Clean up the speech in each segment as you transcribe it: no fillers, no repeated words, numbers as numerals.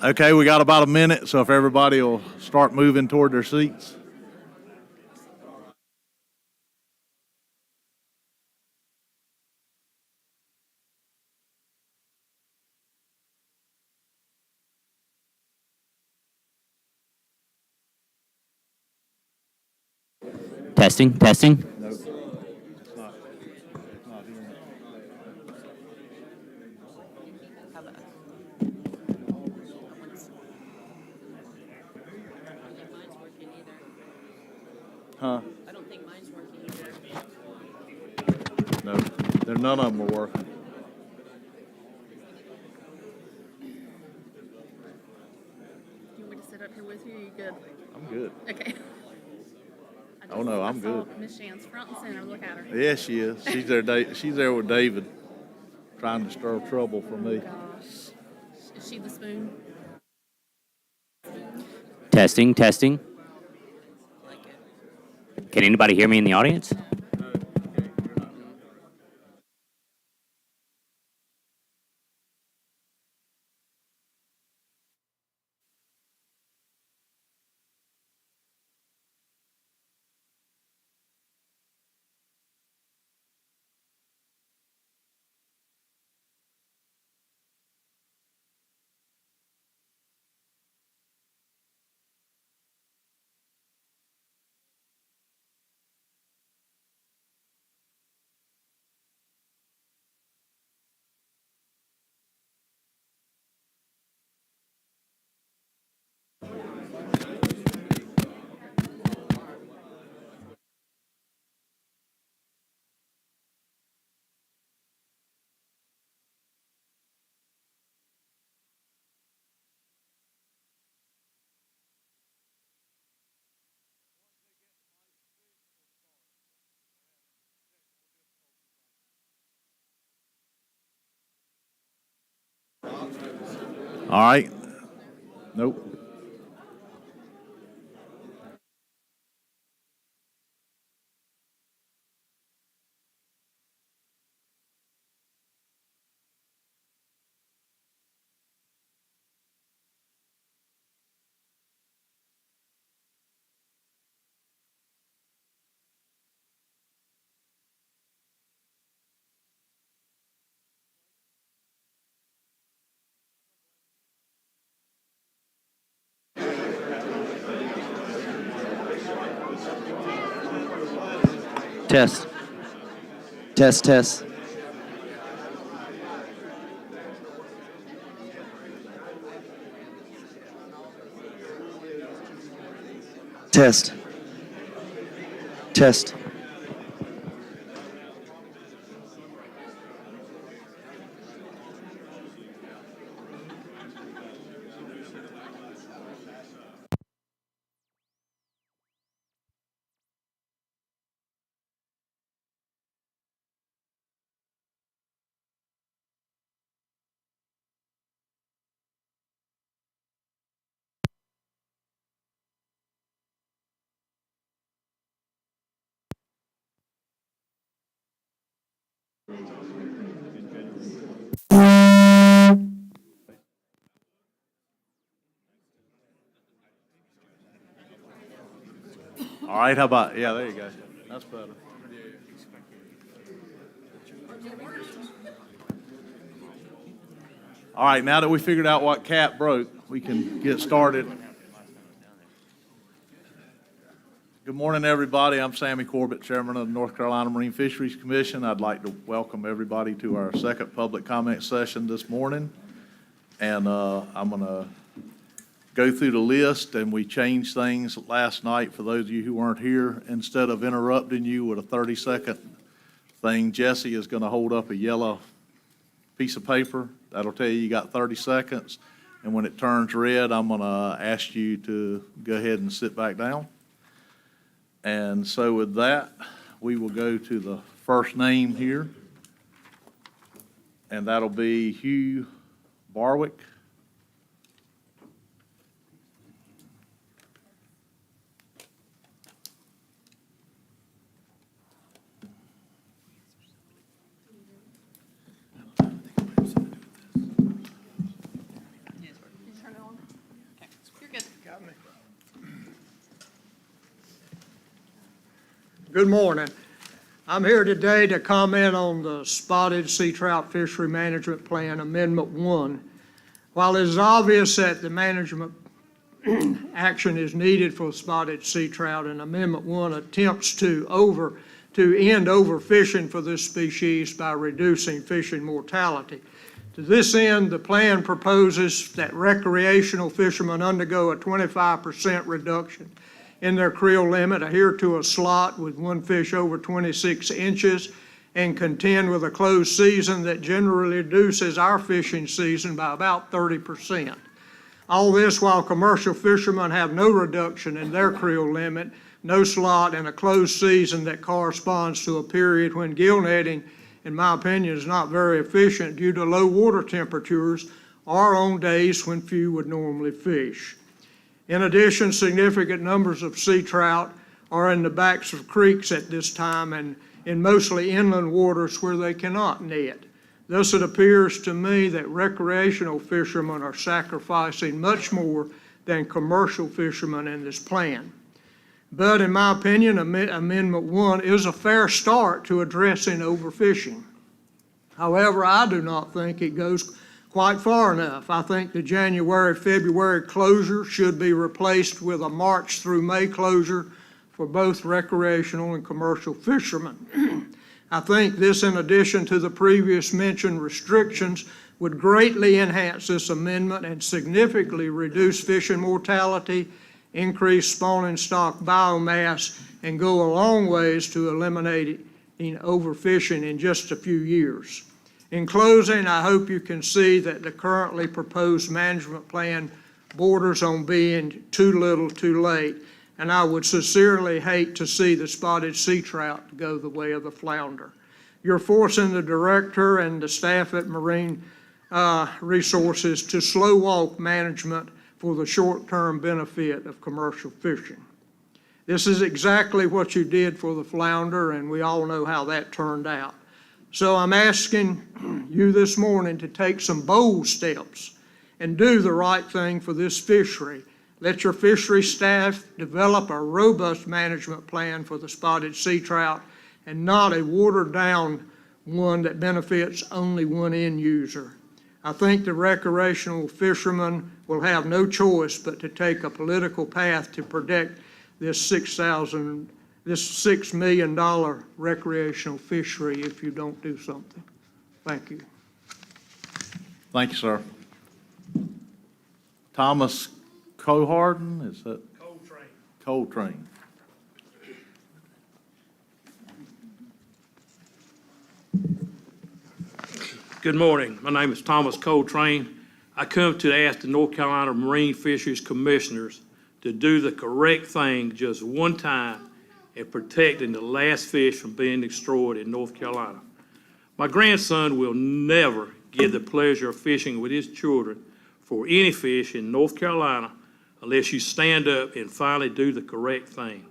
Okay, we got about a minute, so if everybody will start moving toward their seats. Testing, testing. Nope. It's not here. Huh? I don't think mine's working either. No, none of them are working. You want me to sit up here with you? Are you good? I'm good. Okay. Oh, no, I'm good. Miss Shan's front and center. Look at her. Yeah, she is. She's there. She's there with David, trying to stir trouble for me. Gosh. Is she the spoon? Testing, testing. Can anybody hear me in the audience? All right. Nope. Test. Test, test. Test. Test. All right, how about, yeah, there you go. That's better. All right, now that we figured out what cat broke, we can get started. Good morning, everybody. I'm Sammy Corbett, Chairman of the North Carolina Marine Fisheries Commission. I'd like to welcome everybody to our second public comment session this morning. And I'm going to go through the list, and we changed things last night for those of you who weren't here. Instead of interrupting you with a 30-second thing, Jesse is going to hold up a yellow piece of paper. That'll tell you got 30 seconds. And when it turns red, I'm going to ask you to go ahead and sit back down. And so with that, we will go to the first name here. And that'll be Hugh Barwick. Good morning. I'm here today to comment on the Spotted Sea Trout Fishery Management Plan Amendment 1. While it is obvious that the management action is needed for spotted sea trout, and Amendment 1 attempts to end overfishing for this species by reducing fishing mortality. To this end, the plan proposes that recreational fishermen undergo a 25% reduction in their creel limit, adhere to a slot with one fish over 26 inches, and contend with a closed season that generally reduces our fishing season by about 30%. All this while commercial fishermen have no reduction in their creel limit, no slot, and a closed season that corresponds to a period when gill netting, in my opinion, is not very efficient due to low water temperatures or on days when few would normally fish. In addition, significant numbers of sea trout are in the backs of creeks at this time and in mostly inland waters where they cannot net. Thus, it appears to me that recreational fishermen are sacrificing much more than commercial fishermen in this plan. But in my opinion, Amendment 1 is a fair start to addressing overfishing. However, I do not think it goes quite far enough. I think the January-February closure should be replaced with a March through May closure for both recreational and commercial fishermen. I think this, in addition to the previous mentioned restrictions, would greatly enhance this amendment and significantly reduce fishing mortality, increase spawning stock biomass, and go a long ways to eliminating overfishing in just a few years. In closing, I hope you can see that the currently proposed management plan borders on being too little too late, and I would sincerely hate to see the spotted sea trout go the way of the flounder. You're forcing the director and the staff at Marine Resources to slow walk management for the short-term benefit of commercial fishing. This is exactly what you did for the flounder, and we all know how that turned out. So I'm asking you this morning to take some bold steps and do the right thing for this fishery. Let your fishery staff develop a robust management plan for the spotted sea trout and not a watered-down one that benefits only one end user. I think the recreational fishermen will have no choice but to take a political path to protect this $6 million recreational fishery if you don't do something. Thank you. Thank you, sir. Thomas Coharden, is that? Coltrane. Good morning. My name is Thomas Coltrane. I come to ask the North Carolina Marine Fisheries Commissioners to do the correct thing just one time in protecting the last fish from being destroyed in North Carolina. My grandson will never get the pleasure of fishing with his children for any fish in North Carolina unless you stand up and finally do the correct thing.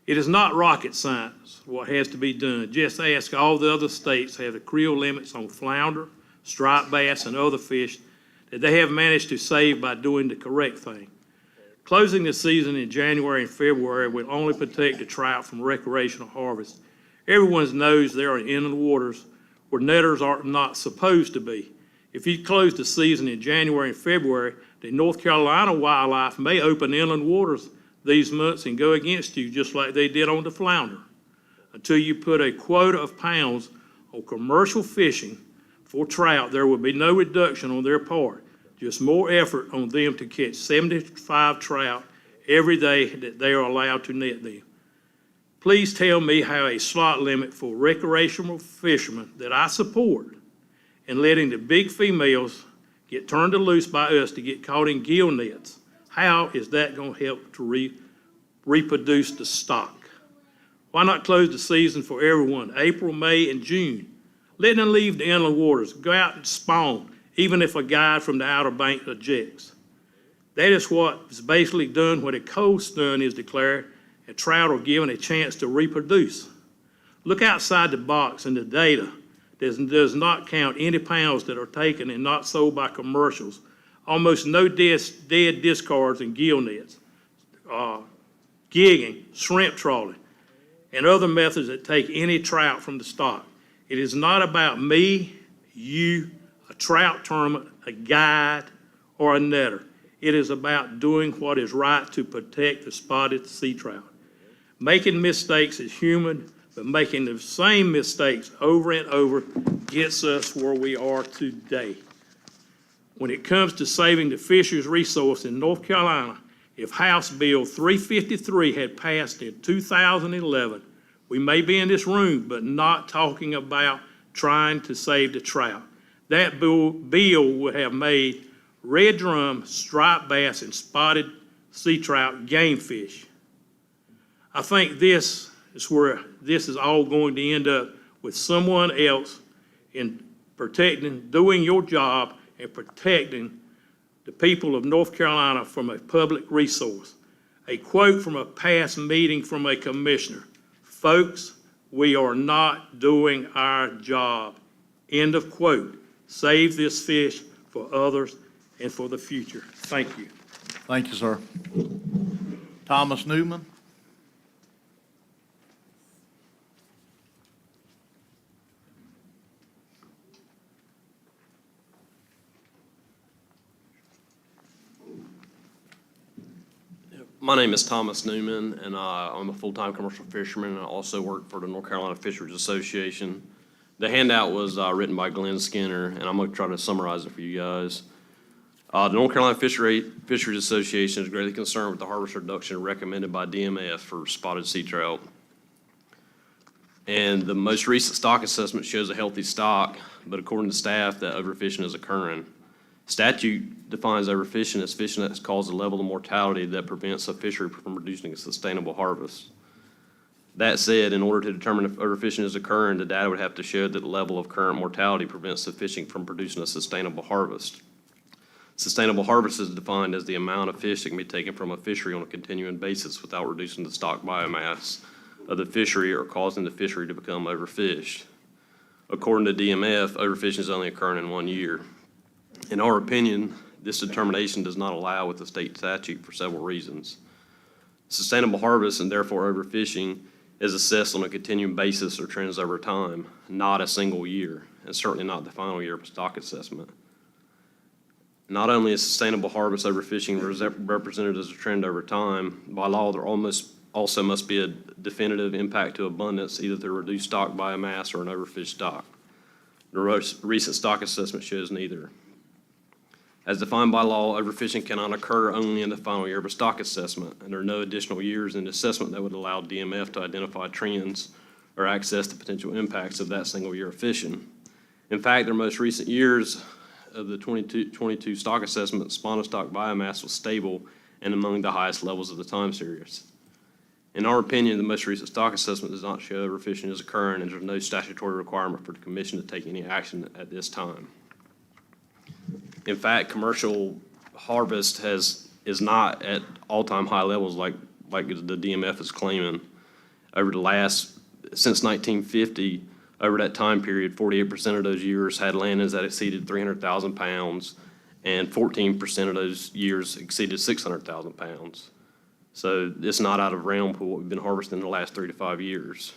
It is not rocket science what has to be done. Just ask all the other states have the creel limits on flounder, striped bass, and other fish that they have managed to save by doing the correct thing. Closing the season in January and February will only protect the trout from recreational harvest. Everyone knows there are inland waters where netters are not supposed to be. If you close the season in January and February, the North Carolina wildlife may open inland waters these months and go against you just like they did on the flounder. Until you put a quota of pounds on commercial fishing for trout, there will be no reduction on their part. Just more effort on them to catch 75 trout every day that they are allowed to net them. Please tell me how a slot limit for recreational fishermen that I support and letting the big females get turned loose by us to get caught in gill nets, how is that going to help to reproduce the stock? Why not close the season for everyone, April, May, and June? Let them leave the inland waters, go out and spawn, even if a guide from the Outer Banks objects. That is what is basically done when a cold stun is declared and trout are given a chance to reproduce. Look outside the box and the data does not count any pounds that are taken and not sold by commercials. Almost no dead discards and gill nets, gigging, shrimp trawling. and other methods that take any trout from the stock. It is not about me, you, a trout tournament, a guide, or a netter. It is about doing what is right to protect the spotted sea trout. Making mistakes is human, but making the same mistakes over and over gets us where we are today. When it comes to saving the fisheries resource in North Carolina, if House Bill 353 had passed in 2011, we may be in this room, but not talking about trying to save the trout. That bill would have made red drum, striped bass, and spotted sea trout game fish. I think this is where this is all going to end up, with someone else in protecting, doing your job and protecting the people of North Carolina from a public resource. A quote from a past meeting from a commissioner: "Folks, we are not doing our job." End of quote. Save this fish for others and for the future. Thank you. Thank you, sir. Thomas Newman. My name is Thomas Newman, and I'm a full-time commercial fisherman, and I also work for the North Carolina Fisheries Association. The handout was written by Glenn Skinner, and I'm going to try to summarize it for you guys. The North Carolina Fisheries Association is greatly concerned with the harvest reduction recommended by DMF for spotted sea trout. And the most recent stock assessment shows a healthy stock, but according to staff, that overfishing is occurring. Statute defines overfishing as fishing that causes a level of mortality that prevents a fishery from producing a sustainable harvest. That said, in order to determine if overfishing is occurring, the data would have to show that the level of current mortality prevents the fishing from producing a sustainable harvest. Sustainable harvest is defined as the amount of fish that can be taken from a fishery on a continuing basis without reducing the stock biomass of the fishery or causing the fishery to become overfished. According to DMF, overfishing is only occurring in 1 year. In our opinion, this determination does not allow with the state statute for several reasons. Sustainable harvest, and therefore overfishing, is assessed on a continuing basis or trends over time, not a single year, and certainly not the final year of a stock assessment. Not only is sustainable harvest overfishing represented as a trend over time, by law there also must be a definitive impact to abundance, either through reduced stock biomass or an overfished stock. The recent stock assessment shows neither. As defined by law, overfishing cannot occur only in the final year of a stock assessment, and there are no additional years in the assessment that would allow DMF to identify trends or access the potential impacts of that single year of fishing. In fact, their most recent years of the 22 stock assessment, spawning stock biomass was stable and among the highest levels of the time series. In our opinion, the most recent stock assessment does not show overfishing is occurring, and there's no statutory requirement for the Commission to take any action at this time. In fact, commercial harvest is not at all-time high levels like the DMF is claiming. Since 1950, over that time period, 48% of those years had landings that exceeded 300,000 pounds, and 14% of those years exceeded 600,000 pounds. So it's not out of realm for what we've been harvesting in the last 3 to 5 years.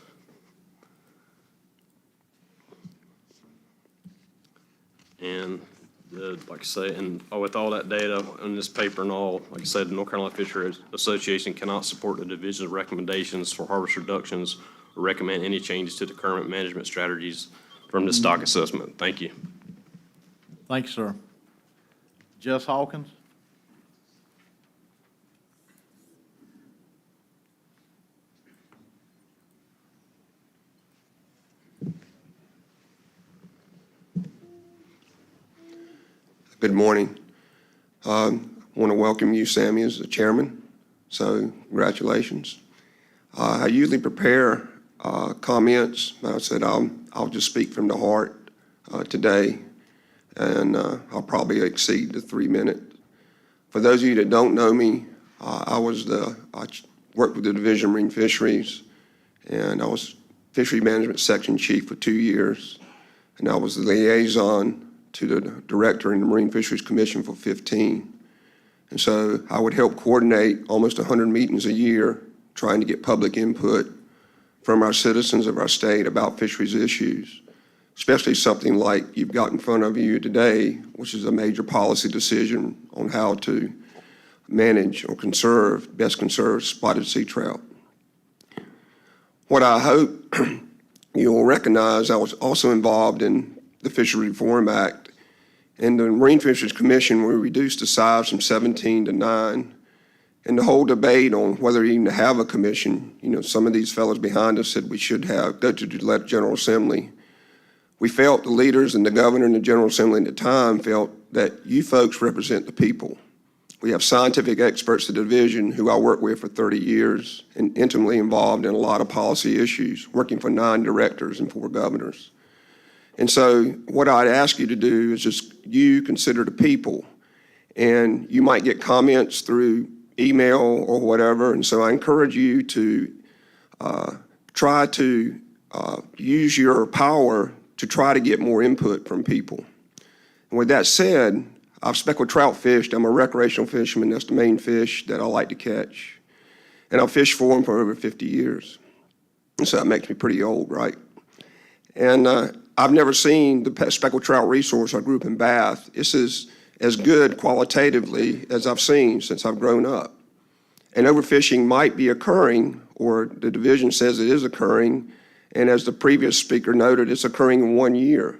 And like I say, and with all that data in this paper and all, like I said, the North Carolina Fisheries Association cannot support the division's recommendations for harvest reductions or recommend any changes to the current management strategies from the stock assessment. Thank you. Thank you, sir. Jess Hawkins. Good morning. I want to welcome you, Sammy, as the chairman, so congratulations. I usually prepare comments, but I said I'll just speak from the heart today, and I'll probably exceed the 3 minutes. For those of you that don't know me, I worked with the Division of Marine Fisheries, and I was Fishery Management Section Chief for 2 years, and I was the liaison to the director in the Marine Fisheries Commission for 15. And so I would help coordinate almost 100 meetings a year trying to get public input from our citizens of our state about fisheries issues, especially something like you've got in front of you today, which is a major policy decision on how to manage or best conserve spotted sea trout. What I hope you'll recognize, I was also involved in the Fisheries Reform Act. In the Marine Fisheries Commission, we reduced the size from 17 to 9. And the whole debate on whether even to have a commission, some of these fellows behind us said we should go to the General Assembly. We felt the leaders and the governor and the General Assembly at the time felt that you folks represent the people. We have scientific experts at the division who I worked with for 30 years and intimately involved in a lot of policy issues, working for 9 directors and 4 governors. And so what I'd ask you to do is just you consider the people, and you might get comments through email or whatever. And so I encourage you to try to use your power to try to get more input from people. And with that said, I've speckled trout fished. I'm a recreational fisherman. That's the main fish that I like to catch. And I've fished for them for over 50 years. And so that makes me pretty old, right? And I've never seen the speckled trout resource I grew up in Bath. This is as good qualitatively as I've seen since I've grown up. And overfishing might be occurring, or the division says it is occurring, and as the previous speaker noted, it's occurring in 1 year.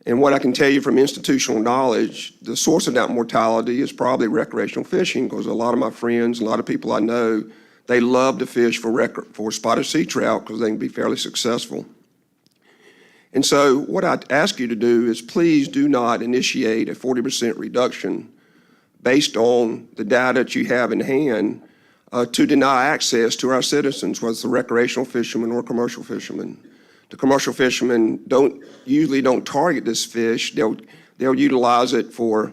And what I can tell you from institutional knowledge, the source of that mortality is probably recreational fishing, because a lot of my friends, a lot of people I know, they love to fish for spotted sea trout because they can be fairly successful. And so what I'd ask you to do is please do not initiate a 40% reduction based on the data that you have in hand to deny access to our citizens, whether it's the recreational fishermen or commercial fishermen. The commercial fishermen usually don't target this fish. They'll utilize it for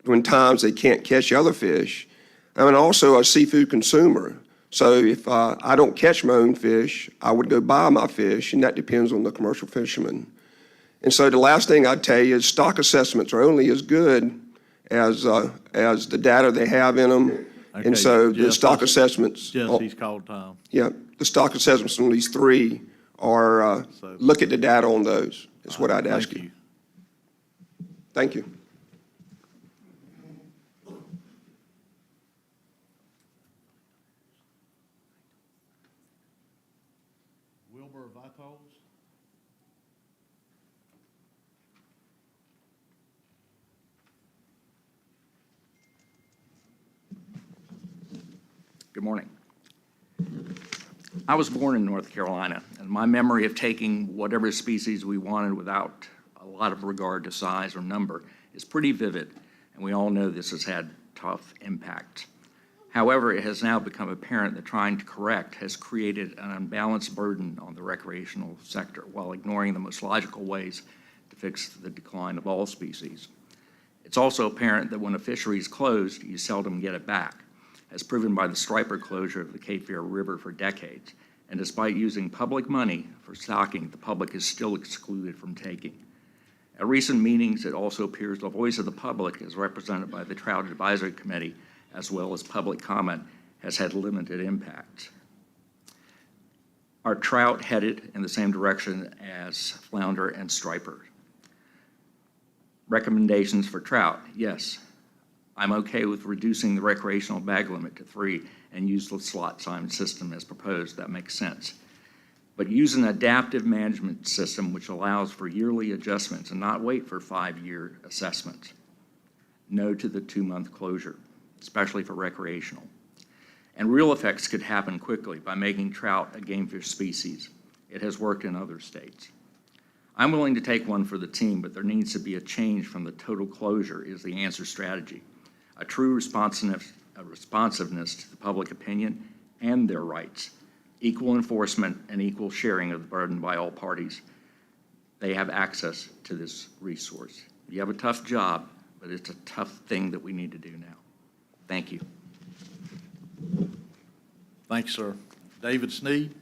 when times they can't catch other fish. I'm also a seafood consumer. So if I don't catch my own fish, I would go buy my fish, and that depends on the commercial fisherman. And so the last thing I'd tell you is stock assessments are only as good as the data they have in them. Okay, And so the Jeff, stock assessments. Jesse's called time. Yeah, the stock assessments on these 3 are, look at the data on those, is what I'd ask you. Thank you. Wilbur Vitols? Good morning. I was born in North Carolina, and my memory of taking whatever species we wanted without a lot of regard to size or number is pretty vivid, and we all know this has had tough impact. However, it has now become apparent that trying to correct has created an unbalanced burden on the recreational sector while ignoring the most logical ways to fix the decline of all species. It's also apparent that when a fishery is closed, you seldom get it back, as proven by the striper closure of the Cape Fear River for decades. And despite using public money for stocking, the public is still excluded from taking. At recent meetings, it also appears the voice of the public, as represented by the Trout Advisory Committee, as well as public comment, has had limited impact. Are trout headed in the same direction as flounder and striper? Recommendations for trout, yes. I'm okay with reducing the recreational bag limit to 3 and use the slot time system as proposed. That makes sense. But use an adaptive management system which allows for yearly adjustments and not wait for 5-year assessments. No to the 2-month closure, especially for recreational. And real effects could happen quickly by making trout a game fish species. It has worked in other states. I'm willing to take one for the team, but there needs to be a change from the total closure is the answer strategy. A true responsiveness to the public opinion and their rights, equal enforcement and equal sharing of the burden by all parties. They have access to this resource. You have a tough job, but it's a tough thing that we need to do now. Thank you. Thanks, sir. David Sneed?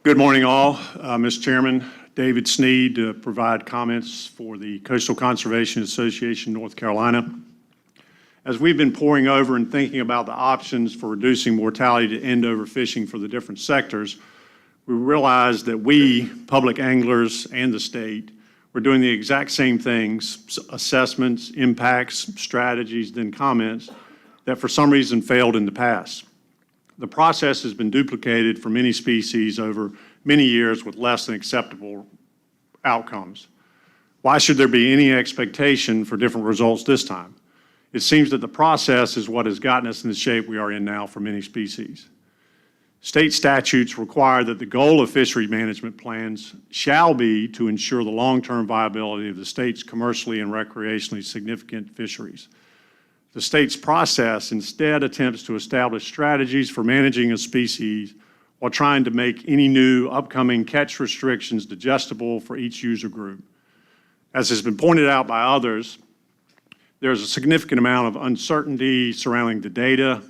Good morning, all. Mr. Chairman, David Sneed to provide comments for the Coastal Conservation Association, North Carolina. As we've been poring over and thinking about the options for reducing mortality to end overfishing for the different sectors, we realized that we, public anglers and the state, were doing the exact same things, assessments, impacts, strategies, then comments, that for some reason failed in the past. The process has been duplicated for many species over many years with less than acceptable outcomes. Why should there be any expectation for different results this time? It seems that the process is what has gotten us in the shape we are in now for many species. State statutes require that the goal of fishery management plans shall be to ensure the long-term viability of the state's commercially and recreationally significant fisheries. The state's process instead attempts to establish strategies for managing a species while trying to make any new upcoming catch restrictions digestible for each user group. As has been pointed out by others, there's a significant amount of uncertainty surrounding the data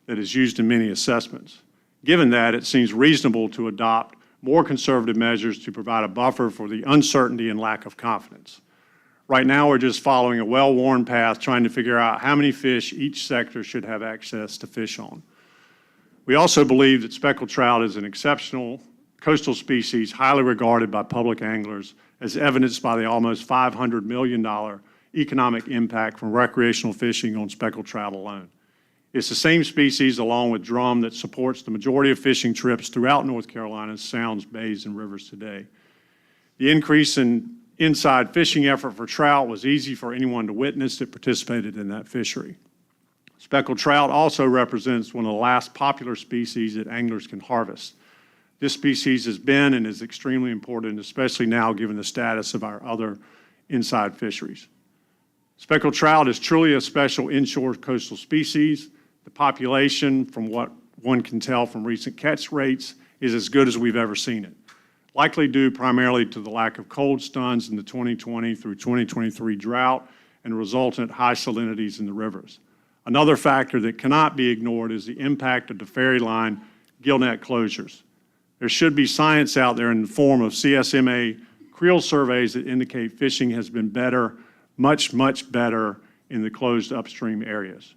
that is used in many assessments. Given that, it seems reasonable to adopt more conservative measures to provide a buffer for the uncertainty and lack of confidence. Right now, we're just following a well-worn path trying to figure out how many fish each sector should have access to fish on. We also believe that speckled trout is an exceptional coastal species highly regarded by public anglers, as evidenced by the almost $500 million economic impact from recreational fishing on speckled trout alone. It's the same species, along with drum, that supports the majority of fishing trips throughout North Carolina's sounds, bays, and rivers today. The increase in inside fishing effort for trout was easy for anyone to witness that participated in that fishery. Speckled trout also represents one of the last popular species that anglers can harvest. This species has been and is extremely important, especially now given the status of our other inside fisheries. Speckled trout is truly a special inshore coastal species. The population, from what one can tell from recent catch rates, is as good as we've ever seen it, likely due primarily to the lack of cold stuns in the 2020 through 2023 drought and resultant high salinities in the rivers. Another factor that cannot be ignored is the impact of the ferry line gillnet closures. There should be science out there in the form of CSMA creel surveys that indicate fishing has been better, much, much better in the closed upstream areas.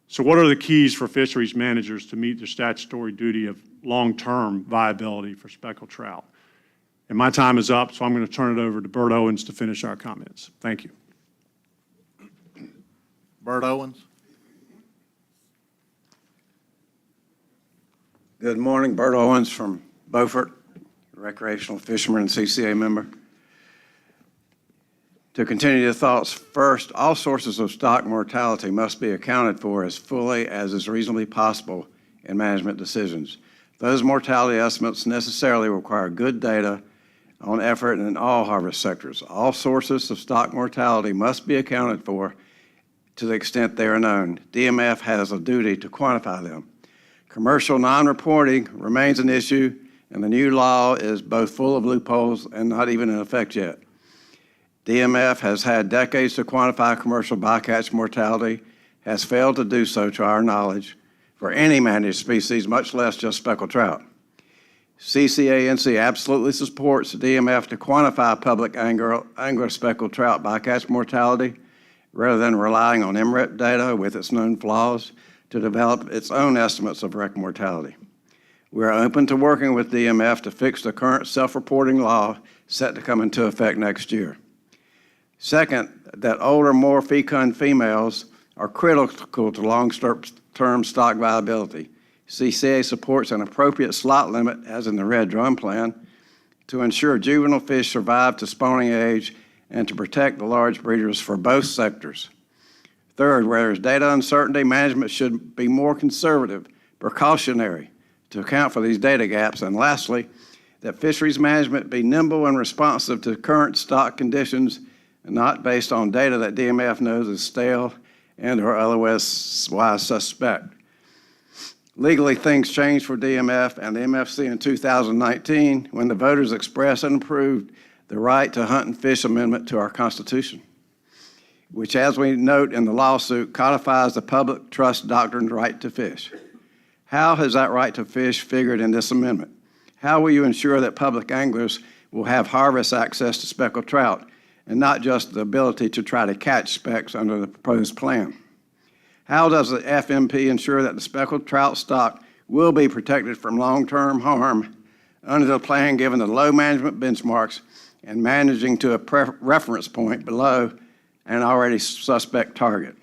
So what are the keys for fisheries managers to meet their statutory duty of long-term viability for speckled trout? And my time is up, so I'm going to turn it over to Bert Owens to finish our comments. Thank you. Bert Owens. Good morning, Bert Owens from Beaufort, recreational fisherman and CCA member. To continue the thoughts, first, all sources of stock mortality must be accounted for as fully as is reasonably possible in management decisions. Those mortality estimates necessarily require good data on effort in all harvest sectors. All sources of stock mortality must be accounted for to the extent they are known. DMF has a duty to quantify them. Commercial non-reporting remains an issue, and the new law is both full of loopholes and not even in effect yet. DMF has had decades to quantify commercial bycatch mortality, has failed to do so to our knowledge for any managed species, much less just speckled trout. CCANC absolutely supports DMF to quantify public angler speckled trout bycatch mortality rather than relying on MRIP data with its known flaws to develop its own estimates of wreck mortality. We are open to working with DMF to fix the current self-reporting law set to come into effect next year. Second, that older, more fecund females are critical to long-term stock viability. CCA supports an appropriate slot limit, as in the red drum plan, to ensure juvenile fish survive to spawning age and to protect the large breeders for both sectors. Third, where there's data uncertainty, management should be more conservative, precautionary, to account for these data gaps. And lastly, that fisheries management be nimble and responsive to current stock conditions and not based on data that DMF knows is stale and or otherwise suspect. Legally, things changed for DMF and the MFC in 2019 when the voters expressed and approved the right to hunt and fish amendment to our Constitution, which, as we note in the lawsuit, codifies the public trust doctrine's right to fish. How has that right to fish figured in this amendment? How will you ensure that public anglers will have harvest access to speckled trout, and not just the ability to try to catch specks under the proposed plan? How does the FMP ensure that the speckled trout stock will be protected from long-term harm under the plan, given the low management benchmarks and managing to a reference point below an already suspect target?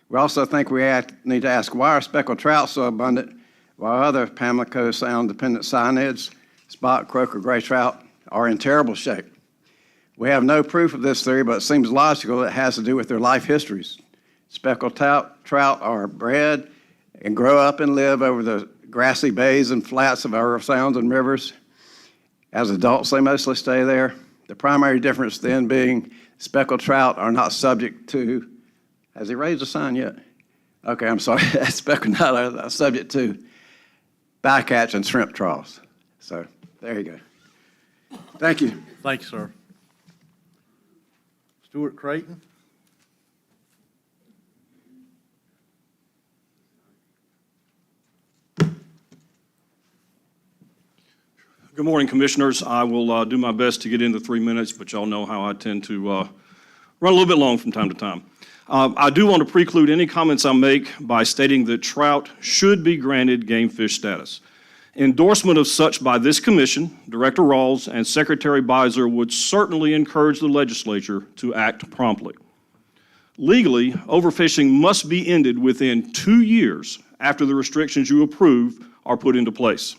We also think we need to ask, why are speckled trout so abundant while other Pamlico Sound-dependent cyanids, spot, croaker, gray trout, are in terrible shape? We have no proof of this theory, but it seems logical it has to do with their life histories. Speckled trout are bred and grow up and live over the grassy bays and flats of our sounds and rivers. As adults, they mostly stay there. The primary difference then being speckled trout are not subject to, has he raised a sign yet? Okay, I'm sorry, speckled trout are not subject to bycatch and shrimp trawls. So there you go. Thank you. Thank you, sir. Stuart Creighton? Good morning, Commissioners. I will do my best to get into 3 minutes, but y'all know how I tend to run a little bit long from time to time. I do want to preclude any comments I make by stating that trout should be granted game fish status. Endorsement of such by this Commission, Director Rawls, and Secretary Beiser would certainly encourage the legislature to act promptly. Legally, overfishing must be ended within 2 years after the restrictions you approve are put into place.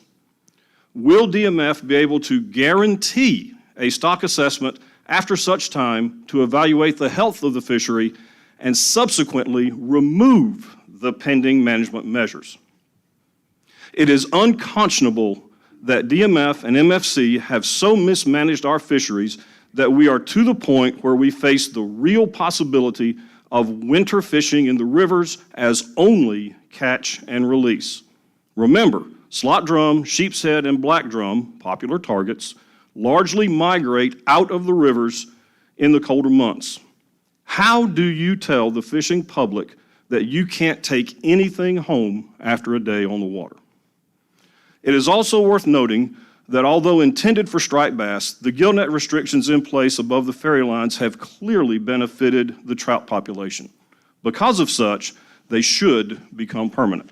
Will DMF be able to guarantee a stock assessment after such time to evaluate the health of the fishery and subsequently remove the pending management measures? It is unconscionable that DMF and MFC have so mismanaged our fisheries that we are to the point where we face the real possibility of winter fishing in the rivers as only catch and release. Remember, slot drum, sheep's head, and black drum, popular targets, largely migrate out of the rivers in the colder months. How do you tell the fishing public that you can't take anything home after a day on the water? It is also worth noting that although intended for striped bass, the gill net restrictions in place above the ferry lines have clearly benefited the trout population. Because of such, they should become permanent.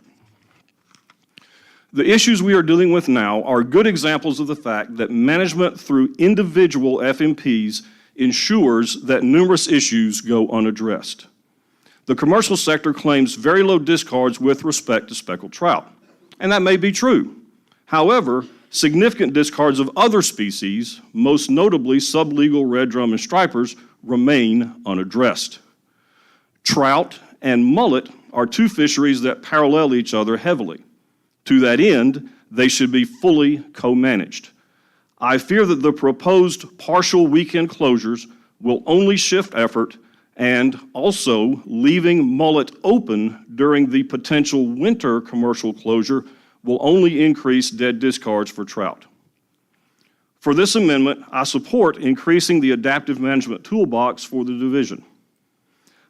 The issues we are dealing with now are good examples of the fact that management through individual FMPs ensures that numerous issues go unaddressed. The commercial sector claims very low discards with respect to speckled trout, and that may be true. However, significant discards of other species, most notably sublegal red drum and stripers, remain unaddressed. Trout and mullet are two fisheries that parallel each other heavily. To that end, they should be fully co-managed. I fear that the proposed partial weekend closures will only shift effort, and also leaving mullet open during the potential winter commercial closure will only increase dead discards for trout. For this amendment, I support increasing the adaptive management toolbox for the division.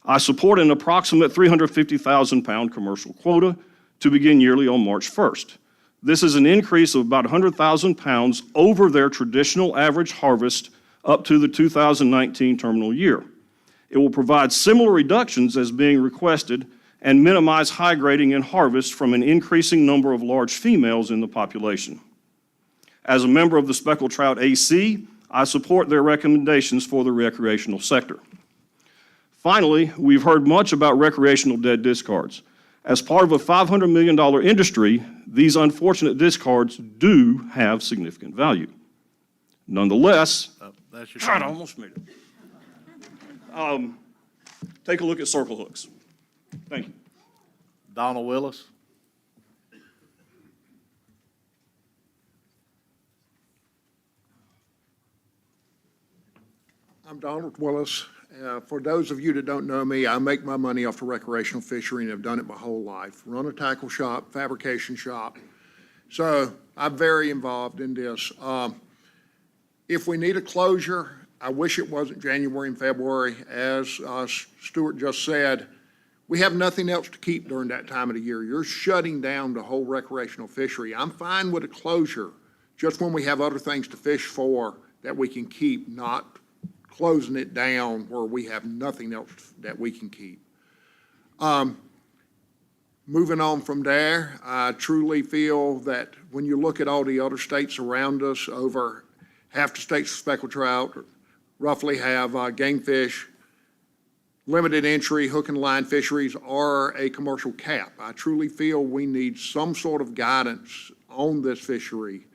I support an approximate 350,000 pound commercial quota to begin yearly on March 1st. This is an increase of about 100,000 pounds over their traditional average harvest up to the 2019 terminal year. It will provide similar reductions as being requested and minimize high grading and harvest from an increasing number of large females in the population. As a member of the Speckled Trout AC, I support their recommendations for the recreational sector. Finally, we've heard much about recreational dead discards. As part of a $500 million industry, these unfortunate discards do have significant value. Nonetheless, That's your God, I time. almost made it. Take a look at circle hooks. Thank you. Donald Willis? I'm Donald Willis. For those of you that don't know me, I make my money off the recreational fishery and have done it my whole life. Run a tackle shop, fabrication shop. So I'm very involved in this. If we need a closure, I wish it wasn't January and February. As Stuart just said, we have nothing else to keep during that time of the year. You're shutting down the whole recreational fishery. I'm fine with a closure just when we have other things to fish for that we can keep, not closing it down where we have nothing else that we can keep. Moving on from there, I truly feel that when you look at all the other states around us, over half the states with speckled trout roughly have game fish, limited entry, hook and line fisheries, or a commercial cap. I truly feel we need some sort of guidance on this fishery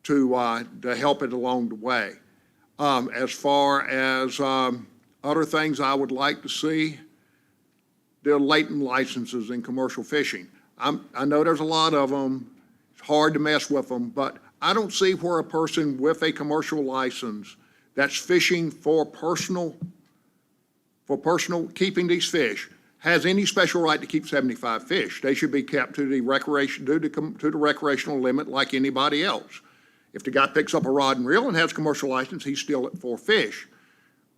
to help it along the way. As far as other things I would like to see, there are latent licenses in commercial fishing. I know there's a lot of them. It's hard to mess with them, but I don't see where a person with a commercial license that's fishing for personal keeping these fish has any special right to keep 75 fish. They should be kept to the recreational limit like anybody else. If the guy picks up a rod and reel and has a commercial license, he's still at 4 fish.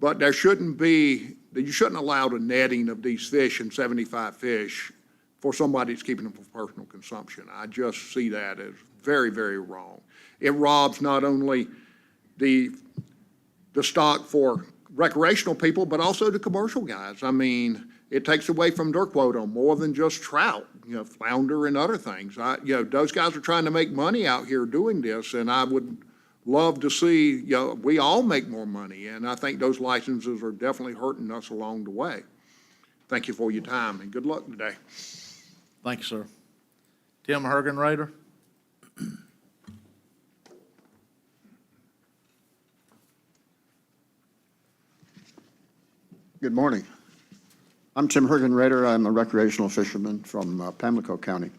But you shouldn't allow the netting of these fish and 75 fish for somebody that's keeping them for personal consumption. I just see that as very, very wrong. It robs not only the stock for recreational people, but also the commercial guys. I mean, it takes away from their quota more than just trout, flounder and other things. Those guys are trying to make money out here doing this, and I would love to see, we all make more money, and I think those licenses are definitely hurting us along the way. Thank you for your time, and good luck today. Thank you, sir. Tim Hergenrader. Good morning. I'm Tim Hergenrader. I'm a recreational fisherman from Pamlico County.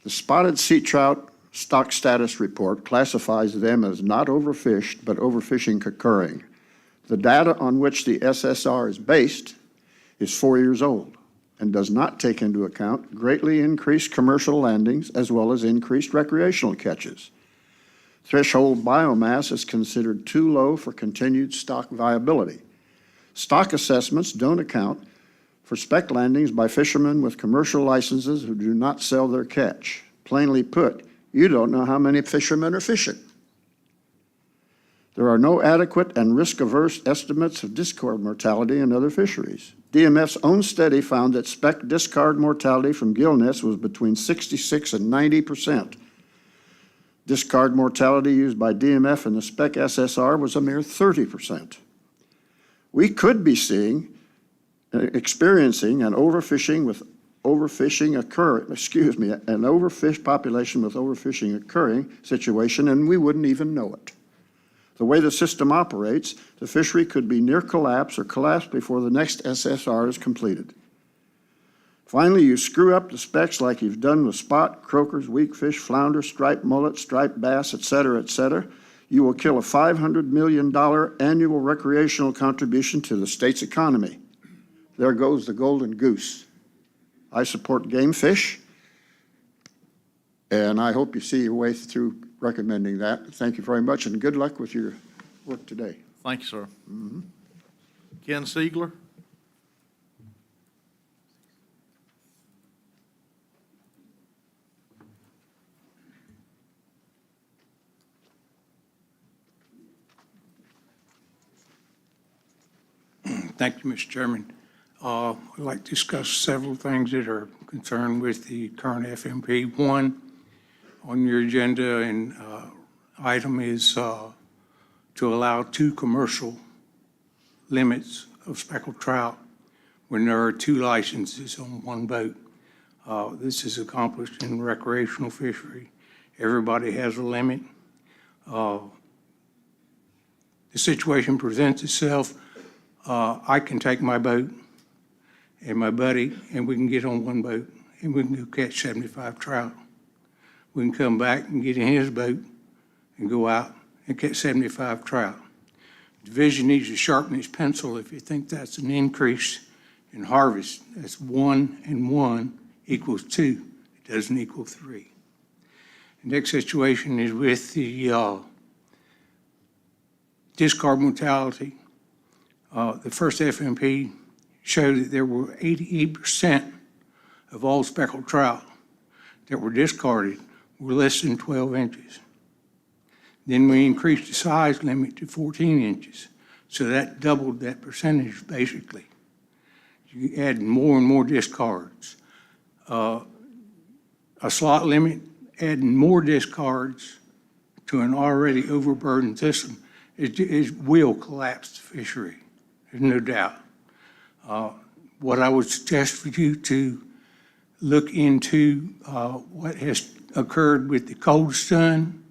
The spotted sea trout stock status report classifies them as not overfished, but overfishing occurring. The data on which the SSR is based is 4 years old and does not take into account greatly increased commercial landings as well as increased recreational catches. Threshold biomass is considered too low for continued stock viability. Stock assessments don't account for spec landings by fishermen with commercial licenses who do not sell their catch. Plainly put, you don't know how many fishermen are fishing. There are no adequate and risk-averse estimates of discard mortality in other fisheries. DMF's own study found that spec discard mortality from gill nets was between 66 and 90%. Discard mortality used by DMF in the spec SSR was a mere 30%. We could be experiencing an overfishing with overfishing occurring, an overfished population with overfishing occurring situation, and we wouldn't even know it. The way the system operates, the fishery could be near collapse or collapse before the next SSR is completed. Finally, you screw up the specs like you've done with spot, croakers, weakfish, flounder, striped mullet, striped bass, et cetera, you will kill a $500 million annual recreational contribution to the state's economy. There goes the golden goose. I support game fish, and I hope you see your way through recommending that. Thank you very much, and good luck with your work today. Thank you, sir. Ken Siegler. Thank you, Mr. Chairman. I'd like to discuss several things that are concerned with the current FMP. One on your agenda and item is to allow 2 commercial limits of speckled trout when there are 2 licenses on 1 boat. This is accomplished in recreational fishery. Everybody has a limit. The situation presents itself. I can take my boat and my buddy, and we can get on 1 boat, and we can go catch 75 trout. We can come back and get in his boat and go out and catch 75 trout. Division needs to sharpen his pencil if you think that's an increase in harvest. That's 1 and 1 equals 2. It doesn't equal 3. The next situation is with the discard mortality. The first FMP showed that there were 88% of all speckled trout that were discarded were less than 12 inches. Then we increased the size limit to 14 inches. So that doubled that percentage, basically. You add more and more discards. A slot limit, adding more discards to an already overburdened system, it will collapse the fishery. There's no doubt. What I would suggest for you to look into what has occurred with the cold stun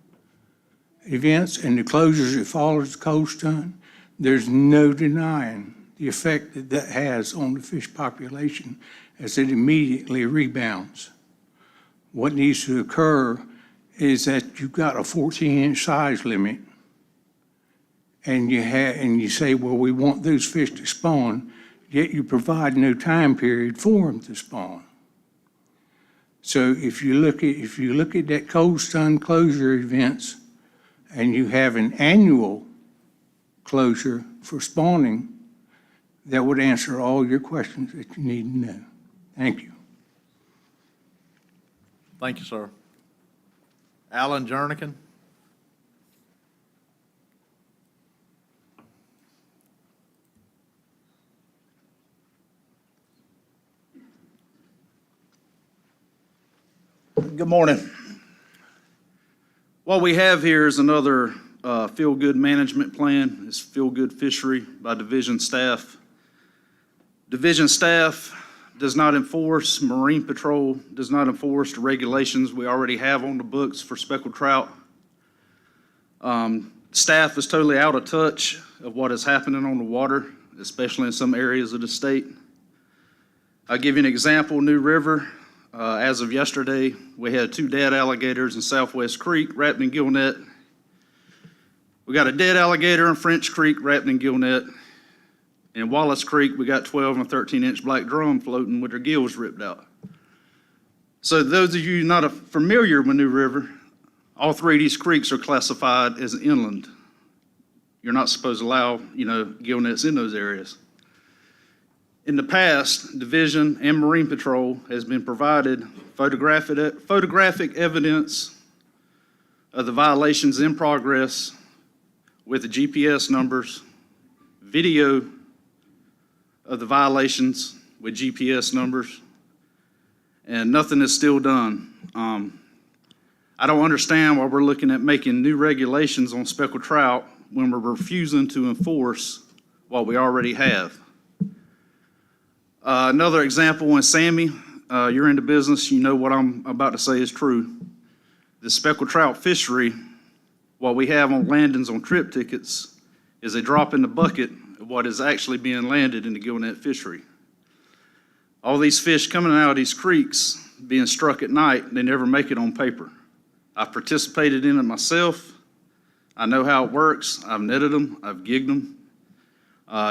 events and the closures that follows the cold stun. There's no denying the effect that that has on the fish population as it immediately rebounds. What needs to occur is that you've got a 14-inch size limit, and you say, well, we want those fish to spawn, yet you provide no time period for them to spawn. So if you look at that cold stun closure events, and you have an annual closure for spawning, that would answer all your questions that you need to know. Thank you. Thank you, sir. Alan Jernigan. Good morning. What we have here is another feel-good management plan. It's feel-good fishery by division staff. Division staff does not enforce, Marine Patrol does not enforce the regulations we already have on the books for speckled trout. Staff is totally out of touch of what is happening on the water, especially in some areas of the state. I'll give you an example, New River. As of yesterday, we had 2 dead alligators in Southwest Creek wrapped in gill net. We got a dead alligator in French Creek wrapped in gill net. In Wallace Creek, we got 12 and 13-inch black drum floating with their gills ripped out. So those of you not familiar with New River, all 3 of these creeks are classified as inland. You're not supposed to allow, gill nets in those areas. In the past, Division and Marine Patrol has been provided photographic evidence of the violations in progress with the GPS numbers, video of the violations with GPS numbers, and nothing is still done. I don't understand why we're looking at making new regulations on speckled trout when we're refusing to enforce what we already have. Another example in Sammy, you're into business, you know what I'm about to say is true. The speckled trout fishery, what we have on landings on trip tickets, is a drop in the bucket of what is actually being landed in the gill net fishery. All these fish coming out of these creeks being struck at night, they never make it on paper. I've participated in it myself. I know how it works. I've netted them, I've gigged them.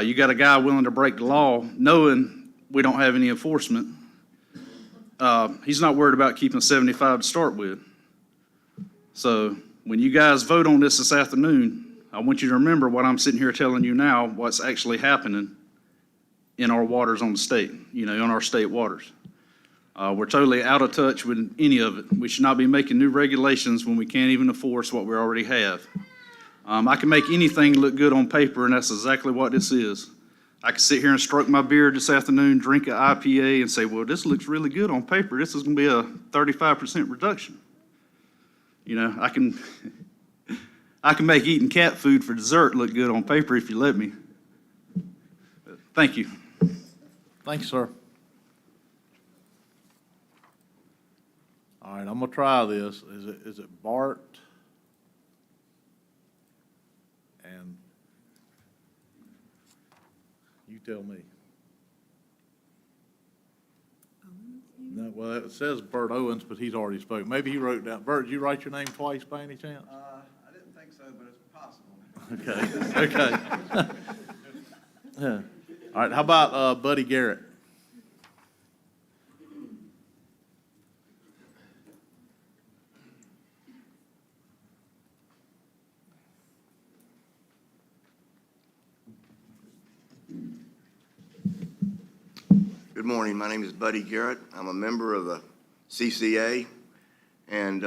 You got a guy willing to break the law knowing we don't have any enforcement. He's not worried about keeping 75 to start with. So when you guys vote on this afternoon, I want you to remember what I'm sitting here telling you now, what's actually happening in our waters on the state, in our state waters. We're totally out of touch with any of it. We should not be making new regulations when we can't even enforce what we already have. I can make anything look good on paper, and that's exactly what this is. I can sit here and stroke my beard this afternoon, drink an IPA, and say, well, this looks really good on paper. This is going to be a 35% reduction. I can make eating cat food for dessert look good on paper if you let me. Thank you. Thank you, sir. All right, I'm going to try this. Is it Bart? And you tell me. No, well, it says Bert Owens, but he's already spoken. Maybe he wrote down. Bert, did you write your name twice by any chance? I didn't think so, but it's possible. Okay, okay. Yeah. All right, how about Buddy Garrett? Good morning. My name is Buddy Garrett. I'm a member of the CCA, and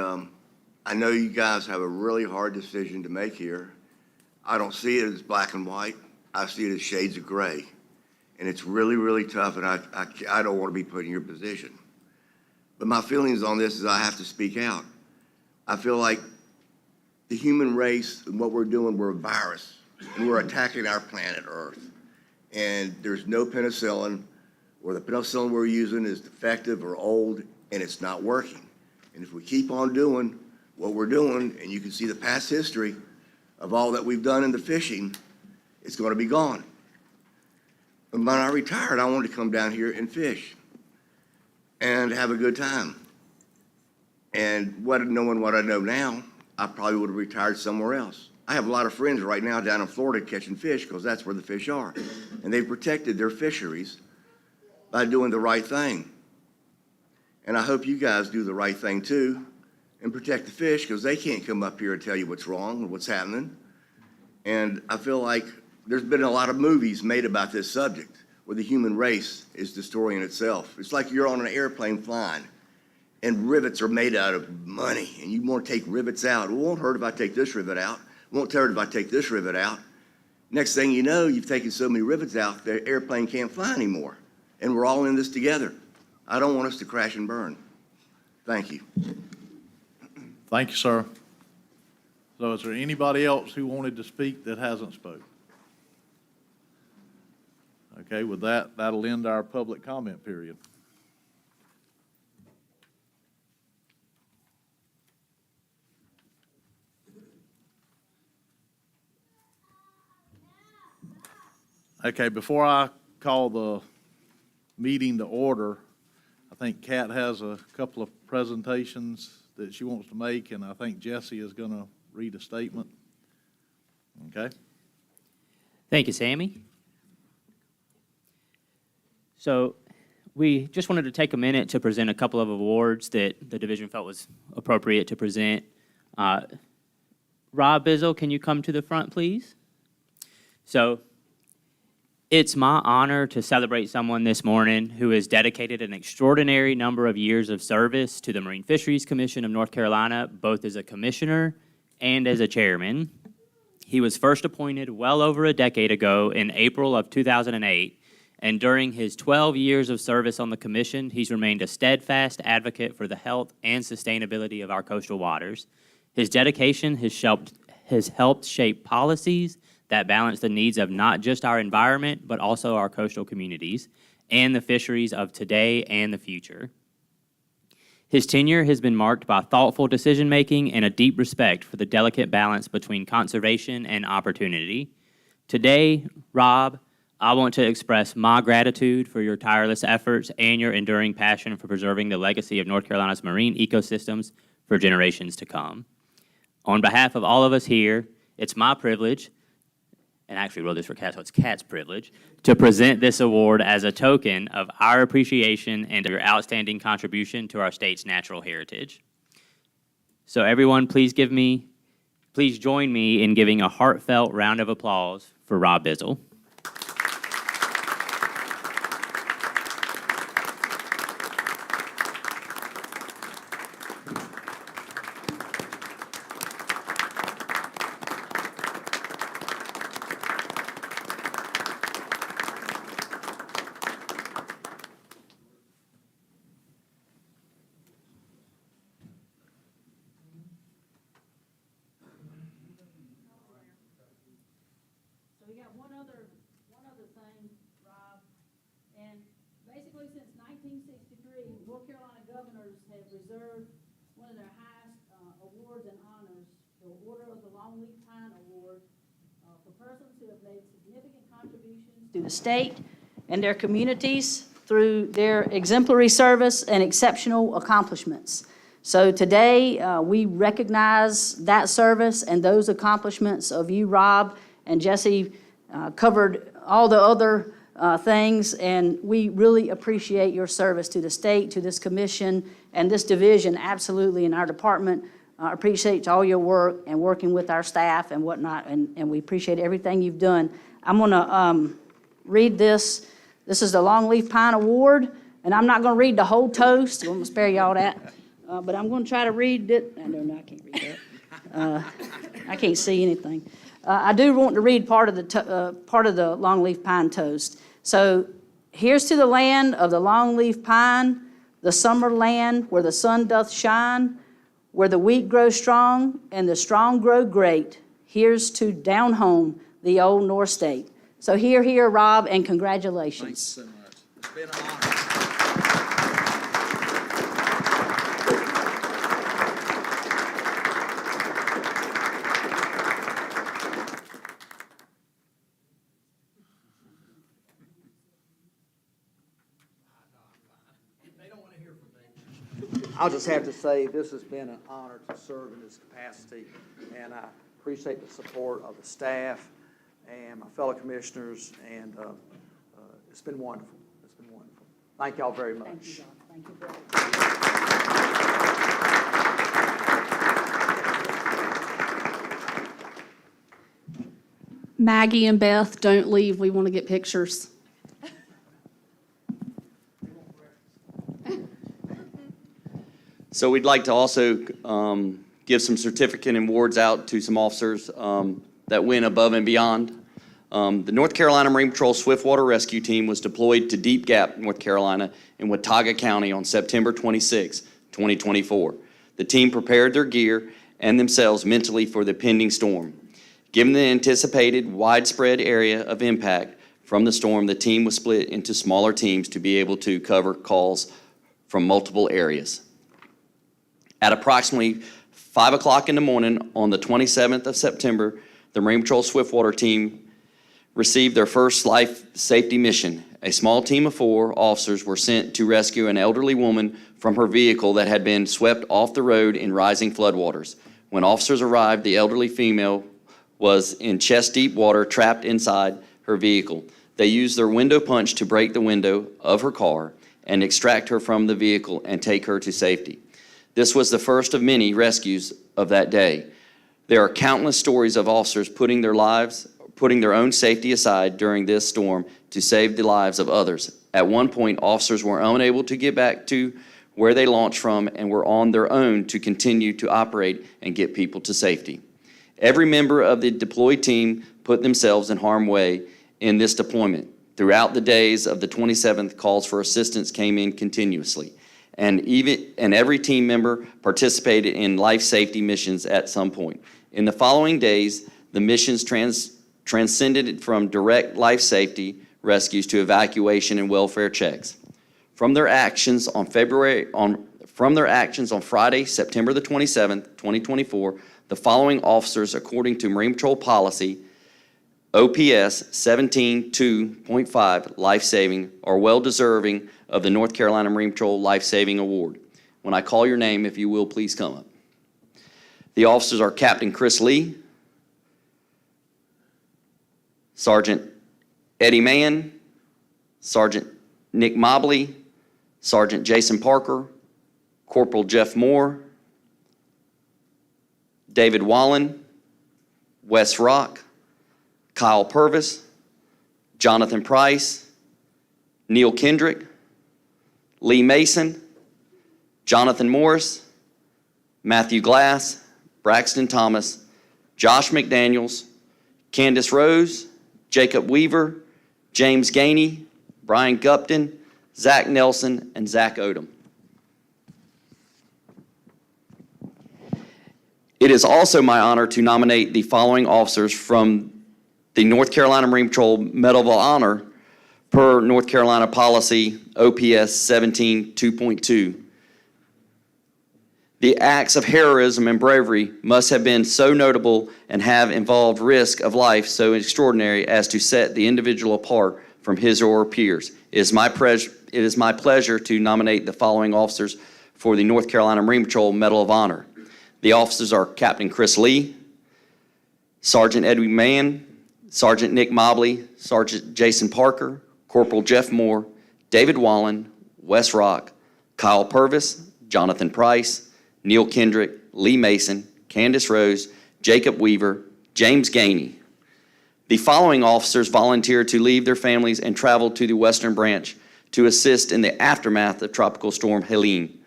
I know you guys have a really hard decision to make here. I don't see it as black and white. I see it as shades of gray. And it's really, really tough, and I don't want to be put in your position. But my feelings on this is I have to speak out. I feel like the human race and what we're doing, we're a virus, and we're attacking our planet Earth. And there's no penicillin, or the penicillin we're using is defective or old, and it's not working. And if we keep on doing what we're doing, and you can see the past history of all that we've done in the fishing, it's going to be gone. And when I retired, I wanted to come down here and fish and have a good time. And knowing what I know now, I probably would have retired somewhere else. I have a lot of friends right now down in Florida catching fish because that's where the fish are. And they've protected their fisheries by doing the right thing. And I hope you guys do the right thing too and protect the fish, because they can't come up here and tell you what's wrong or what's happening. And I feel like there's been a lot of movies made about this subject where the human race is destroying itself. It's like you're on an airplane flying and rivets are made out of money and you want to take rivets out. It won't hurt if I take this rivet out. It won't hurt if I take this rivet out. Next thing you know, you've taken so many rivets out, the airplane can't fly anymore. And we're all in this together. I don't want us to crash and burn. Thank you. Thank you, sir. So is there anybody else who wanted to speak that hasn't spoken? Okay, with that, that'll end our public comment period. Okay, before I call the meeting to order, I think Kat has a couple of presentations that she wants to make, and I think Jesse is going to read a statement. Okay? Thank you, Sammy. So we just wanted to take a minute to present a couple of awards that the division felt was appropriate to present. Rob Bizzle, can you come to the front, please? So it's my honor to celebrate someone this morning who has dedicated an extraordinary number of years of service to the Marine Fisheries Commission of North Carolina, both as a commissioner and as a chairman. He was first appointed well over a decade ago in April of 2008, and during his 12 years of service on the commission, he's remained a steadfast advocate for the health and sustainability of our coastal waters. His dedication has helped shape policies that balance the needs of not just our environment, but also our coastal communities and the fisheries of today and the future. His tenure has been marked by thoughtful decision-making and a deep respect for the delicate balance between conservation and opportunity. Today, Rob, I want to express my gratitude for your tireless efforts and your enduring passion for preserving the legacy of North Carolina's marine ecosystems for generations to come. On behalf of all of us here, it's my privilege, and I actually wrote this for Kat, so it's Kat's privilege, to present this award as a token of our appreciation and your outstanding contribution to our state's natural heritage. So everyone, please join me in giving a heartfelt round of applause for Rob Bizzle. So we got one other thing, Rob, and basically since 1963, North Carolina governors have reserved one of their highest awards and honors, the Order of the Longleaf Pine Award, for persons who have made significant contributions to the state and their communities through their exemplary service and exceptional accomplishments. So today, we recognize that service and those accomplishments of you, Rob, and Jesse covered all the other things, and we really appreciate your service to the state, to this commission, and this division, absolutely, in our department. Appreciate all your work and working with our staff and whatnot, and we appreciate everything you've done. I'm going to read this. This is the Longleaf Pine Award, and I'm not going to read the whole toast. I'm going to spare y'all that. but I'm going to try to read it. No, I can't read that. I can't see anything. I do want to read part of the longleaf pine toast. So, here's to the land of the longleaf pine, the summer land where the sun doth shine, where the wheat grows strong and the strong grow great. Here's to down home, the old North State. So here, Rob, and congratulations. Thanks so much. It's been an honor. I'll just have to say, this has been an honor to serve in this capacity, and I appreciate the support of the staff and my fellow commissioners, and it's been wonderful. It's been wonderful. Thank y'all very much. Thank you, John. Thank you, Maggie and Beth, don't leave. We want to get pictures. So we'd like to also give some certificate and awards out to some officers that went above and beyond. The North Carolina Marine Patrol Swiftwater Rescue Team was deployed to Deep Gap, North Carolina, in Watauga County on September 26, 2024. The team prepared their gear and themselves mentally for the pending storm. Given the anticipated widespread area of impact from the storm, the team was split into smaller teams to be able to cover calls from multiple areas. At approximately 5 o'clock in the morning on the 27th of September, the Marine Patrol Swiftwater team received their first life safety mission. A small team of 4 officers were sent to rescue an elderly woman from her vehicle that had been swept off the road in rising floodwaters. When officers arrived, the elderly female was in chest-deep water, trapped inside her vehicle. They used their window punch to break the window of her car and extract her from the vehicle and take her to safety. This was the first of many rescues of that day. There are countless stories of officers putting their own safety aside during this storm to save the lives of others. At one point, officers were unable to get back to where they launched from and were on their own to continue to operate and get people to safety. Every member of the deployed team put themselves in harm's way in this deployment. Throughout the days of the 27th, calls for assistance came in continuously. And every team member participated in life safety missions at some point. In the following days, the missions transcended from direct life safety rescues to evacuation and welfare checks. From their actions on Friday, September the 27th, 2024, the following officers, according to Marine Patrol policy, OPS 17.2.5 life-saving, are well-deserving of the North Carolina Marine Patrol Life Saving Award. When I call your name, if you will, please come up. The officers are Captain Chris Lee, Sergeant Eddie Mann, Sergeant Nick Mobley, Sergeant Jason Parker, Corporal Jeff Moore, David Wallen, Wes Rock, Kyle Purvis, Jonathan Price, Neil Kendrick, Lee Mason, Jonathan Morris, Matthew Glass, Braxton Thomas, Josh McDaniels, Candace Rose, Jacob Weaver, James Gainey, Brian Gupton, Zach Nelson, and Zach Odom. It is also my honor to nominate the following officers from the North Carolina Marine Patrol Medal of Honor per North Carolina policy OPS 17.2.2. The acts of heroism and bravery must have been so notable and have involved risk of life so extraordinary as to set the individual apart from his or her peers. It is my pleasure to nominate the following officers for the North Carolina Marine Patrol Medal of Honor. The officers are Captain Chris Lee, Sergeant Edwin Mann, Sergeant Nick Mobley, Sergeant Jason Parker, Corporal Jeff Moore, David Wallen, Wes Rock, Kyle Purvis, Jonathan Price, Neil Kendrick, Lee Mason, Candace Rose, Jacob Weaver, James Gainey. The following officers volunteered to leave their families and travel to the Western Branch to assist in the aftermath of Tropical Storm Helene.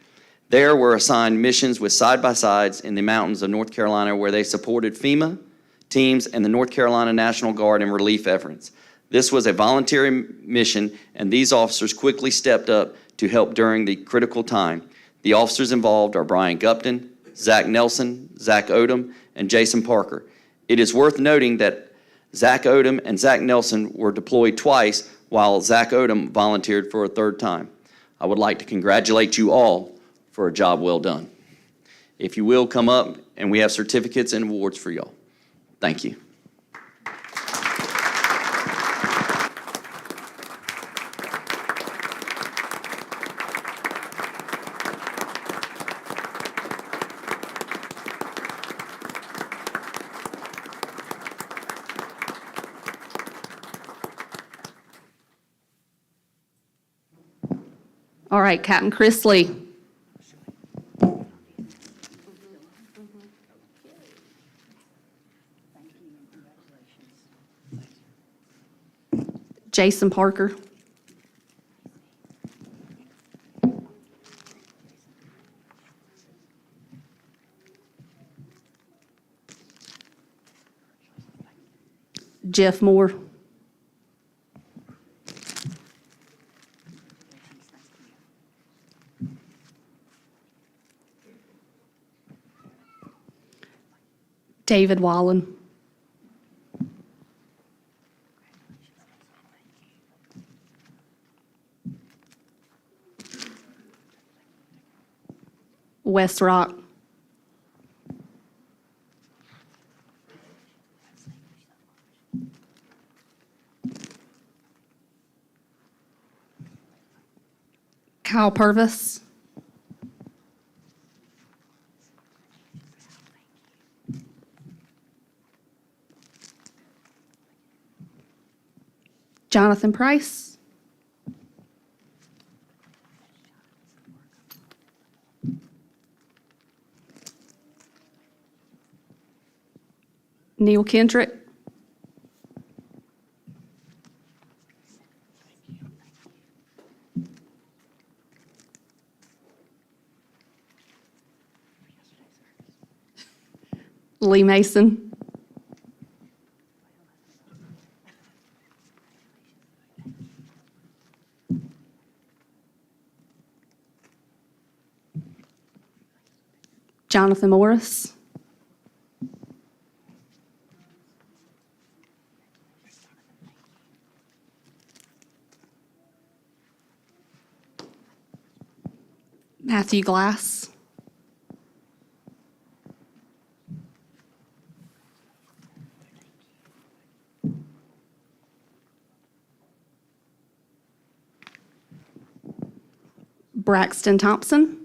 There were assigned missions with side-by-sides in the mountains of North Carolina where they supported FEMA teams and the North Carolina National Guard in relief efforts. This was a voluntary mission, and these officers quickly stepped up to help during the critical time. The officers involved are Brian Gupton, Zach Nelson, Zach Odom, and Jason Parker. It is worth noting that Zach Odom and Zach Nelson were deployed twice, while Zach Odom volunteered for a third time. I would like to congratulate you all for a job well done. If you will, come up, and we have certificates and awards for y'all. Thank you. All right, Captain Chris Lee. Jason Parker. Jeff Moore. David Wallen. West Rock. Kyle Purvis. Jonathan Price. Neil Kendrick. Lee Mason. Jonathan Morris. Matthew Glass. Braxton Thompson.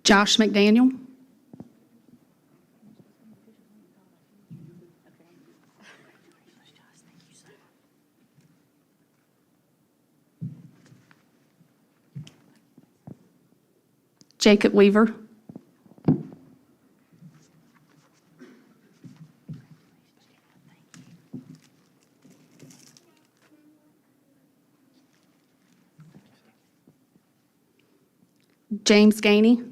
Josh McDaniel. Jacob Weaver. James Gainey.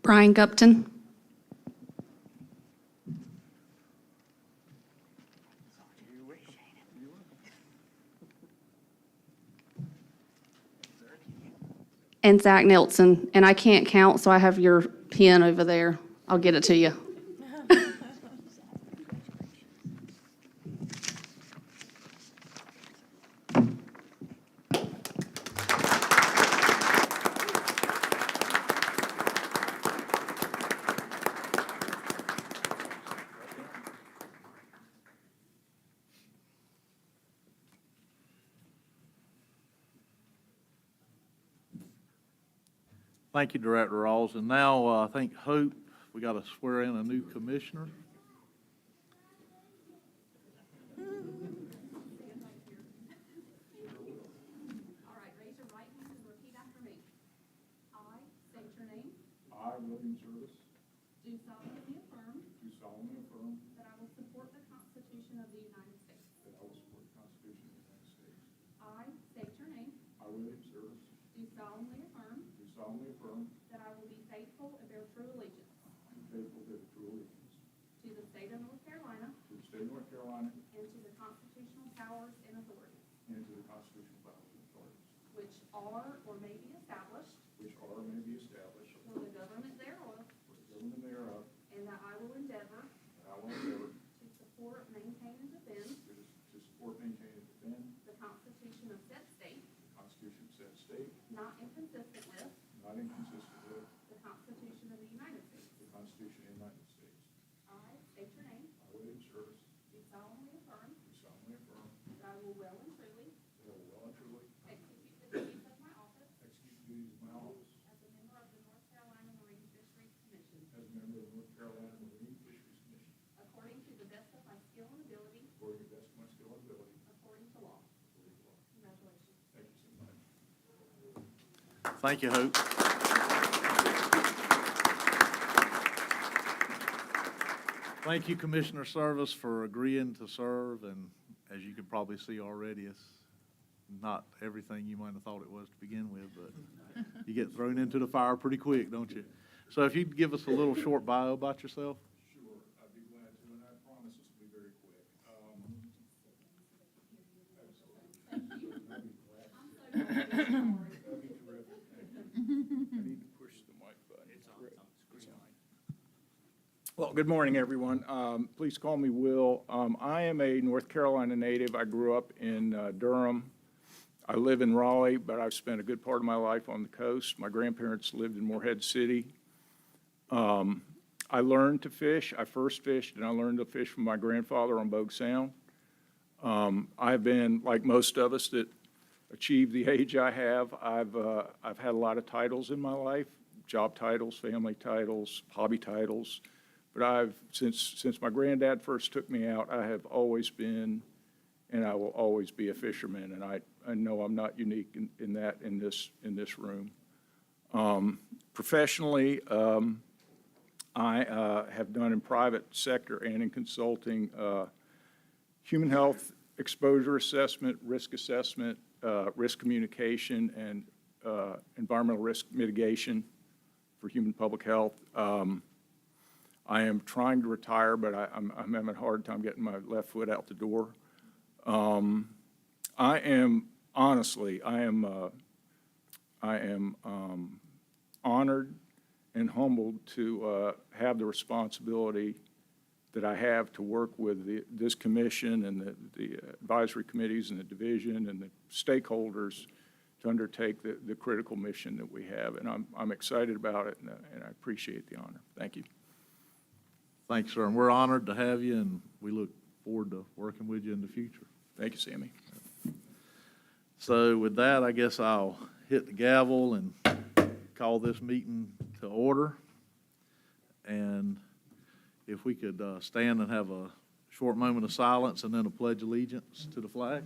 Brian Gupton. And Zach Nelson. And I can't count, so I have your pen over there. I'll get it to you. Thank you, Director Rawls. And now, I think Hope, we got to swear in a new commissioner. and service, do solemnly affirm that I will support the Constitution of the United States. that I will support the Constitution of the United States. I state your name, I, William Service, do solemnly affirm do solemnly affirm that I will be faithful and bear true allegiance and faithful to the true allegiance to the state of North Carolina to the state of North Carolina and to the constitutional powers and authorities and to the constitutional powers and authorities which are or may be established which are or may be established for the government thereof, for the government thereof, and that I will endeavor and I will endeavor to support, maintain, and defend to support, maintain, and defend the Constitution of said state, the Constitution of said state, not inconsistent with not inconsistent with the Constitution of the United States. the Constitution of the United States. I state your name, I, William Service, do solemnly affirm do solemnly affirm that I will well and truly that I will well and truly execute the duties of my office execute the duties of my office as a member of the North Carolina Marine Fisheries Commission, as a member of the North Carolina Marine Fisheries Commission, according to the best of my skill and ability, according to the best of my skill and ability, according to law. according to law. Congratulations. Thank you so much. Thank you, Hope. Thank you, Commissioner Service, for agreeing to serve, and as you can probably see already, it's not everything you might have thought it was to begin with, but you get thrown into the fire pretty quick, don't you? So if you'd give us a little short bio about yourself. Sure, I'd be glad to, and I promise this will be very quick. That'd be terrific. Thank you. I need to push the mic button. It's on. Well, good morning, everyone. Please call me Will. I am a North Carolina native. I grew up in Durham. I live in Raleigh, but I've spent a good part of my life on the coast. My grandparents lived in Morehead City. I learned to fish. I first fished, and I learned to fish from my grandfather on Bogue Sound. I've been, like most of us that achieve the age I have, I've had a lot of titles in my life, job titles, family titles, hobby titles. But since my granddad first took me out, I have always been, and I will always be a fisherman. And I know I'm not unique in this room. Professionally, I have done in private sector and in consulting human health exposure assessment, risk communication, and environmental risk mitigation for human public health. I am trying to retire, but I'm having a hard time getting my left foot out the door. I am honored and humbled to have the responsibility that I have to work with this commission and the advisory committees and the division and the stakeholders to undertake the critical mission that we have. And I'm excited about it, and I appreciate the honor. Thank you. Thanks, sir. And we're honored to have you, and we look forward to working with you in the future. Thank you, Sammy. So with that, I guess I'll hit the gavel and call this meeting to order. And if we could stand and have a short moment of silence and then a pledge allegiance to the flag.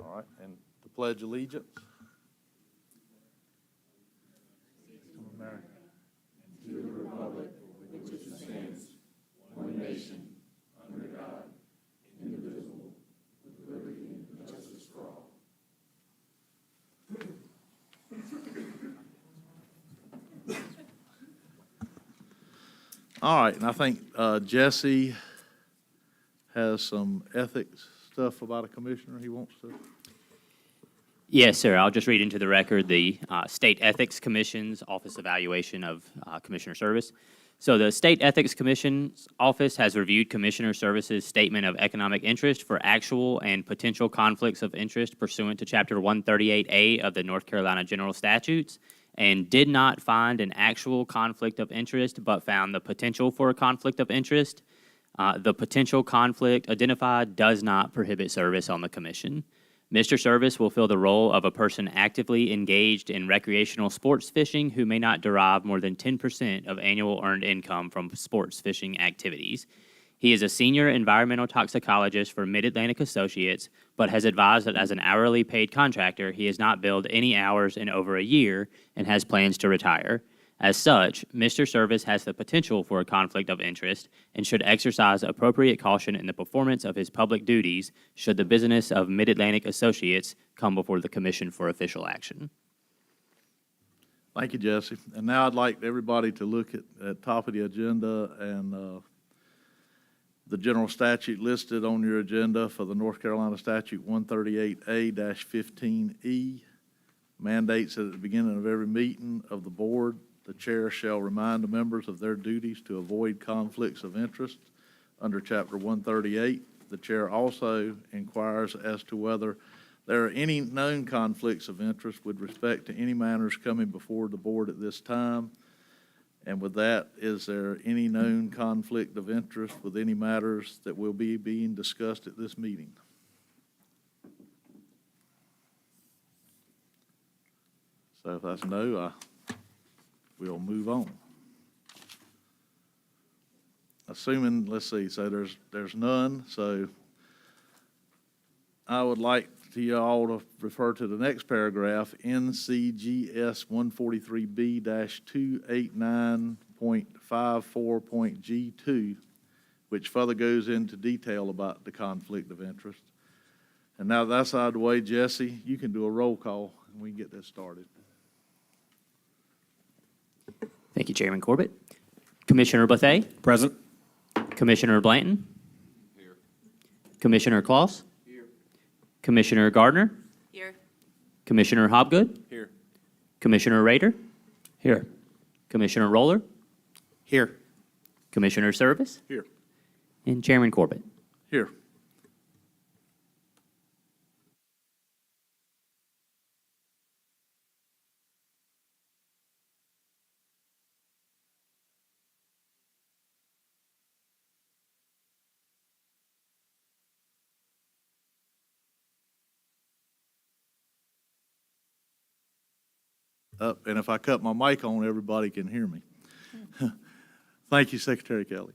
All right, and the pledge allegiance. To America. To the republic for which it stands, one nation, under God, indivisible, with liberty and justice for all. All right, and I think Jesse has some ethics stuff about a commissioner he wants to. Yes, sir. I'll just read into the record the State Ethics Commission's Office Evaluation of Commissioner Service. So the State Ethics Commission's office has reviewed Commissioner Service's Statement of Economic Interest for actual and potential conflicts of interest pursuant to Chapter 138A of the North Carolina General Statutes and did not find an actual conflict of interest but found the potential for a conflict of interest. The potential conflict identified does not prohibit service on the commission. Mr. Service will fill the role of a person actively engaged in recreational sports fishing who may not derive more than 10% of annual earned income from sports fishing activities. He is a senior environmental toxicologist for Mid-Atlantic Associates, but has advised that as an hourly paid contractor, he has not billed any hours in over a year and has plans to retire. As such, Mr. Service has the potential for a conflict of interest and should exercise appropriate caution in the performance of his public duties should the business of Mid-Atlantic Associates come before the Commission for official action. Thank you, Jesse. And now I'd like everybody to look at top of the agenda and the general statute listed on your agenda for the North Carolina Statute 138A-15E mandates that at the beginning of every meeting of the board, the chair shall remind the members of their duties to avoid conflicts of interest under Chapter 138. The chair also inquires as to whether there are any known conflicts of interest with respect to any matters coming before the board at this time. And with that, is there any known conflict of interest with any matters that will be being discussed at this meeting? So if that's no, we'll move on. Assuming, let's see, so there's none, so I would like to you all to refer to the next paragraph, NCGS 143B-289.54.G2, which further goes into detail about the conflict of interest. And now that's out of the way, Jesse, you can do a roll call and we can get this started. Thank you, Chairman Corbett. Commissioner Bethea? Present. Commissioner Blanton? Here. Commissioner Claus? Here. Commissioner Gardner? Here. Commissioner Hobgood? Here. Commissioner Rader? Here. Commissioner Roller? Here. Commissioner Service? Here. And Chairman Corbett. Here. Up, and if I cut my mic on, everybody can hear me. Thank you, Secretary Kelley.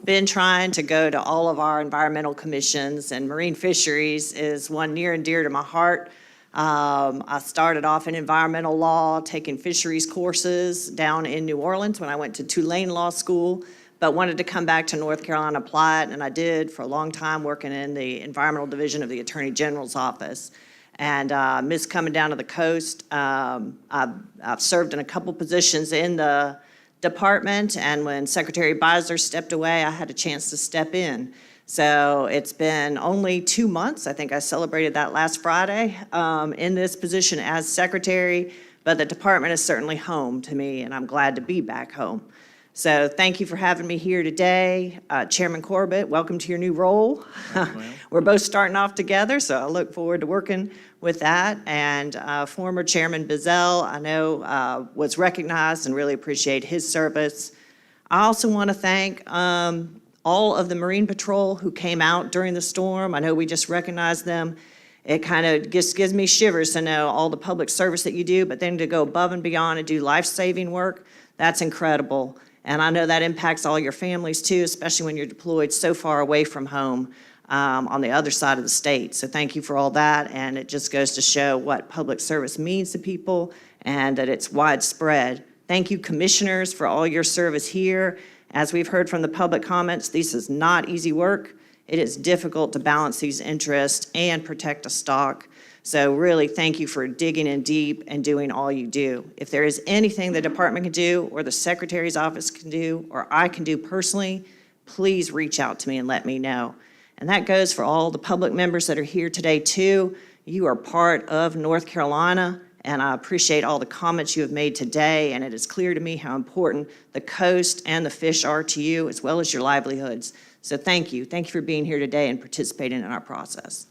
Been trying to go to all of our environmental commissions, and marine fisheries is one near and dear to my heart. I started off in environmental law, taking fisheries courses down in New Orleans when I went to Tulane Law School, but wanted to come back to North Carolina, apply it, and I did for a long time working in the environmental division of the Attorney General's office. And miss coming down to the coast. I've served in a couple positions in the department, and when Secretary Beisler stepped away, I had a chance to step in. So it's been only 2 months. I think I celebrated that last Friday in this position as secretary, but the department is certainly home to me, and I'm glad to be back home. So thank you for having me here today. Chairman Corbett, welcome to your new role. We're both starting off together, so I look forward to working with that. And former Chairman Bizzell, I know, was recognized and really appreciate his service. I also want to thank all of the Marine Patrol who came out during the storm. I know we just recognized them. It kind of just gives me shivers to know all the public service that you do, but then to go above and beyond and do life-saving work, that's incredible. And I know that impacts all your families too, especially when you're deployed so far away from home on the other side of the state. So thank you for all that, and it just goes to show what public service means to people and that it's widespread. Thank you, commissioners, for all your service here. As we've heard from the public comments, this is not easy work. It is difficult to balance these interests and protect a stock. So really, thank you for digging in deep and doing all you do. If there is anything the department can do, or the Secretary's office can do, or I can do personally, please reach out to me and let me know. And that goes for all the public members that are here today too. You are part of North Carolina, and I appreciate all the comments you have made today, and it is clear to me how important the coast and the fish are to you, as well as your livelihoods. So thank you. Thank you for being here today and participating in our process.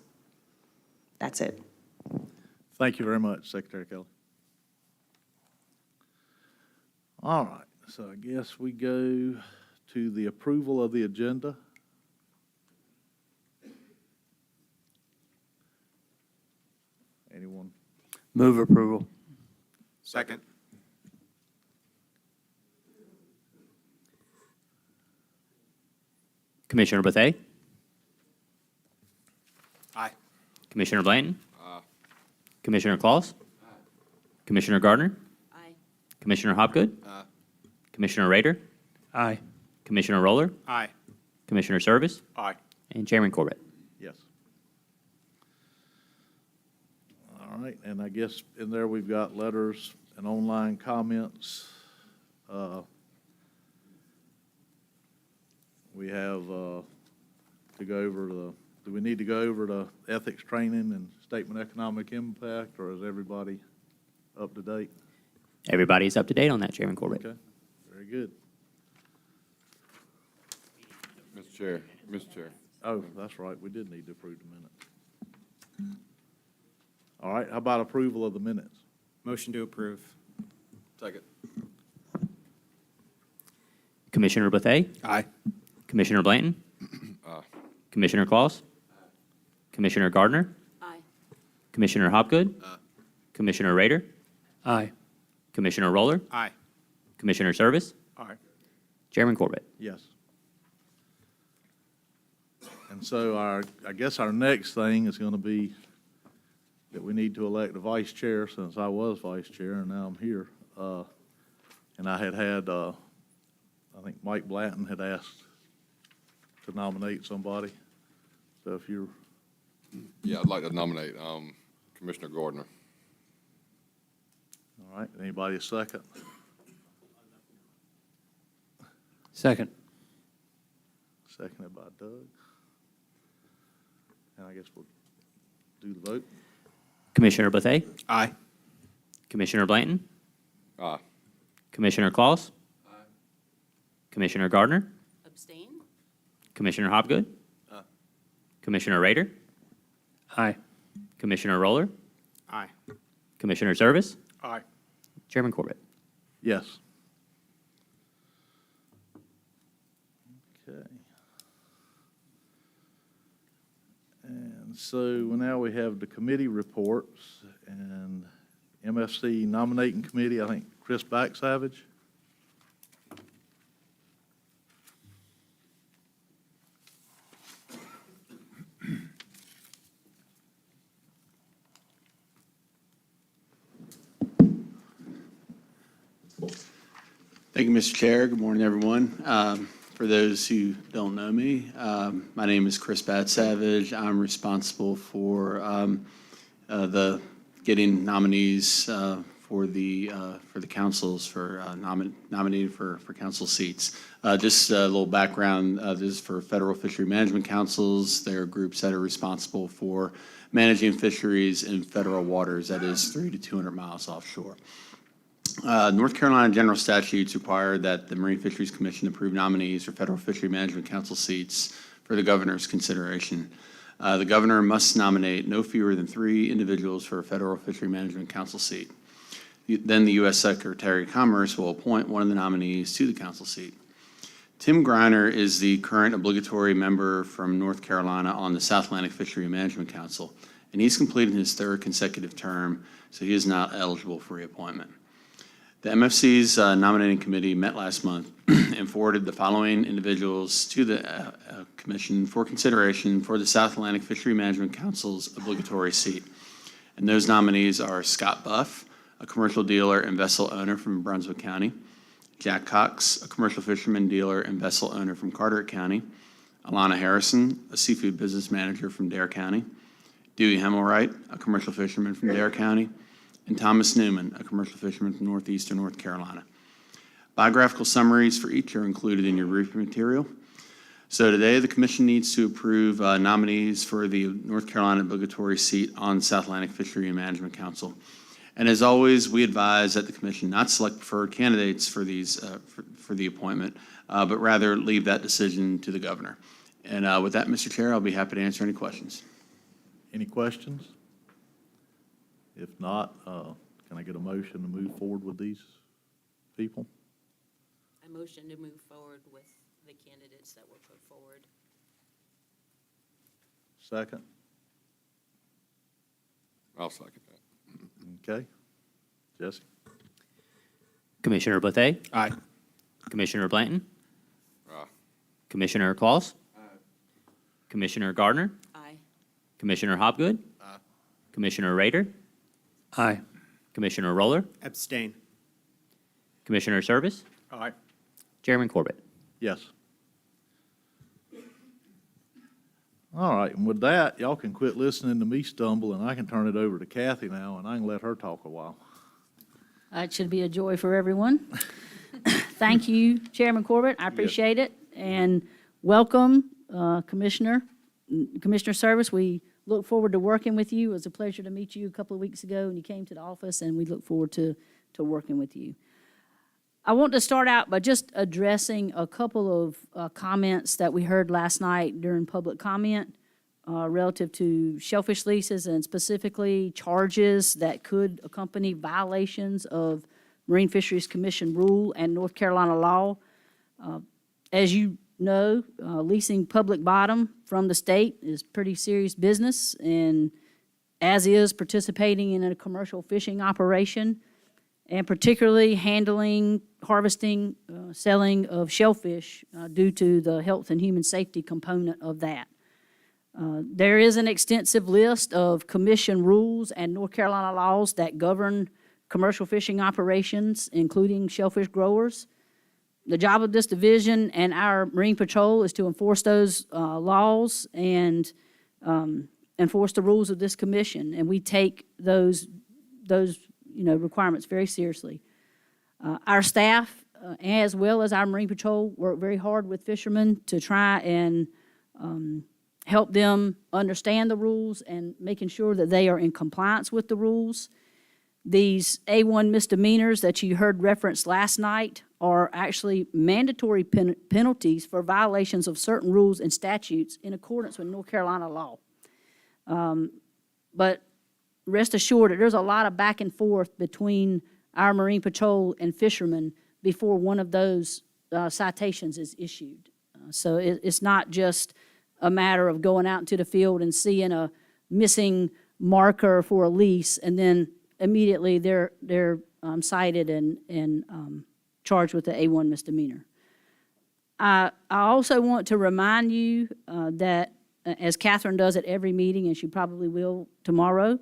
That's it. Thank you very much, Secretary Kelley. All right, so I guess we go to the approval of the agenda. Anyone? Move approval. Second. Commissioner Bethea? Aye. Commissioner Blanton? Commissioner Claus? Commissioner Gardner? Aye. Commissioner Hopgood? Commissioner Rader? Aye. Commissioner Roller? Aye. Commissioner Service? Aye. And Chairman Corbett. Yes. All right, and I guess in there we've got letters and online comments. We have to go over do we need to go over the ethics training and statement of economic impact, or is everybody up to date? Everybody's up to date on that, Chairman Corbett. Okay, very good. Mr. Chair. Oh, that's right, we did need to approve the minutes. All right, how about approval of the minutes? Motion to approve. Second. Commissioner Bethea? Aye. Commissioner Blanton? Commissioner Claus? Commissioner Gardner? Aye. Commissioner Hopgood? Commissioner Rader? Aye. Commissioner Roller? Aye. Commissioner Service? Aye. Chairman Corbett. Yes. And so I guess our next thing is going to be that we need to elect a vice chair, since I was vice chair and now I'm here. And I had, I think Mike Blanton had asked to nominate somebody. So if you're, Yeah, I'd like to nominate Commissioner Gardner. all right, anybody a second? Second. Seconded by Doug. And I guess we'll do the vote. Commissioner Bethea? Aye. Commissioner Blanton? Aye. Commissioner Claus? Commissioner Gardner? Abstain? Commissioner Hopgood? Commissioner Rader? Aye. Commissioner Roller? Aye. Commissioner Service? Aye. Chairman Corbett. Yes. Okay. And so now we have the committee reports and MFC Nominating Committee, I think Chris Backsavage. Thank you, Mr. Chair. Good morning, everyone. For those who don't know me, my name is Chris Badsavage. I'm responsible for the getting nominees for the councils for nominated for council seats. Just a little background. This is for federal fishery management councils. They're groups that are responsible for managing fisheries in federal waters, that is 300 to 200 miles offshore. North Carolina general statutes require that the Marine Fisheries Commission approve nominees for Federal Fishery Management Council seats for the governor's consideration. The governor must nominate no fewer than 3 individuals for a Federal Fishery Management Council seat. Then the U.S. Secretary of Commerce will appoint one of the nominees to the council seat. Tim Greiner is the current obligatory member from North Carolina on the South Atlantic Fishery Management Council, and he's completed his 3rd consecutive term, so he is not eligible for reappointment. The MFC's nominating committee met last month and forwarded the following individuals to the commission for consideration for the South Atlantic Fishery Management Council's obligatory seat. And those nominees are Scott Buff, a commercial dealer and vessel owner from Brunswick County; Jack Cox, a commercial fisherman, dealer, and vessel owner from Carteret County; Alana Harrison, a seafood business manager from Dare County; Dewey Hemmelwright, a commercial fisherman from Dare County; and Thomas Newman, a commercial fisherman from northeastern North Carolina. Biographical summaries for each are included in your briefing material. So today, the commission needs to approve nominees for the North Carolina obligatory seat on South Atlantic Fishery and Management Council. And as always, we advise that the commission not select preferred candidates for these for the appointment, but rather leave that decision to the governor. And with that, Mr. Chair, I'll be happy to answer any questions. Any questions? If not, can I get a motion to move forward with these people? I motion to move forward with the candidates that were put forward. Second? I'll second that. Okay. Jesse? Commissioner Bethea? Aye. Commissioner Blanton? Aye. Commissioner Claus? Commissioner Gardner? Aye. Commissioner Hopgood? Commissioner Rader? Aye. Commissioner Roller? Abstain. Commissioner Service? Aye. Chairman Corbett? Yes. All right, and with that, y'all can quit listening to me stumble, and I can turn it over to Kathy now, and I can let her talk a while. It should be a joy for everyone. Thank you, Chairman Corbett. I appreciate it. And welcome, Commissioner Service. We look forward to working with you. It was a pleasure to meet you a couple of weeks ago, and you came to the office, and we look forward to working with you. I want to start out by just addressing a couple of comments that we heard last night during public comment relative to shellfish leases and specifically charges that could accompany violations of Marine Fisheries Commission rule and North Carolina law. As you know, leasing public bottom from the state is pretty serious business, and as is participating in a commercial fishing operation, and particularly handling, harvesting, selling of shellfish due to the health and human safety component of that. There is an extensive list of commission rules and North Carolina laws that govern commercial fishing operations, including shellfish growers. The job of this division and our Marine Patrol is to enforce those laws and enforce the rules of this commission, and we take those requirements very seriously. Our staff, as well as our Marine Patrol, work very hard with fishermen to try and help them understand the rules and making sure that they are in compliance with the rules. These A1 misdemeanors that you heard referenced last night are actually mandatory penalties for violations of certain rules and statutes in accordance with North Carolina law. But rest assured that there's a lot of back and forth between our Marine Patrol and fishermen before one of those citations is issued. So it's not just a matter of going out into the field and seeing a missing marker for a lease, and then immediately they're cited and charged with the A1 misdemeanor. I also want to remind you that, as Catherine does at every meeting, and she probably will tomorrow,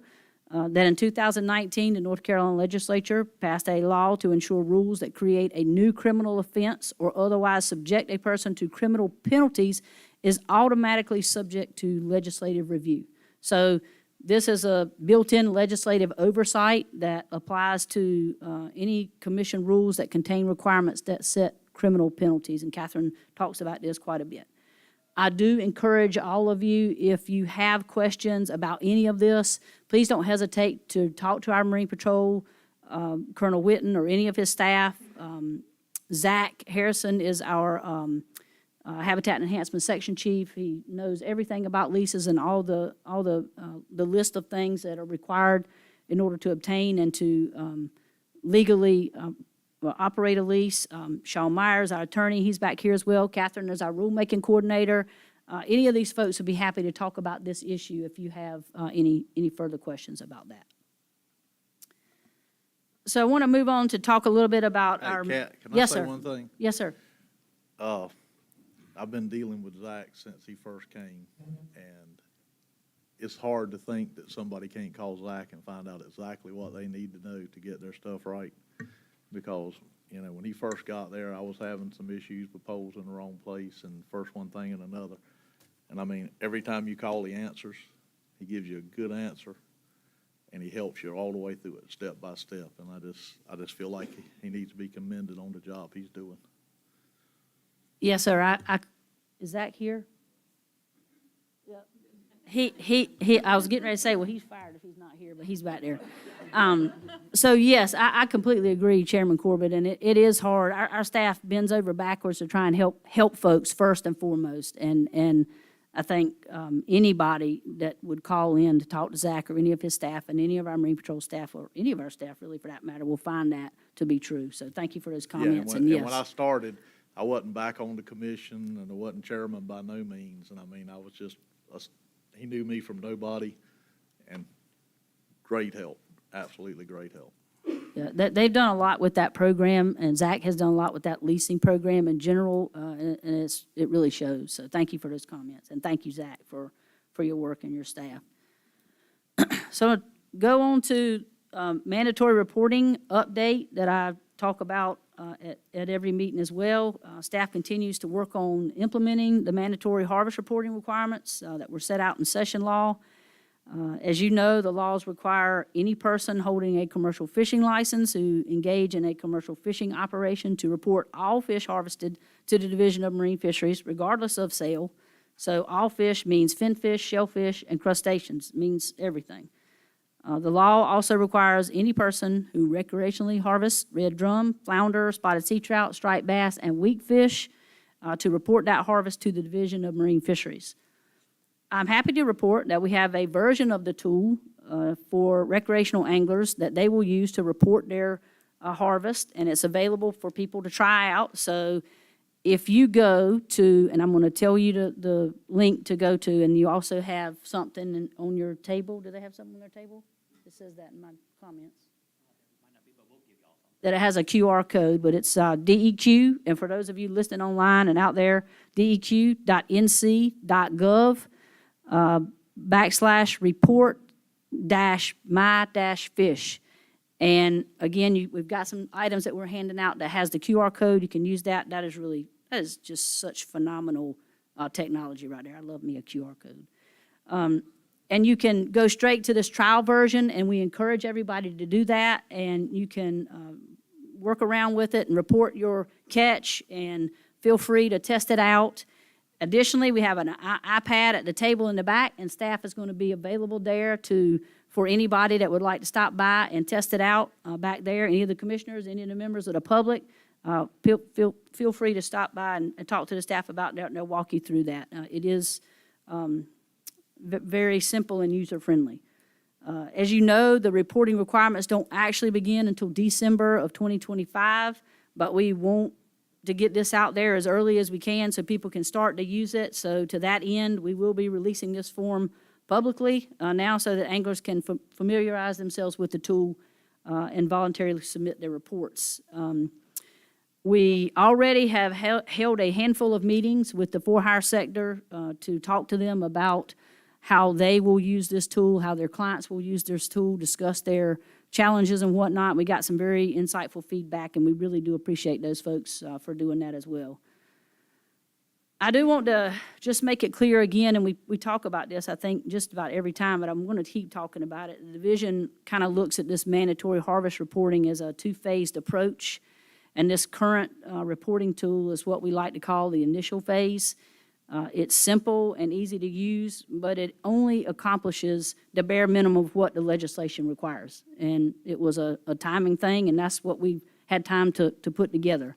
that in 2019, the North Carolina Legislature passed a law to ensure rules that create a new criminal offense or otherwise subject a person to criminal penalties is automatically subject to legislative review. So this is a built-in legislative oversight that applies to any commission rules that contain requirements that set criminal penalties, and Catherine talks about this quite a bit. I do encourage all of you, if you have questions about any of this, please don't hesitate to talk to our Marine Patrol, Colonel Whitten, or any of his staff. Zach Harrison is our Habitat Enhancement Section Chief. He knows everything about leases and all the list of things that are required in order to obtain and to legally operate a lease. Sean Myers, our attorney, he's back here as well. Catherine is our rulemaking coordinator. Any of these folks would be happy to talk about this issue if you have any further questions about that. So I want to move on to talk a little bit about our. Kat, can I Yes, say sir. one thing? Yes, sir. I've been dealing with Zach since he first came, and it's hard to think that somebody can't call Zach and find out exactly what they need to know to get their stuff right. Because, when he first got there, I was having some issues with poles in the wrong place and first one thing and another. And every time you call, he answers. He gives you a good answer, and he helps you all the way through it, step by step. And I just feel like he needs to be commended on the job he's doing. Yes, sir. Is Zach here? Yep. I was getting ready to say, well, he's fired if he's not here, but he's back there. So yes, I completely agree, Chairman Corbett, and it is hard. Our staff bends over backwards to try and help folks first and foremost. And I think anybody that would call in to talk to Zach or any of his staff and any of our Marine Patrol staff or any of our staff really for that matter will find that to be true. So thank you for those comments. And when I started, I wasn't back on the commission and I wasn't chairman by no means. And I mean, I was just, he knew me from nobody, and great help, absolutely great help. Yeah, they've done a lot with that program, and Zach has done a lot with that leasing program in general, and it really shows. So thank you for those comments, and thank you, Zach, for your work and your staff. So go on to mandatory reporting update that I talk about at every meeting as well. Staff continues to work on implementing the mandatory harvest reporting requirements that were set out in session law. As you know, the laws require any person holding a commercial fishing license who engage in a commercial fishing operation to report all fish harvested to the Division of Marine Fisheries, regardless of sale. So all fish means finfish, shellfish, and crustaceans, means everything. The law also requires any person who recreationally harvests red drum, flounder, spotted sea trout, striped bass, and weak fish to report that harvest to the Division of Marine Fisheries. I'm happy to report that we have a version of the tool for recreational anglers that they will use to report their harvest, and it's available for people to try out. So if you go to, and I'm going to tell you the link to go to, and you also have something on your table. Do they have something on their table? It says that in my comments. That it has a QR code, but it's DEQ, and for those of you listening online and out there, deq.nc.gov. /report-my-fish. And again, we've got some items that we're handing out that has the QR code. You can use that. That is just such phenomenal technology right there. I love me a QR code. And you can go straight to this trial version, and we encourage everybody to do that. And you can work around with it and report your catch, and feel free to test it out. Additionally, we have an iPad at the table in the back, and staff is going to be available there for anybody that would like to stop by and test it out back there. Any of the commissioners, any of the members of the public, feel free to stop by and talk to the staff about that, and they'll walk you through that. It is very simple and user-friendly. As you know, the reporting requirements don't actually begin until December of 2025, but we want to get this out there as early as we can so people can start to use it. So to that end, we will be releasing this form publicly now so that anglers can familiarize themselves with the tool and voluntarily submit their reports. We already have held a handful of meetings with the for-hire sector to talk to them about how they will use this tool, how their clients will use this tool, discuss their challenges and whatnot. We got some very insightful feedback, and we really do appreciate those folks for doing that as well. I do want to just make it clear again, and we talk about this, I think, just about every time, but I'm going to keep talking about it. The division kind of looks at this mandatory harvest reporting as a two-phased approach, and this current reporting tool is what we like to call the initial phase. It's simple and easy to use, but it only accomplishes the bare minimum of what the legislation requires. And it was a timing thing, and that's what we had time to put together.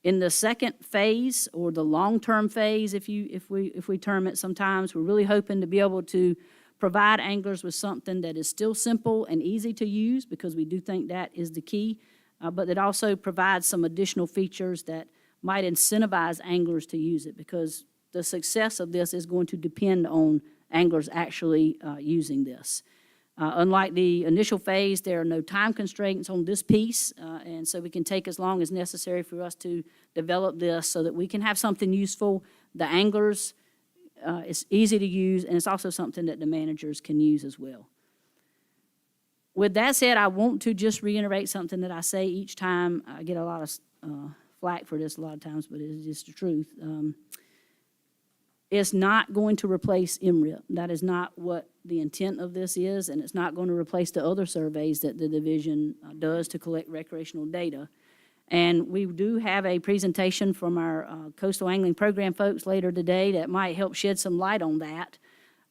In the second phase, or the long-term phase, if we term it sometimes, we're really hoping to be able to provide anglers with something that is still simple and easy to use, because we do think that is the key, but that also provides some additional features that might incentivize anglers to use it, because the success of this is going to depend on anglers actually using this. Unlike the initial phase, there are no time constraints on this piece, and so we can take as long as necessary for us to develop this so that we can have something useful. The anglers, it's easy to use, and it's also something that the managers can use as well. With that said, I want to just reiterate something that I say each time. I get a lot of flack for this a lot of times, but it is just the truth. It's not going to replace MRIP. That is not what the intent of this is, and it's not going to replace the other surveys that the division does to collect recreational data. And we do have a presentation from our coastal angling program folks later today that might help shed some light on that.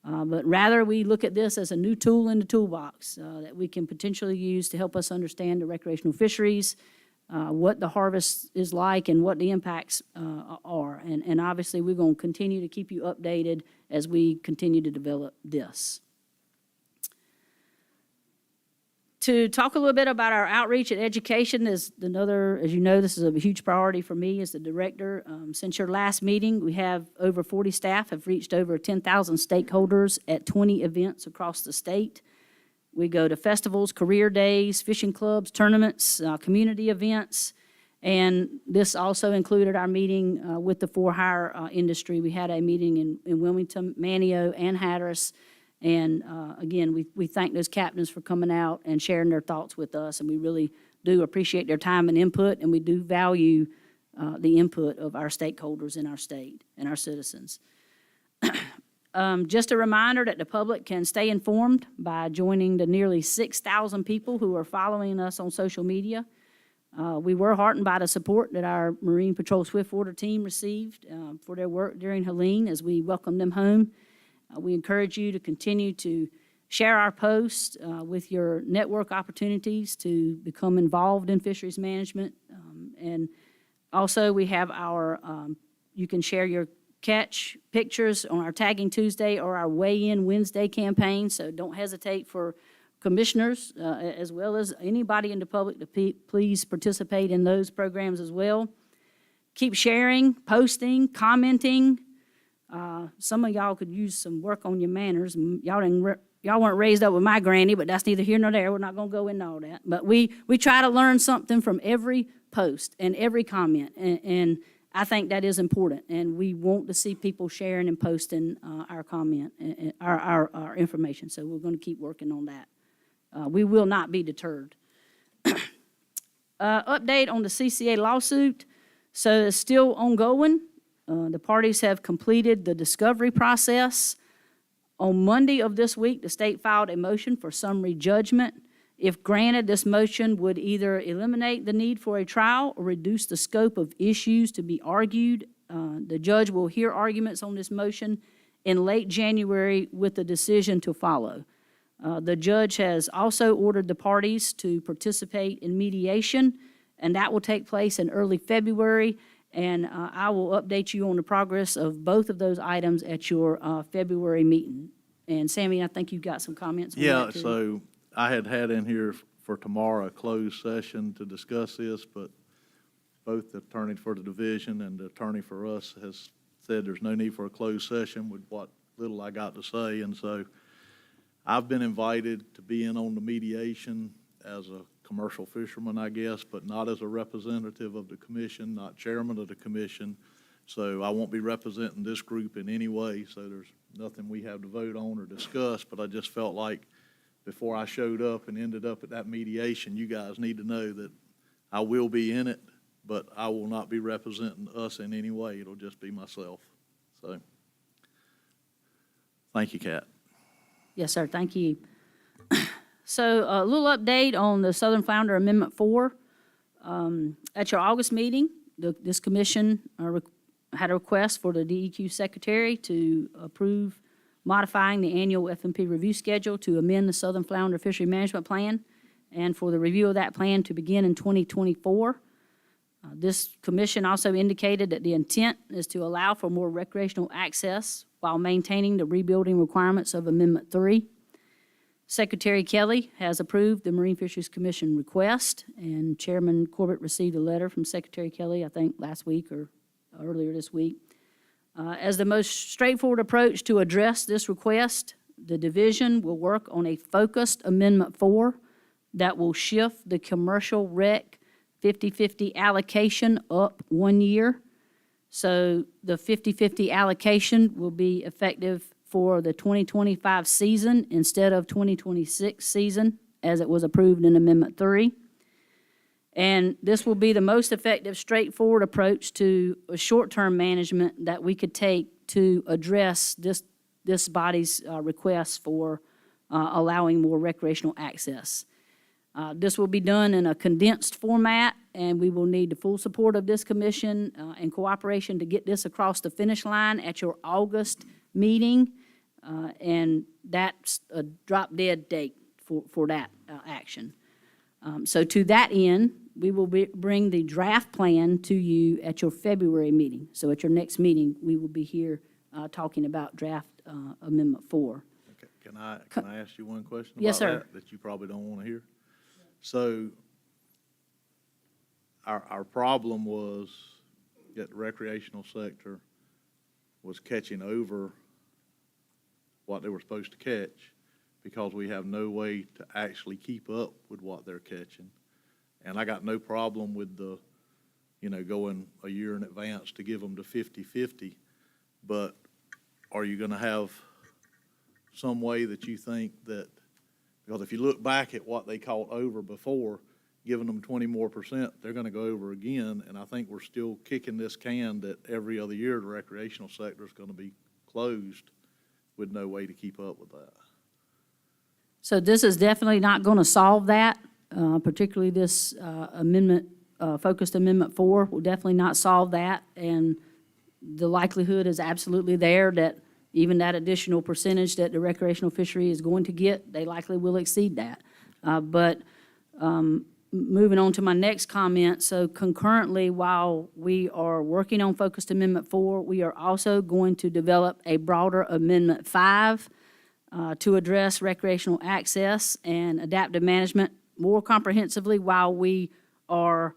But rather, we look at this as a new tool in the toolbox that we can potentially use to help us understand the recreational fisheries, what the harvest is like, and what the impacts are. And obviously, we're going to continue to keep you updated as we continue to develop this. To talk a little bit about our outreach and education is another, as you know, this is a huge priority for me as the director. Since your last meeting, we have over 40 staff have reached over 10,000 stakeholders at 20 events across the state. We go to festivals, career days, fishing clubs, tournaments, community events, and this also included our meeting with the for-hire industry. We had a meeting in Wilmington, Manteo, and Hatteras. And again, we thank those captains for coming out and sharing their thoughts with us, and we really do appreciate their time and input, and we do value the input of our stakeholders in our state and our citizens. Just a reminder that the public can stay informed by joining the nearly 6,000 people who are following us on social media. We were heartened by the support that our Marine Patrol Swiftwater team received for their work during Helene as we welcomed them home. We encourage you to continue to share our posts with your network opportunities to become involved in fisheries management. And also, we have our, you can share your catch pictures on our Tagging Tuesday or our Weigh-In Wednesday campaign, so don't hesitate for commissioners as well as anybody in the public to please participate in those programs as well. Keep sharing, posting, commenting. Some of y'all could use some work on your manners. Y'all weren't raised up with my granny, but that's neither here nor there. We're not going to go into all that. But we try to learn something from every post and every comment, and I think that is important. And we want to see people sharing and posting our comment, our information. So we're going to keep working on that. We will not be deterred. Update on the CCA lawsuit. So it's still ongoing. The parties have completed the discovery process. On Monday of this week, the state filed a motion for summary judgment. If granted, this motion would either eliminate the need for a trial or reduce the scope of issues to be argued. The judge will hear arguments on this motion in late January with a decision to follow. The judge has also ordered the parties to participate in mediation, and that will take place in early February. And I will update you on the progress of both of those items at your February meeting. And Sammy, I think you've got some comments on that too. Yeah, so I had in here for tomorrow a closed session to discuss this, but both the attorney for the division and the attorney for us has said there's no need for a closed session with what little I got to say. And so I've been invited to be in on the mediation as a commercial fisherman, I guess, but not as a representative of the commission, not chairman of the commission. So I won't be representing this group in any way, so there's nothing we have to vote on or discuss, but I just felt like before I showed up and ended up at that mediation, you guys need to know that I will be in it, but I will not be representing us in any way. It'll just be myself. So thank you, Kat. Yes, sir. Thank you. So a little update on the Southern Flounder Amendment 4. At your August meeting, this commission had a request for the DEQ secretary to approve modifying the annual FMP review schedule to amend the Southern Flounder Fishery Management Plan and for the review of that plan to begin in 2024. This commission also indicated that the intent is to allow for more recreational access while maintaining the rebuilding requirements of Amendment 3. Secretary Kelley has approved the Marine Fisheries Commission request, and Chairman Corbett received a letter from Secretary Kelley, I think last week or earlier this week. As the most straightforward approach to address this request, the division will work on a focused Amendment 4 that will shift the commercial rec 50-50 allocation up 1 year. So the 50-50 allocation will be effective for the 2025 season instead of 2026 season, as it was approved in Amendment 3. And this will be the most effective, straightforward approach to a short-term management that we could take to address this body's request for allowing more recreational access. This will be done in a condensed format, and we will need the full support of this commission and cooperation to get this across the finish line at your August meeting. and that's a drop-dead date for that action. So to that end, we will bring the draft plan to you at your February meeting. So at your next meeting, we will be here talking about draft Amendment 4. Okay, can I ask you one question about Yes, sir. that you probably don't want to hear? So our problem was that the recreational sector was catching over what they were supposed to catch because we have no way to actually keep up with what they're catching. And I got no problem with the, going a year in advance to give them the 50/50, but are you gonna have some way that you think that, because if you look back at what they caught over before, giving them 20% more, they're gonna go over again, and I think we're still kicking this can that every other year the recreational sector is gonna be closed with no way to keep up with that. So this is definitely not going to solve that, particularly this amendment, focused Amendment 4 will definitely not solve that. And the likelihood is absolutely there that even that additional percentage that the recreational fishery is going to get, they likely will exceed that. But moving on to my next comment, so concurrently, while we are working on focused Amendment 4, we are also going to develop a broader Amendment 5 to address recreational access and adaptive management more comprehensively while we are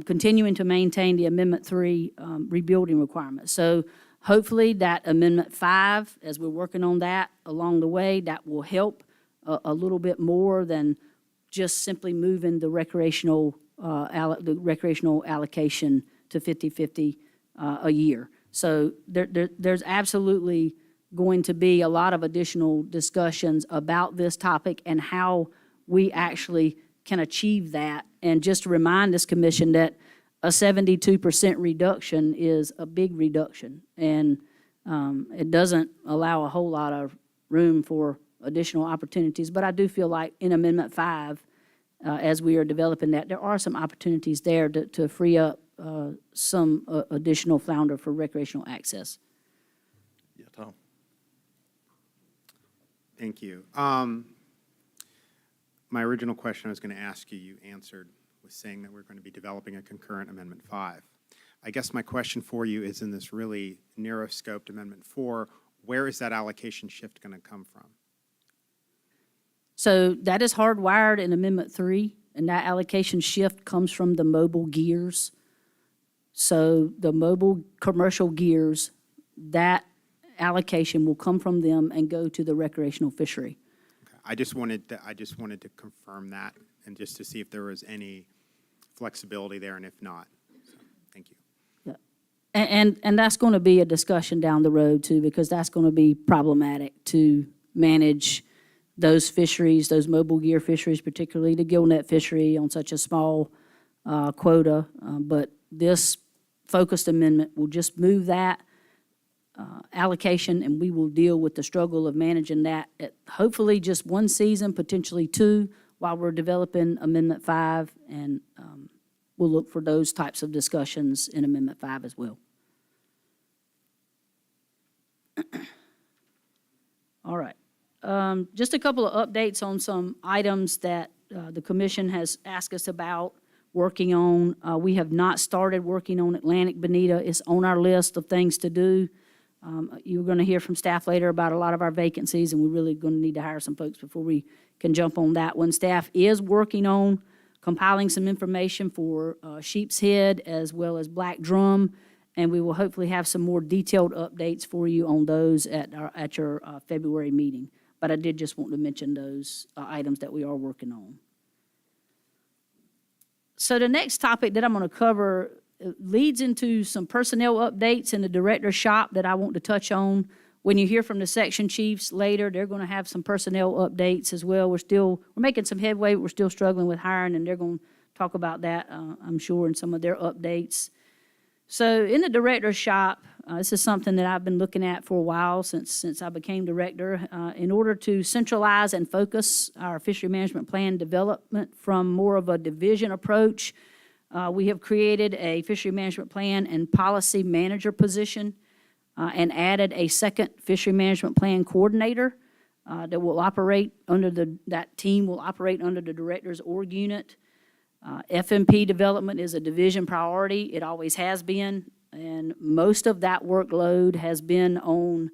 continuing to maintain the Amendment 3 rebuilding requirements. So hopefully that Amendment 5, as we're working on that along the way, that will help a little bit more than just simply moving the recreational allocation to 50/50 a year. So there's absolutely going to be a lot of additional discussions about this topic and how we actually can achieve that. And just to remind this commission that a 72% reduction is a big reduction, and it doesn't allow a whole lot of room for additional opportunities. But I do feel like in Amendment 5, as we are developing that, there are some opportunities there to free up some additional flounder for recreational access. Yeah, Tom. Thank you. My original question I was going to ask you, you answered with saying that we're going to be developing a concurrent Amendment 5. I guess my question for you is in this really narrow-scoped Amendment 4, where is that allocation shift going to come from? So that is hardwired in Amendment 3, and that allocation shift comes from the mobile gears. So the mobile commercial gears, that allocation will come from them and go to the recreational fishery. Okay. I just wanted to confirm that and just to see if there was any flexibility there, and if not. So, thank you. Yeah. And that's going to be a discussion down the road too, because that's going to be problematic to manage those fisheries, those mobile gear fisheries, particularly the gillnet fishery on such a small quota. But this focused amendment will just move that allocation, and we will deal with the struggle of managing that at hopefully just one season, potentially two, while we're developing Amendment 5, and we'll look for those types of discussions in Amendment 5 as well. All right. Just a couple of updates on some items that the commission has asked us about working on. We have not started working on Atlantic Bonita. It's on our list of things to do. You're going to hear from staff later about a lot of our vacancies, and we're really going to need to hire some folks before we can jump on that one. Staff is working on compiling some information for Sheep's Head as well as Black Drum, and we will hopefully have some more detailed updates for you on those at your February meeting. But I did just want to mention those items that we are working on. So the next topic that I'm going to cover leads into some personnel updates in the director's shop that I want to touch on. When you hear from the section chiefs later, they're going to have some personnel updates as well. We're making some headway, but we're still struggling with hiring, and they're going to talk about that, I'm sure, in some of their updates. So in the director's shop, this is something that I've been looking at for a while since I became director. In order to centralize and focus our fishery management plan development from more of a division approach, we have created a fishery management plan and policy manager position. and added a second fishery management plan coordinator that will operate under that team will operate under the director's org unit. FMP development is a division priority. It always has been, and most of that workload has been on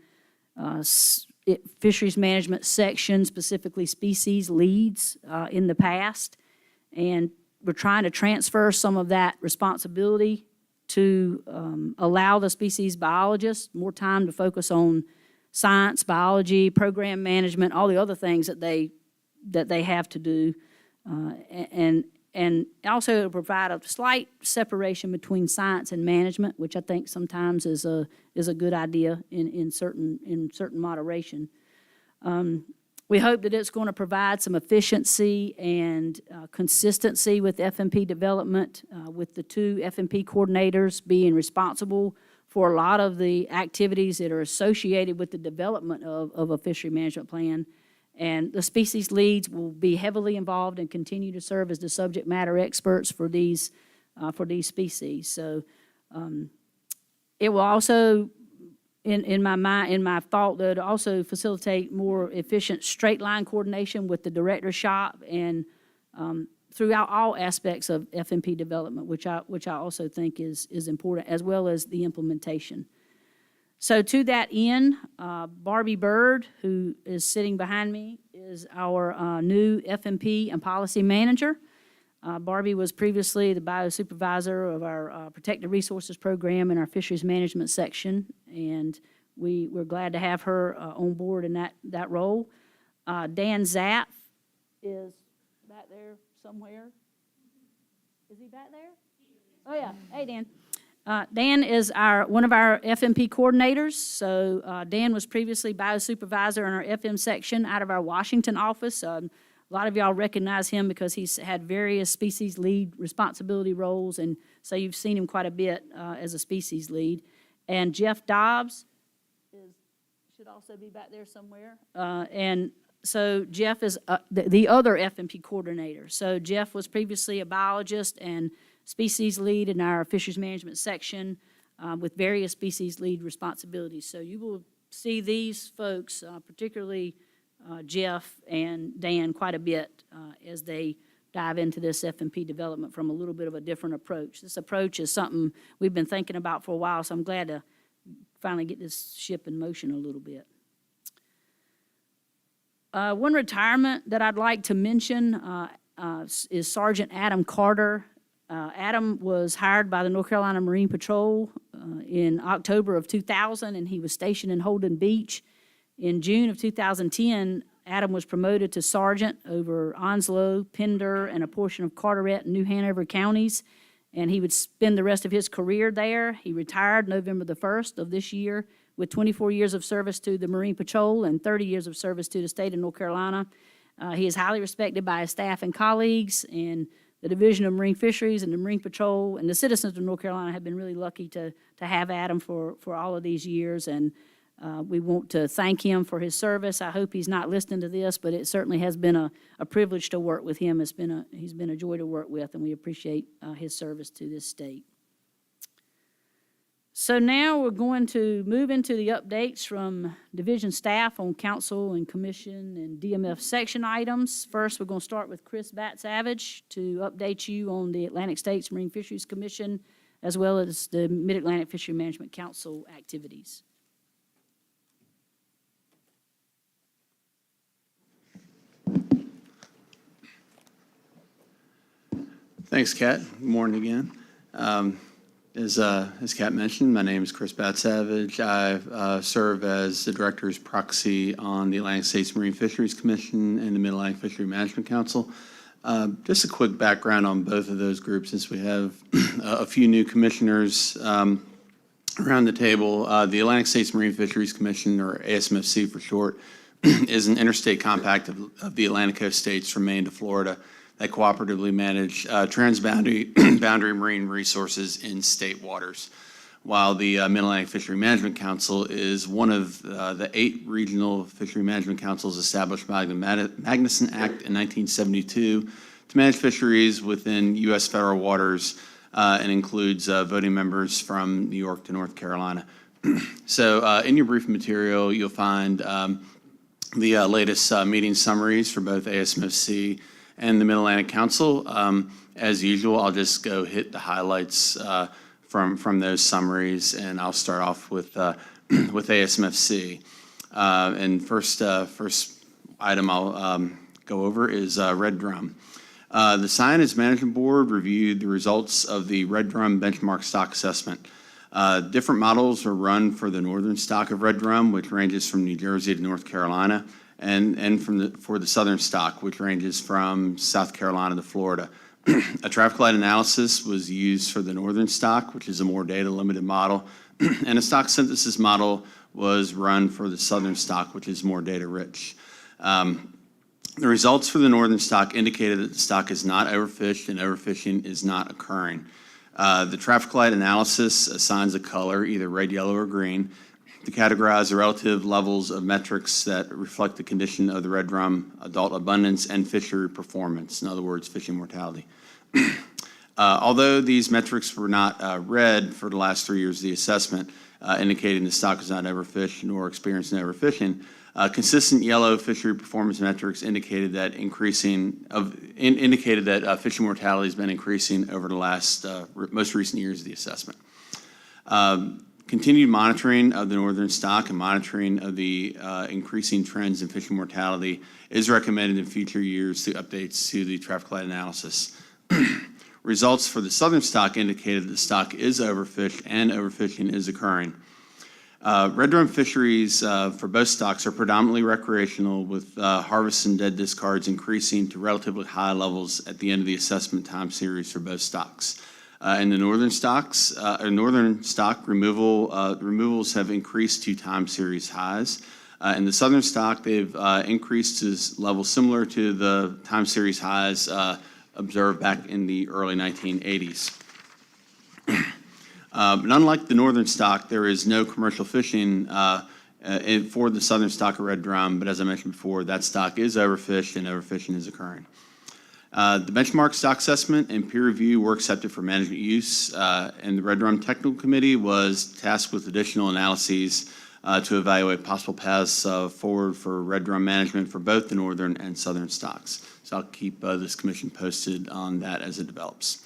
fisheries management section, specifically species leads in the past. And we're trying to transfer some of that responsibility to allow the species biologists more time to focus on science, biology, program management, all the other things that they have to do, and also provide a slight separation between science and management, which I think sometimes is a good idea in certain moderation. We hope that it's going to provide some efficiency and consistency with FMP development, with the two FMP coordinators being responsible for a lot of the activities that are associated with the development of a fishery management plan. And the species leads will be heavily involved and continue to serve as the subject matter experts for these species. So it will also, in my thought, that also facilitate more efficient straight line coordination with the director's shop and throughout all aspects of FMP development, which I also think is important, as well as the implementation. So to that end, Barbie Bird, who is sitting behind me, is our new FMP and policy manager. Barbie was previously the bio-supervisor of our Protected Resources Program in our Fisheries Management section, and we're glad to have her on board in that role. Dan Zapp is back there somewhere. Is he back there? Oh, yeah. Hey, Dan. Dan is one of our FMP coordinators. So Dan was previously bio-supervisor in our FM section out of our Washington office. A lot of y'all recognize him because he's had various species lead responsibility roles, and so you've seen him quite a bit as a species lead. And Jeff Dobbs should also be back there somewhere. And so Jeff is the other FMP coordinator. So Jeff was previously a biologist and species lead in our fisheries management section with various species lead responsibilities. So you will see these folks, particularly Jeff and Dan, quite a bit as they dive into this FMP development from a little bit of a different approach. This approach is something we've been thinking about for a while, so I'm glad to finally get this ship in motion a little bit. One retirement that I'd like to mention is Sergeant Adam Carter. Adam was hired by the North Carolina Marine Patrol in October of 2000, and he was stationed in Holden Beach. In June of 2010, Adam was promoted to sergeant over Onslow, Pender, and a portion of Carteret and New Hanover counties, and he would spend the rest of his career there. He retired November the 1st of this year with 24 years of service to the Marine Patrol and 30 years of service to the state of North Carolina. He is highly respected by his staff and colleagues, and the Division of Marine Fisheries and the Marine Patrol and the citizens of North Carolina have been really lucky to have Adam for all of these years, and we want to thank him for his service. I hope he's not listening to this, but it certainly has been a privilege to work with him. He's been a joy to work with, and we appreciate his service to this state. So now we're going to move into the updates from division staff on council and commission and DMF section items. First, we're going to start with Chris Bat-Savage to update you on the Atlantic States Marine Fisheries Commission as well as the Mid-Atlantic Fishery Management Council activities. Thanks, Kat. Good morning again. As Kat mentioned, my name is Chris Bat-Savage. I serve as the director's proxy on the Atlantic States Marine Fisheries Commission and the Mid-Atlantic Fishery Management Council. Just a quick background on both of those groups, since we have a few new commissioners around the table. The Atlantic States Marine Fisheries Commission, or ASMFC for short, is an interstate compact of the Atlantic coast states from Maine to Florida that cooperatively manage transboundary marine resources in state waters, while the Mid-Atlantic Fishery Management Council is one of the 8 regional fishery management councils established by the Magnuson Act in 1972 to manage fisheries within U.S. federal waters and includes voting members from New York to North Carolina. So in your briefing material, you'll find the latest meeting summaries for both ASMFC and the Mid-Atlantic Council. As usual, I'll just go hit the highlights from those summaries, and I'll start off with ASMFC. And first item I'll go over is Red Drum. The Science Management Board reviewed the results of the Red Drum benchmark stock assessment. Different models are run for the northern stock of red drum, which ranges from New Jersey to North Carolina, and for the southern stock, which ranges from South Carolina to Florida. A traffic light analysis was used for the northern stock, which is a more data-limited model, and a stock synthesis model was run for the southern stock, which is more data-rich. The results for the northern stock indicated that the stock is not overfished and overfishing is not occurring. The traffic light analysis assigns a color, either red, yellow, or green, to categorize the relative levels of metrics that reflect the condition of the red drum, adult abundance, and fishery performance, in other words, fishing mortality. Although these metrics were not read for the last 3 years of the assessment, indicating the stock is not overfished nor experiencing overfishing, consistent yellow fishery performance metrics indicated that fishing mortality has been increasing over the last most recent years of the assessment. Continued monitoring of the northern stock and monitoring of the increasing trends in fishing mortality is recommended in future years through updates to the traffic light analysis. Results for the southern stock indicated that the stock is overfished and overfishing is occurring. Red drum fisheries for both stocks are predominantly recreational, with harvests and dead discards increasing to relatively high levels at the end of the assessment time series for both stocks. In the northern stock, removals have increased to time series highs. In the southern stock, they've increased to levels similar to the time series highs observed back in the early 1980s. But unlike the northern stock, there is no commercial fishing for the southern stock of red drum, but as I mentioned before, that stock is overfished and overfishing is occurring. The benchmark stock assessment and peer review were accepted for management use, and the Red Drum Technical Committee was tasked with additional analyses to evaluate possible paths forward for red drum management for both the northern and southern stocks. So I'll keep this commission posted on that as it develops.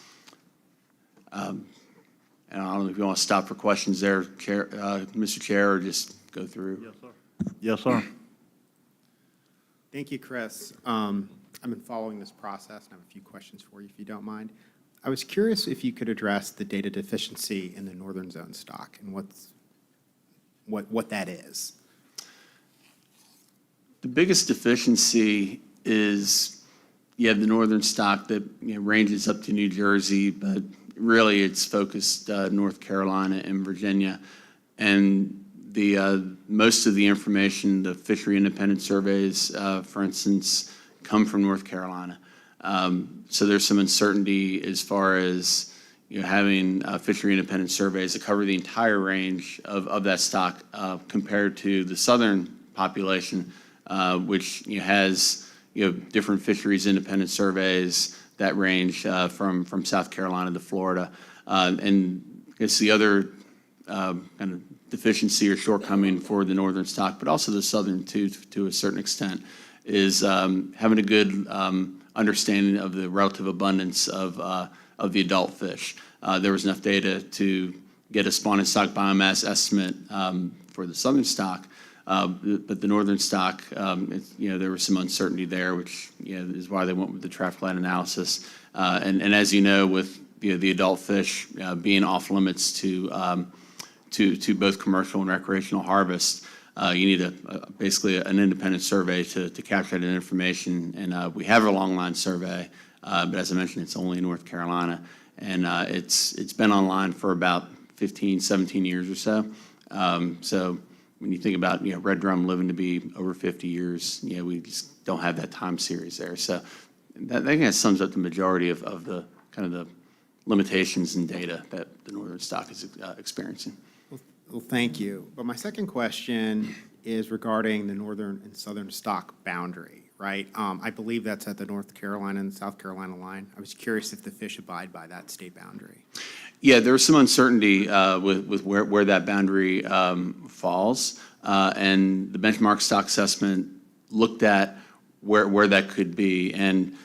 And I don't know if you want to stop for questions there, Chair, Mr. Chair, or just go through. Yes, sir. Yes, sir. Thank you, Chris. I've been following this process, and I have a few questions for you, if you don't mind. I was curious if you could address the data deficiency in the northern zone stock and what that is. The biggest deficiency is you have the northern stock that ranges up to New Jersey, but really it's focused North Carolina and Virginia. And the most of the information, the fishery independent surveys, for instance, come from North Carolina. So there's some uncertainty as far as having fishery independent surveys that cover the entire range of that stock compared to the southern population, which has different fisheries independent surveys that range from South Carolina to Florida. And I guess the other kind of deficiency or shortcoming for the northern stock, but also the southern too, to a certain extent, is having a good understanding of the relative abundance of the adult fish. There was enough data to get a spawning stock biomass estimate for the southern stock, but the northern stock, there was some uncertainty there, which is why they went with the traffic light analysis. And as you know, with the adult fish being off limits to both commercial and recreational harvest, you need basically an independent survey to capture that information. And we have a long line survey, but as I mentioned, it's only in North Carolina, and it's been online for about 15, 17 years or so. So when you think about red drum living to be over 50 years, we just don't have that time series there. So that kind of sums up the majority of the kind of the limitations in data that the northern stock is experiencing. Well, thank you. But my second question is regarding the northern and southern stock boundary, right? I believe that's at the North Carolina and South Carolina line. I was curious if the fish abide by that state boundary. Yeah, there's some uncertainty with where that boundary falls, and the benchmark stock assessment looked at where that could be, and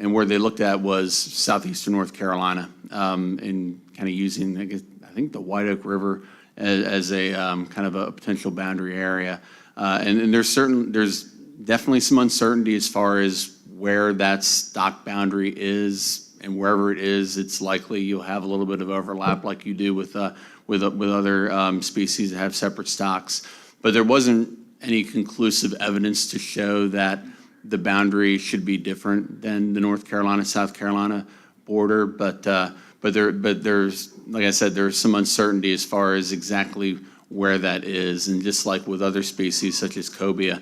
where they looked at was southeastern North Carolina, and kind of using, I think, the White Oak River as a kind of a potential boundary area, and there's definitely some uncertainty as far as where that stock boundary is. And wherever it is, it's likely you'll have a little bit of overlap like you do with other species that have separate stocks. But there wasn't any conclusive evidence to show that the boundary should be different than the North Carolina-South Carolina border. But there's, like I said, there's some uncertainty as far as exactly where that is. And just like with other species such as cobia,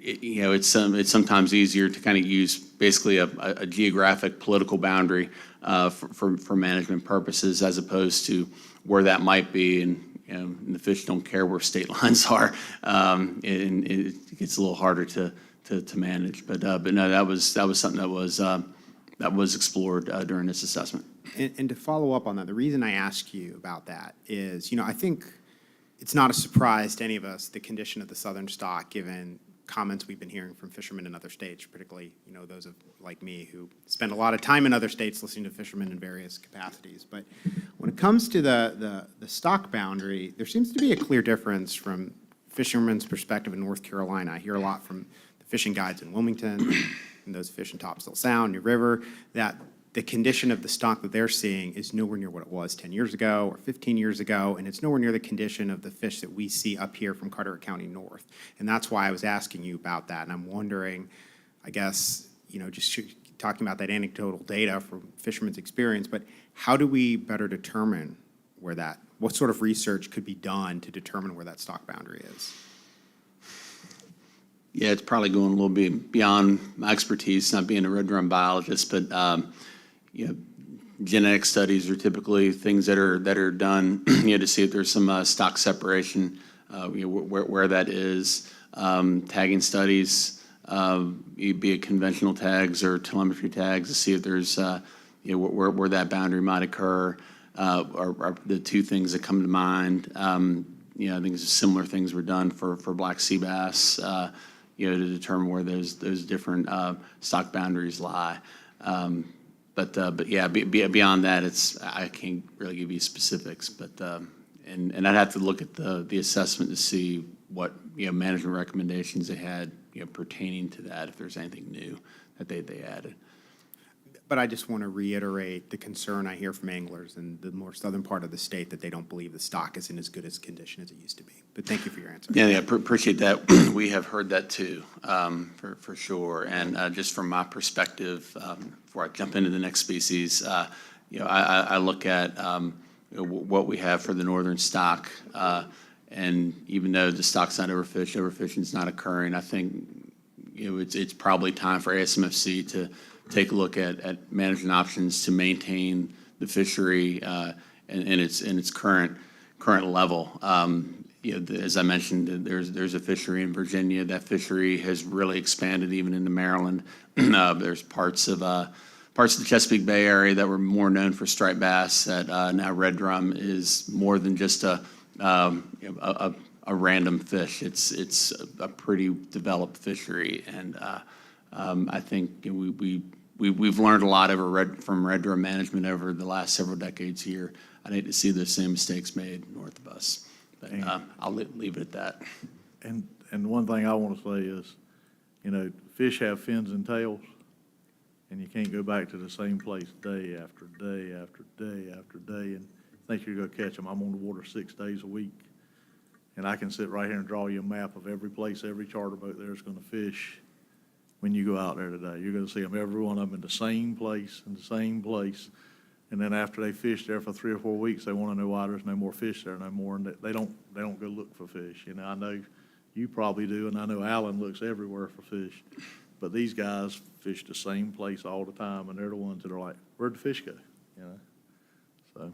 it's sometimes easier to kind of use basically a geographic political boundary for management purposes, as opposed to where that might be. And the fish don't care where state lines are, and it gets a little harder to manage. But no, that was something that was explored during this assessment. And to follow up on that, the reason I ask you about that is, I think it's not a surprise to any of us the condition of the southern stock, given comments we've been hearing from fishermen in other states, particularly, those like me who spend a lot of time in other states listening to fishermen in various capacities. But when it comes to the stock boundary, there seems to be a clear difference from fishermen's perspective in North Carolina. I hear a lot from the fishing guides in Wilmington and those fish in Topsail Sound, New River, that the condition of the stock that they're seeing is nowhere near what it was 10 years ago or 15 years ago, and it's nowhere near the condition of the fish that we see up here from Carteret County north. And that's why I was asking you about that. And I'm wondering, I guess, just talking about that anecdotal data from fishermen's experience, but how do we better determine what sort of research could be done to determine where that stock boundary is? Yeah, it's probably going a little bit beyond my expertise, not being a red drum biologist, but genetic studies are typically things that are done, to see if there's some stock separation, where that is. Tagging studies, be it conventional tags or telemetry tags, to see if there's, where that boundary might occur, are the two things that come to mind. I think similar things were done for black sea bass, to determine where those different stock boundaries lie. But yeah, beyond that, I can't really give you specifics. But and I'd have to look at the assessment to see what management recommendations they had pertaining to that, if there's anything new that they added. But I just want to reiterate the concern I hear from anglers in the more southern part of the state that they don't believe the stock is in as good a condition as it used to be. But thank you for your answer. Yeah, appreciate that. We have heard that too, for sure. And just from my perspective, before I jump into the next species, I look at what we have for the northern stock, and even though the stock's not overfishing is not occurring, I think it's probably time for ASMFC to take a look at management options to maintain the fishery in its current level. As I mentioned, there's a fishery in Virginia. That fishery has really expanded even into Maryland. There's parts of the Chesapeake Bay area that were more known for striped bass that now red drum is more than just a random fish. It's a pretty developed fishery, and I think we've learned a lot from red drum management over the last several decades here. I'd hate to see those same mistakes made north of us, but I'll leave it at that. And one thing I want to say is, fish have fins and tails, and you can't go back to the same place day after day after day after day and think you're going to catch them. I'm on the water 6 days a week, and I can sit right here and draw you a map of every place every charter boat there is going to fish. When you go out there today, you're going to see them, every one of them, in the same place, and then after they fish there for 3 or 4 weeks, they want to know why there's no more fish there no more, and they don't go look for fish. I know you probably do, and I know Alan looks everywhere for fish, but these guys fish the same place all the time, and they're the ones that are like, where'd the fish go? So,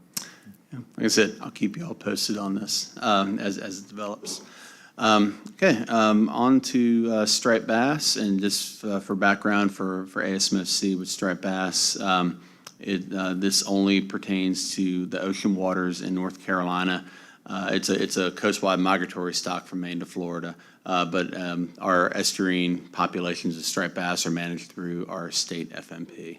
Like I said, I'll keep you all posted on this as it develops. On to striped bass, and just for background for ASMFC with striped bass, this only pertains to the ocean waters in North Carolina. It's a coastwide migratory stock from Maine to Florida, but our estuarine populations of striped bass are managed through our state FMP.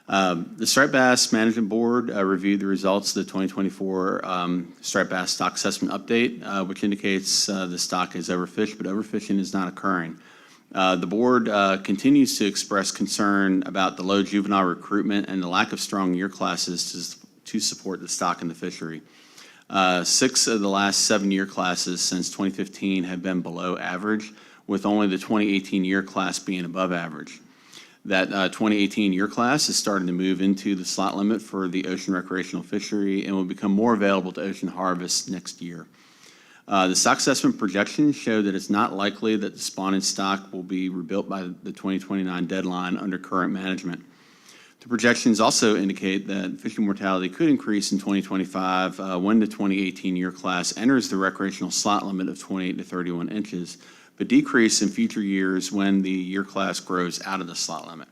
The Striped Bass Management Board reviewed the results of the 2024 striped bass stock assessment update, which indicates the stock is overfished, but overfishing is not occurring. The board continues to express concern about the low juvenile recruitment and the lack of strong year classes to support the stock in the fishery. 6 of the last 7 year classes since 2015 have been below average, with only the 2018 year class being above average. That 2018 year class is starting to move into the slot limit for the ocean recreational fishery and will become more available to ocean harvest next year. The stock assessment projections show that it's not likely that the spawning stock will be rebuilt by the 2029 deadline under current management. The projections also indicate that fishing mortality could increase in 2025 when the 2018 year class enters the recreational slot limit of 28 to 31 inches, but decrease in future years when the year class grows out of the slot limit.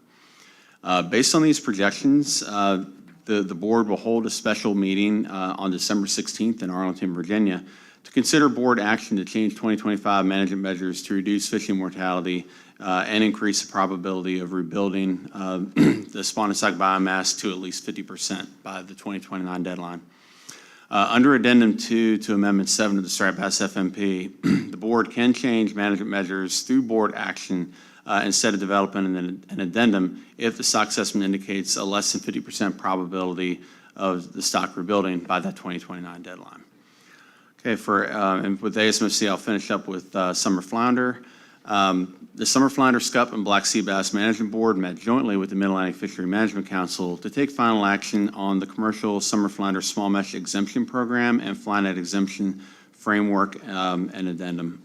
Based on these projections, the board will hold a special meeting on December 16th in Arlington, Virginia, to consider board action to change 2025 management measures to reduce fishing mortality and increase the probability of rebuilding the spawning stock biomass to at least 50% by the 2029 deadline. Under Addendum 2 to Amendment 7 of the Striped Bass FMP, the board can change management measures through board action instead of developing an addendum if the stock assessment indicates a less than 50% probability of the stock rebuilding by that 2029 deadline. Okay, and with ASMFC, I'll finish up with summer flounder. The Summer Flounder, Scup, and Black Sea Bass Management Board met jointly with the Mid-Atlantic Fishery Management Council to take final action on the commercial summer flounder small mesh exemption program and fly net exemption framework and addendum.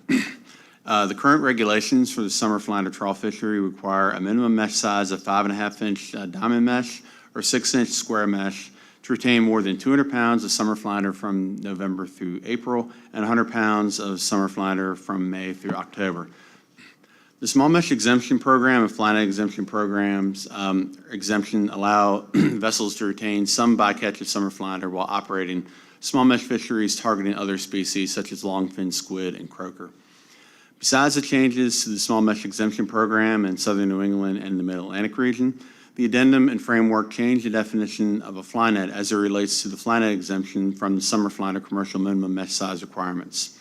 The current regulations for the summer flounder trawl fishery require a minimum mesh size of 5.5-inch diamond mesh or 6-inch square mesh to retain more than 200 pounds of summer flounder from November through April and 100 pounds of summer flounder from May through October. The small mesh exemption program and fly net exemption programs exemption allow vessels to retain some bycatch of summer flounder while operating small mesh fisheries targeting other species such as longfin squid and croaker. Besides the changes to the small mesh exemption program in southern New England and the Mid-Atlantic region, the addendum and framework change the definition of a fly net as it relates to the fly net exemption from the summer flounder commercial minimum mesh size requirements.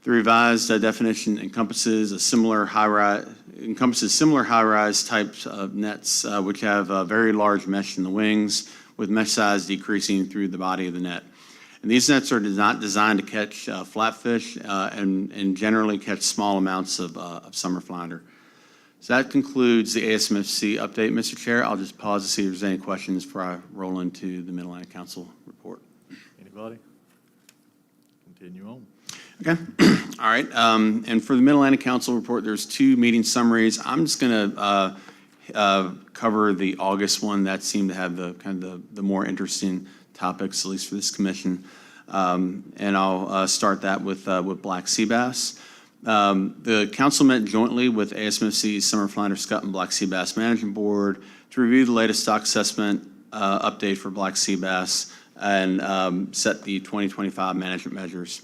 The revised definition encompasses similar high-rise types of nets, which have very large mesh in the wings, with mesh size decreasing through the body of the net. And these nets are not designed to catch flatfish and generally catch small amounts of summer flounder. So that concludes the ASMFC update, Mr. Chair. I'll just pause to see if there's any questions before I roll into the Mid-Atlantic Council report. Anybody? Continue on. Okay. All right. And for the Mid-Atlantic Council report, there's 2 meeting summaries. I'm just going to cover the August one. That seemed to have the more interesting topics, at least for this commission. And I'll start that with black sea bass. The council met jointly with ASMFC's Summer Flounder, Scup, and Black Sea Bass Management Board to review the latest stock assessment update for black sea bass and set the 2025 management measures.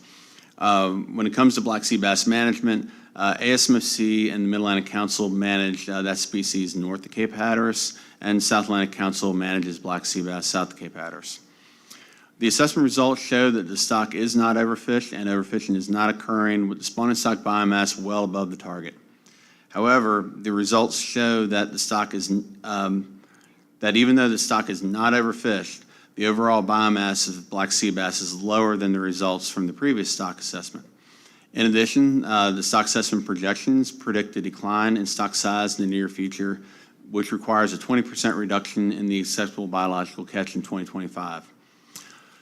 When it comes to black sea bass management, ASMFC and the Mid-Atlantic Council manage that species north of Cape Hatteras, and South Atlantic Council manages black sea bass south of Cape Hatteras. The assessment results show that the stock is not overfished and overfishing is not occurring with the spawning stock biomass well above the target. However, the results show that that even though the stock is not overfished, the overall biomass of black sea bass is lower than the results from the previous stock assessment. In addition, the stock assessment projections predict a decline in stock size in the near future, which requires a 20% reduction in the acceptable biological catch in 2025.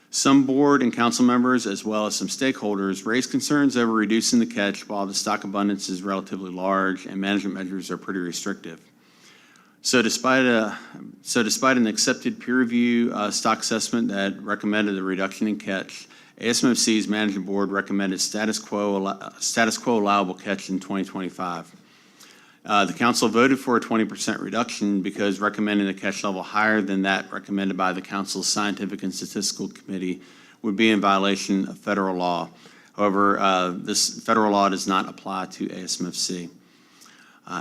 Some board and council members, as well as some stakeholders, raised concerns over reducing the catch while the stock abundance is relatively large and management measures are pretty restrictive. So despite an accepted peer review stock assessment that recommended a reduction in catch, ASMFC's Management Board recommended status quo allowable catch in 2025. The council voted for a 20% reduction because recommending a catch level higher than that recommended by the council's Scientific and Statistical Committee would be in violation of federal law. However, this federal law does not apply to ASMFC.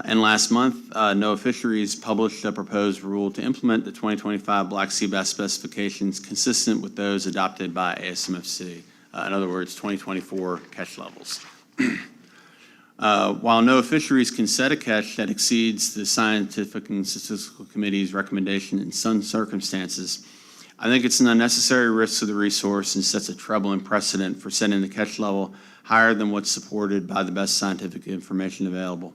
And last month, NOAA Fisheries published a proposed rule to implement the 2025 Black Sea Bass specifications consistent with those adopted by ASMFC. In other words, 2024 catch levels. While NOAA Fisheries can set a catch that exceeds the Scientific and Statistical Committee's recommendation in some circumstances, I think it's an unnecessary risk to the resource and sets a troubling precedent for setting the catch level higher than what's supported by the best scientific information available.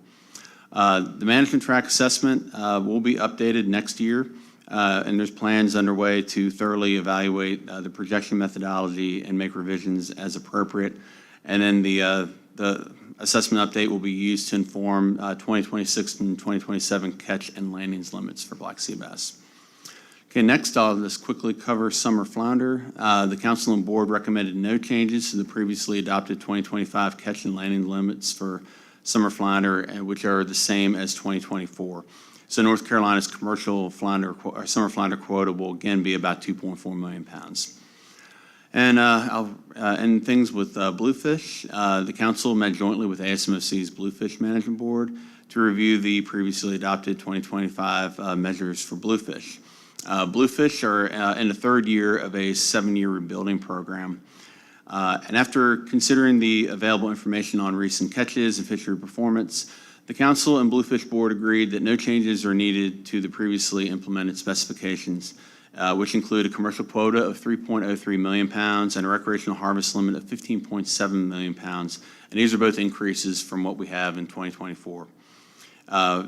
The management track assessment will be updated next year, and there's plans underway to thoroughly evaluate the projection methodology and make revisions as appropriate. And then the assessment update will be used to inform 2026 and 2027 catch and landings limits for black sea bass. Okay, next I'll just quickly cover summer flounder. The council and board recommended no changes to the previously adopted 2025 catch and landing limits for summer flounder, which are the same as 2024. So North Carolina's commercial flounder, or summer flounder quota will again be about 2.4 million pounds. And I'll end things with bluefish. The council met jointly with ASMFC's Bluefish Management Board to review the previously adopted 2025 measures for bluefish. Bluefish are in the third year of a 7-year rebuilding program. And after considering the available information on recent catches and fishery performance, the council and Bluefish Board agreed that no changes are needed to the previously implemented specifications, which include a commercial quota of 3.03 million pounds and a recreational harvest limit of 15.7 million pounds. And these are both increases from what we have in 2024.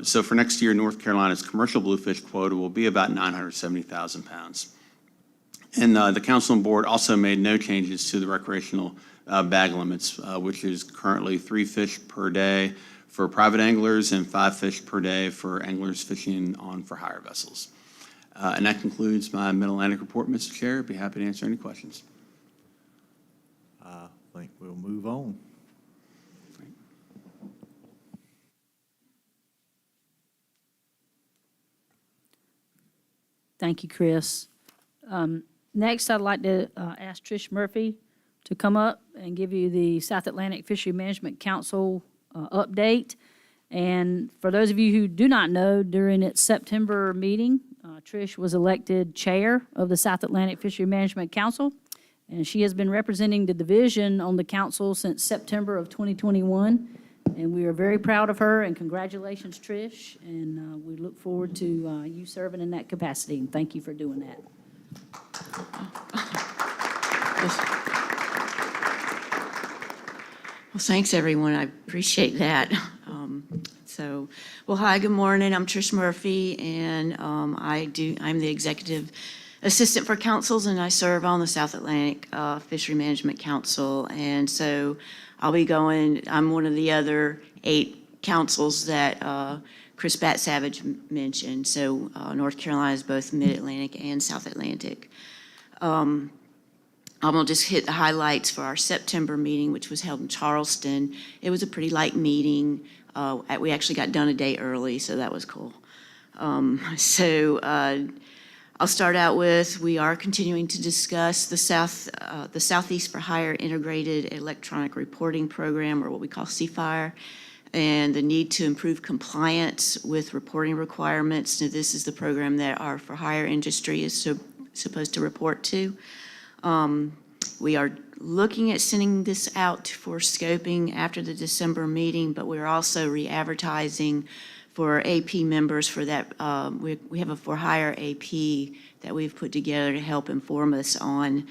So for next year, North Carolina's commercial bluefish quota will be about 970,000 pounds. And the council and board also made no changes to the recreational bag limits, which is currently 3 fish per day for private anglers and 5 fish per day for anglers fishing on for hire vessels. And that concludes my Mid-Atlantic report, Mr. Chair. I'd be happy to answer any questions. I think we'll move on. Thank you, Chris. Next, I'd like to ask Trish Murphy to come up and give you the South Atlantic Fishery Management Council update. And for those of you who do not know, during its September meeting, Trish was elected chair of the South Atlantic Fishery Management Council, and she has been representing the division on the council since September of 2021. And we are very proud of her, and congratulations, Trish. And we look forward to you serving in that capacity, and thank you for doing that. Well, thanks, everyone. I appreciate that. Well, hi, good morning. I'm Trish Murphy, and I'm the executive assistant for councils, and I serve on the South Atlantic Fishery Management Council. And so I'm one of the other 8 councils that Chris Bat-Savage mentioned. So North Carolina is both Mid-Atlantic and South Atlantic. I'm going to just hit the highlights for our September meeting, which was held in Charleston. It was a pretty light meeting. We actually got done a day early, so that was cool. I'll start out with, we are continuing to discuss the Southeast for Hire Integrated Electronic Reporting Program, or what we call CFIRE, and the need to improve compliance with reporting requirements. Now, this is the program that our for hire industry is supposed to report to. We are looking at sending this out for scoping after the December meeting, but we're also re-advertising for AP members for that. We have a for hire AP that we've put together to help inform us on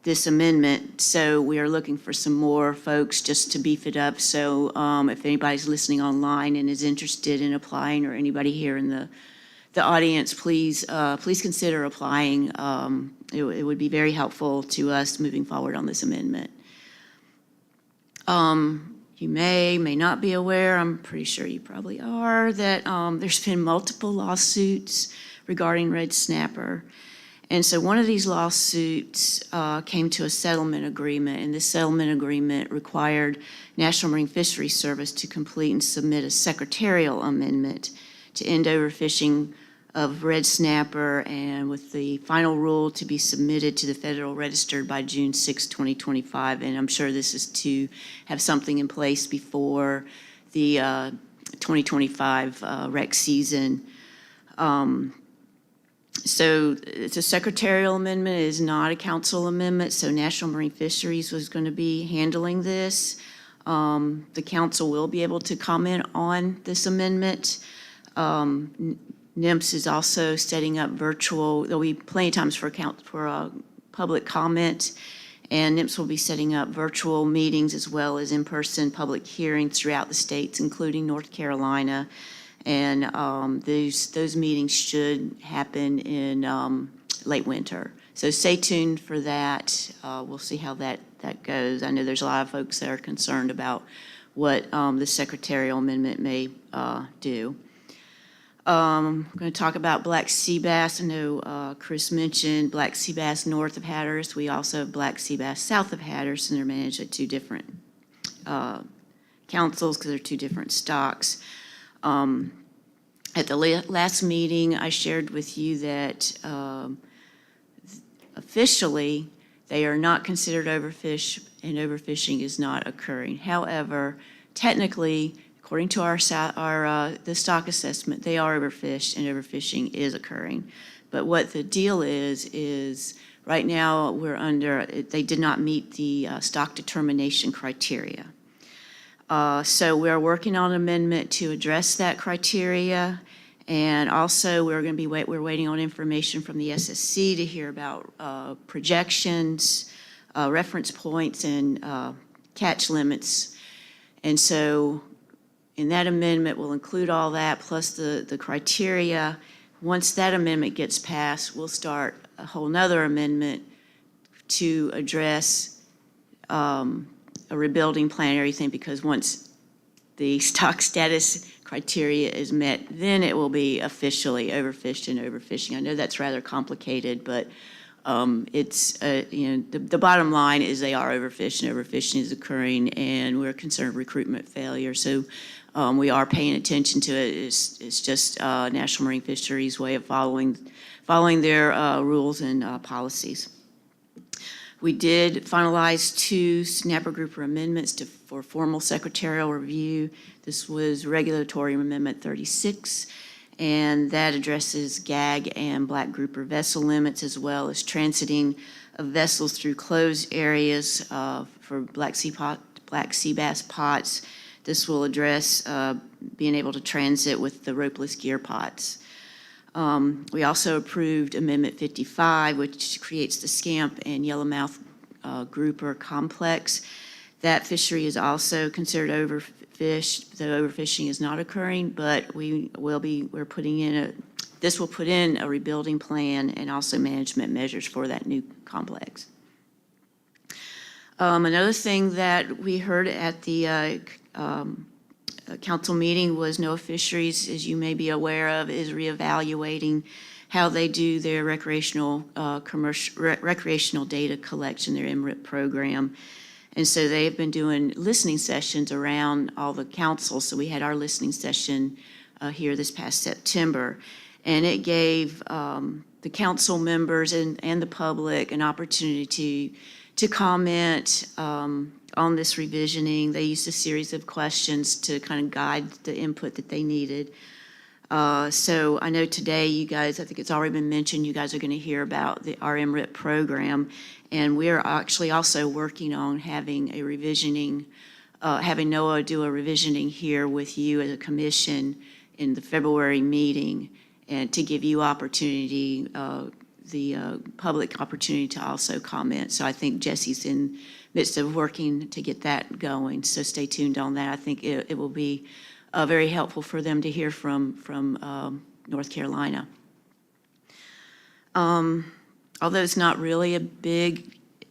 this amendment. So we are looking for some more folks just to beef it up. So if anybody's listening online and is interested in applying, or anybody here in the audience, please consider applying. It would be very helpful to us moving forward on this amendment. You may not be aware, I'm pretty sure you probably are, that there's been multiple lawsuits regarding red snapper. And so one of these lawsuits came to a settlement agreement, and this settlement agreement required National Marine Fisheries Service to complete and submit a secretarial amendment to end overfishing of red snapper, and with the final rule to be submitted to the Federal Register by June 6, 2025. And I'm sure this is to have something in place before the 2025 rec season. So it's a secretarial amendment, it is not a council amendment, so National Marine Fisheries was going to be handling this. The council will be able to comment on this amendment. NMFS is also setting up virtual, there'll be plenty of times for public comment, and NMFS will be setting up virtual meetings as well as in-person public hearings throughout the states, including North Carolina. And those meetings should happen in late winter. So stay tuned for that. We'll see how that goes. I know there's a lot of folks that are concerned about what the secretarial amendment may do. I'm going to talk about black sea bass. I know Chris mentioned black sea bass north of Hatteras. We also have black sea bass south of Hatteras, and they're managed at two different councils because they're two different stocks. At the last meeting, I shared with you that officially they are not considered overfish, and overfishing is not occurring. However, technically, according to the stock assessment, they are overfished and overfishing is occurring. But what the deal is right now they did not meet the stock determination criteria. So we're working on an amendment to address that criteria. And also we're waiting on information from the SSC to hear about projections, reference points, and catch limits. And so in that amendment, we'll include all that plus the criteria. Once that amendment gets passed, we'll start a whole nother amendment to address a rebuilding plan and everything, because once the stock status criteria is met, then it will be officially overfished and overfishing. I know that's rather complicated, but it's, the bottom line is they are overfished and overfishing is occurring, and we're concerned with recruitment failure. So we are paying attention to it. It's just National Marine Fisheries' way of following their rules and policies. We did finalize 2 snapper grouper amendments for formal secretarial review. This was Regulatory Amendment 36, and that addresses gag and black grouper vessel limits, as well as transiting of vessels through closed areas for black sea bass pots. This will address being able to transit with the ropeless gear pots. We also approved Amendment 55, which creates the scamp and yellowmouth grouper complex. That fishery is also considered overfished. The overfishing is not occurring, but this will put in a rebuilding plan and also management measures for that new complex. Another thing that we heard at the council meeting was NOAA Fisheries, as you may be aware of, is reevaluating how they do their recreational data collection, their MRIP program. And so they've been doing listening sessions around all the councils. So we had our listening session here this past September, and it gave the council members and the public an opportunity to comment on this revisioning. They used a series of questions to kind of guide the input that they needed. So I know today you guys, I think it's already been mentioned, you guys are going to hear about our MRIP program, and we're actually also working on having a revisioning, having NOAA do a revisioning here with you as a commission in the February meeting, and to give you opportunity, the public opportunity to also comment. So I think Jesse's in midst of working to get that going, so stay tuned on that. I think it will be very helpful for them to hear from North Carolina. Although it's not really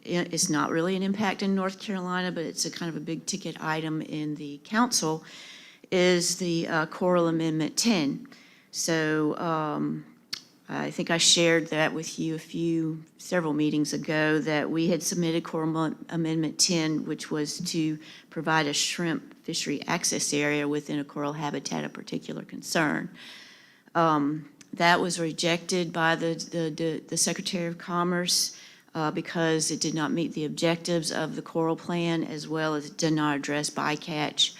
it's not really an impact in North Carolina, but it's a kind of a big ticket item in the council, is the Coral Amendment 10. So I think I shared that with you several meetings ago, that we had submitted Coral Amendment 10, which was to provide a shrimp fishery access area within a coral habitat of particular concern. That was rejected by the Secretary of Commerce because it did not meet the objectives of the coral plan, as well as it did not address bycatch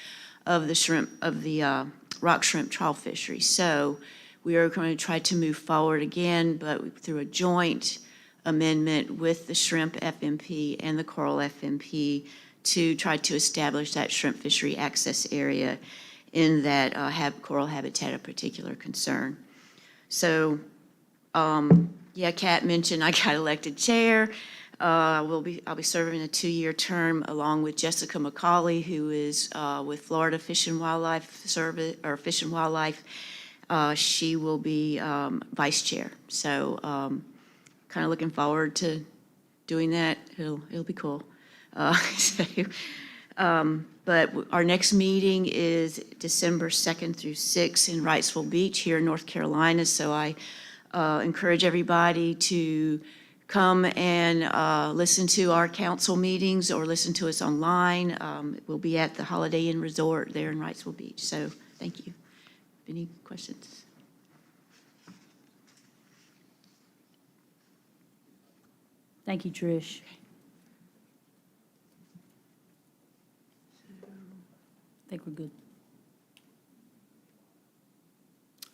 of the rock shrimp trawl fishery. So we are going to try to move forward again, but through a joint amendment with the shrimp FMP and the coral FMP to try to establish that shrimp fishery access area in that coral habitat of particular concern. So, yeah, Kat mentioned I got elected chair. I'll be serving a 2-year term along with Jessica McCauley, who is with Florida Fish and Wildlife Service, or Fish and Wildlife. She will be vice chair. So, kind of looking forward to doing that. It'll be cool. But our next meeting is December 2nd through 6th in Wrightsville Beach here in North Carolina. So I encourage everybody to come and listen to our council meetings or listen to us online. We'll be at the Holiday Inn Resort there in Wrightsville Beach. So thank you. Any questions? Thank you, Trish. I think we're good.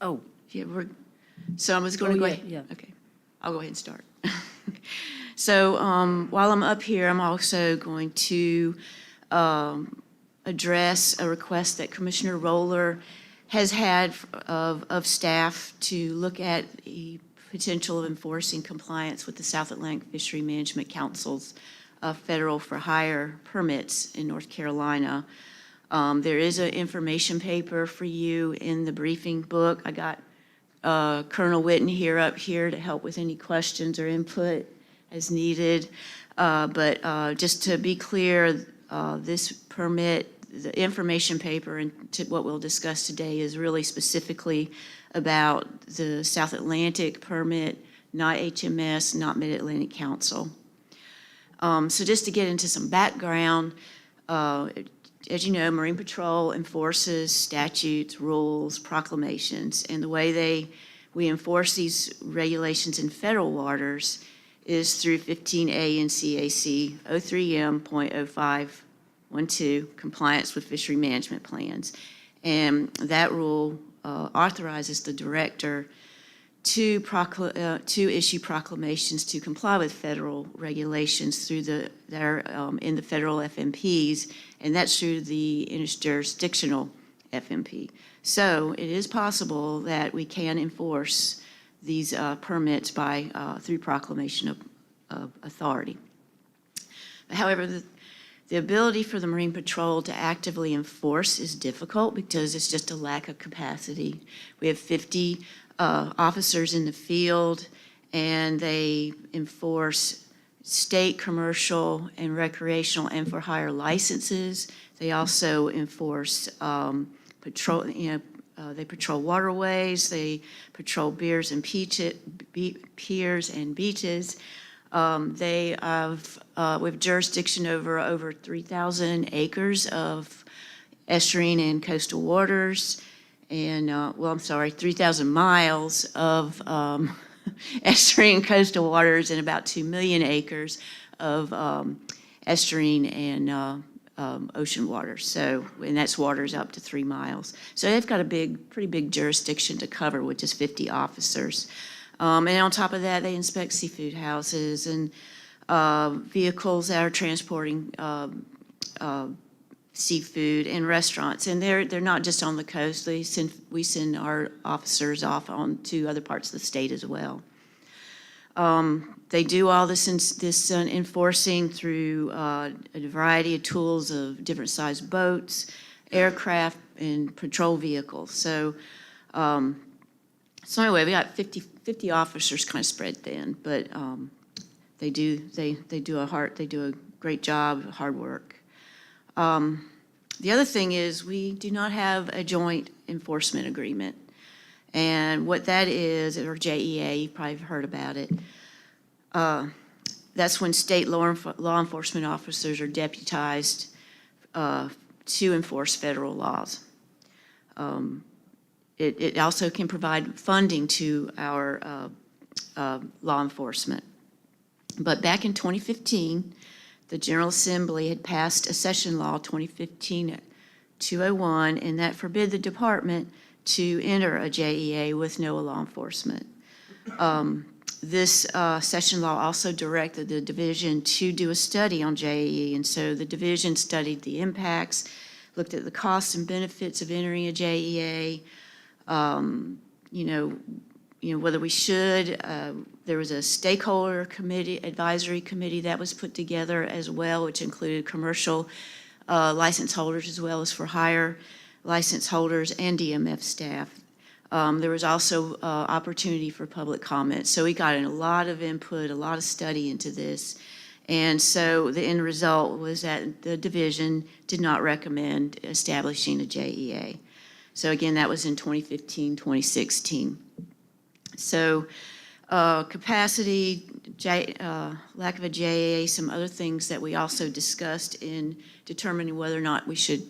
Oh. Yeah, so I was going to go ahead. Yeah. Okay, I'll go ahead and start. So while I'm up here, I'm also going to address a request that Commissioner Roller has had of staff to look at the potential of enforcing compliance with the South Atlantic Fishery Management Council's federal for hire permits in North Carolina. There is an information paper for you in the briefing book. I got Colonel Witten up here to help with any questions or input as needed. But just to be clear, this permit, the information paper and what we'll discuss today is really specifically about the South Atlantic permit, not HMS, not Mid-Atlantic Council. So just to get into some background, as you know, Marine Patrol enforces statutes, rules, proclamations, and the way we enforce these regulations in federal waters is through 15A NCAC 03M.0512, compliance with fishery management plans. And that rule authorizes the director to issue proclamations to comply with federal regulations through in the federal FMPs, and that's through the interjurisdictional FMP. So it is possible that we can enforce these permits through proclamation of authority. However, the ability for the Marine Patrol to actively enforce is difficult because it's just a lack of capacity. We have 50 officers in the field, and they enforce state, commercial, and recreational and for hire licenses. They also enforce they patrol waterways, they patrol piers and beaches. We have jurisdiction over 3,000 acres of estuarine and coastal waters, and 3,000 miles of estuarine and coastal waters, and about 2 million acres of estuarine and ocean water. So, and that's waters up to 3 miles. So they've got a pretty big jurisdiction to cover, which is 50 officers. And on top of that, they inspect seafood houses and vehicles that are transporting seafood and restaurants. And they're not just on the coast. We send our officers off on to other parts of the state as well. They do all this enforcing through a variety of tools of different sized boats, aircraft, and patrol vehicles. So anyway, we got 50 officers kind of spread thin, but they do a great job, hard work. The other thing is we do not have a joint enforcement agreement. And what that is, or JEA, you've probably heard about it, that's when state law enforcement officers are deputized to enforce federal laws. It also can provide funding to our law enforcement. But back in 2015, the General Assembly had passed a session law, 2015-201, and that forbid the department to enter a JEA with NOAA law enforcement. This session law also directed the division to do a study on JEE, and so the division studied the impacts, looked at the costs and benefits of entering a JEA, whether we should. There was a stakeholder committee, advisory committee that was put together as well, which included commercial license holders as well as for hire license holders and DMF staff. There was also opportunity for public comment. So we got in a lot of input, a lot of study into this. And so the end result was that the division did not recommend establishing a JEA. So again, that was in 2015, 2016. So capacity, lack of a JEA, some other things that we also discussed in determining whether or not we should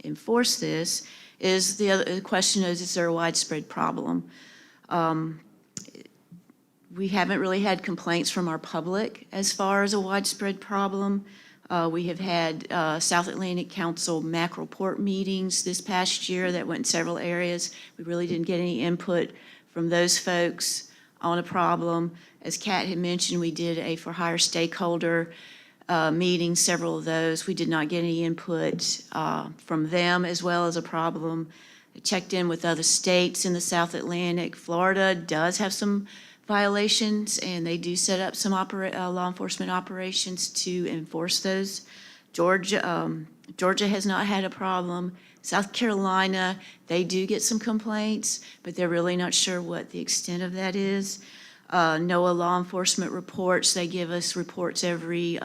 enforce this is the question is there a widespread problem? We haven't really had complaints from our public as far as a widespread problem. We have had South Atlantic Council MAC report meetings this past year that went in several areas. We really didn't get any input from those folks on a problem. As Kat had mentioned, we did a for hire stakeholder meeting, several of those. We did not get any input from them as well as a problem. I checked in with other states in the South Atlantic. Florida does have some violations, and they do set up some law enforcement operations to enforce those. Georgia has not had a problem. South Carolina, they do get some complaints, but they're really not sure what the extent of that is. NOAA law enforcement reports, they give us reports every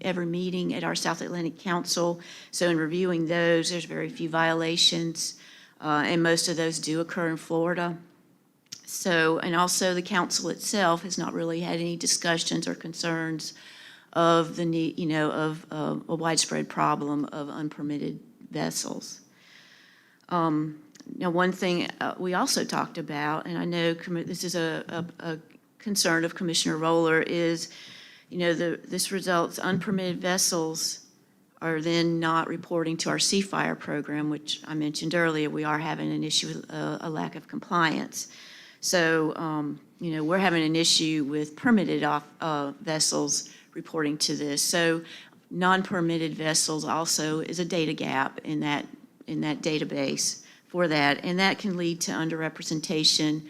meeting at our South Atlantic Council. So in reviewing those, there's very few violations, and most of those do occur in Florida. So, and also the council itself has not really had any discussions or concerns of the need, of a widespread problem of unpermitted vessels. Now, one thing we also talked about, and I know this is a concern of Commissioner Roller, is, this results unpermitted vessels are then not reporting to our Seafire program, which I mentioned earlier. We are having an issue with a lack of compliance. So, we're having an issue with permitted vessels reporting to this. So non-permitted vessels also is a data gap in that database for that, and that can lead to underrepresentation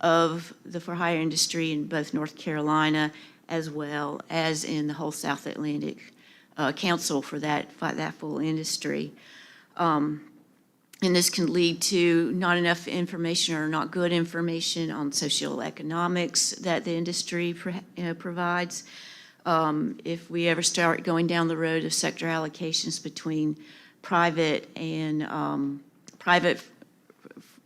of the for-hire industry in both North Carolina as well as in the whole South Atlantic Council for that full industry. And this can lead to not enough information or not good information on socioeconomics that the industry provides. If we ever start going down the road of sector allocations between private and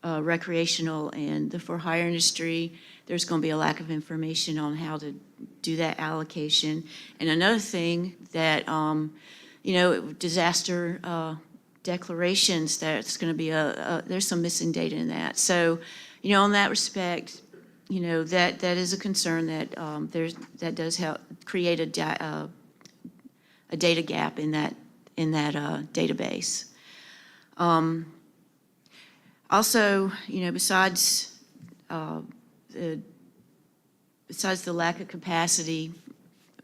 recreational and the for-hire industry, there's going to be a lack of information on how to do that allocation. And another thing that, disaster declarations, there's going to be there's some missing data in that. So, in that respect, that is a concern that that does help create a data gap in that database. Also, besides the lack of capacity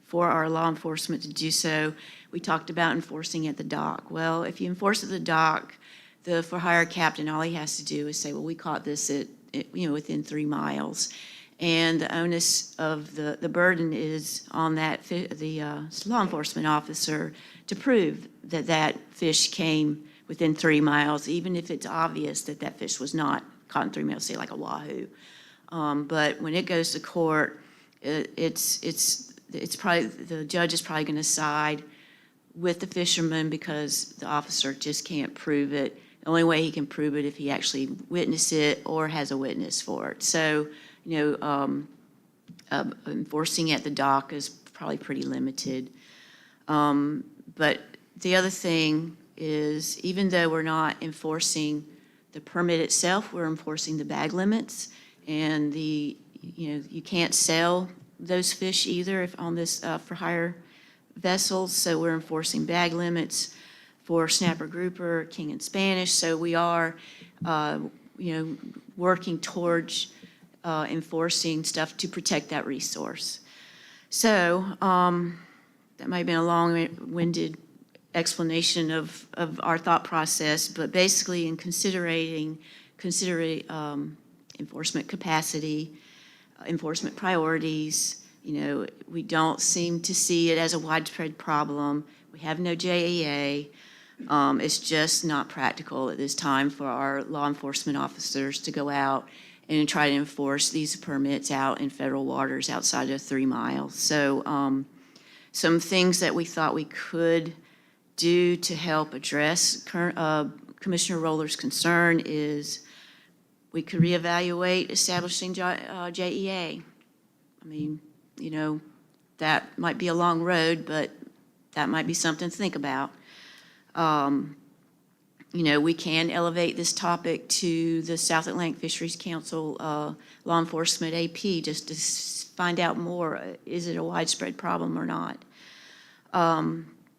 for our law enforcement to do so, we talked about enforcing at the dock. Well, if you enforce at the dock, the for-hire captain, all he has to do is say, well, we caught this at within 3 miles. And the onus of the burden is on the law enforcement officer to prove that fish came within 3 miles, even if it's obvious that fish was not caught in 3 miles, say like a wahoo. But when it goes to court, it's probably, the judge is probably going to side with the fisherman because the officer just can't prove it. The only way he can prove it if he actually witnessed it or has a witness for it. So, enforcing at the dock is probably pretty limited. But the other thing is, even though we're not enforcing the permit itself, we're enforcing the bag limits. And you can't sell those fish either if on this for hire vessels. So we're enforcing bag limits for snapper, grouper, king, and Spanish. So we are, working towards enforcing stuff to protect that resource. So that might have been a long-winded explanation of our thought process, but basically in considering enforcement capacity, enforcement priorities, we don't seem to see it as a widespread problem. We have no JEA. It's just not practical at this time for our law enforcement officers to go out and try to enforce these permits out in federal waters outside of 3 miles. So some things that we thought we could do to help address Commissioner Roller's concern is we could reevaluate establishing JEA. I mean, that might be a long road, but that might be something to think about. We can elevate this topic to the South Atlantic Fisheries Council Law Enforcement AP just to find out more. Is it a widespread problem or not?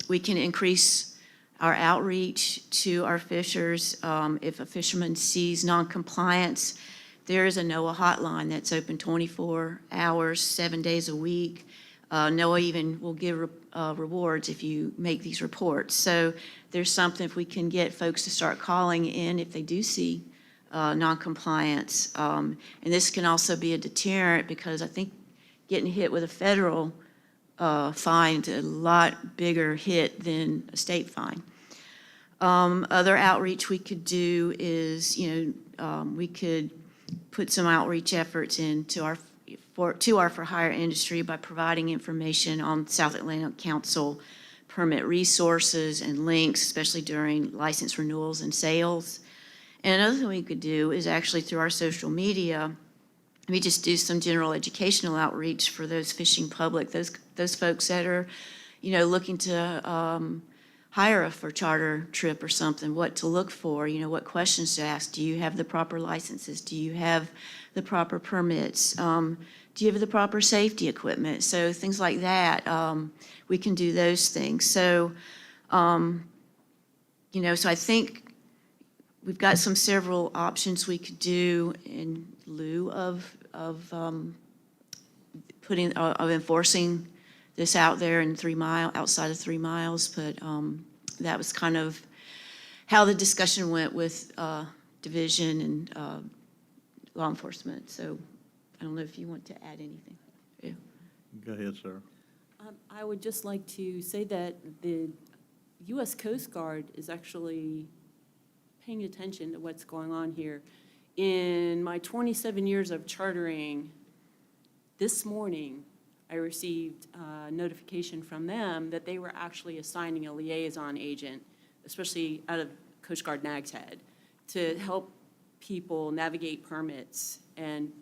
We can increase our outreach to our fishers. If a fisherman sees noncompliance, there is a NOAA hotline that's open 24 hours, 7 days a week. NOAA even will give rewards if you make these reports. So there's something, if we can get folks to start calling in if they do see noncompliance. And this can also be a deterrent because I think getting hit with a federal fine is a lot bigger hit than a state fine. Other outreach we could do is, we could put some outreach efforts into our for-hire industry by providing information on South Atlantic Council permit resources and links, especially during license renewals and sales. And another thing we could do is actually through our social media, we just do some general educational outreach for those fishing public, those folks that are, looking to hire for charter trip or something, what to look for, what questions to ask. Do you have the proper licenses? Do you have the proper permits? Do you have the proper safety equipment? So things like that, we can do those things. So, so I think we've got several options we could do in lieu of enforcing this out there in outside of 3 miles, but that was kind of how the discussion went with division and law enforcement. So I don't know if you want to add anything. Yeah. Go ahead, sir. I would just like to say that the U.S. Coast Guard is actually paying attention to what's going on here. In my 27 years of chartering, this morning, I received a notification from them that they were actually assigning a liaison agent, especially out of Coast Guard Nag's Head, to help people navigate permits and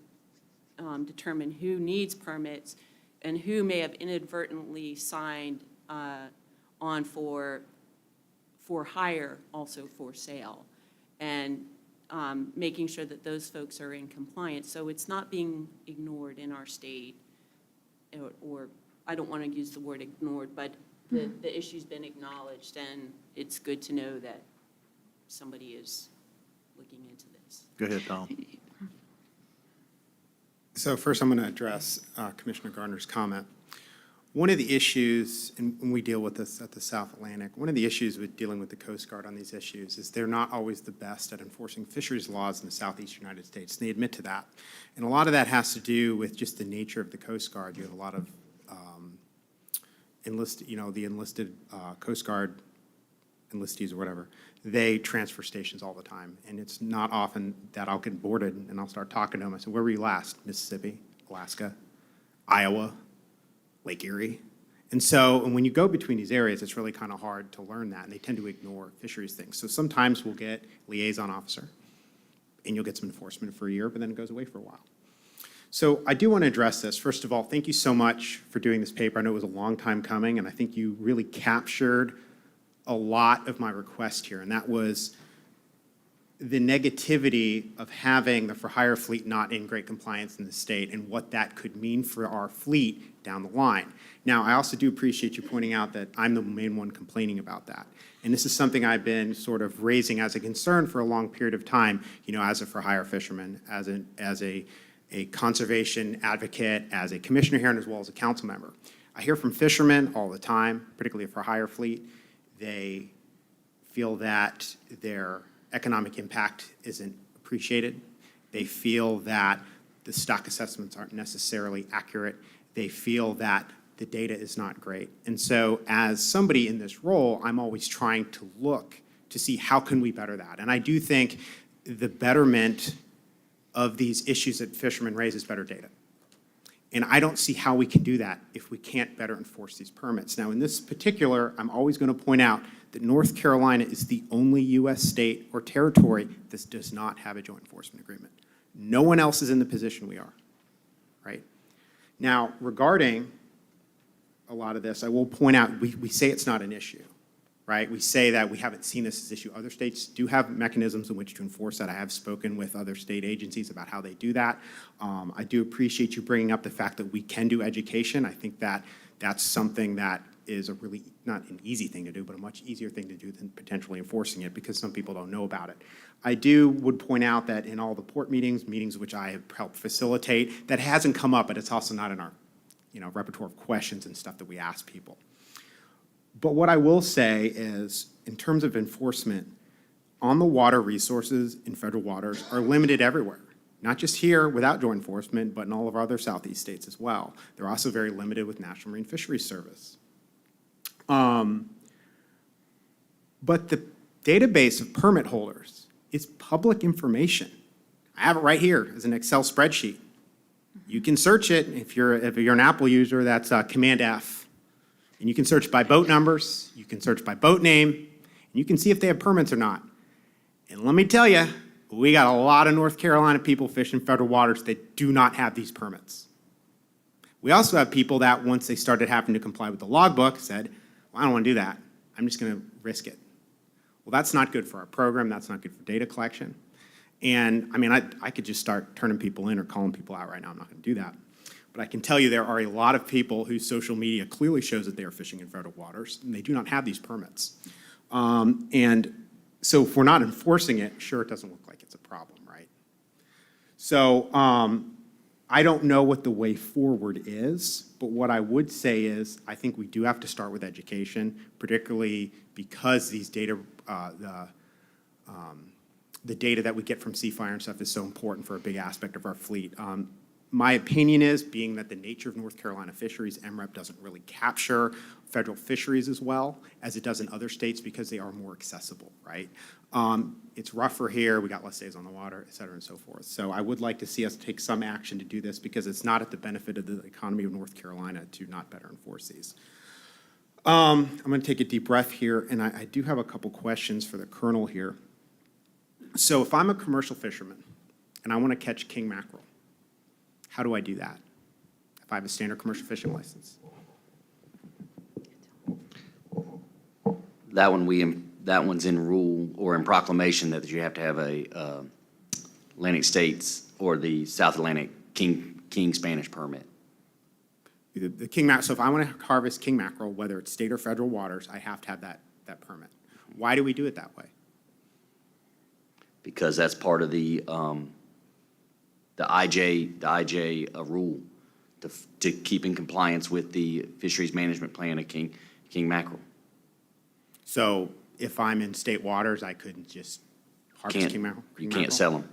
determine who needs permits and who may have inadvertently signed on for hire, also for sale, and making sure that those folks are in compliance. So it's not being ignored in our state, or I don't want to use the word ignored, but the issue's been acknowledged, and it's good to know that somebody is looking into this. Go ahead, Tom. So first, I'm going to address Commissioner Gardner's comment. One of the issues, and we deal with this at the South Atlantic, one of the issues with dealing with the Coast Guard on these issues is they're not always the best at enforcing fisheries laws in the southeast United States. And they admit to that. And a lot of that has to do with just the nature of the Coast Guard. You have a lot of the enlisted Coast Guard enlistees or whatever. They transfer stations all the time. And it's not often that I'll get boarded and I'll start talking to them. I said, where were you last? Mississippi, Alaska, Iowa, Lake Erie. And when you go between these areas, it's really kind of hard to learn that, and they tend to ignore fisheries things. So sometimes we'll get liaison officer, and you'll get some enforcement for a year, but then it goes away for a while. So I do want to address this. First of all, thank you so much for doing this paper. I know it was a long time coming, and I think you really captured a lot of my request here, and that was the negativity of having the for-hire fleet not in great compliance in the state and what that could mean for our fleet down the line. Now, I also do appreciate you pointing out that I'm the main one complaining about that. And this is something I've been sort of raising as a concern for a long period of time, as a for-hire fisherman, as a conservation advocate, as a commissioner here, and as well as a council member. I hear from fishermen all the time, particularly a for-hire fleet. They feel that their economic impact isn't appreciated. They feel that the stock assessments aren't necessarily accurate. They feel that the data is not great. And so as somebody in this role, I'm always trying to look to see how can we better that. And I do think the betterment of these issues that fishermen raise is better data. And I don't see how we can do that if we can't better enforce these permits. Now, in this particular, I'm always going to point out that North Carolina is the only U.S. state or territory that does not have a joint enforcement agreement. No one else is in the position we are, right? Now, regarding a lot of this, I will point out, we say it's not an issue, right? We say that we haven't seen this as an issue. Other states do have mechanisms in which to enforce that. I have spoken with other state agencies about how they do that. I do appreciate you bringing up the fact that we can do education. I think that that's something that is a really, not an easy thing to do, but a much easier thing to do than potentially enforcing it because some people don't know about it. I would point out that in all the port meetings which I have helped facilitate, that hasn't come up, but it's also not in our repertoire of questions and stuff that we ask people. But what I will say is, in terms of enforcement, on the water resources in federal waters are limited everywhere. Not just here without joint enforcement, but in all of our other southeast states as well. They're also very limited with National Marine Fisheries Service. But the database of permit holders is public information. I have it right here as an Excel spreadsheet. You can search it. If you're an Apple user, that's Command F. And you can search by boat numbers, you can search by boat name, and you can see if they have permits or not. And let me tell you, we got a lot of North Carolina people fishing federal waters that do not have these permits. We also have people that once they started having to comply with the logbook said, well, I don't want to do that. I'm just going to risk it. Well, that's not good for our program. That's not good for data collection. And I mean, I could just start turning people in or calling people out right now. I'm not going to do that. But I can tell you there are a lot of people whose social media clearly shows that they are fishing in federal waters, and they do not have these permits. And so if we're not enforcing it, sure, it doesn't look like it's a problem, right? So I don't know what the way forward is, but what I would say is I think we do have to start with education, particularly because these data, the data that we get from Seafire and stuff is so important for a big aspect of our fleet. My opinion is, being that the nature of North Carolina fisheries, MRIP doesn't really capture federal fisheries as well as it does in other states because they are more accessible, right? It's rougher here, we got less days on the water, et cetera, and so forth. So I would like to see us take some action to do this because it's not at the benefit of the economy of North Carolina to not better enforce these. I'm going to take a deep breath here, and I do have a couple questions for the Colonel here. So if I'm a commercial fisherman and I want to catch king mackerel, how do I do that if I have a standard commercial fishing license? That one's in rule or in proclamation that you have to have a Atlantic States or the South Atlantic King Spanish permit. The king mackerel. So if I want to harvest king mackerel, whether it's state or federal waters, I have to have that permit. Why do we do it that way? Because that's part of the IJ rule to keep in compliance with the fisheries management plan of king mackerel. So if I'm in state waters, I couldn't just harvest king mackerel? You can't sell them.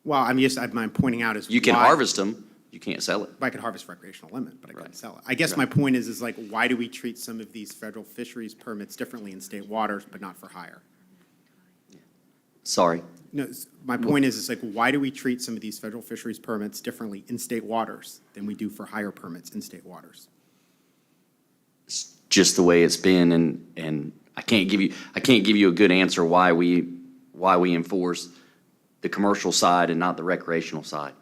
Well, I'm pointing out is you can harvest them, you can't sell it. I could harvest recreational limit, but I couldn't sell it. I guess my point is like, why do we treat some of these federal fisheries permits differently in state waters, but not for hire? Sorry. No, my point is like, why do we treat some of these federal fisheries permits differently in state waters than we do for hire permits in state waters? It's just the way it's been, and I can't give you a good answer why we enforce the commercial side and not the recreational side.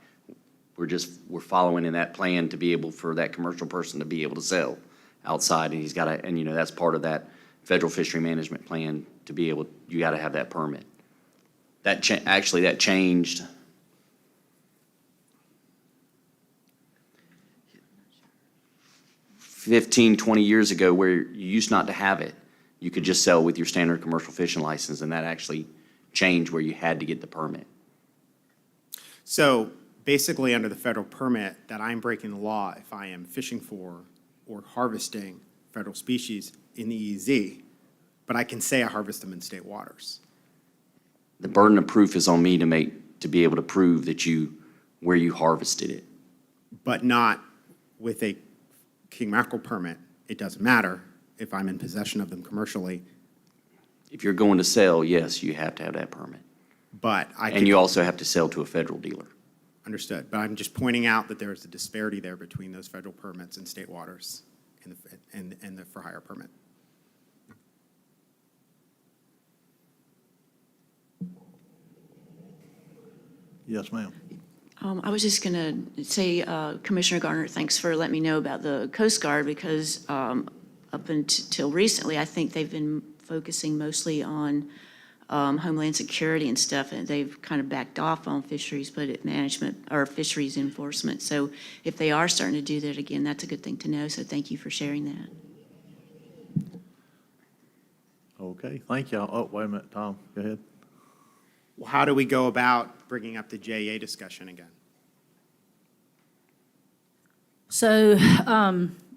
We're following in that plan to be able for that commercial person to be able to sell outside, and he's got to, and that's part of that federal fishery management plan to be able, you got to have that permit. That changed. $15, $20 years ago, where you used not to have it. You could just sell with your standard commercial fishing license, and that actually changed where you had to get the permit. So basically, under the federal permit, that I'm breaking the law if I am fishing for or harvesting federal species in the EEZ, but I can say I harvest them in state waters. The burden of proof is on me to be able to prove that where you harvested it. But not with a king mackerel permit. It doesn't matter if I'm in possession of them commercially. If you're going to sell, yes, you have to have that permit. But and you also have to sell to a federal dealer. Understood. But I'm just pointing out that there is a disparity there between those federal permits and state waters and the for hire permit. Yes, ma'am. I was just going to say, Commissioner Garner, thanks for letting me know about the Coast Guard, because up until recently, I think they've been focusing mostly on Homeland Security and stuff, and they've kind of backed off on fisheries management or fisheries enforcement. So if they are starting to do that again, that's a good thing to know. So thank you for sharing that. Okay, thank you. Oh, wait a minute, Tom, go ahead. Well, how do we go about bringing up the JEA discussion again? So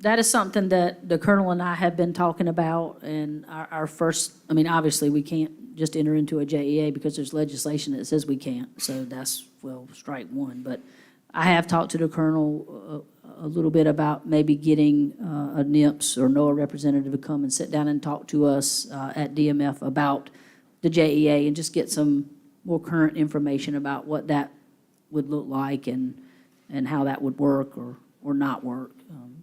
that is something that the Colonel and I have been talking about, and our first, I mean, obviously, we can't just enter into a JEA because there's legislation that says we can't, so that's, well, strike one. But I have talked to the Colonel a little bit about maybe getting a NIPS or NOAA representative to come and sit down and talk to us at DMF about the JEA and just get some more current information about what that would look like and how that would work or not work,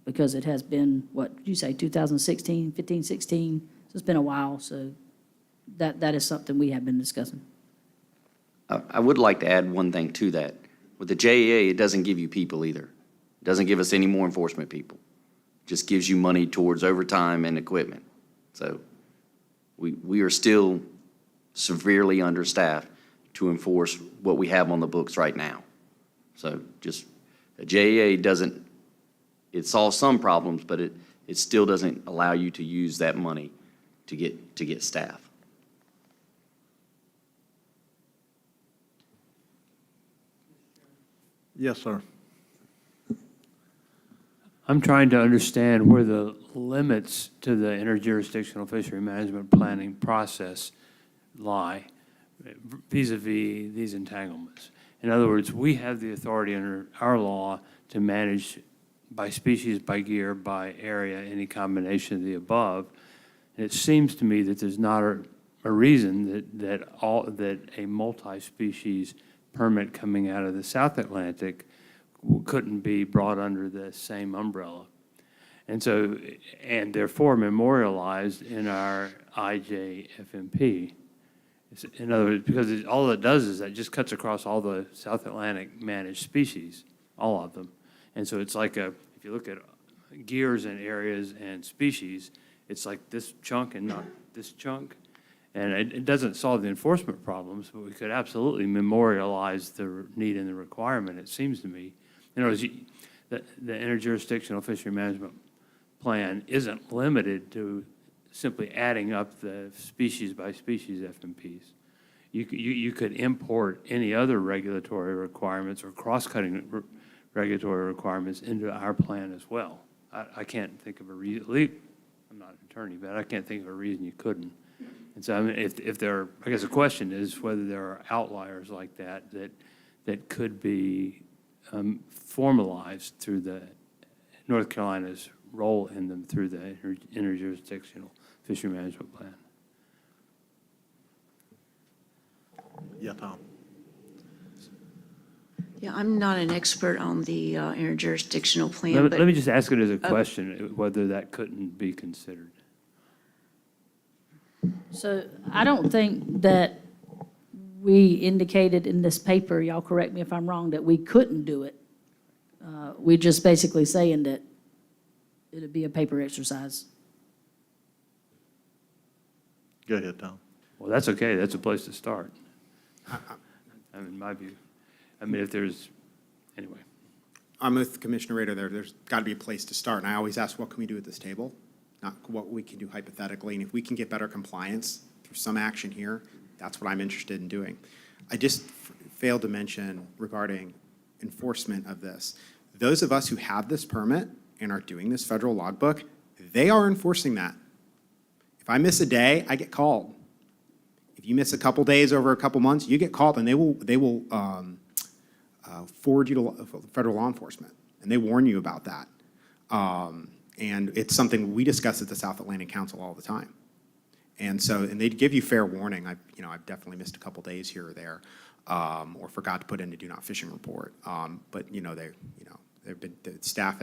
because it has been, what did you say, 2016, 15, 16? So it's been a while, so that is something we have been discussing. I would like to add one thing to that. With the JEA, it doesn't give you people either. It doesn't give us any more enforcement people. It just gives you money towards overtime and equipment. So we are still severely understaffed to enforce what we have on the books right now. So just, a JEA doesn't, it solves some problems, but it still doesn't allow you to use that money to get staff. Yes, sir. I'm trying to understand where the limits to the interjurisdictional fishery management planning process lie vis-a-vis these entanglements. In other words, we have the authority under our law to manage by species, by gear, by area, any combination of the above. And it seems to me that there's not a reason that a multi-species permit coming out of the South Atlantic couldn't be brought under the same umbrella. And so, and therefore memorialized in our IJFMP. In other words, because all it does is that just cuts across all the South Atlantic managed species, all of them. And so it's like if you look at gears and areas and species, it's like this chunk and not this chunk. And it doesn't solve the enforcement problems, but we could absolutely memorialize the need and the requirement, it seems to me. In other words, the interjurisdictional fishery management plan isn't limited to simply adding up the species by species FMPs. You could import any other regulatory requirements or cross-cutting regulatory requirements into our plan as well. I can't think of a reason, I'm not an attorney, but I can't think of a reason you couldn't. And so I mean, if there are, I guess the question is whether there are outliers like that could be formalized through the North Carolina's role in them through the interjurisdictional fishery management plan. Yeah, Tom. Yeah, I'm not an expert on the interjurisdictional plan, Let but me just ask it as a question, whether that couldn't be considered. So I don't think that we indicated in this paper, y'all correct me if I'm wrong, that we couldn't do it. We're just basically saying that it'd be a paper exercise. Go ahead, Tom. Well, that's okay, that's a place to start. I mean, in my view. I mean, if there's, anyway. I'm with Commissioner Rader there. There's got to be a place to start. And I always ask, what can we do at this table? Not what we can do hypothetically. And if we can get better compliance through some action here, that's what I'm interested in doing. I just failed to mention regarding enforcement of this. Those of us who have this permit and are doing this federal logbook, they are enforcing that. If I miss a day, I get called. If you miss a couple days over a couple months, you get called, and they will forward you to federal law enforcement, and they warn you about that. And it's something we discuss at the South Atlantic Council all the time. And they give you fair warning. I've definitely missed a couple days here or there, or forgot to put in a do not fishing report. But the staff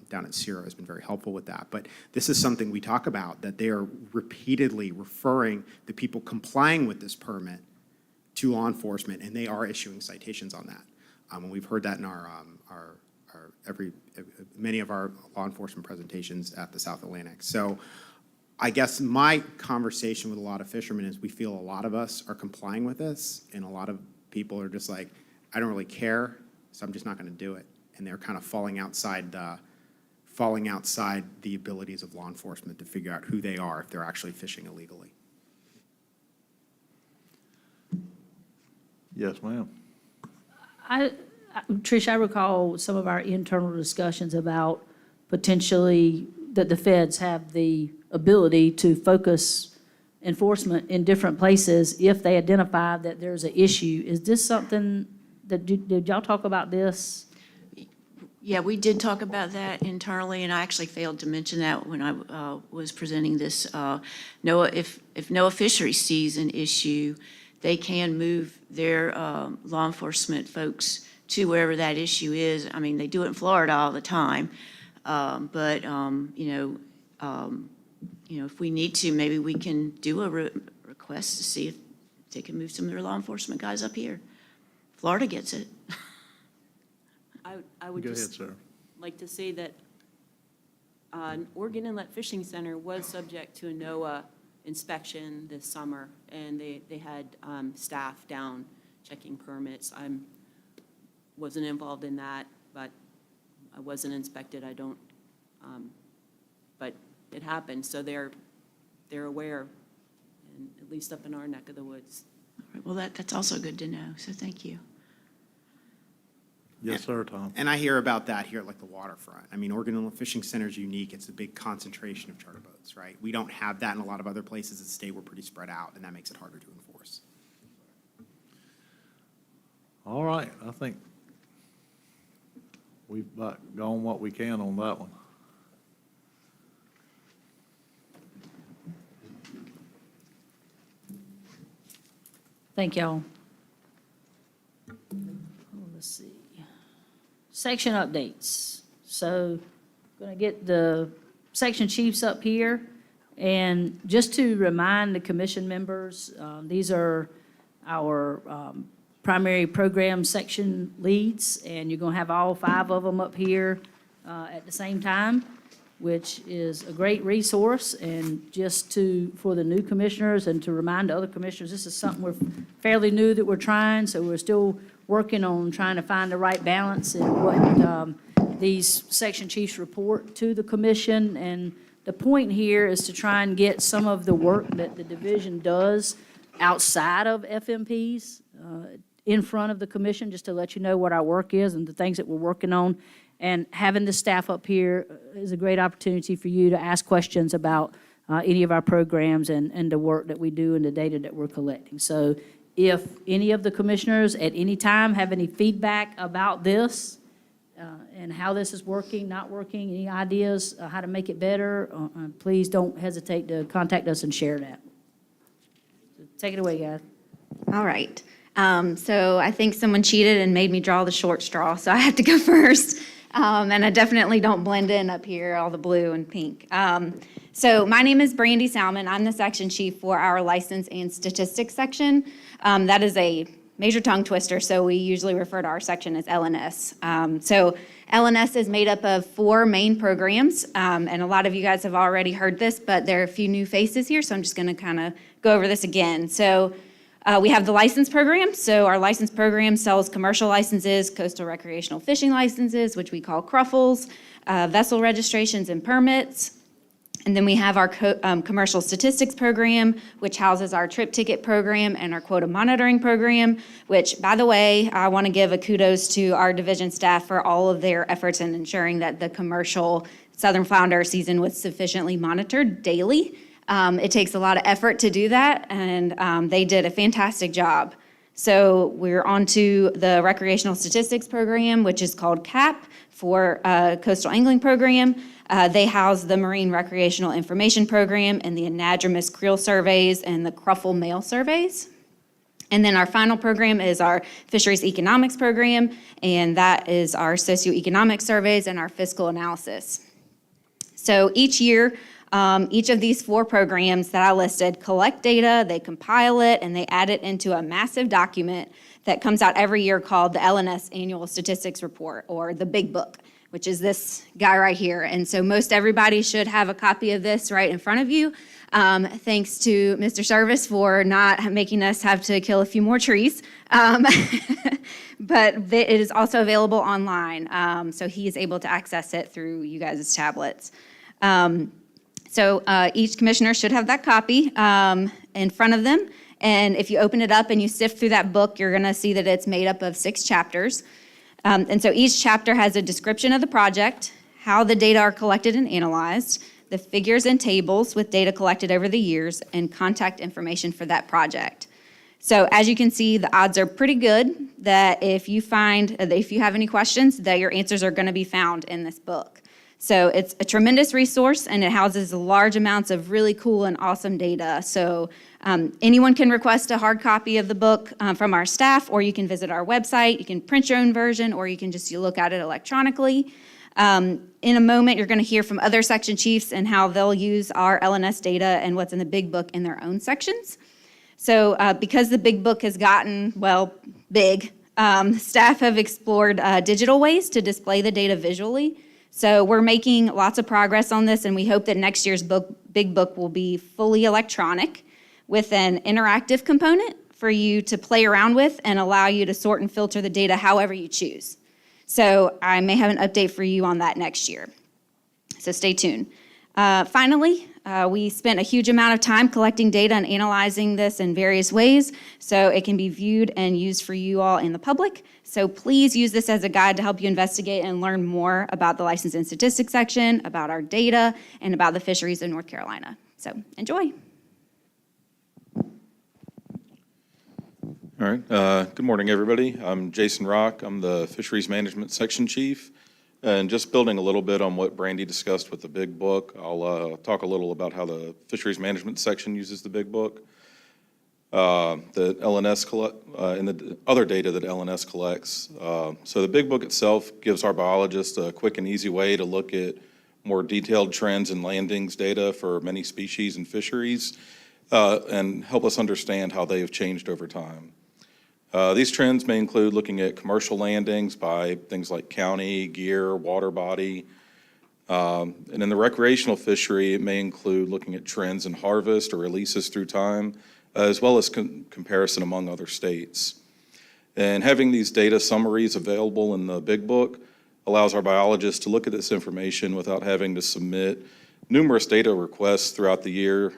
down at Sierra has been very helpful with that. But this is something we talk about, that they are repeatedly referring the people complying with this permit to law enforcement, and they are issuing citations on that. And we've heard that in many of our law enforcement presentations at the South Atlantic. So I guess my conversation with a lot of fishermen is we feel a lot of us are complying with this, and a lot of people are just like, I don't really care, so I'm just not going to do it. And they're kind of falling outside the abilities of law enforcement to figure out who they are if they're actually fishing illegally. Yes, ma'am. Trish, I recall some of our internal discussions about potentially that the feds have the ability to focus enforcement in different places if they identify that there's an issue. Is this something that, did y'all talk about this? yeah, we did talk about that internally, and I actually failed to mention that when I was presenting this. If NOAA Fisheries sees an issue, they can move their law enforcement folks to wherever that issue is. I mean, they do it in Florida all the time, but if we need to, maybe we can do a request to see if they can move some of their law enforcement guys up here. Florida gets it. I would Go ahead, just sir. like to say that Oregon Inlet Fishing Center was subject to a NOAA inspection this summer, and they had staff down checking permits. I wasn't involved in that, but I wasn't inspected. I don't, but it happened, so they're aware, and at least up in our neck of the woods. All right, well, that's also good to know, so thank you. Yes, sir, Tom. And I hear about that here at like the waterfront. I mean, Oregon Inlet Fishing Center is unique. It's a big concentration of charter boats, right? We don't have that in a lot of other places in the state. We're pretty spread out, and that makes it harder to enforce. All right, I think we've about gone what we can on that one. Thank y'all. Let's see. Section updates. So, going to get the section chiefs up here. And just to remind the commission members, these are our primary program section leads, and you're going to have all 5 of them up here at the same time, which is a great resource. And just for the new commissioners and to remind the other commissioners, this is something we're fairly new that we're trying, so we're still working on trying to find the right balance in what these section chiefs report to the commission. And the point here is to try and get some of the work that the division does outside of FMPs in front of the commission, just to let you know what our work is and the things that we're working on. And having the staff up here is a great opportunity for you to ask questions about any of our programs and the work that we do and the data that we're collecting. So if any of the commissioners at any time have any feedback about this and how this is working, not working, any ideas how to make it better, please don't hesitate to contact us and share that. So take it away, guys. All right. So I think someone cheated and made me draw the short straw, so I have to go first. And I definitely don't blend in up here, all the blue and pink. So my name is Brandy Salmon. I'm the section chief for our license and statistics section. That is a major tongue twister, so we usually refer to our section as LNS. So LNS is made up of 4 main programs, and a lot of you guys have already heard this, but there are a few new faces here, so I'm just gonna kind of go over this again. So we have the license program. So our license program sells commercial licenses, coastal recreational fishing licenses, which we call CRUFLs, vessel registrations and permits. And then we have our commercial statistics program, which houses our trip ticket program and our quota monitoring program, which, by the way, I want to give a kudos to our division staff for all of their efforts in ensuring that the commercial Southern Flounder season was sufficiently monitored daily. It takes a lot of effort to do that, and they did a fantastic job. So we're on to the recreational statistics program, which is called CAP for Coastal Angling Program. They house the Marine Recreational Information Program and the anadromous creel surveys and the CRUFL mail surveys. And then our final program is our Fisheries Economics Program, and that is our socioeconomic surveys and our fiscal analysis. So each year, each of these 4 programs that I listed collect data, they compile it, and they add it into a massive document that comes out every year called the LNS Annual Statistics Report, or the Big Book, which is this guy right here. And so most everybody should have a copy of this right in front of you. Thanks to Mr. Service for not making us have to kill a few more trees. But it is also available online, so he is able to access it through you guys' tablets. So each commissioner should have that copy in front of them. And if you open it up and you sift through that book, you're going to see that it's made up of 6 chapters. And so each chapter has a description of the project, how the data are collected and analyzed, the figures and tables with data collected over the years, and contact information for that project. So as you can see, the odds are pretty good that if you have any questions, that your answers are going to be found in this book. So it's a tremendous resource, and it houses large amounts of really cool and awesome data. So anyone can request a hard copy of the book from our staff, or you can visit our website. You can print your own version, or you can just look at it electronically. In a moment, you're going to hear from other section chiefs and how they'll use our LNS data and what's in the Big Book in their own sections. So because the Big Book has gotten, well, big, staff have explored digital ways to display the data visually. So we're making lots of progress on this, and we hope that next year's Big Book will be fully electronic with an interactive component for you to play around with and allow you to sort and filter the data however you choose. So I may have an update for you on that next year. So stay tuned. Finally, we spent a huge amount of time collecting data and analyzing this in various ways so it can be viewed and used for you all in the public. So please use this as a guide to help you investigate and learn more about the License and Statistics section, about our data, and about the fisheries in North Carolina. So enjoy. All right. Good morning, everybody. I'm Jason Rock. I'm the Fisheries Management Section Chief. And just building a little bit on what Brandy discussed with the Big Book, I'll talk a little about how the Fisheries Management Section uses the Big Book. The LNS and the other data that LNS collects. So the Big Book itself gives our biologists a quick and easy way to look at more detailed trends and landings data for many species and fisheries and help us understand how they have changed over time. These trends may include looking at commercial landings by things like county, gear, water body. And in the recreational fishery, it may include looking at trends in harvest or releases through time, as well as comparison among other states. And having these data summaries available in the Big Book allows our biologists to look at this information without having to submit numerous data requests throughout the year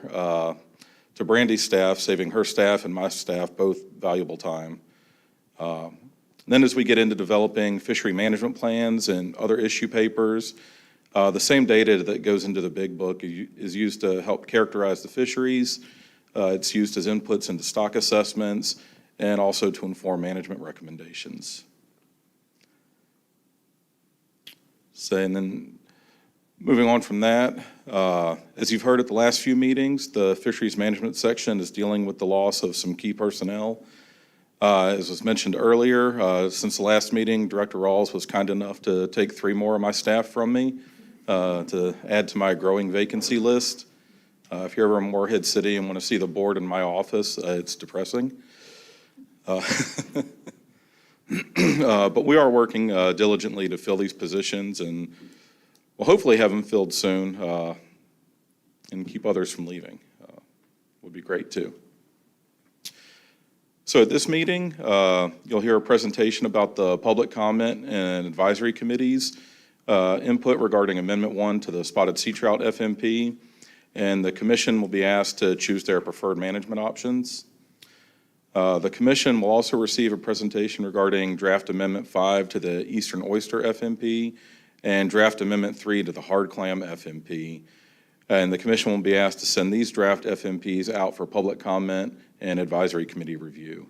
to Brandy's staff, saving her staff and my staff both valuable time. Then as we get into developing fishery management plans and other issue papers, the same data that goes into the Big Book is used to help characterize the fisheries. It's used as inputs into stock assessments and also to inform management recommendations. So, and then moving on from that, as you've heard at the last few meetings, the Fisheries Management Section is dealing with the loss of some key personnel. As was mentioned earlier, since the last meeting, Director Rawls was kind enough to take 3 more of my staff from me to add to my growing vacancy list. If you're ever in Morehead City and want to see the board in my office, it's depressing. But we are working diligently to fill these positions, and we'll hopefully have them filled soon and keep others from leaving. Would be great too. So at this meeting, you'll hear a presentation about the public comment and advisory committees, input regarding Amendment 1 to the Spotted Seatrout FMP, and the commission will be asked to choose their preferred management options. The commission will also receive a presentation regarding Draft Amendment 5 to the Eastern Oyster FMP and Draft Amendment 3 to the Hard Clam FMP. And the commission will be asked to send these draft FMPs out for public comment and advisory committee review.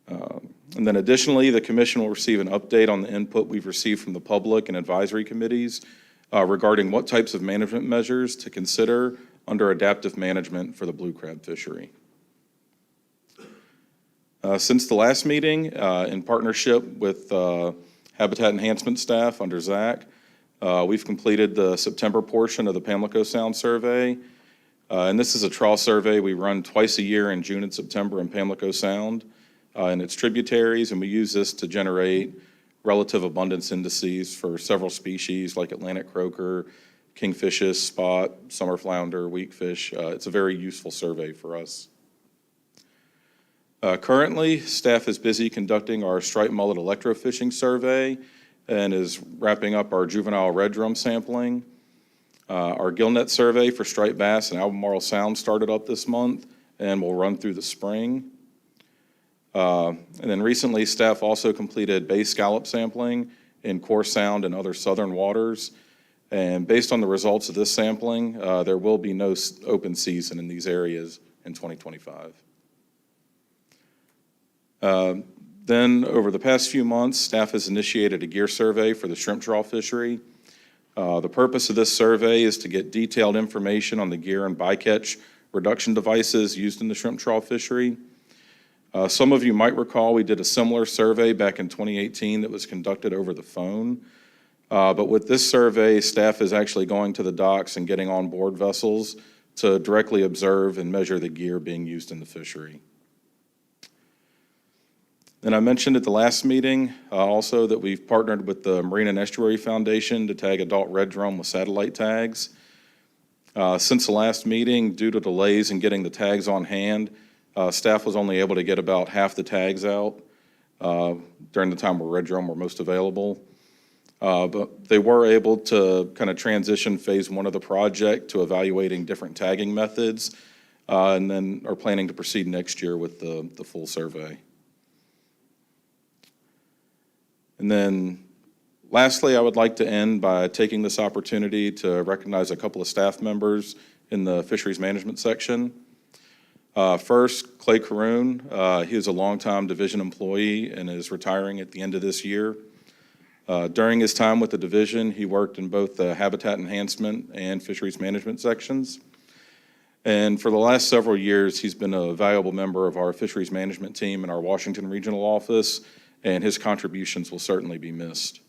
And then additionally, the commission will receive an update on the input we've received from the public and advisory committees regarding what types of management measures to consider under adaptive management for the blue crab fishery. Since the last meeting, in partnership with Habitat Enhancement staff under Zach, we've completed the September portion of the Pamlico Sound survey. And this is a trawl survey we run twice a year in June and September in Pamlico Sound and its tributaries, and we use this to generate relative abundance indices for several species like Atlantic croaker, kingfishes, spot, summer flounder, weakfish. It's a very useful survey for us. Currently, staff is busy conducting our striped mullet electrofishing survey and is wrapping up our juvenile red drum sampling. Our gillnet survey for striped bass and Albemarle Sound started up this month and will run through the spring. And then recently, staff also completed bay scallop sampling in Core Sound and other southern waters. And based on the results of this sampling, there will be no open season in these areas in 2025. Then over the past few months, staff has initiated a gear survey for the shrimp trawl fishery. The purpose of this survey is to get detailed information on the gear and bycatch reduction devices used in the shrimp trawl fishery. Some of you might recall we did a similar survey back in 2018 that was conducted over the phone. But with this survey, staff is actually going to the docks and getting on board vessels to directly observe and measure the gear being used in the fishery. And I mentioned at the last meeting also that we've partnered with the Marine and Estuary Foundation to tag adult red drum with satellite tags. Since the last meeting, due to delays in getting the tags on hand, staff was only able to get about half the tags out during the time where red drum were most available. But they were able to kind of transition phase 1 of the project to evaluating different tagging methods, and then are planning to proceed next year with the full survey. And then lastly, I would like to end by taking this opportunity to recognize a couple of staff members in the fisheries management section. First, Clay Caroon. He is a longtime division employee and is retiring at the end of this year. During his time with the division, he worked in both the habitat enhancement and fisheries management sections. And for the last several years, he's been a valuable member of our fisheries management team in our Washington regional office, and his contributions will certainly be missed.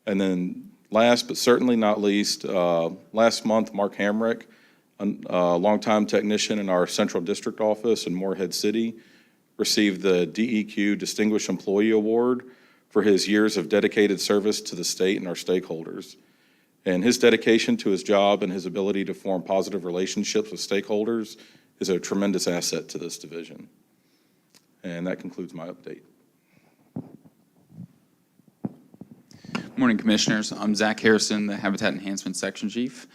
And then last but certainly not least, last month, Mark Hamrick, a longtime technician in our Central District office in Morehead City, received the DEQ Distinguished Employee Award for his years of dedicated service to the state and our stakeholders. And his dedication to his job and his ability to form positive relationships with stakeholders is a tremendous asset to this division. And that concludes my update. Morning, Commissioners. I'm Zach Harrison, the Habitat Enhancement Section Chief.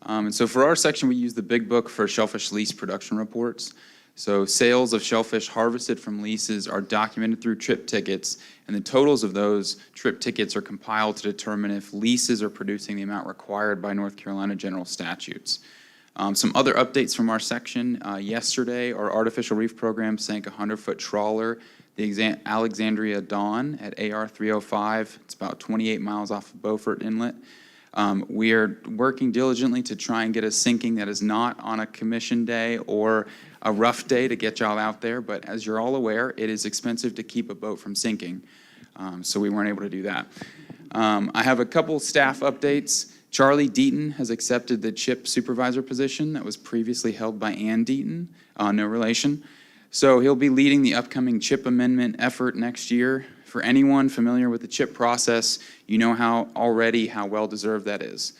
And so for our section, we use the Big Book for shellfish lease production reports. So sales of shellfish harvested from leases are documented through trip tickets, and the totals of those trip tickets are compiled to determine if leases are producing the amount required by North Carolina general statutes. Some other updates from our section. Yesterday, our artificial reef program sank a 100-foot trawler, the Alexandria Dawn at AR 305. It's about 28 miles off of Beaufort Inlet. We are working diligently to try and get a sinking that is not on a commission day or a rough day to get y'all out there, but as you're all aware, it is expensive to keep a boat from sinking, so we weren't able to do that. I have a couple staff updates. Charlie Deaton has accepted the CHIP supervisor position that was previously held by Ann Deaton, no relation. So he'll be leading the upcoming CHIP amendment effort next year. For anyone familiar with the CHIP process, you know how well-deserved that is.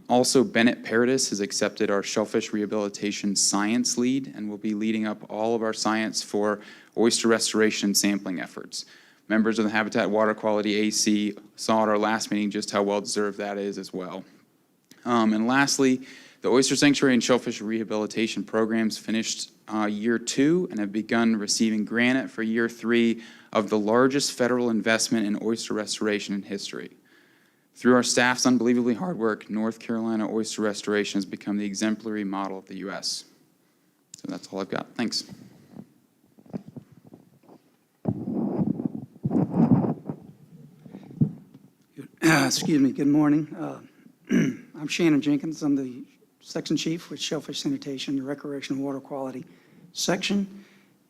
Also, Bennett Paradis has accepted our shellfish rehabilitation science lead and will be leading up all of our science for oyster restoration and sampling efforts. Members of the Habitat Water Quality AC saw at our last meeting just how well-deserved that is as well. And lastly, the Oyster Sanctuary and Shellfish Rehabilitation programs finished year 2 and have begun receiving granite for year 3 of the largest federal investment in oyster restoration in history. Through our staff's unbelievably hard work, North Carolina oyster restoration has become the exemplary model of the U.S. So that's all I've got. Thanks. Excuse me, good morning. I'm Shannon Jenkins. I'm the section chief with Shellfish Sanitation, the Recreational Water Quality section.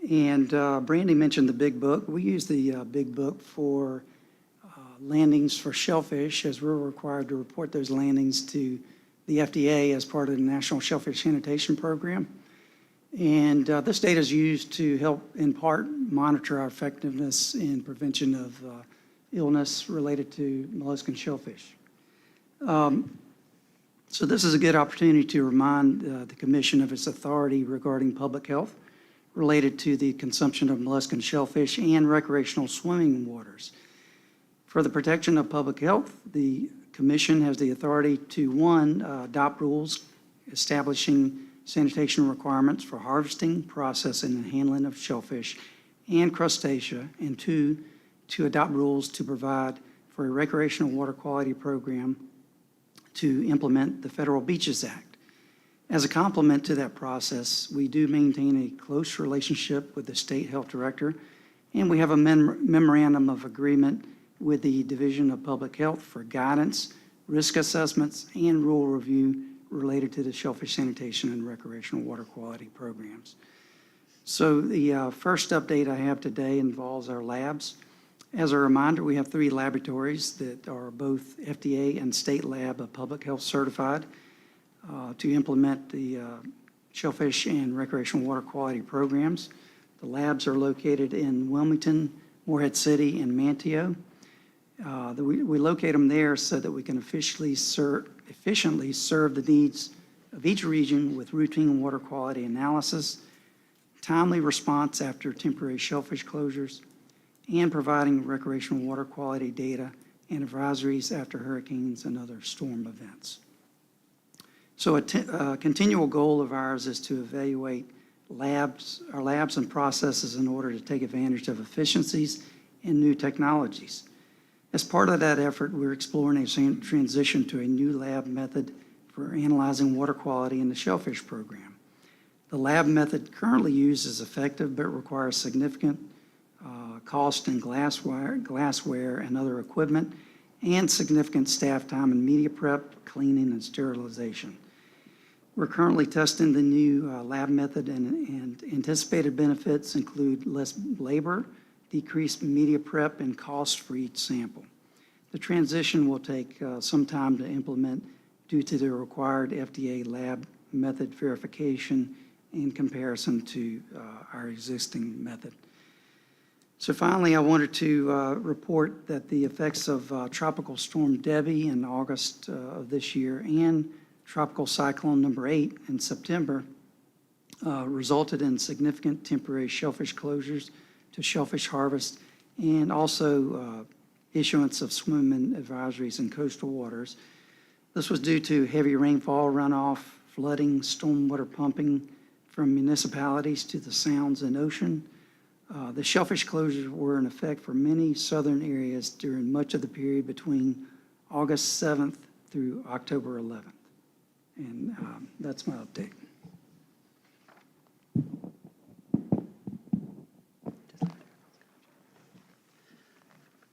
And Brandy mentioned the big book. We use the big book for landings for shellfish, as we're required to report those landings to the FDA as part of the National Shellfish Sanitation Program. And this data is used to help, in part, monitor our effectiveness in prevention of illness related to molluscan shellfish. So this is a good opportunity to remind the Commission of its authority regarding public health related to the consumption of molluscan shellfish and recreational swimming waters. For the protection of public health, the Commission has the authority to, 1, adopt rules establishing sanitation requirements for harvesting, processing, and handling of shellfish and crustacea, and 2, to adopt rules to provide for a recreational water quality program to implement the Federal Beaches Act. As a complement to that process, we do maintain a close relationship with the State Health Director, and we have a memorandum of agreement with the Division of Public Health for guidance, risk assessments, and rule review related to the shellfish sanitation and recreational water quality programs. So the first update I have today involves our labs. As a reminder, we have 3 laboratories that are both FDA and State Lab of Public Health certified to implement the shellfish and recreational water quality programs. The labs are located in Wilmington, Morehead City, and Manteo. We locate them there so that we can efficiently serve the needs of each region with routine water quality analysis, timely response after temporary shellfish closures, and providing recreational water quality data and advisories after hurricanes and other storm events. So a continual goal of ours is to evaluate our labs and processes in order to take advantage of efficiencies and new technologies. As part of that effort, we're exploring a transition to a new lab method for analyzing water quality in the shellfish program. The lab method currently used is effective but requires significant cost in glassware and other equipment, and significant staff time in media prep, cleaning, and sterilization. We're currently testing the new lab method, and anticipated benefits include less labor, decreased media prep, and cost for each sample. The transition will take some time to implement due to the required FDA lab method verification in comparison to our existing method. So finally, I wanted to report that the effects of Tropical Storm Debbie in August of this year and Tropical Cyclone number 8 in September resulted in significant temporary shellfish closures to shellfish harvest, and also issuance of swimming advisories in coastal waters. This was due to heavy rainfall runoff, flooding, stormwater pumping from municipalities to the sounds and ocean. The shellfish closures were in effect for many southern areas during much of the period between August 7th through October 11th. And that's my update.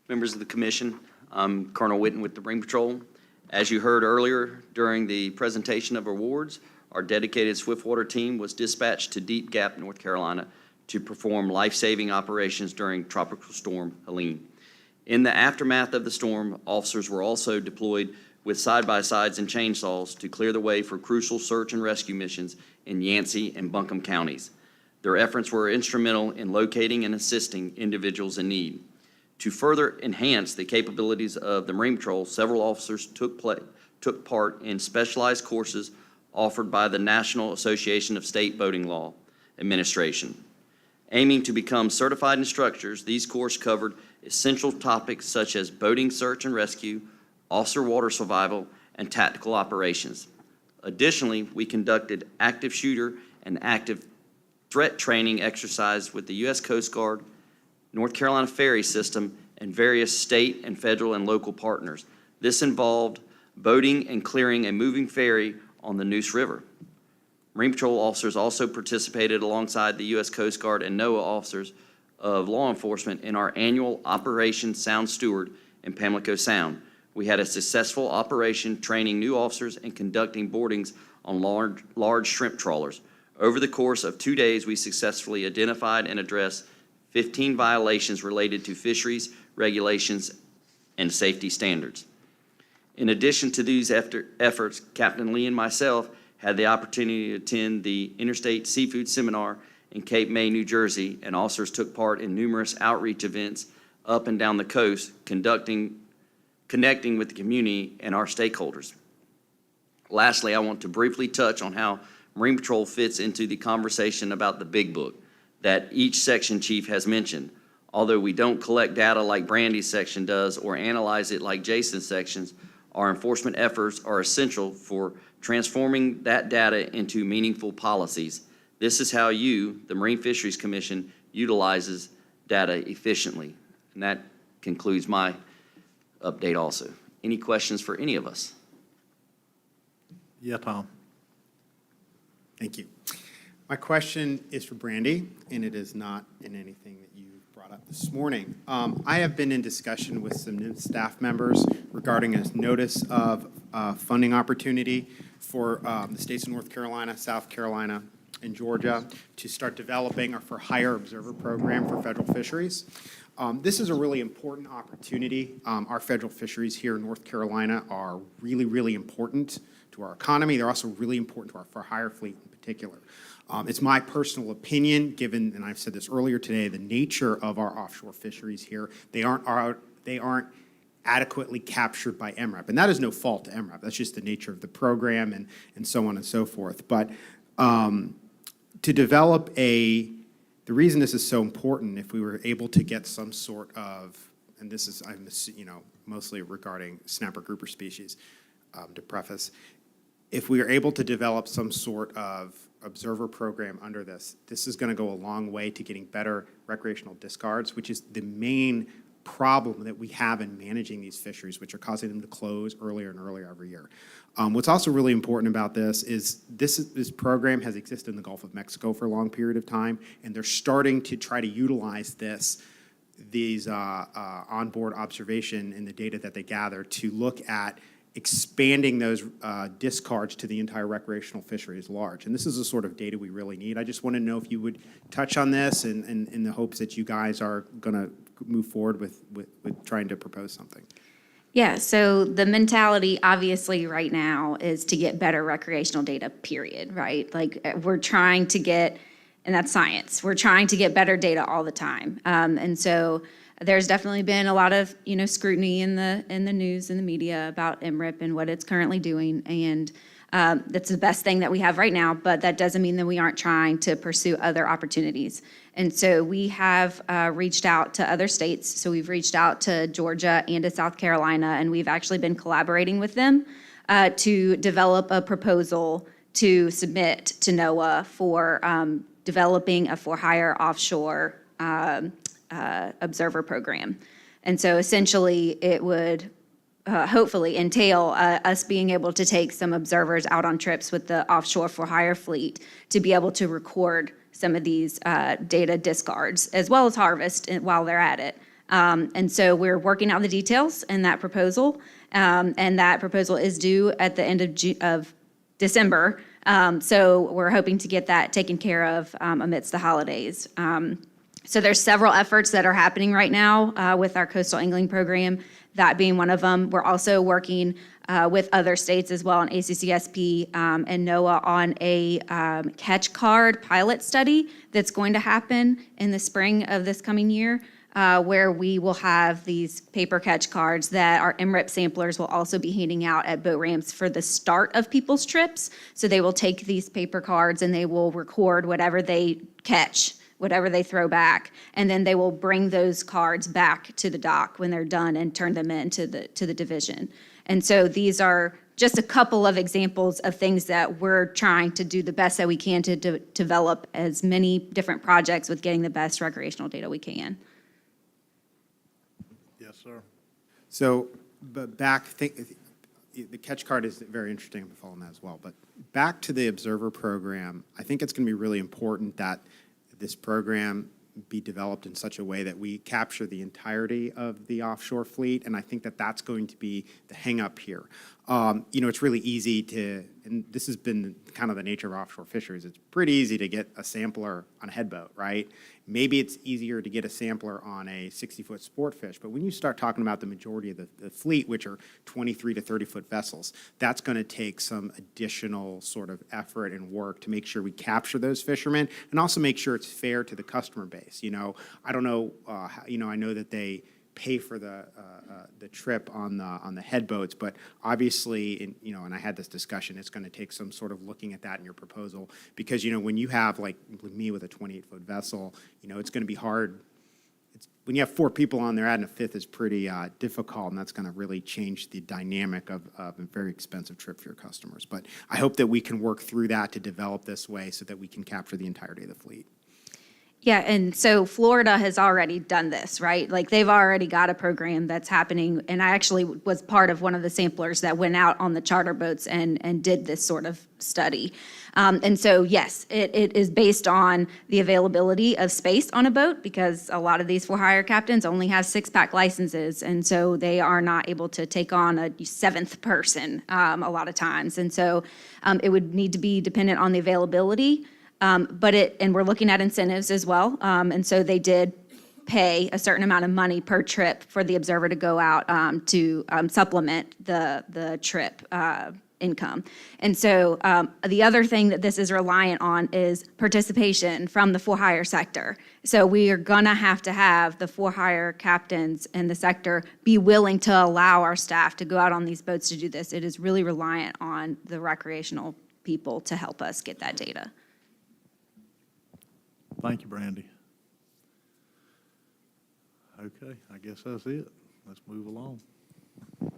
Members of the Commission, I'm Colonel Witten with the Marine Patrol. As you heard earlier during the presentation of awards, our dedicated swiftwater team was dispatched to Deep Gap, North Carolina, to perform life-saving operations during Tropical Storm Helene. In the aftermath of the storm, officers were also deployed with side-by-sides and chainsaws to clear the way for crucial search and rescue missions in Yancey and Buncombe counties. Their efforts were instrumental in locating and assisting individuals in need. To further enhance the capabilities of the Marine Patrol, several officers took part in specialized courses offered by the National Association of State Boating Law Administration. Aiming to become certified instructors, these courses covered essential topics such as boating search and rescue, officer water survival, and tactical operations. Additionally, we conducted active shooter and active threat training exercise with the U.S. Coast Guard, North Carolina Ferry System, and various state and federal and local partners. This involved boating and clearing a moving ferry on the Neuse River. Marine Patrol officers also participated alongside the U.S. Coast Guard and NOAA officers of law enforcement in our annual Operation Sound Steward in Pamlico Sound. We had a successful operation training new officers and conducting boardings on large shrimp trawlers. Over the course of 2 days, we successfully identified and addressed 15 violations related to fisheries, regulations, and safety standards. In addition to these efforts, Captain Lee and myself had the opportunity to attend the Interstate Seafood Seminar in Cape May, New Jersey, and officers took part in numerous outreach events up and down the coast, connecting with the community and our stakeholders. Lastly, I want to briefly touch on how Marine Patrol fits into the conversation about the Big Book that each section chief has mentioned. Although we don't collect data like Brandy's section does or analyze it like Jason's sections, our enforcement efforts are essential for transforming that data into meaningful policies. This is how you, the Marine Fisheries Commission, utilizes data efficiently. And that concludes my update also. Any questions for any of us? Yeah, Tom. Thank you. My question is for Brandy, and it is not in anything that you brought up this morning. I have been in discussion with some new staff members regarding a notice of funding opportunity for the states of North Carolina, South Carolina, and Georgia to start developing a for-hire observer program for federal fisheries. This is a really important opportunity. Our federal fisheries here in North Carolina are really, really important to our economy. They're also really important to our for-hire fleet in particular. It's my personal opinion, given, and I've said this earlier today, the nature of our offshore fisheries here, they aren't adequately captured by MRIP. And that is no fault to MRIP. That's just the nature of the program and so on and so forth. But to develop the reason this is so important, if we were able to get some sort of, and this is, mostly regarding snapper grouper species, to preface, if we are able to develop some sort of observer program under this is going to go a long way to getting better recreational discards, which is the main problem that we have in managing these fisheries, which are causing them to close earlier and earlier every year. What's also really important about this is this program has existed in the Gulf of Mexico for a long period of time, and they're starting to try to utilize these onboard observation and the data that they gather to look at expanding those discards to the entire recreational fishery as large. And this is the sort of data we really need. I just want to know if you would touch on this and in the hopes that you guys are going to move forward with trying to propose something. Yeah, so the mentality obviously right now is to get better recreational data, period, right? Like we're trying to get, and that's science, we're trying to get better data all the time. And so there's definitely been a lot of, scrutiny in the news and the media about MRIP and what it's currently doing. And that's the best thing that we have right now, but that doesn't mean that we aren't trying to pursue other opportunities. And so we have reached out to other states. So we've reached out to Georgia and to South Carolina, and we've actually been collaborating with them to develop a proposal to submit to NOAA for developing a for-hire offshore observer program. And so essentially it would hopefully entail us being able to take some observers out on trips with the offshore for-hire fleet to be able to record some of these data discards as well as harvest while they're at it. And so we're working out the details in that proposal, and that proposal is due at the end of December. So we're hoping to get that taken care of amidst the holidays. So there's several efforts that are happening right now with our coastal angling program, that being one of them. We're also working with other states as well on ACCSP and NOAA on a catch card pilot study that's going to happen in the spring of this coming year, where we will have these paper catch cards that our MRIP samplers will also be handing out at boat ramps for the start of people's trips. So they will take these paper cards and they will record whatever they catch, whatever they throw back, and then they will bring those cards back to the dock when they're done and turn them in to the division. And so these are just a couple of examples of things that we're trying to do the best that we can to develop as many different projects with getting the best recreational data we can. Yes, sir. So, but the catch card is very interesting. I'm following that as well. But back to the observer program, I think it's going to be really important that this program be developed in such a way that we capture the entirety of the offshore fleet, and I think that that's going to be the hang-up here. It's really easy to, and this has been kind of the nature of offshore fisheries, it's pretty easy to get a sampler on a headboat, right? Maybe it's easier to get a sampler on a 60-foot sport fish, but when you start talking about the majority of the fleet, which are 23 to 30-foot vessels, that's going to take some additional sort of effort and work to make sure we capture those fishermen and also make sure it's fair to the customer base. I don't know, I know that they pay for the trip on the headboats, but obviously, and I had this discussion, it's going to take some sort of looking at that in your proposal, because when you have like me with a 28-foot vessel, it's going to be hard. When you have 4 people on there, adding a 5th is pretty difficult, and that's going to really change the dynamic of a very expensive trip for your customers. But I hope that we can work through that to develop this way so that we can capture the entirety of the fleet. Yeah, and so Florida has already done this, right? Like they've already got a program that's happening, and I actually was part of one of the samplers that went out on the charter boats and did this sort of study. And so, yes, it is based on the availability of space on a boat, because a lot of these for-hire captains only have 6-pack licenses, and so they are not able to take on a 7th person a lot of times. And so it would need to be dependent on the availability. And we're looking at incentives as well. And so they did pay a certain amount of money per trip for the observer to go out to supplement the trip income. And so the other thing that this is reliant on is participation from the for-hire sector. So we are going to have the for-hire captains in the sector be willing to allow our staff to go out on these boats to do this. It is really reliant on the recreational people to help us get that data. Thank you, Brandy. Okay, I guess that's it. Let's move along.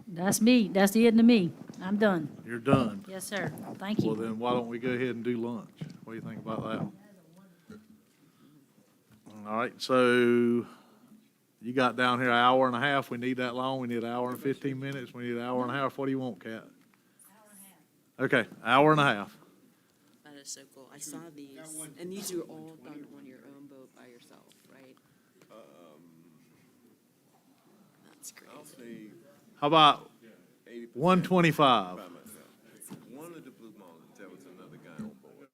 That's me. That's the end of me. I'm done. You're done. Yes, sir. Thank you. Well, then why don't we go ahead and do lunch? What do you think about that? All right, so you got down here an hour and a half. We need that long. We need an hour and 15 minutes. We need an hour and a half. What do you want, Kat? Hour and a half. Okay, hour and a half. That is so cool. I saw these, and these are all done on your own boat by yourself, right? That's crazy. How about 125? One of the blue mountains, there was another guy on board.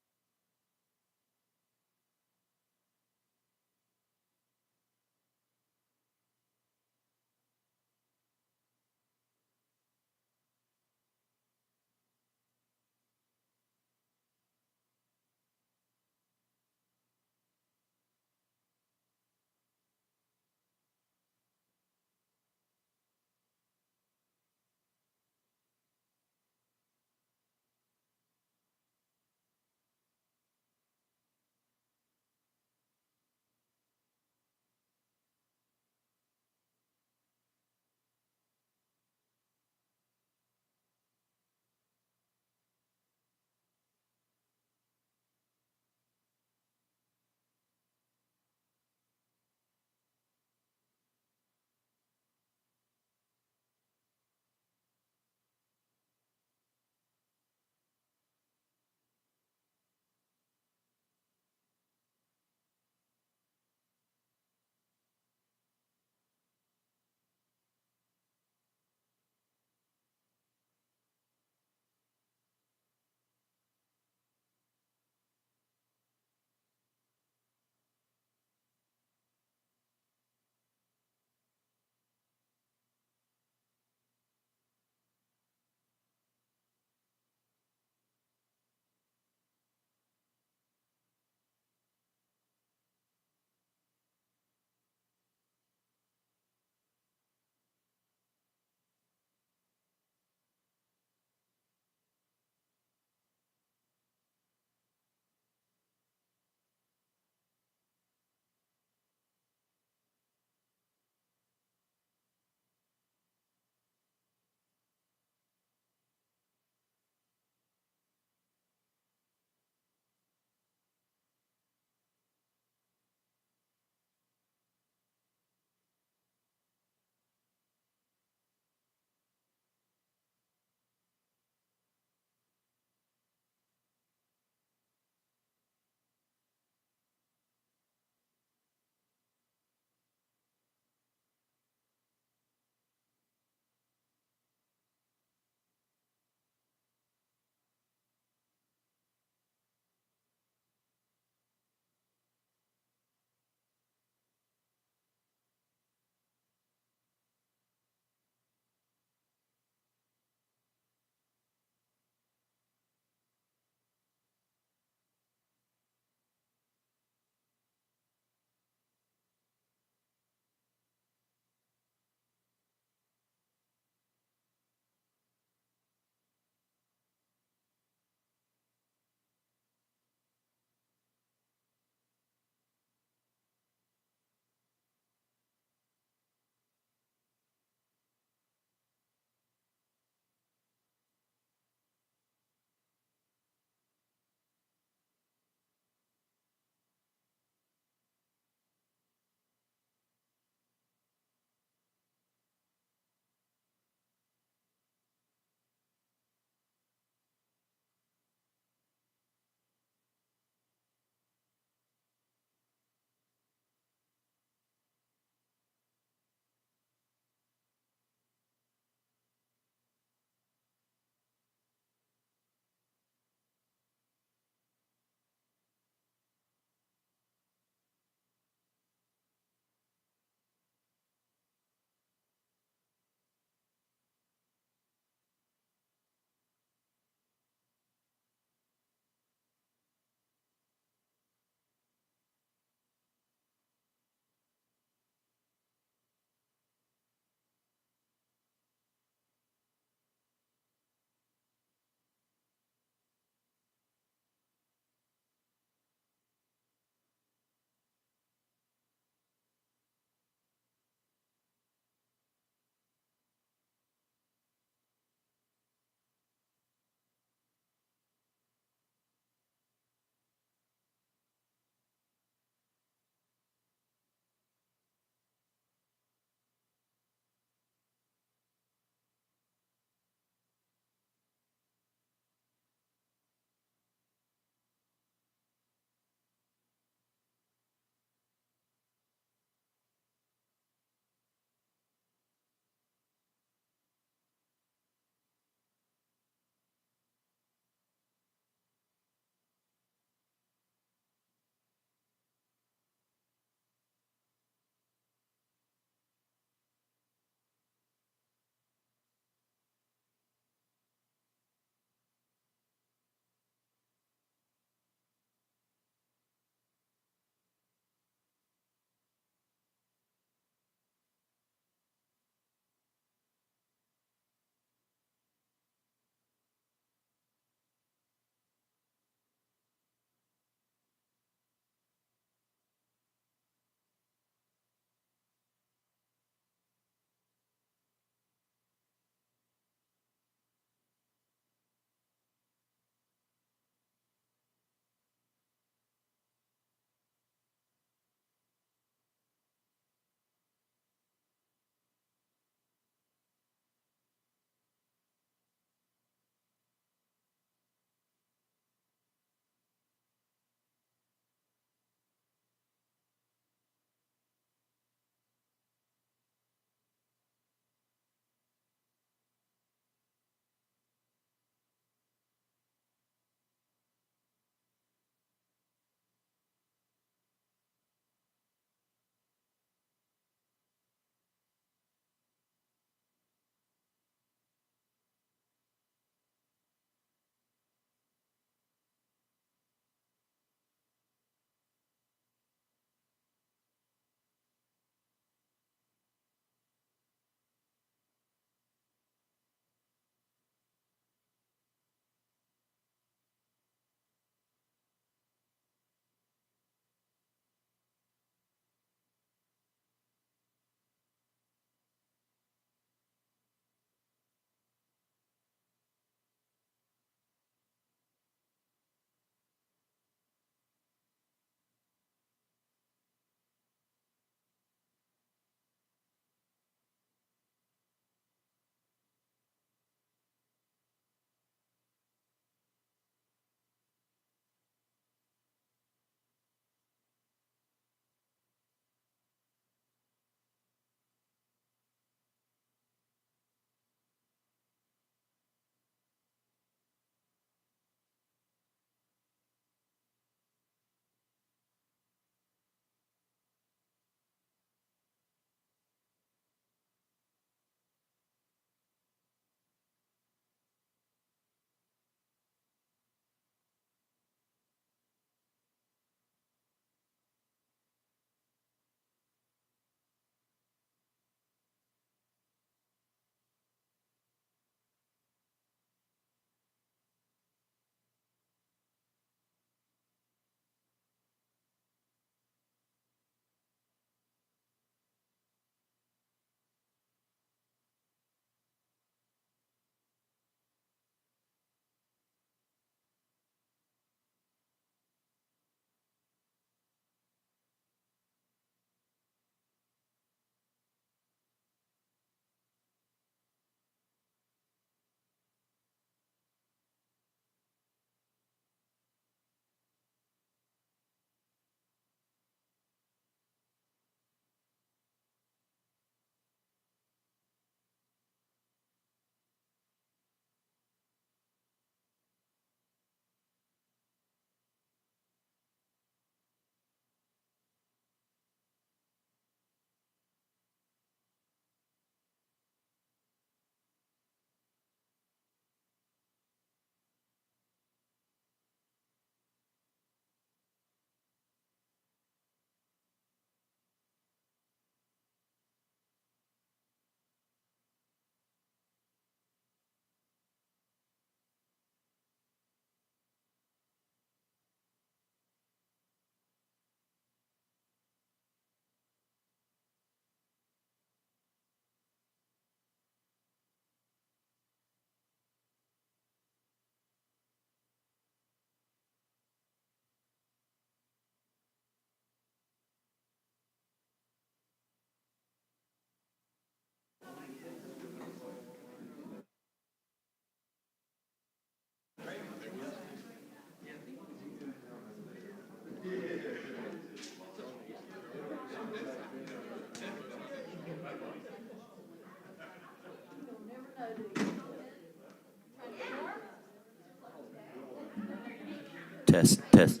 Hess.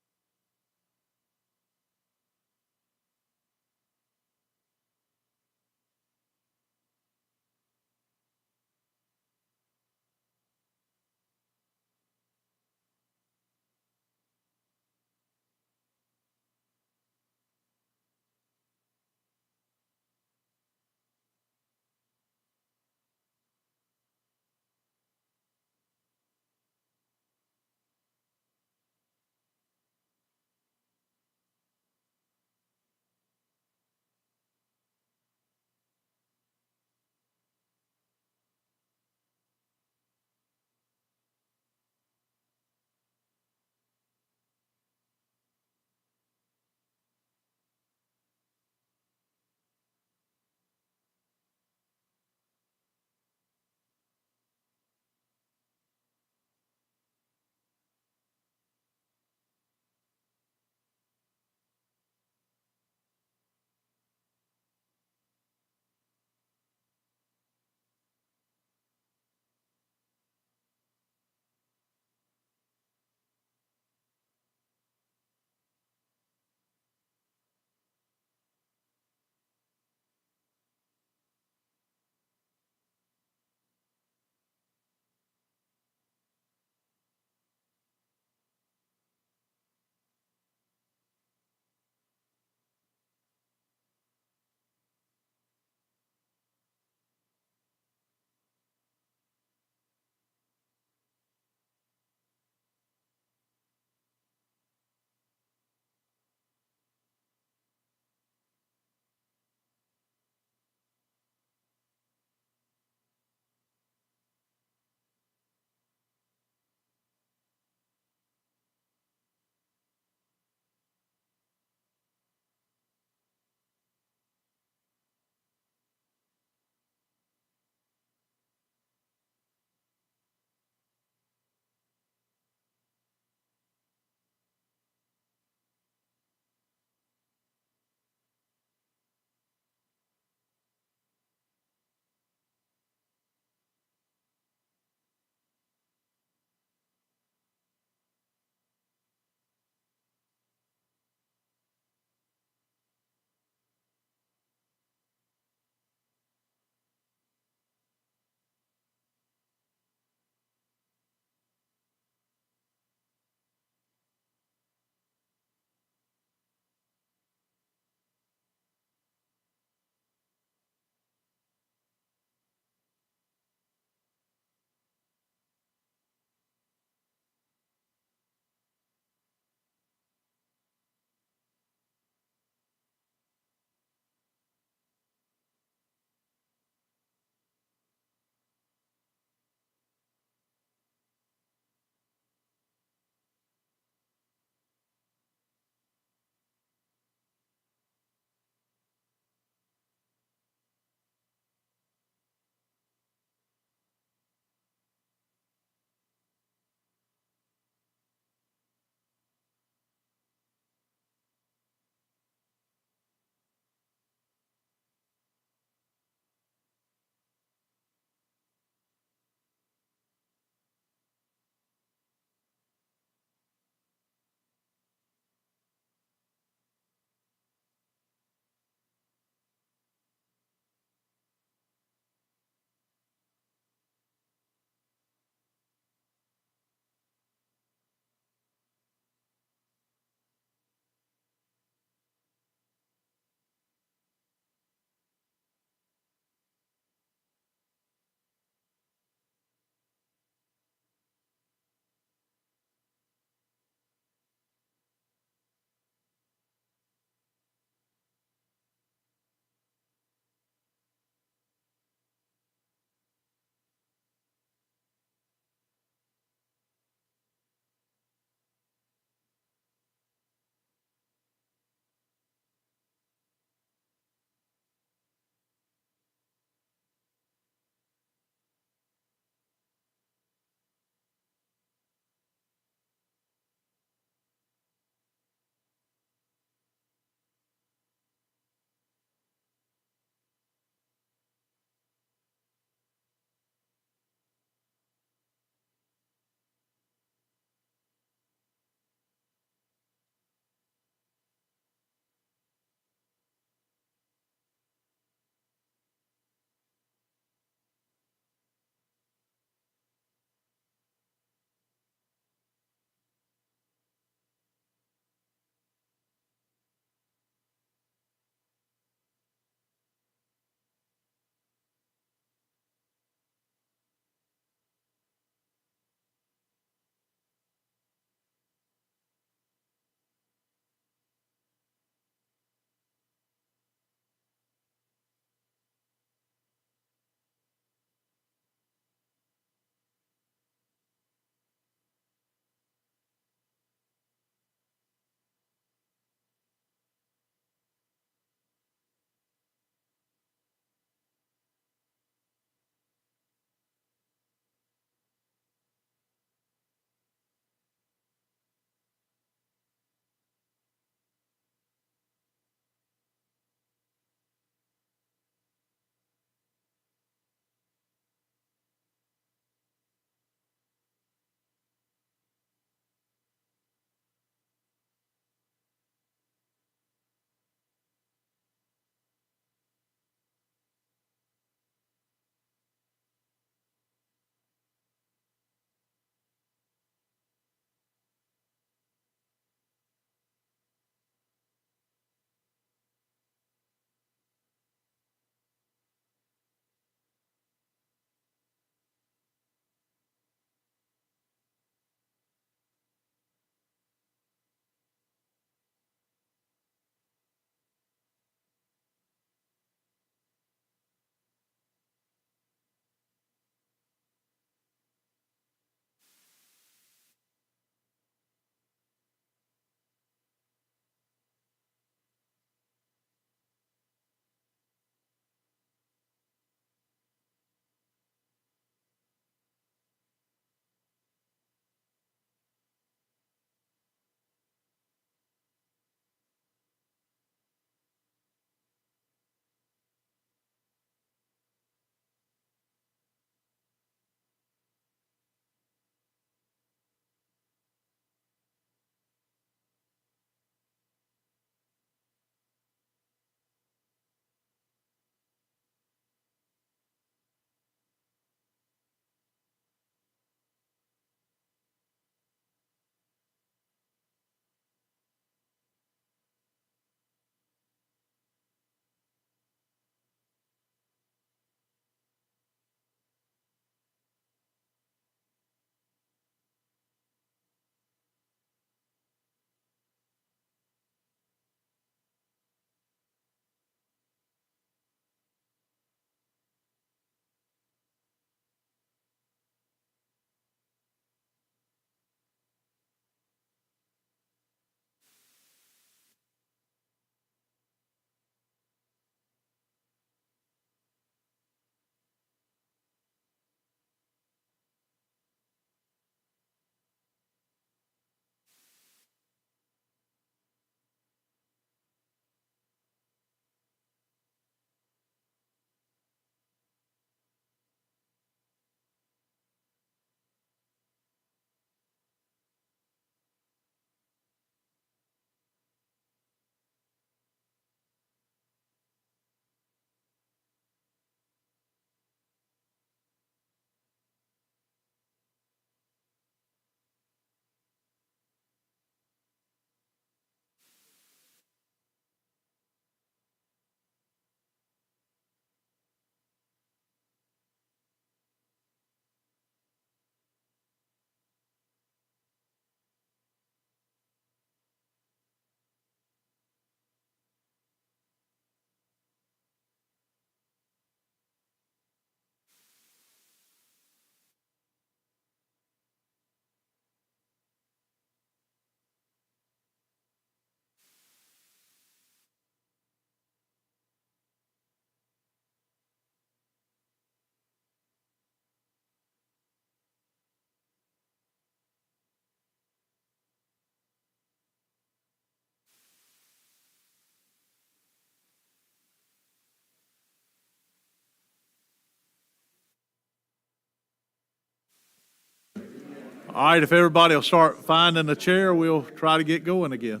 All right, if everybody will start finding a chair, we'll try to get going again.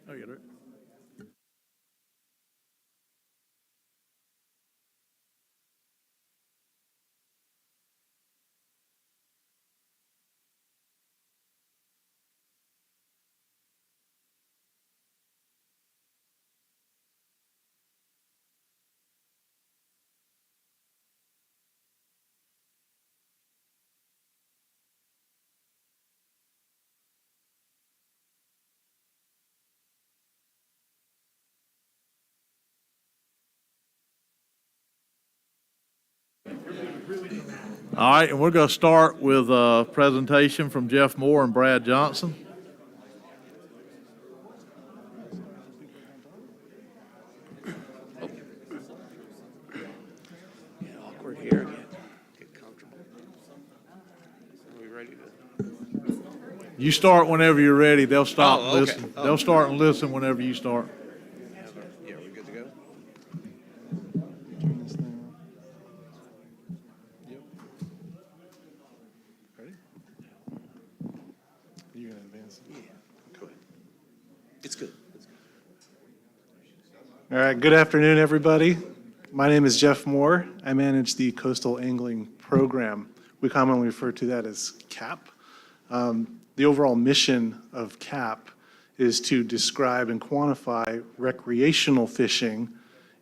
Oh, you got it. All right, and we're going to start with a presentation from Jeff Moore and Brad Johnson. Get awkward here, get comfortable. Are we ready to? You start whenever you're ready. They'll stop and Oh, okay. listen. Oh. They'll start and listen whenever you start. Yeah, we're good to go? You're going to advance? Yeah, go ahead. It's good. All right, good afternoon, everybody. My name is Jeff Moore. I manage the Coastal Angling Program. We commonly refer to that as CAP. The overall mission of CAP is to describe and quantify recreational fishing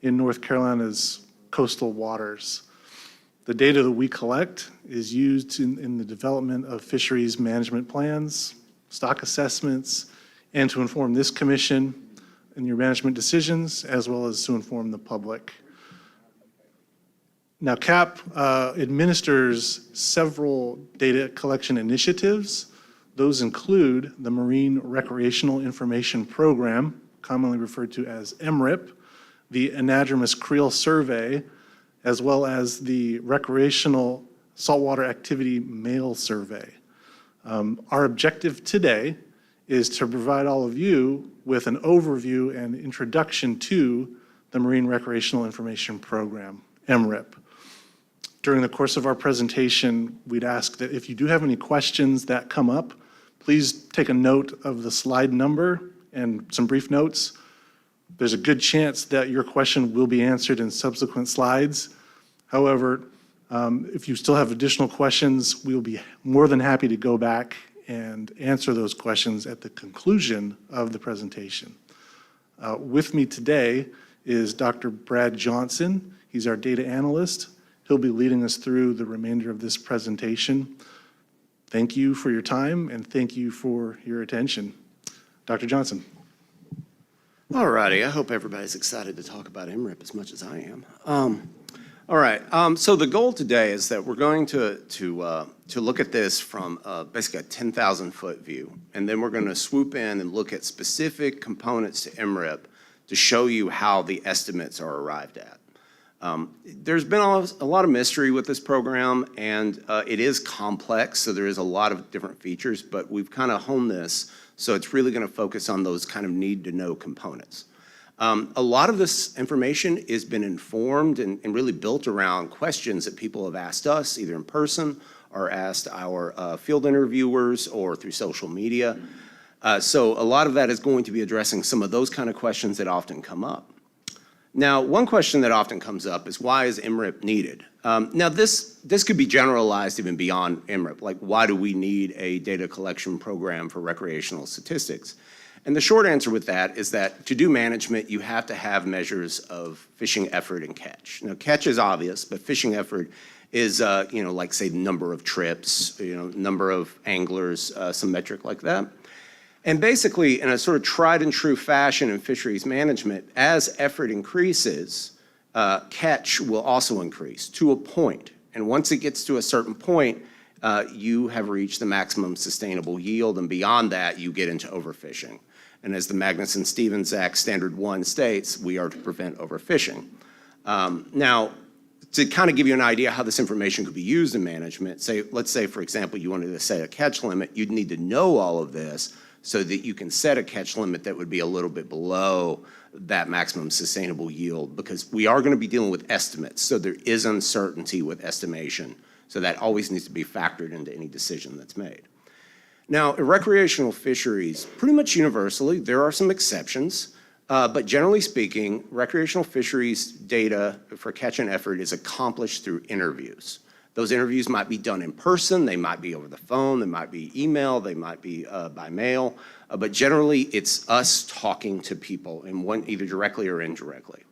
in North Carolina's coastal waters. The data that we collect is used in the development of fisheries management plans, stock assessments, and to inform this commission in your management decisions, as well as to inform the public. Now, CAP administers several data collection initiatives. Those include the Marine Recreational Information Program, commonly referred to as MRIP, the Anadromous Creel Survey, as well as the Recreational Saltwater Activity Mail Survey. Our objective today is to provide all of you with an overview and introduction to the Marine Recreational Information Program, MRIP. During the course of our presentation, we'd ask that if you do have any questions that come up, please take a note of the slide number and some brief notes. There's a good chance that your question will be answered in subsequent slides. However, if you still have additional questions, we'll be more than happy to go back and answer those questions at the conclusion of the presentation. With me today is Dr. Brad Johnson. He's our data analyst. He'll be leading us through the remainder of this presentation. Thank you for your time and thank you for your attention. Dr. Johnson. All righty, I hope everybody's excited to talk about MRIP as much as I am. All right, so the goal today is that we're going to look at this from basically a 10,000-foot view, and then we're going to swoop in and look at specific components to MRIP to show you how the estimates are arrived at. There's been a lot of mystery with this program, and it is complex, so there is a lot of different features, but we've kind of honed this, so it's really going to focus on those kind of need-to-know components. A lot of this information has been informed and really built around questions that people have asked us, either in person or asked our field interviewers or through social media. So a lot of that is going to be addressing some of those kind of questions that often come up. Now, one question that often comes up is, why is MRIP needed? Now, this could be generalized even beyond MRIP, like why do we need a data collection program for recreational statistics? And the short answer with that is that to do management, you have to have measures of fishing effort and catch. Now, catch is obvious, but fishing effort is, like say, number of trips, number of anglers, some metric like that. And basically, in a sort of tried and true fashion in fisheries management, as effort increases, catch will also increase to a point. And once it gets to a certain point, you have reached the maximum sustainable yield, and beyond that, you get into overfishing. And as the Magnuson-Stevens Act Standard 1 states, we are to prevent overfishing. Now, to kind of give you an idea how this information could be used in management, let's say, for example, you wanted to set a catch limit, you'd need to know all of this so that you can set a catch limit that would be a little bit below that maximum sustainable yield, because we are going to be dealing with estimates, so there is uncertainty with estimation. So that always needs to be factored into any decision that's made. Now, in recreational fisheries, pretty much universally, there are some exceptions, but generally speaking, recreational fisheries data for catch and effort is accomplished through interviews. Those interviews might be done in person, they might be over the phone, they might be email, they might be by mail, but generally it's us talking to people either directly or indirectly.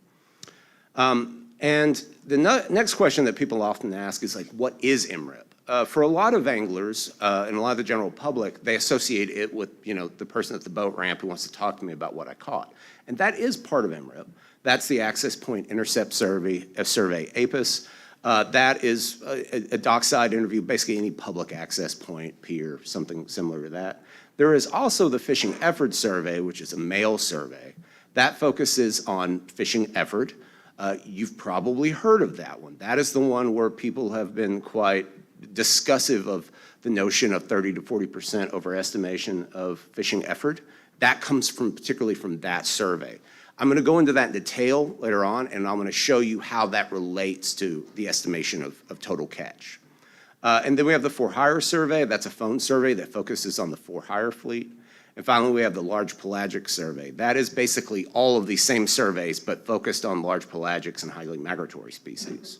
And the next question that people often ask is like, what is MRIP? For a lot of anglers and a lot of the general public, they associate it with, the person at the boat ramp who wants to talk to me about what I caught. And that is part of MRIP. That's the Access Point Intercept Survey, APIS. That is a dockside interview, basically any public access point, pier, something similar to that. There is also the Fishing Effort Survey, which is a mail survey. That focuses on fishing effort. You've probably heard of that one. That is the one where people have been quite discussive of the notion of 30 to 40% overestimation of fishing effort. That comes particularly from that survey. I'm going to go into that in detail later on, and I'm going to show you how that relates to the estimation of total catch. And then we have the for-hire survey. That's a phone survey that focuses on the for-hire fleet. And finally, we have the large pelagic survey. That is basically all of these same surveys, but focused on large pelagics and highly migratory species.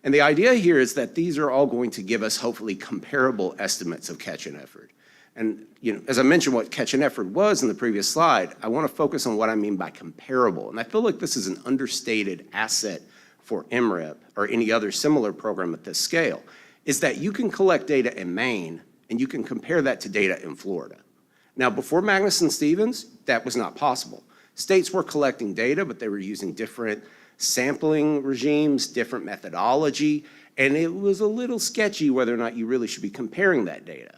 And the idea here is that these are all going to give us hopefully comparable estimates of catch and effort. And as I mentioned what catch and effort was in the previous slide, I want to focus on what I mean by comparable. And I feel like this is an understated asset for MRIP or any other similar program at this scale, is that you can collect data in Maine and you can compare that to data in Florida. Now, before Magnuson-Stevens, that was not possible. States were collecting data, but they were using different sampling regimes, different methodology, and it was a little sketchy whether or not you really should be comparing that data.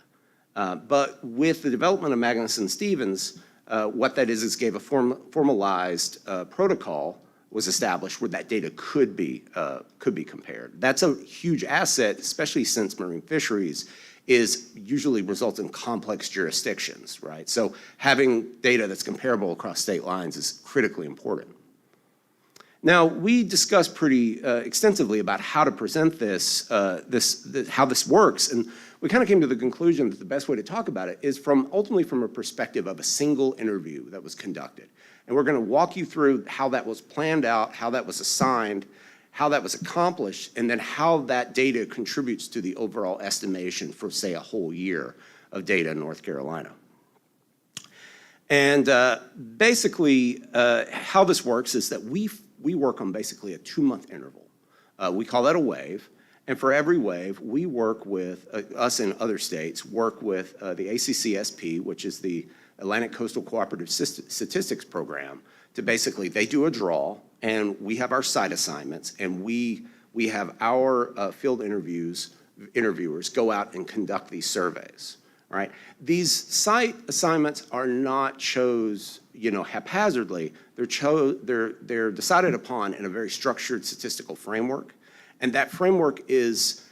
But with the development of Magnuson-Stevens, what that is gave a formalized protocol was established where that data could be compared. That's a huge asset, especially since marine fisheries usually results in complex jurisdictions, right? So having data that's comparable across state lines is critically important. Now, we discussed pretty extensively about how to present this, how this works, and we kind of came to the conclusion that the best way to talk about it is ultimately from a perspective of a single interview that was conducted. And we're going to walk you through how that was planned out, how that was assigned, how that was accomplished, and then how that data contributes to the overall estimation for, say, a whole year of data in North Carolina. And basically, how this works is that we work on basically a 2-month interval. We call that a wave. And for every wave, we work with, us and other states, work with the ACCSP, which is the Atlantic Coastal Cooperative Statistics Program, to basically, they do a draw, and we have our site assignments, and we have our field interviewers go out and conduct these surveys, right? These site assignments are not haphazardly. They're decided upon in a very structured statistical framework, and that framework is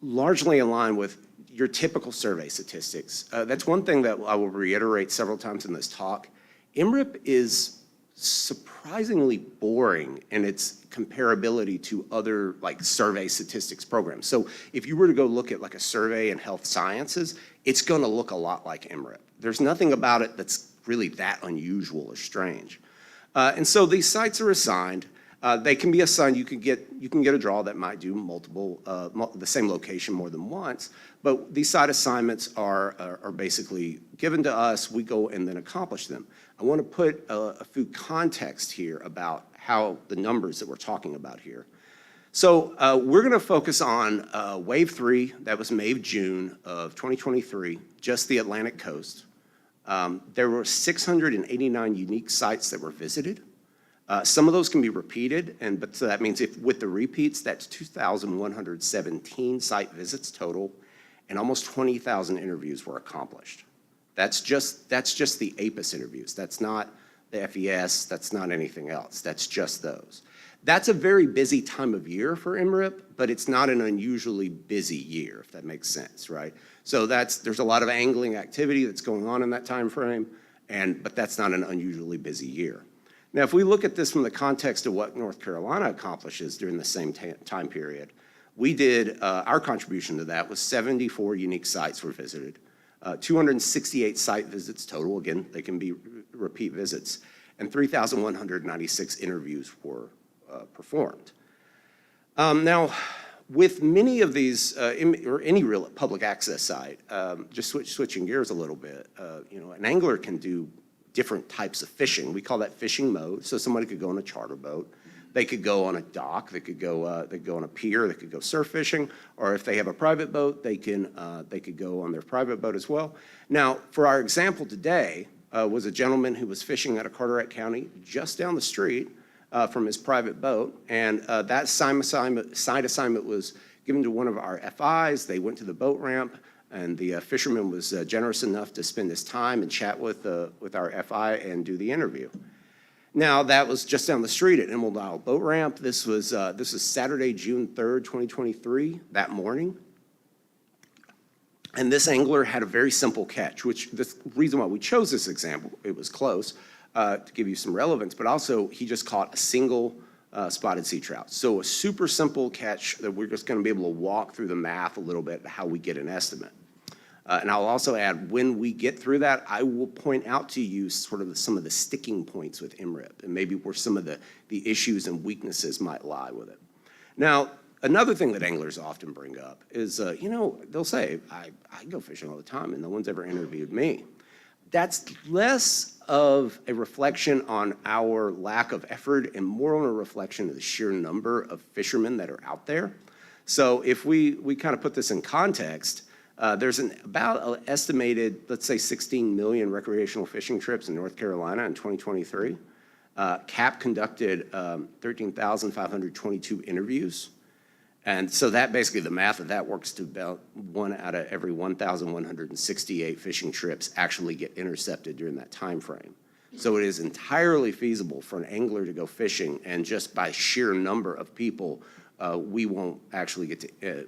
largely in line with your typical survey statistics. That's one thing that I will reiterate several times in this talk. MRIP is surprisingly boring in its comparability to other survey statistics programs. So if you were to go look at a survey in health sciences, it's going to look a lot like MRIP. There's nothing about it that's really that unusual or strange. And so these sites are assigned. They can be assigned. You can get a draw that might do the same location more than once. But these site assignments are basically given to us. We go and then accomplish them. I want to put a few context here about how the numbers that we're talking about here. So we're going to focus on Wave 3. That was May-June of 2023, just the Atlantic coast. There were 689 unique sites that were visited. Some of those can be repeated, but so that means with the repeats, that's 2,117 site visits total, and almost 20,000 interviews were accomplished. That's just the APIS interviews. That's not the FES. That's not anything else. That's just those. That's a very busy time of year for MRIP, but it's not an unusually busy year, if that makes sense, right? So there's a lot of angling activity that's going on in that time frame, but that's not an unusually busy year. Now, if we look at this from the context of what North Carolina accomplishes during the same time period, We did, our contribution to that was 74 unique sites were visited, 268 site visits total, again, they can be repeat visits, and 3,196 interviews were performed. Now, with many of these, or any real public access site, just switching gears a little bit, an angler can do different types of fishing. We call that fishing mode. So somebody could go on a charter boat, they could go on a dock, they could go on a pier, they could go surf fishing, or if they have a private boat, they could go on their private boat as well. Now, for our example today, was a gentleman who was fishing out of Carteret County, just down the street from his private boat, and that site assignment was given to one of our FIs. They went to the boat ramp, and the fisherman was generous enough to spend his time and chat with our FI and do the interview. Now, that was just down the street at Emerald Isle Boat Ramp. This was Saturday, June 3rd, 2023, that morning. And this angler had a very simple catch, which the reason why we chose this example, it was close, to give you some relevance, but also he just caught a single spotted sea trout. So a super simple catch that we're just gonna be able to walk through the math a little bit, how we get an estimate. And I'll also add, when we get through that, I will point out to you sort of some of the sticking points with MRIP and maybe where some of the issues and weaknesses might lie with it. Now, another thing that anglers often bring up is, they'll say, I go fishing all the time and no one's ever interviewed me. That's less of a reflection on our lack of effort and more on a reflection of the sheer number of fishermen that are out there. So if we kind of put this in context, there's about an estimated, let's say 16 million recreational fishing trips in North Carolina in 2023. CAP conducted 13,522 interviews. And so that basically, the math of that works to about 1 out of every 1,168 fishing trips actually get intercepted during that time frame. So it is entirely feasible for an angler to go fishing, and just by sheer number of people, we won't actually get to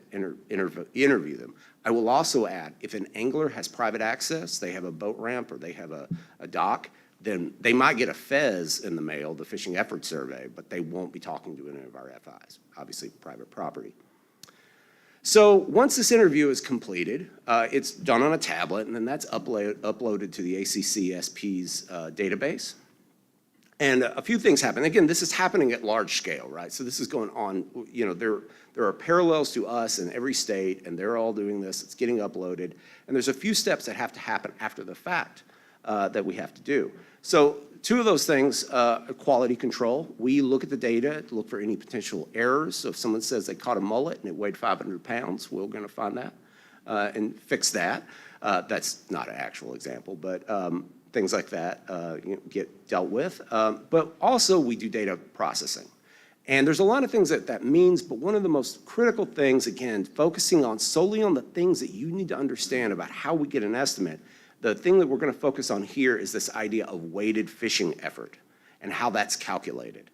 interview them. I will also add, if an angler has private access, they have a boat ramp or they have a dock, then they might get a FES in the mail, the Fishing Effort Survey, but they won't be talking to any of our FIs, obviously private property. So once this interview is completed, it's done on a tablet, and then that's uploaded to the ACCSP's database. And a few things happen. Again, this is happening at large scale, right? So this is going on, there are parallels to us in every state, and they're all doing this. It's getting uploaded. And there's a few steps that have to happen after the fact that we have to do. So two of those things, quality control. We look at the data to look for any potential errors. So if someone says they caught a mullet and it weighed 500 pounds, we're going to find that and fix that. That's not an actual example, but things like that get dealt with. But also we do data processing. And there's a lot of things that means, but one of the most critical things, again, focusing on solely on the things that you need to understand about how we get an estimate. The thing that we're going to focus on here is this idea of weighted fishing effort and how that's calculated.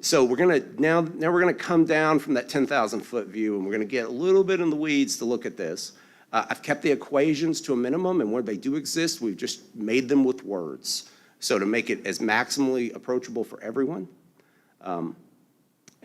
So we're going to now we're going to come down from that 10,000-foot view, and we're going to get a little bit in the weeds to look at this. I've kept the equations to a minimum, and where they do exist, we've just made them with words, so to make it as maximally approachable for everyone.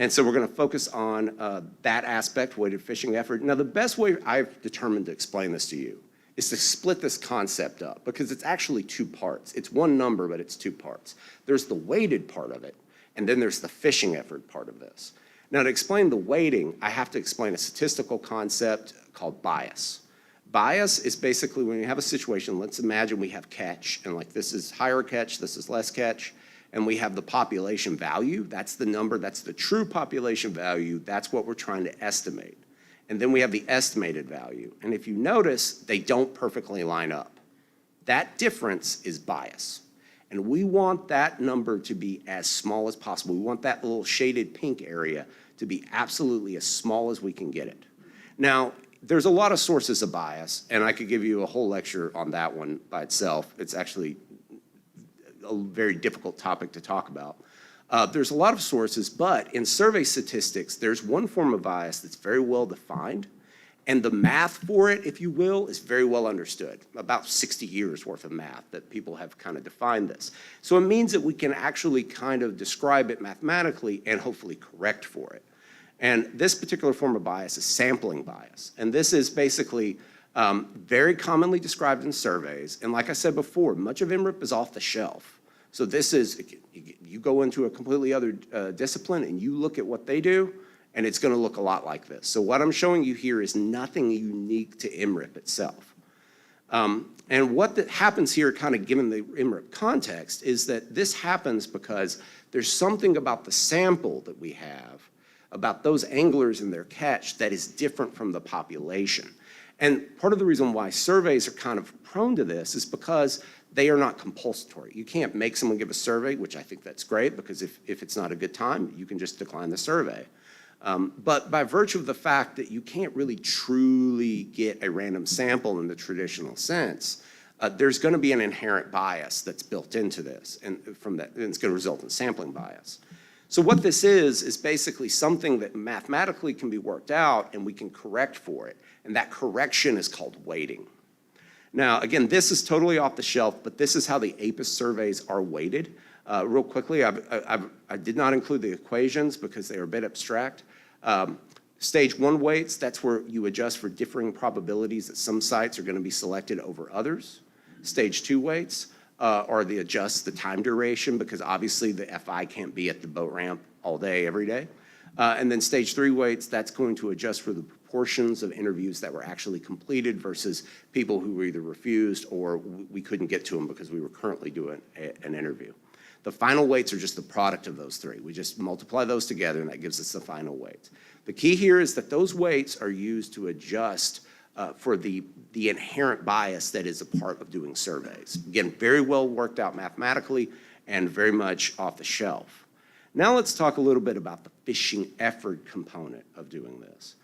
And so we're going to focus on that aspect, weighted fishing effort. Now, the best way I've determined to explain this to you is to split this concept up, because it's actually two parts. It's one number, but it's two parts. There's the weighted part of it, and then there's the fishing effort part of this. Now, to explain the weighting, I have to explain a statistical concept called bias. Bias is basically when you have a situation, let's imagine we have catch, and like this is higher catch, this is less catch, and we have the population value. That's the number, that's the true population value. That's what we're trying to estimate. And then we have the estimated value. And if you notice, they don't perfectly line up. That difference is bias. And we want that number to be as small as possible. We want that little shaded pink area to be absolutely as small as we can get it. Now, there's a lot of sources of bias, and I could give you a whole lecture on that one by itself. It's actually a very difficult topic to talk about. There's a lot of sources, but in survey statistics, there's one form of bias that's very well defined, and the math for it, if you will, is very well understood. About 60 years worth of math that people have kind of defined this. So it means that we can actually kind of describe it mathematically and hopefully correct for it. And this particular form of bias is sampling bias. And this is basically very commonly described in surveys. And like I said before, much of MRIP is off the shelf. So this is, you go into a completely other discipline and you look at what they do, and it's going to look a lot like this. So what I'm showing you here is nothing unique to MRIP itself. And what happens here, kind of given the MRIP context, is that this happens because there's something about the sample that we have, about those anglers and their catch, that is different from the population. And part of the reason why surveys are kind of prone to this is because they are not compulsory. You can't make someone give a survey, which I think that's great, because if it's not a good time, you can just decline the survey. But by virtue of the fact that you can't really truly get a random sample in the traditional sense, there's going to be an inherent bias that's built into this, and from that, and it's going to result in sampling bias. So what this is basically something that mathematically can be worked out, and we can correct for it, and that correction is called weighting. Now, again, this is totally off the shelf, but this is how the APIS surveys are weighted. Real quickly, I did not include the equations because they are a bit abstract. Stage 1 weights, that's where you adjust for differing probabilities that some sites are going to be selected over others. Stage 2 weights are the time duration, because obviously the FI can't be at the boat ramp all day, every day. And then stage 3 weights, that's going to adjust for the proportions of interviews that were actually completed versus people who were either refused or we couldn't get to them because we were currently doing an interview. The final weights are just the product of those three. We just multiply those together, and that gives us the final weight. The key here is that those weights are used to adjust for the inherent bias that is a part of doing surveys. Again, very well worked out mathematically and very much off the shelf. Now let's talk a little bit about the fishing effort component of doing this.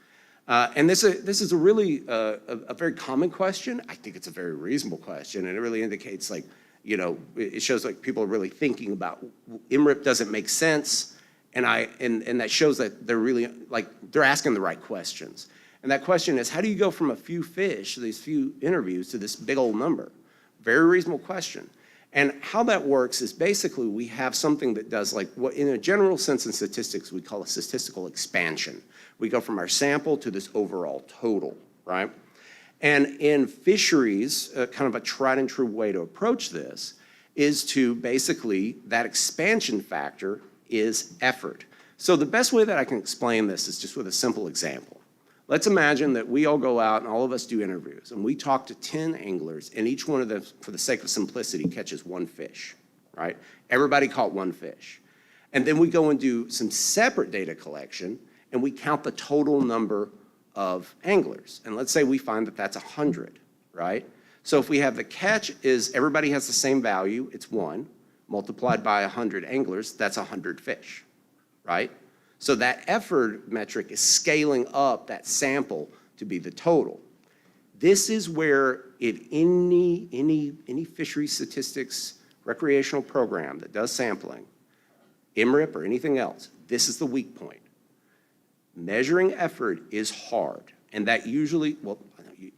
And this is a really a very common question. I think it's a very reasonable question, and it really indicates, like, you know, it shows like people are really thinking about MRIP doesn't make sense, and that shows that they're really, like, they're asking the right questions. And that question is, how do you go from a few fish, these few interviews, to this big old number? Very reasonable question. And how that works is basically we have something that does, like, what in a general sense in statistics we call a statistical expansion. We go from our sample to this overall total, right? And in fisheries, kind of a tried and true way to approach this is to basically, that expansion factor is effort. So the best way that I can explain this is just with a simple example. Let's imagine that we all go out and all of us do interviews, and we talk to 10 anglers, and each one of them, for the sake of simplicity, catches one fish, right? Everybody caught one fish. And then we go and do some separate data collection, and we count the total number of anglers. And let's say we find that that's 100, right? So if we have the catch is everybody has the same value, it's 1, multiplied by 100 anglers, that's 100 fish, right? So that effort metric is scaling up that sample to be the total. This is where any fishery statistics recreational program that does sampling, MRIP or anything else, this is the weak point. Measuring effort is hard, and that usually, well,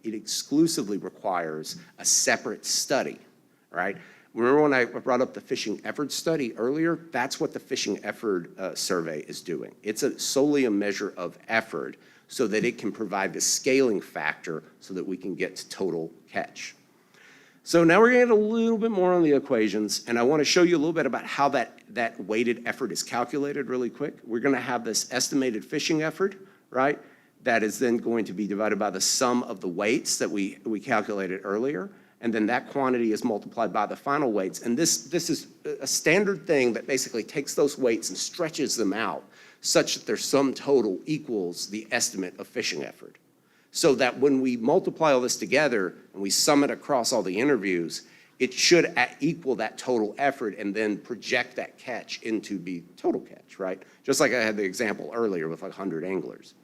it exclusively requires a separate study, right? Remember when I brought up the fishing effort study earlier? That's what the fishing effort survey is doing. It's solely a measure of effort so that it can provide the scaling factor so that we can get to total catch. So now we're going to get a little bit more on the equations, and I want to show you a little bit about how that weighted effort is calculated really quick. We're going to have this estimated fishing effort, right? That is then going to be divided by the sum of the weights that we calculated earlier, and then that quantity is multiplied by the final weights. And this is a standard thing that basically takes those weights and stretches them out such that their sum total equals the estimate of fishing effort. So that when we multiply all this together and we sum it across all the interviews, it should equal that total effort and then project that catch into the total catch, right? Just like I had the example earlier with 100 anglers.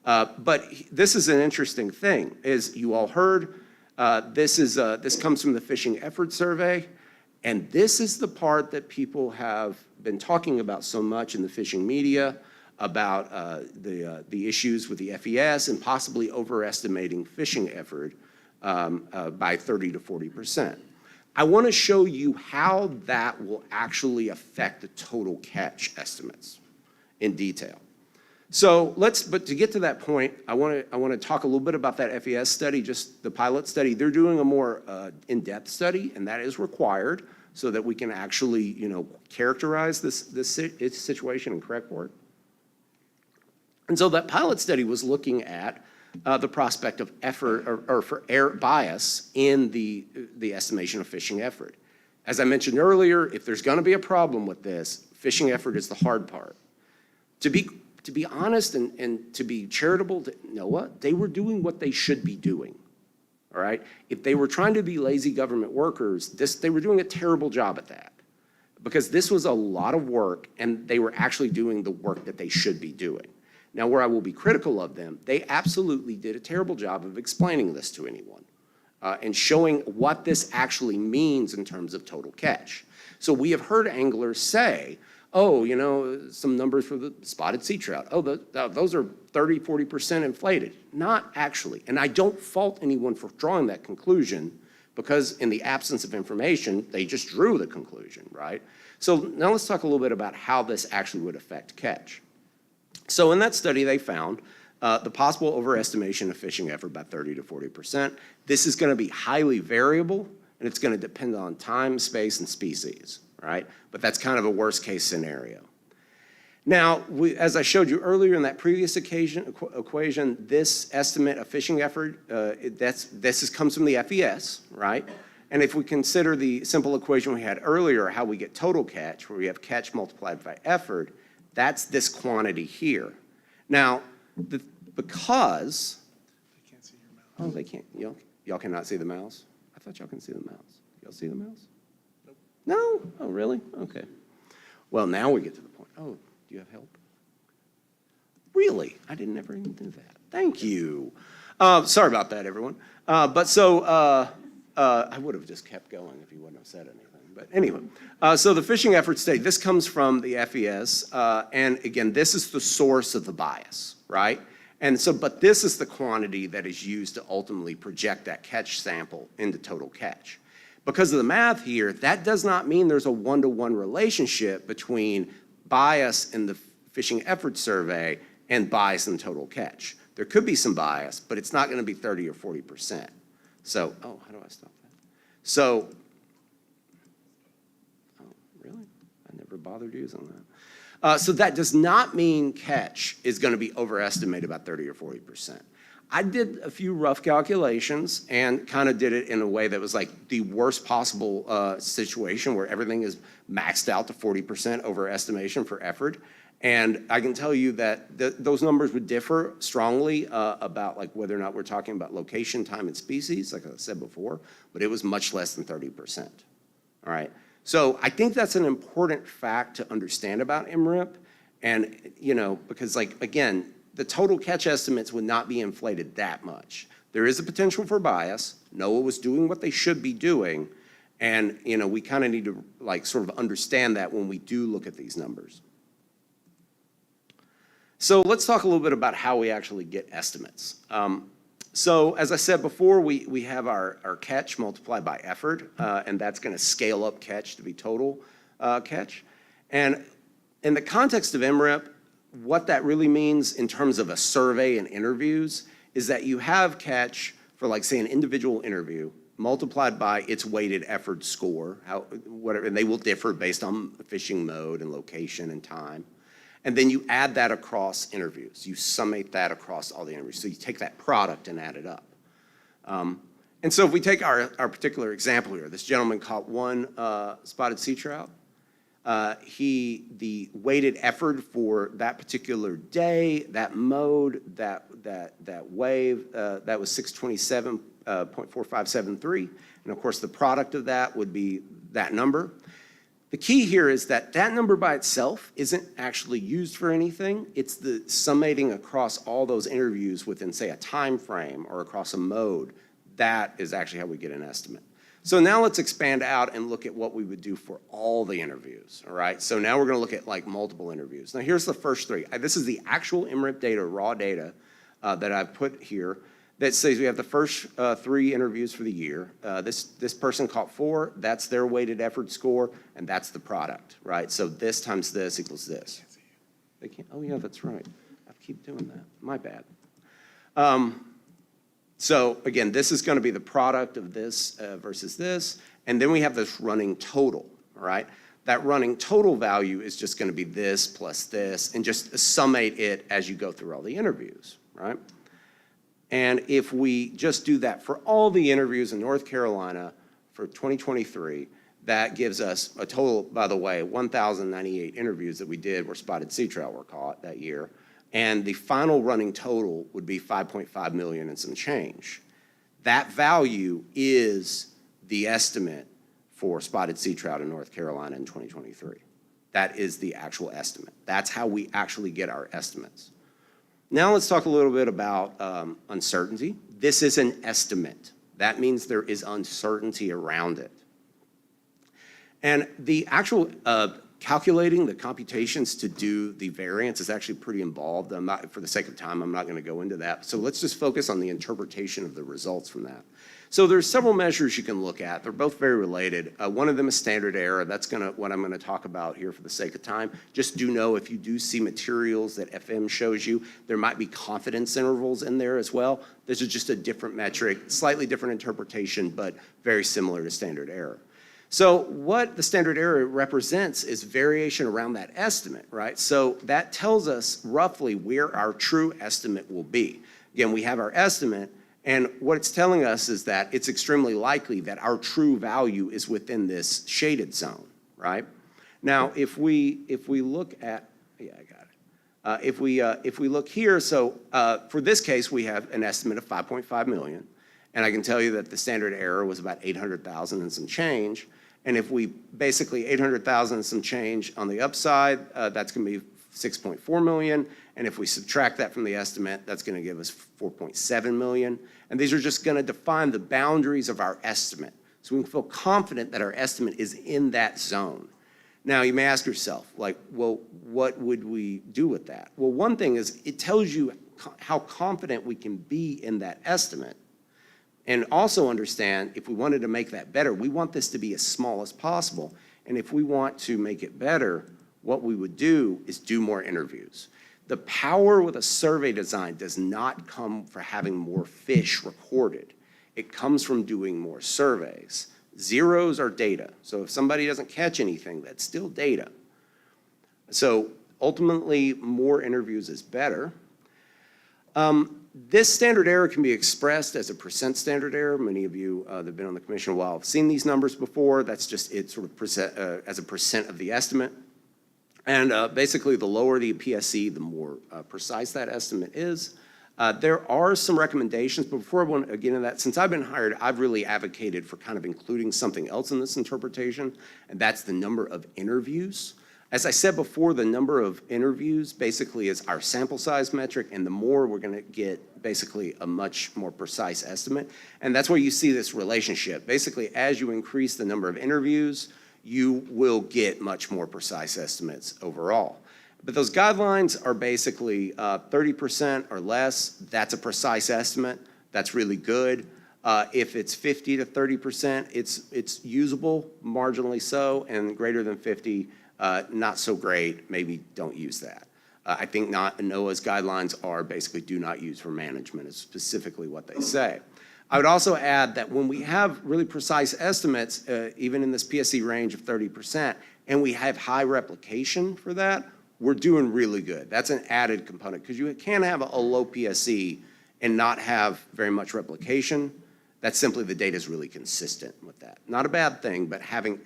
But this is an interesting thing, as you all heard. This comes from the Fishing Effort Survey, and this is the part that people have been talking about so much in the fishing media, about the issues with the FES and possibly overestimating fishing effort by 30 to 40%. I want to show you how that will actually affect the total catch estimates in detail. So but to get to that point, I want to talk a little bit about that FES study, just the pilot study. They're doing a more in-depth study, and that is required so that we can actually, characterize this situation and correct for it. And so that pilot study was looking at the prospect of effort or for error bias in the estimation of fishing effort. As I mentioned earlier, if there's going to be a problem with this, fishing effort is the hard part. To be honest and to be charitable to NOAA, they were doing what they should be doing, all right? If they were trying to be lazy government workers, they were doing a terrible job at that because this was a lot of work and they were actually doing the work that they should be doing. Now, where I will be critical of them, they absolutely did a terrible job of explaining this to anyone and showing what this actually means in terms of total catch. So we have heard anglers say, oh, some numbers for the spotted sea trout. Oh, those are 30, 40% inflated. Not actually. And I don't fault anyone for drawing that conclusion because in the absence of information, they just drew the conclusion, right? So now let's talk a little bit about how this actually would affect catch. So in that study, they found the possible overestimation of fishing effort by 30 to 40%. This is going to be highly variable, and it's going to depend on time, space, and species, right? But that's kind of a worst-case scenario. Now, as I showed you earlier in that previous equation, this estimate of fishing effort, comes from the FES, right? And if we consider the simple equation we had earlier, how we get total catch, where we have catch multiplied by effort, that's this quantity here. Now, because... They can't see your mouse. Oh, they can't. Y'all cannot see the mouse? I thought y'all can see the mouse. Y'all see the mouse? Nope. No? Oh, really? Okay. Well, now we get to the point. Oh, do you have help? Really? I didn't ever even do that. Thank you. Sorry about that, everyone. I would have just kept going if you wouldn't have said anything. But anyway, so the fishing effort study, this comes from the FES. And again, this is the source of the bias, right? And so, but this is the quantity that is used to ultimately project that catch sample into total catch. Because of the math here, that does not mean there's a one-to-one relationship between bias in the fishing effort survey and bias in total catch. There could be some bias, but it's not going to be 30 or 40%. So, how do I stop that? So, really? I never bothered using that. So that does not mean catch is going to be overestimated by 30 or 40%. I did a few rough calculations and kind of did it in a way that was like the worst possible situation where everything is maxed out to 40% overestimation for effort. And I can tell you that those numbers would differ strongly about like whether or not we're talking about location, time, and species, like I said before, but it was much less than 30%. All right. So I think that's an important fact to understand about MRIP. And, because like, again, the total catch estimates would not be inflated that much. There is a potential for bias. NOAA was doing what they should be doing. And, we kind of need to like sort of understand that when we do look at these numbers. So let's talk a little bit about how we actually get estimates. So as I said before, we have our catch multiplied by effort, and that's going to scale up catch to be total catch. And in the context of MRIP, what that really means in terms of a survey and interviews is that you have catch for, like, say, an individual interview multiplied by its weighted effort score, whatever, and they will differ based on fishing mode and location and time. And then you add that across interviews. You summate that across all the interviews. So you take that product and add it up. And so if we take our particular example here, this gentleman caught one spotted sea trout. The weighted effort for that particular day, that mode, that wave, that was 627.4573. And of course, the product of that would be that number. The key here is that number by itself isn't actually used for anything. It's the summating across all those interviews within, say, a time frame or across a mode. That is actually how we get an estimate. So now let's expand out and look at what we would do for all the interviews, all right? So now we're going to look at like multiple interviews. Now here's the first three. This is the actual MRIP data, raw data that I've put here that says we have the first 3 interviews for the year. This person caught 4. That's their weighted effort score, and that's the product, right? So this times this equals this. They can't. Oh yeah, that's right. I've keep doing that. My bad. So again, this is going to be the product of this versus this. And then we have this running total, all right? That running total value is just going to be this plus this, and just summate it as you go through all the interviews, right? And if we just do that for all the interviews in North Carolina for 2023, that gives us a total, by the way, 1,098 interviews that we did where spotted sea trout were caught that year. And the final running total would be 5.5 million and some change. That value is the estimate for spotted sea trout in North Carolina in 2023. That is the actual estimate. That's how we actually get our estimates. Now let's talk a little bit about uncertainty. This is an estimate. That means there is uncertainty around it. And the actual calculating the computations to do the variance is actually pretty involved. For the sake of time, I'm not going to go into that. So let's just focus on the interpretation of the results from that. So there's several measures you can look at. They're both very related. One of them is standard error. That's what I'm going to talk about here for the sake of time. Just do know if you do see materials that FM shows you, there might be confidence intervals in there as well. This is just a different metric, slightly different interpretation, but very similar to standard error. So what the standard error represents is variation around that estimate, right? So that tells us roughly where our true estimate will be. Again, we have our estimate, and what it's telling us is that it's extremely likely that our true value is within this shaded zone, right? Now, if we look at, yeah, I got it. If we look here, so for this case, we have an estimate of 5.5 million, and I can tell you that the standard error was about 800,000 and some change. And if we basically 800,000 and some change on the upside, that's going to be 6.4 million. And if we subtract that from the estimate, that's going to give us 4.7 million. And these are just going to define the boundaries of our estimate. So we can feel confident that our estimate is in that zone. Now, you may ask yourself, like, well, what would we do with that? Well, one thing is it tells you how confident we can be in that estimate. And also understand, if we wanted to make that better, we want this to be as small as possible. And if we want to make it better, what we would do is do more interviews. The power with a survey design does not come for having more fish recorded. It comes from doing more surveys. Zeros are data. So if somebody doesn't catch anything, that's still data. So ultimately, more interviews is better. This standard error can be expressed as a percent standard error. Many of you that have been on the commission a while have seen these numbers before. That's just it sort of as a percent of the estimate. And basically, the lower the PSE, the more precise that estimate is. There are some recommendations, but before I want to get into that, since I've been hired, I've really advocated for kind of including something else in this interpretation, and that's the number of interviews. As I said before, the number of interviews basically is our sample size metric, and the more we're going to get basically a much more precise estimate. And that's where you see this relationship. Basically, as you increase the number of interviews, you will get much more precise estimates overall. But those guidelines are basically 30% or less. That's a precise estimate. That's really good. If it's 50 to 30%, it's usable, marginally so, and greater than 50, not so great, maybe don't use that. I think NOAA's guidelines are basically do not use for management is specifically what they say. I would also add that when we have really precise estimates, even in this PSE range of 30%, and we have high replication for that, we're doing really good. That's an added component because you can have a low PSE and not have very much replication. That's simply the data is really consistent with that. Not a bad thing, but having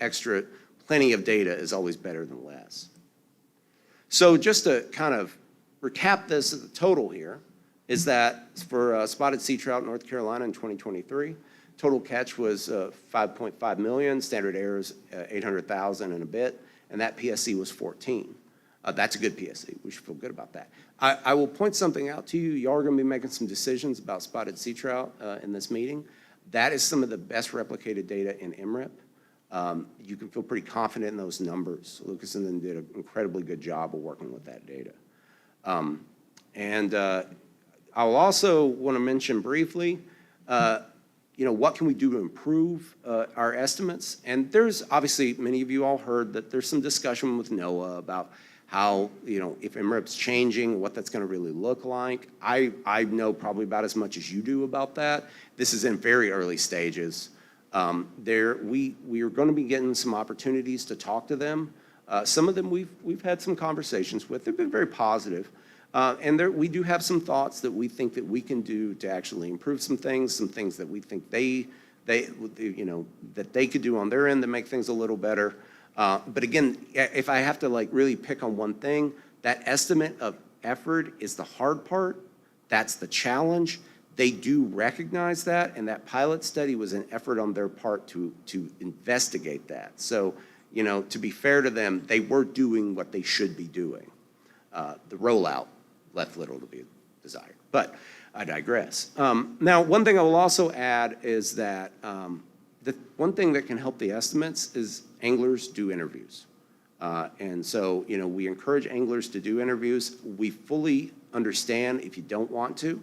plenty of data is always better than less. So just to kind of recap this as a total here, is that for spotted sea trout in North Carolina in 2023, total catch was 5.5 million, standard errors 800,000 and a bit, and that PSE was 14. That's a good PSE. We should feel good about that. I will point something out to you. Y'all are going to be making some decisions about spotted sea trout in this meeting. That is some of the best replicated data in MRIP. You can feel pretty confident in those numbers. Lucas and them did an incredibly good job of working with that data. I'll also want to mention briefly, what can we do to improve our estimates? And there's obviously, many of you all heard that there's some discussion with NOAA about how, if MRIP's changing, what that's going to really look like. I know probably about as much as you do about that. This is in very early stages. We are going to be getting some opportunities to talk to them. Some of them we've had some conversations with. They've been very positive. And we do have some thoughts that we think that we can do to actually improve some things that we think that they could do on their end to make things a little better. But again, if I have to really pick on one thing, that estimate of effort is the hard part. That's the challenge. They do recognize that, and that pilot study was an effort on their part to investigate that. So, to be fair to them, they were doing what they should be doing. The rollout left little to be desired, but I digress. Now, one thing I will also add is that the one thing that can help the estimates is anglers do interviews. And so, we encourage anglers to do interviews. We fully understand if you don't want to.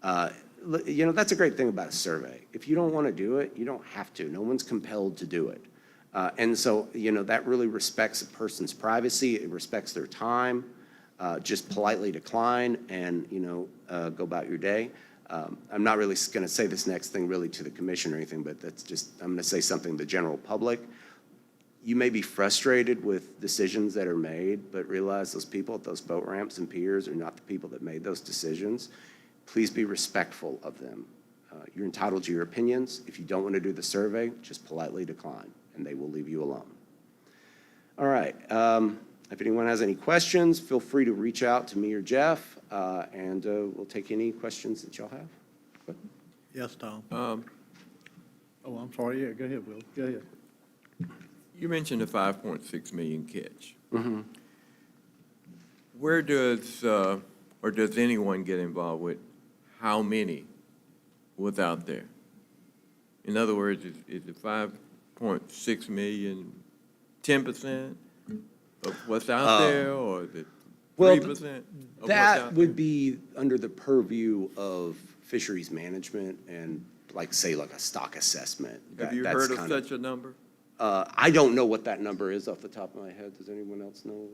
That's a great thing about a survey. If you don't want to do it, you don't have to. No one's compelled to do it. And so, that really respects a person's privacy. It respects their time. Just politely decline and, go about your day. I'm not really going to say this next thing really to the commission or anything, but I'm going to say something to the general public. You may be frustrated with decisions that are made, but realize those people at those boat ramps and piers are not the people that made those decisions. Please be respectful of them. You're entitled to your opinions. If you don't want to do the survey, just politely decline, and they will leave you alone. All right. If anyone has any questions, feel free to reach out to me or Jeff, and we'll take any questions that y'all have. Yes, Tom. I'm sorry. Yeah, go ahead, Will. Go ahead. You mentioned the 5.6 million catch. Mm-hmm. Where does, or does anyone get involved with how many was out there? In other words, is the 5.6 million 10% of what's out there, or is it 3%? That would be under the purview of fisheries management and say a stock assessment. Have you heard of such a number? I don't know what that number is off the top of my head. Does anyone else know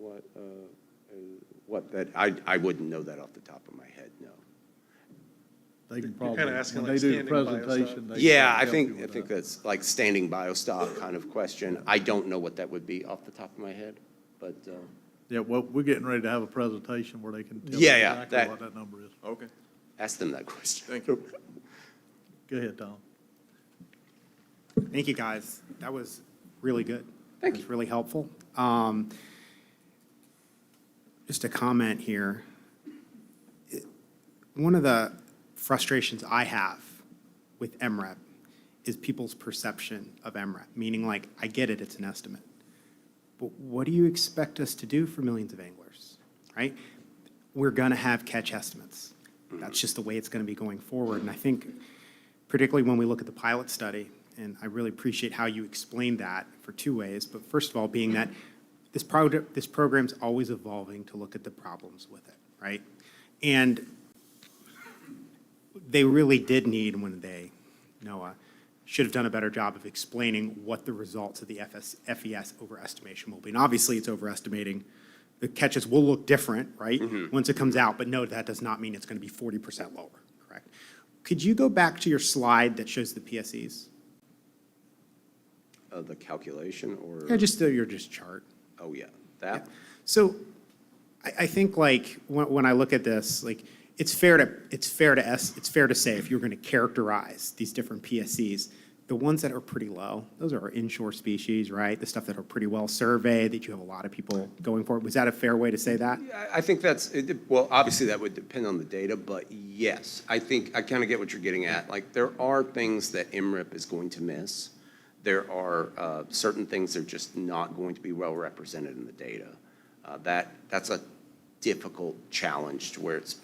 what that? I wouldn't know that off the top of my head. No. They can You're probably, kinda asking when like they do the standing presentation. they Yeah, can I help you with think that. that's like standing biostock kind of question. I don't know what that would be off the top of my head, but. Yeah, well, we're getting ready to have a presentation where they can tell Yeah, you yeah, exactly what that number is. Okay. Ask them that question. Thank you. Go ahead, Tom. Thank you, guys. That was really good. Thank you. It was really helpful. Just a comment here. One of the frustrations I have with MRIP is people's perception of MRIP, meaning I get it, it's an estimate. But what do you expect us to do for millions of anglers, right? We're going to have catch estimates. That's just the way it's going to be going forward. And I think particularly when we look at the pilot study, and I really appreciate how you explained that for two ways. But first of all, being that this program's always evolving to look at the problems with it, right? And they really did need, when they, NOAA, should have done a better job of explaining what the results of the FES overestimation will be. And obviously, it's overestimating. The catches will look different, right, once it comes out. But no, that does not mean it's going to be 40% lower, correct? Could you go back to your slide that shows the PSEs? The calculation or? Yeah, just your chart. Oh, yeah, that? Yeah. So I think when I look at this, it's fair to say if you're going to characterize these different PSEs, the ones that are pretty low, those are our inshore species, right? The stuff that are pretty well surveyed, that you have a lot of people going for. Was that a fair way to say that? Yeah, I think well, obviously that would depend on the data, but yes, I think I kind of get what you're getting at. There are things that MRIP is going to miss. There are certain things that are just not going to be well represented in the data. That's a difficult challenge to where it's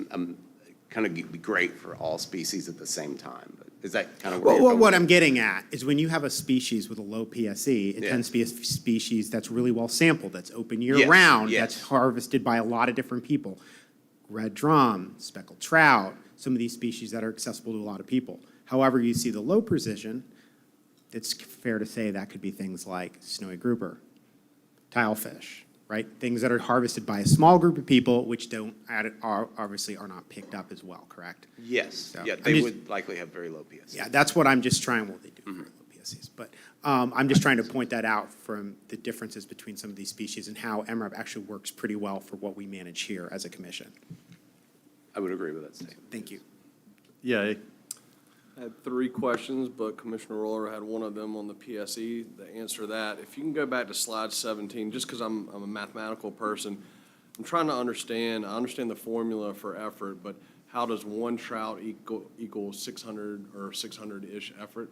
kind of be great for all species at the same time. But is that kind of where you're going? What I'm getting at is when you have a species with a low PSE, it tends to be a species that's really well sampled, that's open year-round, that's harvested by a lot of different people. Red drum, speckled trout, some of these species that are accessible to a lot of people. However, you see the low precision, it's fair to say that could be things like snowy grouper, tilefish, right? Things that are harvested by a small group of people, which obviously are not picked up as well, correct? Yes, So, yeah, I'm they just- would likely have very low PSC. Yeah, that's what I'm just trying, well, they do very low PSCs, but I'm just trying to point that out from the differences between some of these species and how MRIP actually works pretty well for what we manage here as a commission. I would agree with that statement. Thank you. Yeah, I had 3 questions, but Commissioner Roller had one of them on the PSE. The answer to that, if you can go back to slide 17, just because I'm a mathematical person, I'm trying to understand, I understand the formula for effort, but how does 1 trout equal 600 or 600-ish effort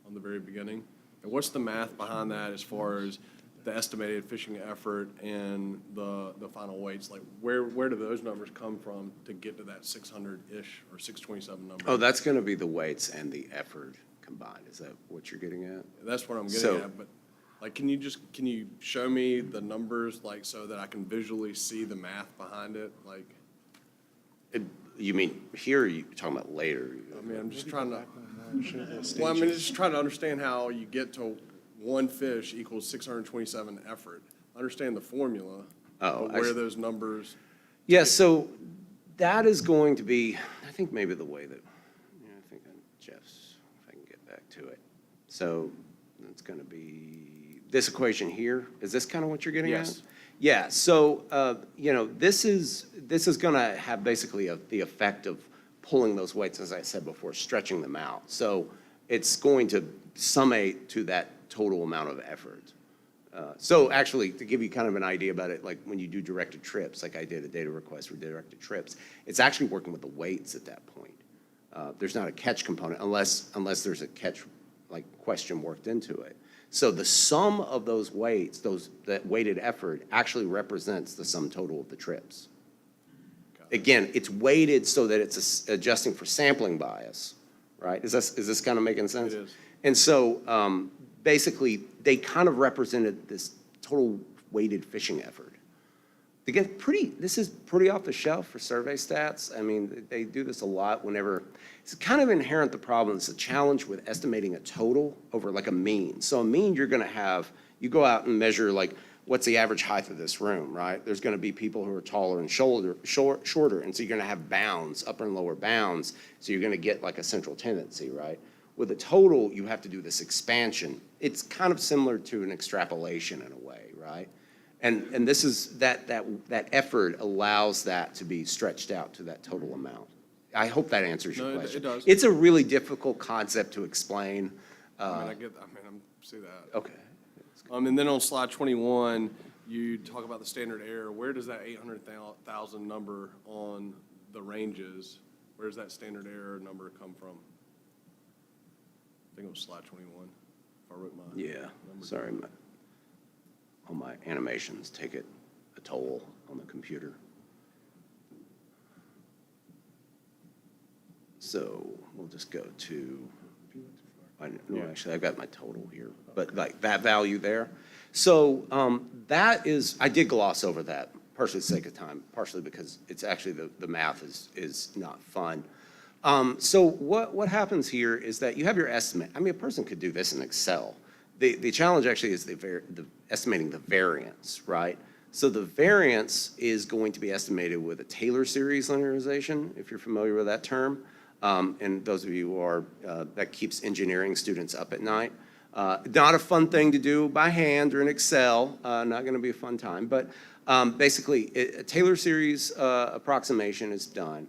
on the very beginning? And what's the math behind that as far as the estimated fishing effort and the final weights? Like, where do those numbers come from to get to that 600-ish or 627 number? Oh, that's going to be the weights and the effort combined. Is that what you're getting at? That's what I'm getting So- at, but, like, can you show me the numbers, like, so that I can visually see the math behind it? Like, You mean here, or you talking about later? I mean, I'm just trying to, well, I mean, just trying to understand how you get to 1 fish equals 627 effort. I understand the formula, Oh, but I where see. those numbers, Yeah, so that is going to be, I think maybe the way that, I think Jeff's, if I can get back to it. So it's going to be this equation here. Is this kind of what you're getting at? Yes. Yeah, so, this is going to have basically the effect of pulling those weights, as I said before, stretching them out. So it's going to summate to that total amount of effort. So actually, to give you kind of an idea about it, like when you do directed trips, like I did a data request for directed trips, it's actually working with the weights at that point. There's not a catch component unless there's a catch question worked into it. So the sum of those weights, that weighted effort, actually represents the sum total of the trips. Again, it's weighted so that it's adjusting for sampling bias, right? Is this kind of making sense? It is. And so basically, they kind of represented this total weighted fishing effort. This is pretty off the shelf for survey stats. I mean, they do this a lot whenever, it's kind of inherent the problem. It's a challenge with estimating a total over like a mean. So a mean you're gonna have, you go out and measure like, what's the average height of this room, right? There's gonna be people who are taller and shorter, and so you're gonna have bounds, upper and lower bounds, so you're gonna get like a central tendency, right? With a total, you have to do this expansion. It's kind of similar to an extrapolation in a way, right? And this is, that effort allows that to be stretched out to that total amount. I hope that answers your No, it question. does. It's a really difficult concept to explain. I see that. Okay. And then on slide 21, you talk about the standard error. Where does that 800,000 number on the ranges, where does that standard error number come from? I think it was slide 21. If I wrote my Yeah, number sorry. down. All my animations take a toll on the computer. So we'll just go to, actually, I've got my total here, but like that value there. So that is, I did gloss over that, partially for the sake of time, partially because it's actually the math is not fun. So what happens here is that you have your estimate. I mean, a person could do this in Excel. The challenge actually is estimating the variance, right? So the variance is going to be estimated with a Taylor series linearization, if you're familiar with that term. And those of you who are, that keeps engineering students up at night. Not a fun thing to do by hand or in Excel, not gonna be a fun time, but basically a Taylor series approximation is done.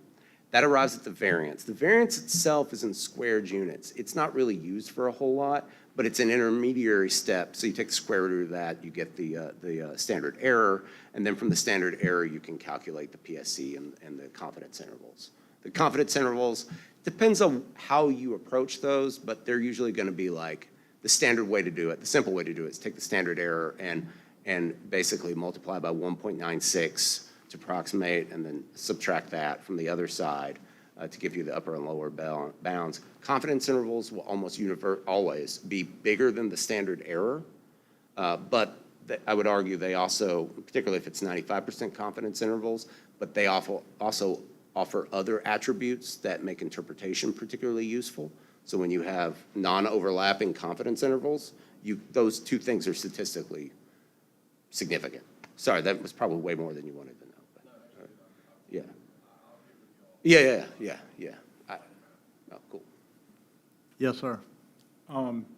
That arrives at the variance. The variance itself is in squared units. It's not really used for a whole lot, but it's an intermediary step. So you take the square root of that, you get the standard error, and then from the standard error, you can calculate the PSC and the confidence intervals. The confidence intervals, depends on how you approach those, but they're usually gonna be like the standard way to do it. The simple way to do it is take the standard error and basically multiply by 1.96 to approximate, and then subtract that from the other side to give you the upper and lower bounds. Confidence intervals will almost always be bigger than the standard error, but I would argue they also, particularly if it's 95% confidence intervals, but they also offer other attributes that make interpretation particularly useful. So when you have non-overlapping confidence intervals, those two things are statistically significant. Sorry, that was probably way more than you wanted to know. But, yeah. Yeah. Oh, cool. Yes, sir.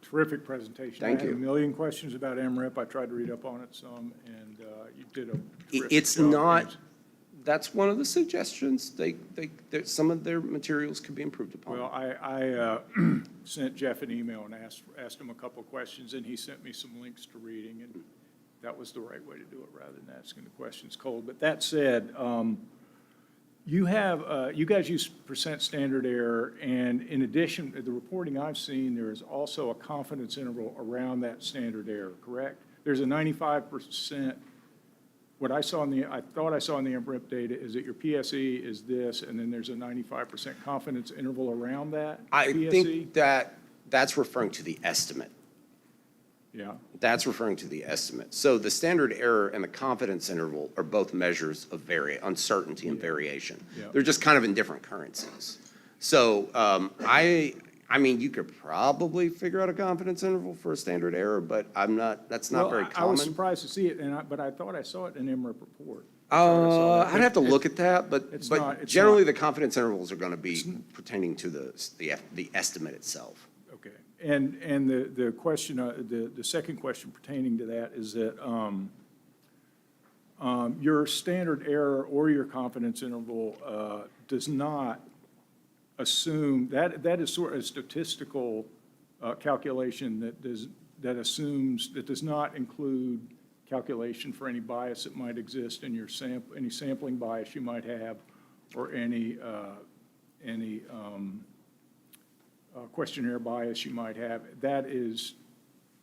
Terrific presentation. Thank I had you. a million questions about MRIP. I tried to read up on it some, and you did a terrific It's job. not, that's one of the suggestions. Some of their materials could be improved upon. Well, I sent Jeff an email and asked him a couple of questions, and he sent me some links to reading, and that was the right way to do it rather than asking the questions cold. But that said, you guys use percent standard error, and in addition, the reporting I've seen, there is also a confidence interval around that standard error, correct? There's a 95%. What I saw I thought I saw in the MRIP data is that your PSE is this, and then there's a 95% confidence interval around that I PSE? think that's referring to the estimate. Yeah. That's referring to the estimate. So the standard error and the confidence interval are both measures of uncertainty and variation. Yeah. They're just kind of in different currencies. So I mean, you could probably figure out a confidence interval for a standard error, but that's not very I was common. surprised to see it, but I thought I saw it in MRIP report. I'd have to look at that, but it's generally not- the confidence intervals are going to be pertaining to the estimate itself. Okay, and the question, the second question pertaining to that is that your standard error or your confidence interval does not assume, that is sort of a statistical calculation that does not include calculation for any bias that might exist in your any sampling bias you might have, or any questionnaire bias you might have. That is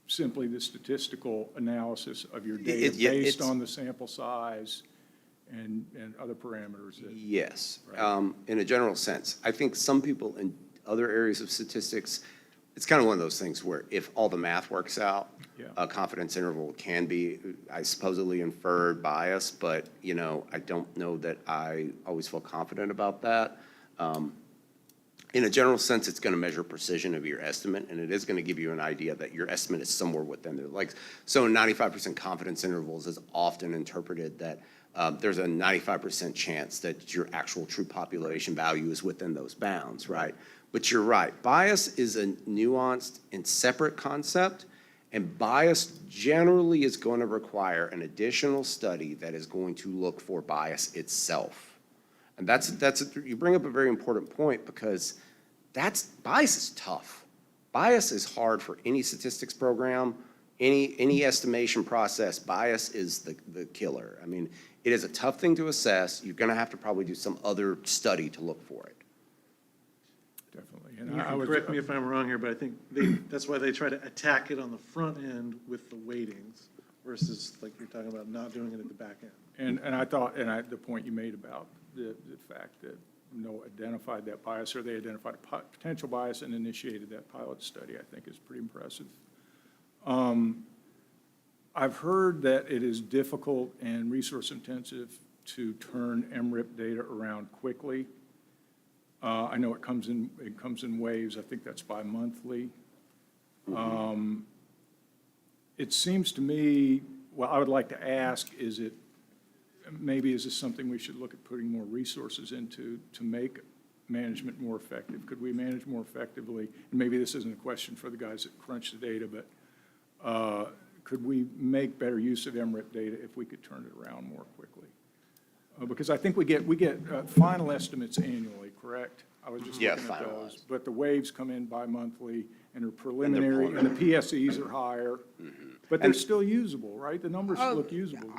simply the statistical analysis of your data based on the sample size and other parameters. Yes, in a general sense. I think some people in other areas of statistics, it's kind of one of those things where if all the math works out, a confidence interval can be, I supposedly inferred bias, but, I don't know that I always feel confident about that. In a general sense, it's going to measure precision of your estimate, and it is going to give you an idea that your estimate is somewhere within there. So 95% confidence intervals is often interpreted that there's a 95% chance that your actual true population value is within those bounds, right? But you're right. Bias is a nuanced and separate concept, and bias generally is going to require an additional study that is going to look for bias itself. And you bring up a very important point, because bias is tough. Bias is hard for any statistics program, any estimation process. Bias is the killer. I mean, it is a tough thing to assess. You're going to have to probably do some other study to look for it. Definitely. You can correct me if I'm wrong here, but I think that's why they try to attack it on the front end with the weightings versus, like you're talking about, not doing it at the back end. And I thought, the point you made about the fact that identified that bias, or they identified a potential bias and initiated that pilot study, I think is pretty impressive. I've heard that it is difficult and resource intensive to turn MRIP data around quickly. I know it comes in waves. I think that's bi-monthly. It seems to me, well, I would like to ask, is this something we should look at putting more resources into to make management more effective? Could we manage more effectively? And maybe this isn't a question for the guys that crunch the data, but could we make better use of MRIP data if we could turn it around more quickly? Because I think we get final estimates annually, correct? I was just looking at those. But the waves come in bi-monthly and are preliminary, and the PSEs are higher. But they're still usable, right? The numbers look usable.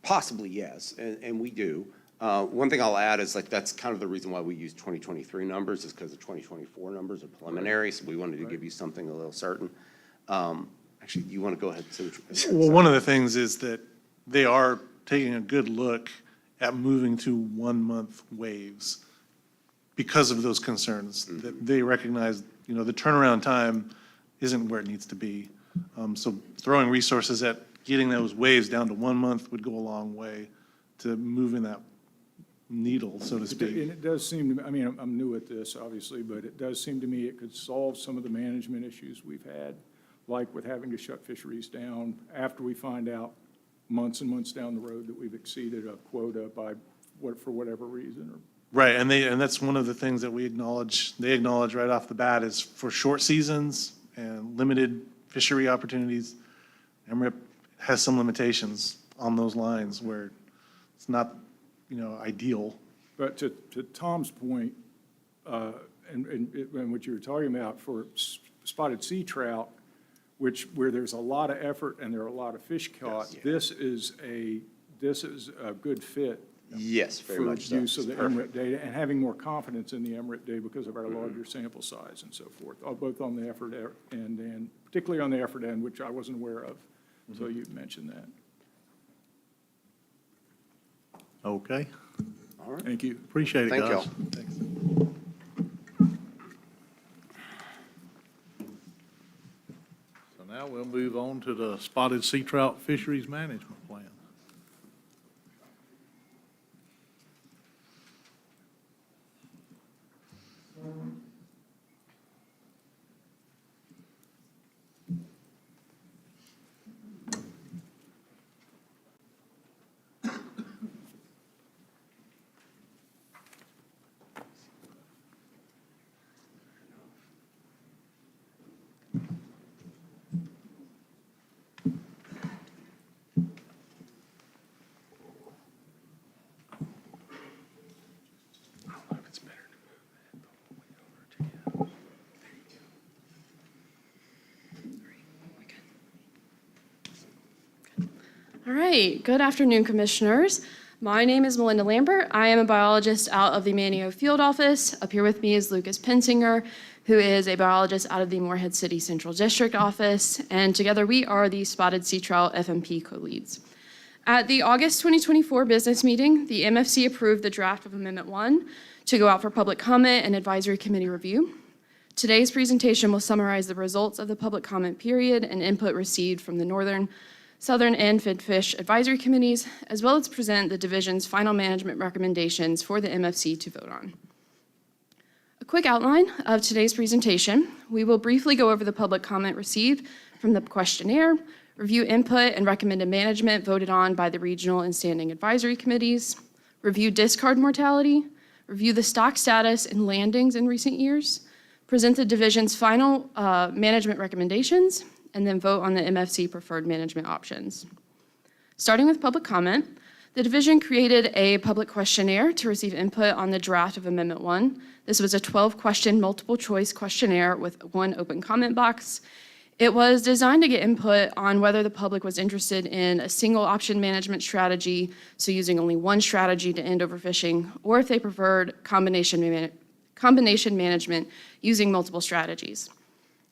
Possibly, yes, and we do. One thing I'll add is that's kind of the reason why we use 2023 numbers, is because the 2024 numbers are preliminary, so we wanted to give you something a little certain. Actually, you want to go ahead and say what you're saying? Well, one of the things is that they are taking a good look at moving to 1 month waves because of those concerns. That they recognize, the turnaround time isn't where it needs to be. So throwing resources at getting those waves down to 1 month would go a long way to moving that needle, so to speak. And it does seem to me, I mean, I'm new at this, obviously, but it does seem to me it could solve some of the management issues we've had, like with having to shut fisheries down after we find out months and months down the road that we've exceeded a quota for whatever reason, or Right, and that's one of the things that they acknowledge right off the bat is for short seasons and limited fishery opportunities, MRIP has some limitations on those lines where it's not, ideal. But to Tom's point, and what you were talking about for spotted sea trout, where there's a lot of effort and there are a lot of fish caught, this is a good fit. Yes, very much so. For use of the MRIP data and having more confidence in the MRIP data because of our larger sample size and so forth, both on the effort end and particularly on the effort end, which I wasn't aware of until you mentioned that. Okay, All right. Thank you. appreciate it, guys. Thank y'all. Thanks. So now we'll move on to the spotted sea trout fisheries management plan. All right, good afternoon, Commissioners. My name is Melinda Lambert. I am a biologist out of the Manio Field Office. Up here with me is Lucas Pensinger, who is a biologist out of the Morehead City Central District Office, and together we are the Spotted Seatrout FMP co-leads. At the August 2024 business meeting, the MFC approved the draft of Amendment 1 to go out for public comment and advisory committee review. Today's presentation will summarize the results of the public comment period and input received from the Northern, Southern, and Fish Advisory Committees, as well as present the division's final management recommendations for the MFC to vote on. A quick outline of today's presentation. We will briefly go over the public comment received from the questionnaire, review input and recommended management voted on by the regional and standing advisory committees, review discard mortality, review the stock status and landings in recent years, present the division's final management recommendations, and then vote on the MFC preferred management options. Starting with public comment, the division created a public questionnaire to receive input on the draft of Amendment 1. This was a 12-question multiple choice questionnaire with one open comment box. It was designed to get input on whether the public was interested in a single option management strategy, so using only one strategy to end overfishing, or if they preferred combination management using multiple strategies.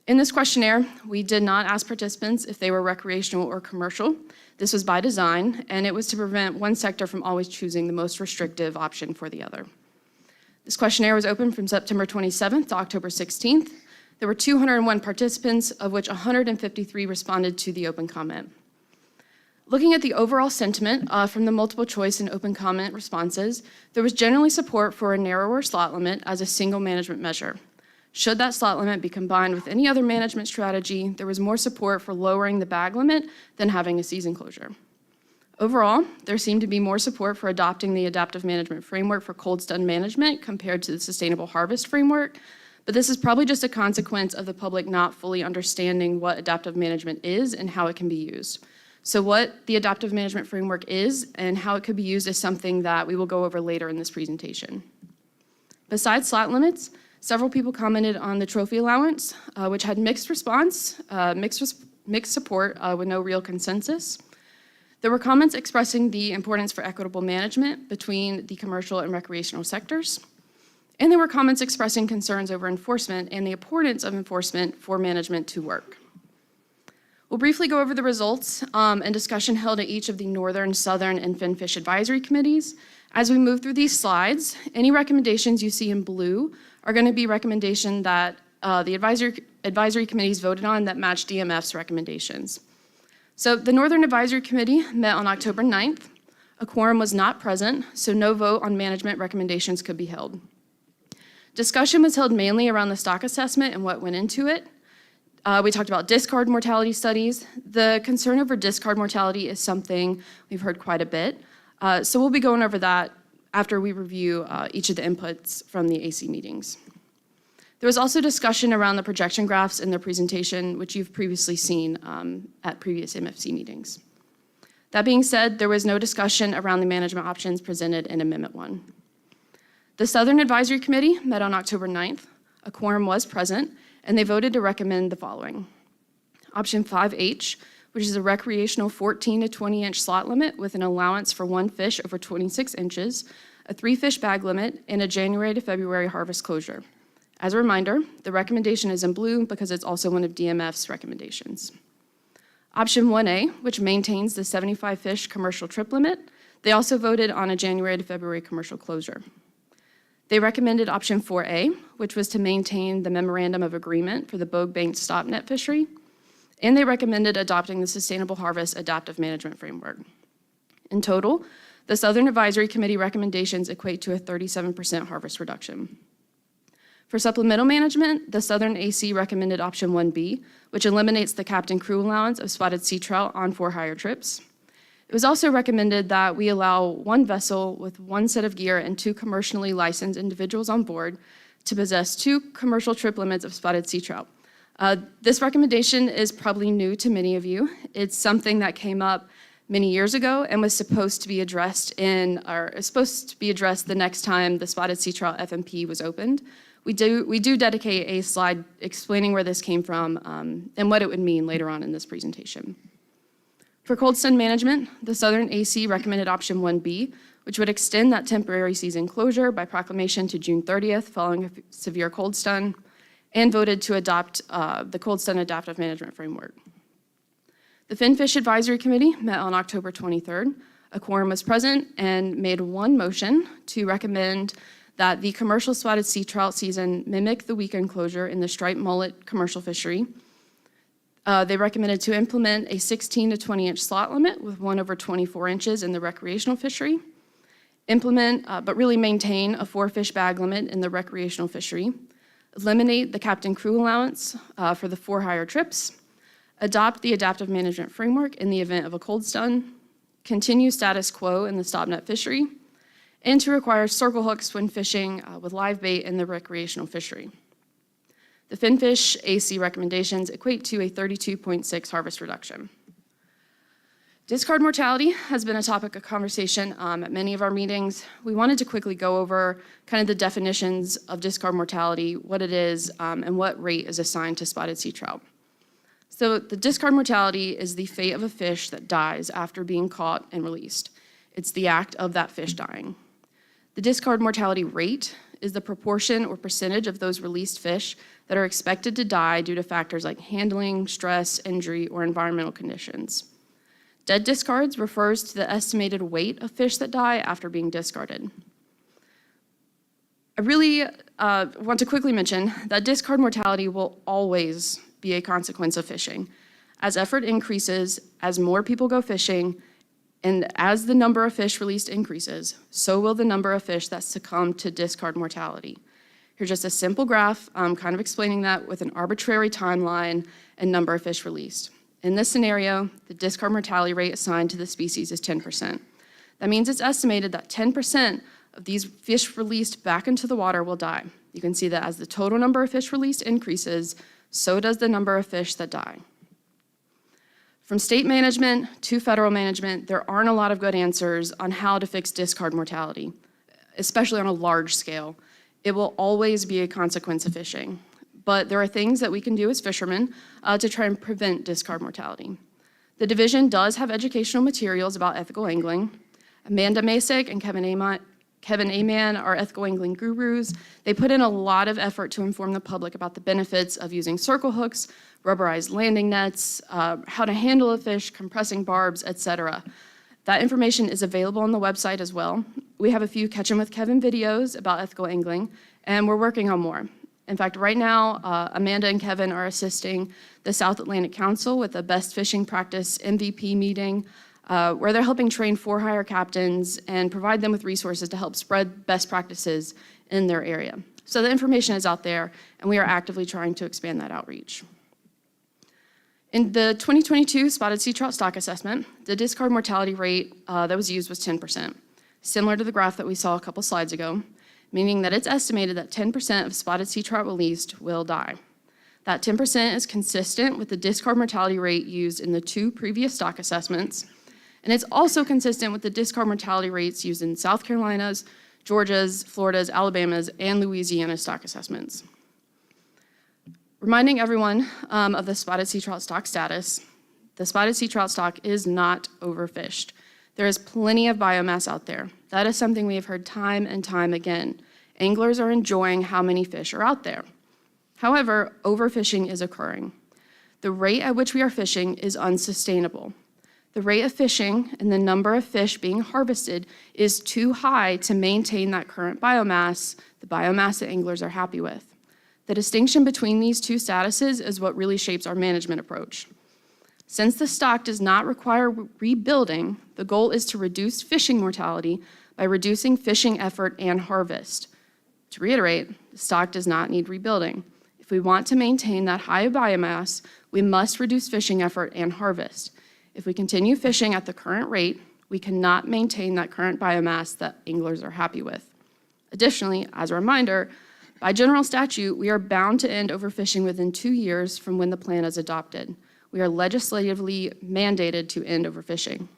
In this questionnaire, we did not ask participants if they were recreational or commercial. This was by design, and it was to prevent one sector from always choosing the most restrictive option for the other. This questionnaire was open from September 27th to October 16th. There were 201 participants, of which 153 responded to the open comment. Looking at the overall sentiment from the multiple choice and open comment responses, there was generally support for a narrower slot limit as a single management measure. Should that slot limit be combined with any other management strategy, there was more support for lowering the bag limit than having a season closure. Overall, there seemed to be more support for adopting the adaptive management framework for cold stun management compared to the sustainable harvest framework, but this is probably just a consequence of the public not fully understanding what adaptive management is and how it can be used. So what the adaptive management framework is and how it could be used is something that we will go over later in this presentation. Besides slot limits, several people commented on the trophy allowance, which had mixed response, mixed support with no real consensus. There were comments expressing the importance for equitable management between the commercial and recreational sectors. And there were comments expressing concerns over enforcement and the importance of enforcement for management to work. We'll briefly go over the results and discussion held at each of the Northern, Southern, and Finfish Advisory Committees. As we move through these slides, any recommendations you see in blue are going to be recommendation that the advisory committees voted on that match DMF's recommendations. So the Northern Advisory Committee met on October 9th. A quorum was not present, so no vote on management recommendations could be held. Discussion was held mainly around the stock assessment and what went into it. We talked about discard mortality studies. The concern over discard mortality is something we've heard quite a bit. So we'll be going over that after we review each of the inputs from the AC meetings. There was also discussion around the projection graphs in the presentation, which you've previously seen at previous MFC meetings. That being said, there was no discussion around the management options presented in Amendment 1. The Southern Advisory Committee met on October 9th. A quorum was present, and they voted to recommend the following. Option 5H, which is a recreational 14 to 20-inch slot limit with an allowance for 1 fish over 26 inches, a 3-fish bag limit, and a January to February harvest closure. As a reminder, the recommendation is in blue because it's also one of DMF's recommendations. Option 1A, which maintains the 75-fish commercial trip limit, they also voted on a January to February commercial closure. They recommended option 4A, which was to maintain the memorandum of agreement for the Bogue Banked stop net fishery, and they recommended adopting the Sustainable Harvest Adaptive Management Framework. In total, the Southern Advisory Committee recommendations equate to a 37% harvest reduction. For supplemental management, the Southern AC recommended option 1B, which eliminates the captain crew allowance of spotted sea trout on for-hire trips. It was also recommended that we allow 1 vessel with 1 set of gear and 2 commercially licensed individuals on board to possess 2 commercial trip limits of spotted sea trout. This recommendation is probably new to many of you. It's something that came up many years ago and was supposed to be addressed the next time the spotted Seatrout FMP was opened. We do dedicate a slide explaining where this came from and what it would mean later on in this presentation. For cold stun management, the Southern AC recommended option 1B, which would extend that temporary season closure by proclamation to June 30th following a severe cold stun, and voted to adopt the cold stun adaptive management framework. The Finfish Advisory Committee met on October 23rd. A quorum was present and made 1 motion to recommend that the commercial spotted sea trout season mimic the weekend closure in the striped mullet commercial fishery. They recommended to implement a 16 to 20-inch slot limit with 1 over 24 inches in the recreational fishery, but really maintain a 4-fish bag limit in the recreational fishery, eliminate the captain crew allowance for the for-hire trips, adopt the adaptive management framework in the event of a cold stun, continue status quo in the stop net fishery, and to require circle hooks when fishing with live bait in the recreational fishery. The Finfish AC recommendations equate to a 32.6 harvest reduction. Discard mortality has been a topic of conversation at many of our meetings. We wanted to quickly go over kind of the definitions of discard mortality, what it is, and what rate is assigned to spotted sea trout. So the discard mortality is the fate of a fish that dies after being caught and released. It's the act of that fish dying. The discard mortality rate is the proportion or percentage of those released fish that are expected to die due to factors like handling, stress, injury, or environmental conditions. Dead discards refers to the estimated weight of fish that die after being discarded. I really want to quickly mention that discard mortality will always be a consequence of fishing. As effort increases, as more people go fishing, and as the number of fish released increases, so will the number of fish that succumb to discard mortality. Here's just a simple graph kind of explaining that with an arbitrary timeline and number of fish released. In this scenario, the discard mortality rate assigned to the species is 10%. That means it's estimated that 10% of these fish released back into the water will die. You can see that as the total number of fish released increases, so does the number of fish that die. From state management to federal management, there aren't a lot of good answers on how to fix discard mortality, especially on a large scale. It will always be a consequence of fishing. But there are things that we can do as fishermen to try and prevent discard mortality. The division does have educational materials about ethical angling. Amanda Masick and Kevin Aman are ethical angling gurus. They put in a lot of effort to inform the public about the benefits of using circle hooks, rubberized landing nets, how to handle a fish, compressing barbs, etc. That information is available on the website as well. We have a few Catchin' with Kevin videos about ethical angling, and we're working on more. In fact, right now, Amanda and Kevin are assisting the South Atlantic Council with a Best Fishing Practice MVP meeting, where they're helping train for-hire captains and provide them with resources to help spread best practices in their area. So the information is out there, and we are actively trying to expand that outreach. In the 2022 spotted sea trout stock assessment, the discard mortality rate that was used was 10%, similar to the graph that we saw a couple slides ago, meaning that it's estimated that 10% of spotted sea trout released will die. That 10% is consistent with the discard mortality rate used in the 2 previous stock assessments, and it's also consistent with the discard mortality rates used in South Carolina's, Georgia's, Florida's, Alabama's, and Louisiana's stock assessments. Reminding everyone of the spotted sea trout stock status, the spotted sea trout stock is not overfished. There is plenty of biomass out there. That is something we have heard time and time again. Anglers are enjoying how many fish are out there. However, overfishing is occurring. The rate at which we are fishing is unsustainable. The rate of fishing and the number of fish being harvested is too high to maintain that current biomass, the biomass that anglers are happy with. The distinction between these 2 statuses is what really shapes our management approach. Since the stock does not require rebuilding, the goal is to reduce fishing mortality by reducing fishing effort and harvest. To reiterate, the stock does not need rebuilding. If we want to maintain that high biomass, we must reduce fishing effort and harvest. If we continue fishing at the current rate, we cannot maintain that current biomass that anglers are happy with. Additionally, as a reminder, by general statute, we are bound to end overfishing within 2 years from when the plan is adopted. We are legislatively mandated to end overfishing.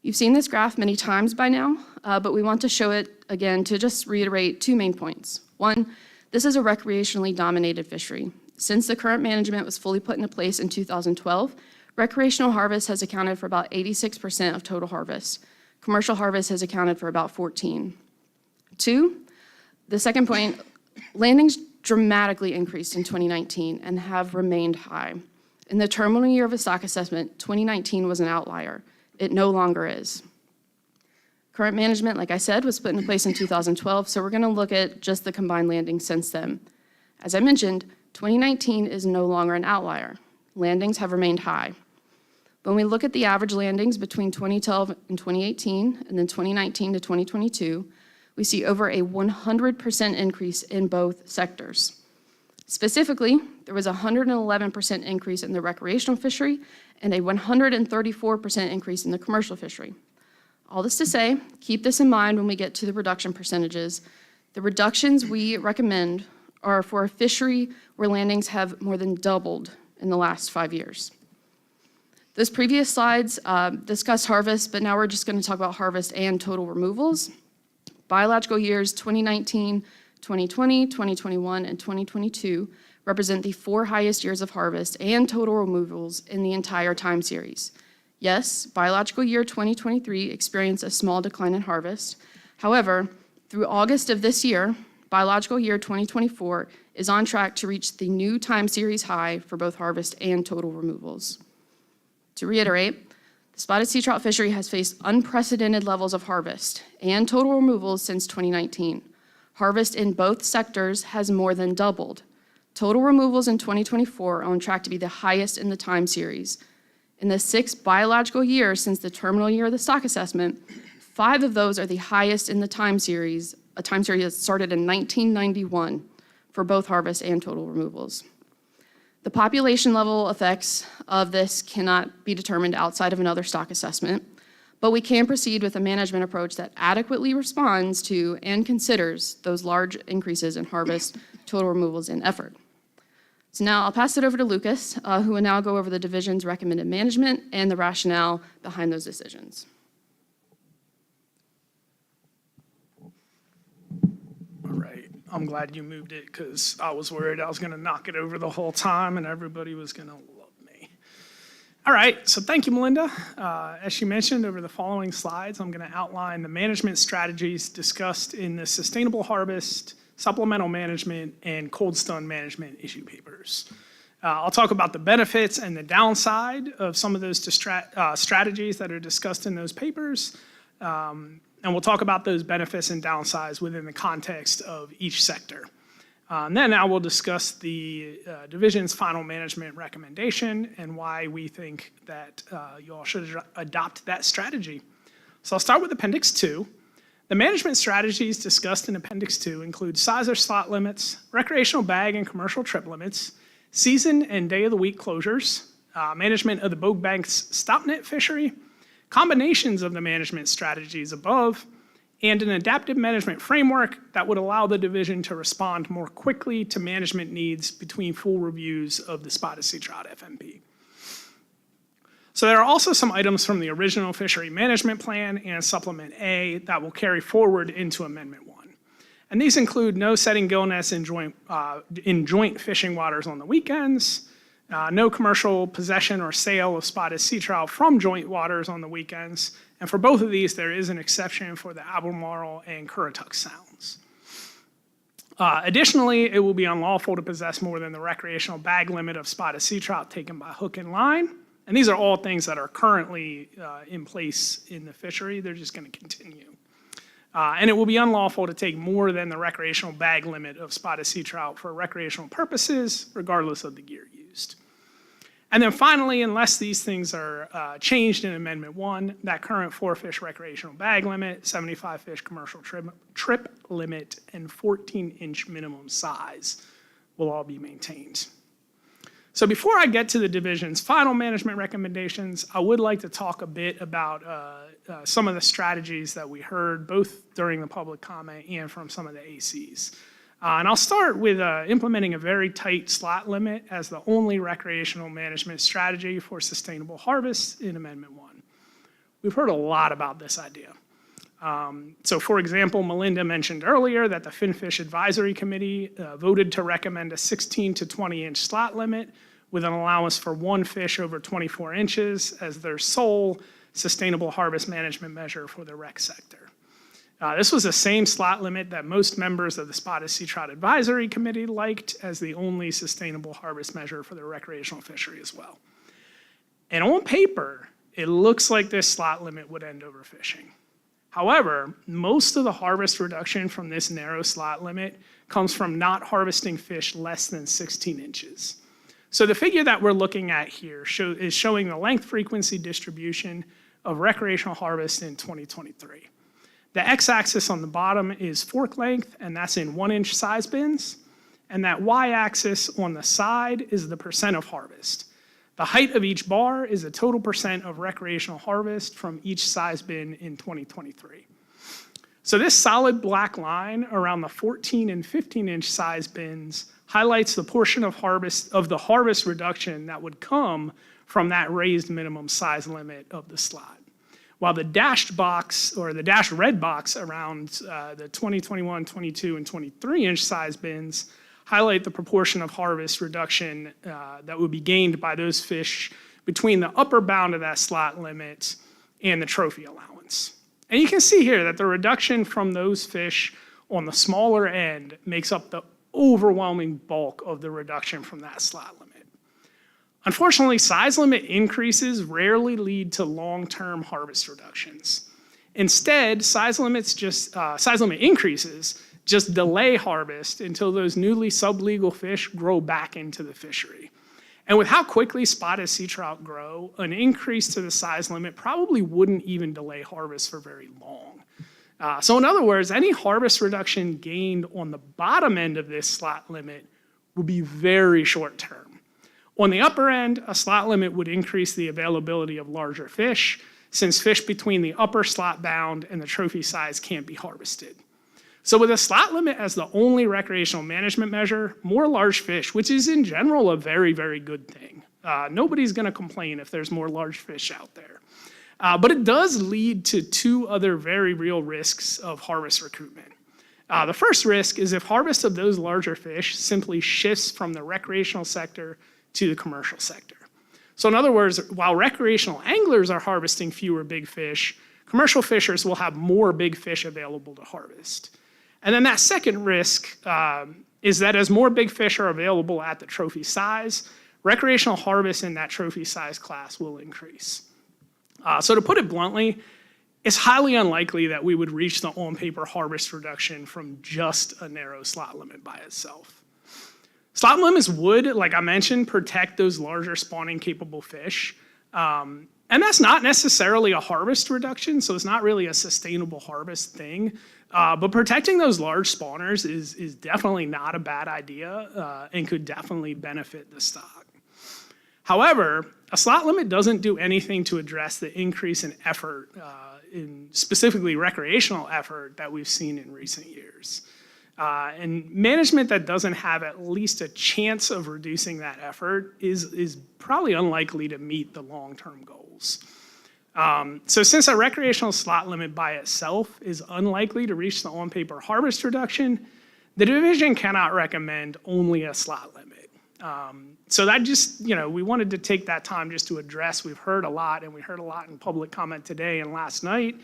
You've seen this graph many times by now, but we want to show it again to just reiterate 2 main points. 1, this is a recreationally dominated fishery. Since the current management was fully put into place in 2012, recreational harvest has accounted for about 86% of total harvest. Commercial harvest has accounted for about 14%. 2, the second point, landings dramatically increased in 2019 and have remained high. In the terminal year of a stock assessment, 2019 was an outlier. It no longer is. Current management, like I said, was put into place in 2012, so we're going to look at just the combined landings since then. As I mentioned, 2019 is no longer an outlier. Landings have remained high. When we look at the average landings between 2012 and 2018, and then 2019 to 2022, we see over a 100% increase in both sectors. Specifically, there was a 111% increase in the recreational fishery and a 134% increase in the commercial fishery. All this to say, keep this in mind when we get to the reduction percentages. The reductions we recommend are for a fishery where landings have more than doubled in the last 5 years. Those previous slides discussed harvest, but now we're just going to talk about harvest and total removals. Biological years 2019, 2020, 2021, and 2022 represent the 4 highest years of harvest and total removals in the entire time series. Yes, biological year 2023 experienced a small decline in harvest. However, through August of this year, biological year 2024 is on track to reach the new time series high for both harvest and total removals. To reiterate, the spotted sea trout fishery has faced unprecedented levels of harvest and total removals since 2019. Harvest in both sectors has more than doubled. Total removals in 2024 are on track to be the highest in the time series. In the 6 biological years since the terminal year of the stock assessment, 5 of those are the highest in the time series, a time series that started in 1991 for both harvest and total removals. The population level effects of this cannot be determined outside of another stock assessment, but we can proceed with a management approach that adequately responds to and considers those large increases in harvest, total removals, and effort. So now I'll pass it over to Lucas, who will now go over the division's recommended management and the rationale behind those decisions. All right, I'm glad you moved it because I was worried I was going to knock it over the whole time and everybody was going to love me. All right, so thank you, Melinda. As she mentioned, over the following slides, I'm going to outline the management strategies discussed in the Sustainable Harvest, Supplemental Management, and Cold Stun Management issue papers. I'll talk about the benefits and the downside of some of those strategies that are discussed in those papers. And we'll talk about those benefits and downsides within the context of each sector. And then I will discuss the division's final management recommendation and why we think that you all should adopt that strategy. So I'll start with Appendix 2. The management strategies discussed in Appendix 2 include size or slot limits, recreational bag and commercial trip limits, season and day of the week closures, management of the Bogue Banks stopnet fishery, combinations of the management strategies above, and an adaptive management framework that would allow the division to respond more quickly to management needs between full reviews of the spotted Seatrout FMP. So there are also some items from the original fishery management plan and supplement A that will carry forward into Amendment 1. And these include no setting gill nets in joint fishing waters on the weekends, no commercial possession or sale of spotted sea trout from joint waters on the weekends, and for both of these, there is an exception for the Albemarle and Currituck Sounds. Additionally, it will be unlawful to possess more than the recreational bag limit of spotted sea trout taken by hook and line, and these are all things that are currently in place in the fishery. They're just going to continue. And it will be unlawful to take more than the recreational bag limit of spotted sea trout for recreational purposes, regardless of the gear used. And then finally, unless these things are changed in Amendment 1, that current 4-fish recreational bag limit, 75-fish commercial trip limit, and 14-inch minimum size will all be maintained. So before I get to the division's final management recommendations, I would like to talk a bit about some of the strategies that we heard both during the public comment and from some of the ACs. And I'll start with implementing a very tight slot limit as the only recreational management strategy for sustainable harvest in Amendment 1. We've heard a lot about this idea. So for example, Melinda mentioned earlier that the Finfish Advisory Committee voted to recommend a 16 to 20-inch slot limit with an allowance for one fish over 24 inches as their sole sustainable harvest management measure for the rec sector. This was the same slot limit that most members of the Spotted Sea Trout Advisory Committee liked as the only sustainable harvest measure for the recreational fishery as well. And on paper, it looks like this slot limit would end overfishing. However, most of the harvest reduction from this narrow slot limit comes from not harvesting fish less than 16 inches. So the figure that we're looking at here is showing the length frequency distribution of recreational harvest in 2023. The x-axis on the bottom is fork length, and that's in 1-inch size bins. And that y-axis on the side is the percent of harvest. The height of each bar is the total percent of recreational harvest from each size bin in 2023. So this solid black line around the 14 and 15-inch size bins highlights the portion of the harvest reduction that would come from that raised minimum size limit of the slot. While the dashed box or the dashed red box around the 2021, 22, and 23-inch size bins highlight the proportion of harvest reduction that would be gained by those fish between the upper bound of that slot limit and the trophy allowance. And you can see here that the reduction from those fish on the smaller end makes up the overwhelming bulk of the reduction from that slot limit. Unfortunately, size limit increases rarely lead to long-term harvest reductions. Instead, size limit increases just delay harvest until those newly sublegal fish grow back into the fishery. And with how quickly spotted sea trout grow, an increase to the size limit probably wouldn't even delay harvest for very long. So in other words, any harvest reduction gained on the bottom end of this slot limit will be very short term. On the upper end, a slot limit would increase the availability of larger fish, since fish between the upper slot bound and the trophy size can't be harvested. So with a slot limit as the only recreational management measure, more large fish, which is in general a very, very good thing. Nobody's going to complain if there's more large fish out there. But it does lead to two other very real risks of harvest recruitment. The first risk is if harvest of those larger fish simply shifts from the recreational sector to the commercial sector. So in other words, while recreational anglers are harvesting fewer big fish, commercial fishers will have more big fish available to harvest. And then that second risk is that as more big fish are available at the trophy size, recreational harvest in that trophy size class will increase. So to put it bluntly, it's highly unlikely that we would reach the on-paper harvest reduction from just a narrow slot limit by itself. Slot limits would, like I mentioned, protect those larger spawning capable fish. And that's not necessarily a harvest reduction, so it's not really a sustainable harvest thing. But protecting those large spawners is definitely not a bad idea and could definitely benefit the stock. However, a slot limit doesn't do anything to address the increase in effort, in specifically recreational effort that we've seen in recent years. And management that doesn't have at least a chance of reducing that effort is probably unlikely to meet the long-term goals. So since a recreational slot limit by itself is unlikely to reach the on-paper harvest reduction, the division cannot recommend only a slot limit. So that just, we wanted to take that time just to address, we've heard a lot, and we heard a lot in public comment today and last night,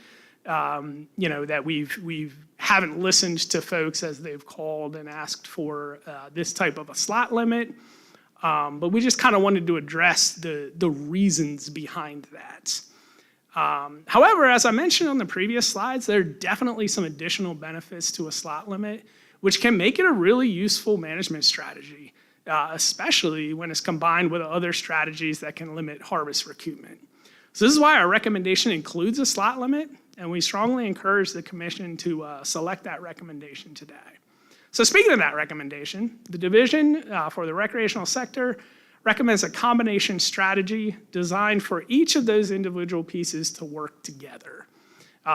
that we haven't listened to folks as they've called and asked for this type of a slot limit. But we just kind of wanted to address the reasons behind that. However, as I mentioned on the previous slides, there are definitely some additional benefits to a slot limit, which can make it a really useful management strategy, especially when it's combined with other strategies that can limit harvest recoupment. So this is why our recommendation includes a slot limit, and we strongly encourage the commission to select that recommendation today. So speaking of that recommendation, the division for the recreational sector recommends a combination strategy designed for each of those individual pieces to work together.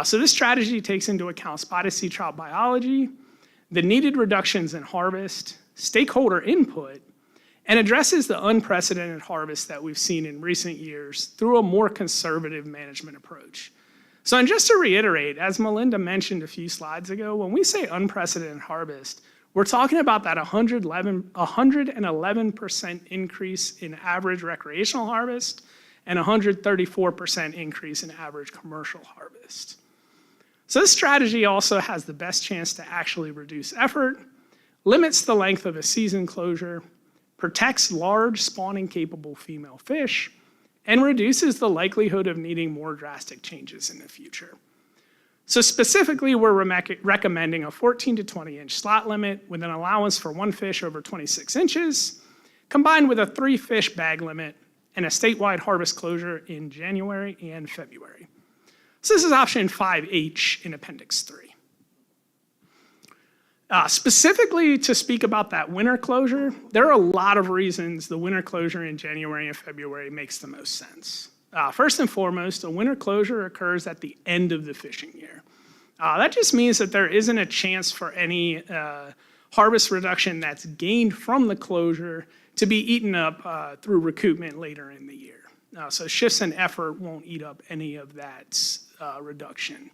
So this strategy takes into account spotted sea trout biology, the needed reductions in harvest, stakeholder input, and addresses the unprecedented harvest that we've seen in recent years through a more conservative management approach. So, and just to reiterate, as Melinda mentioned a few slides ago, when we say unprecedented harvest, we're talking about that 111% increase in average recreational harvest and 134% increase in average commercial harvest. So this strategy also has the best chance to actually reduce effort, limits the length of a season closure, protects large spawning capable female fish, and reduces the likelihood of needing more drastic changes in the future. So specifically, we're recommending a 14 to 20 inch slot limit with an allowance for 1 fish over 26 inches, combined with a 3 fish bag limit and a statewide harvest closure in January and February. So this is option 5H in Appendix 3. Specifically to speak about that winter closure, there are a lot of reasons the winter closure in January and February makes the most sense. First and foremost, a winter closure occurs at the end of the fishing year. That just means that there isn't a chance for any harvest reduction that's gained from the closure to be eaten up through recoupment later in the year. So shifts in effort won't eat up any of that reduction.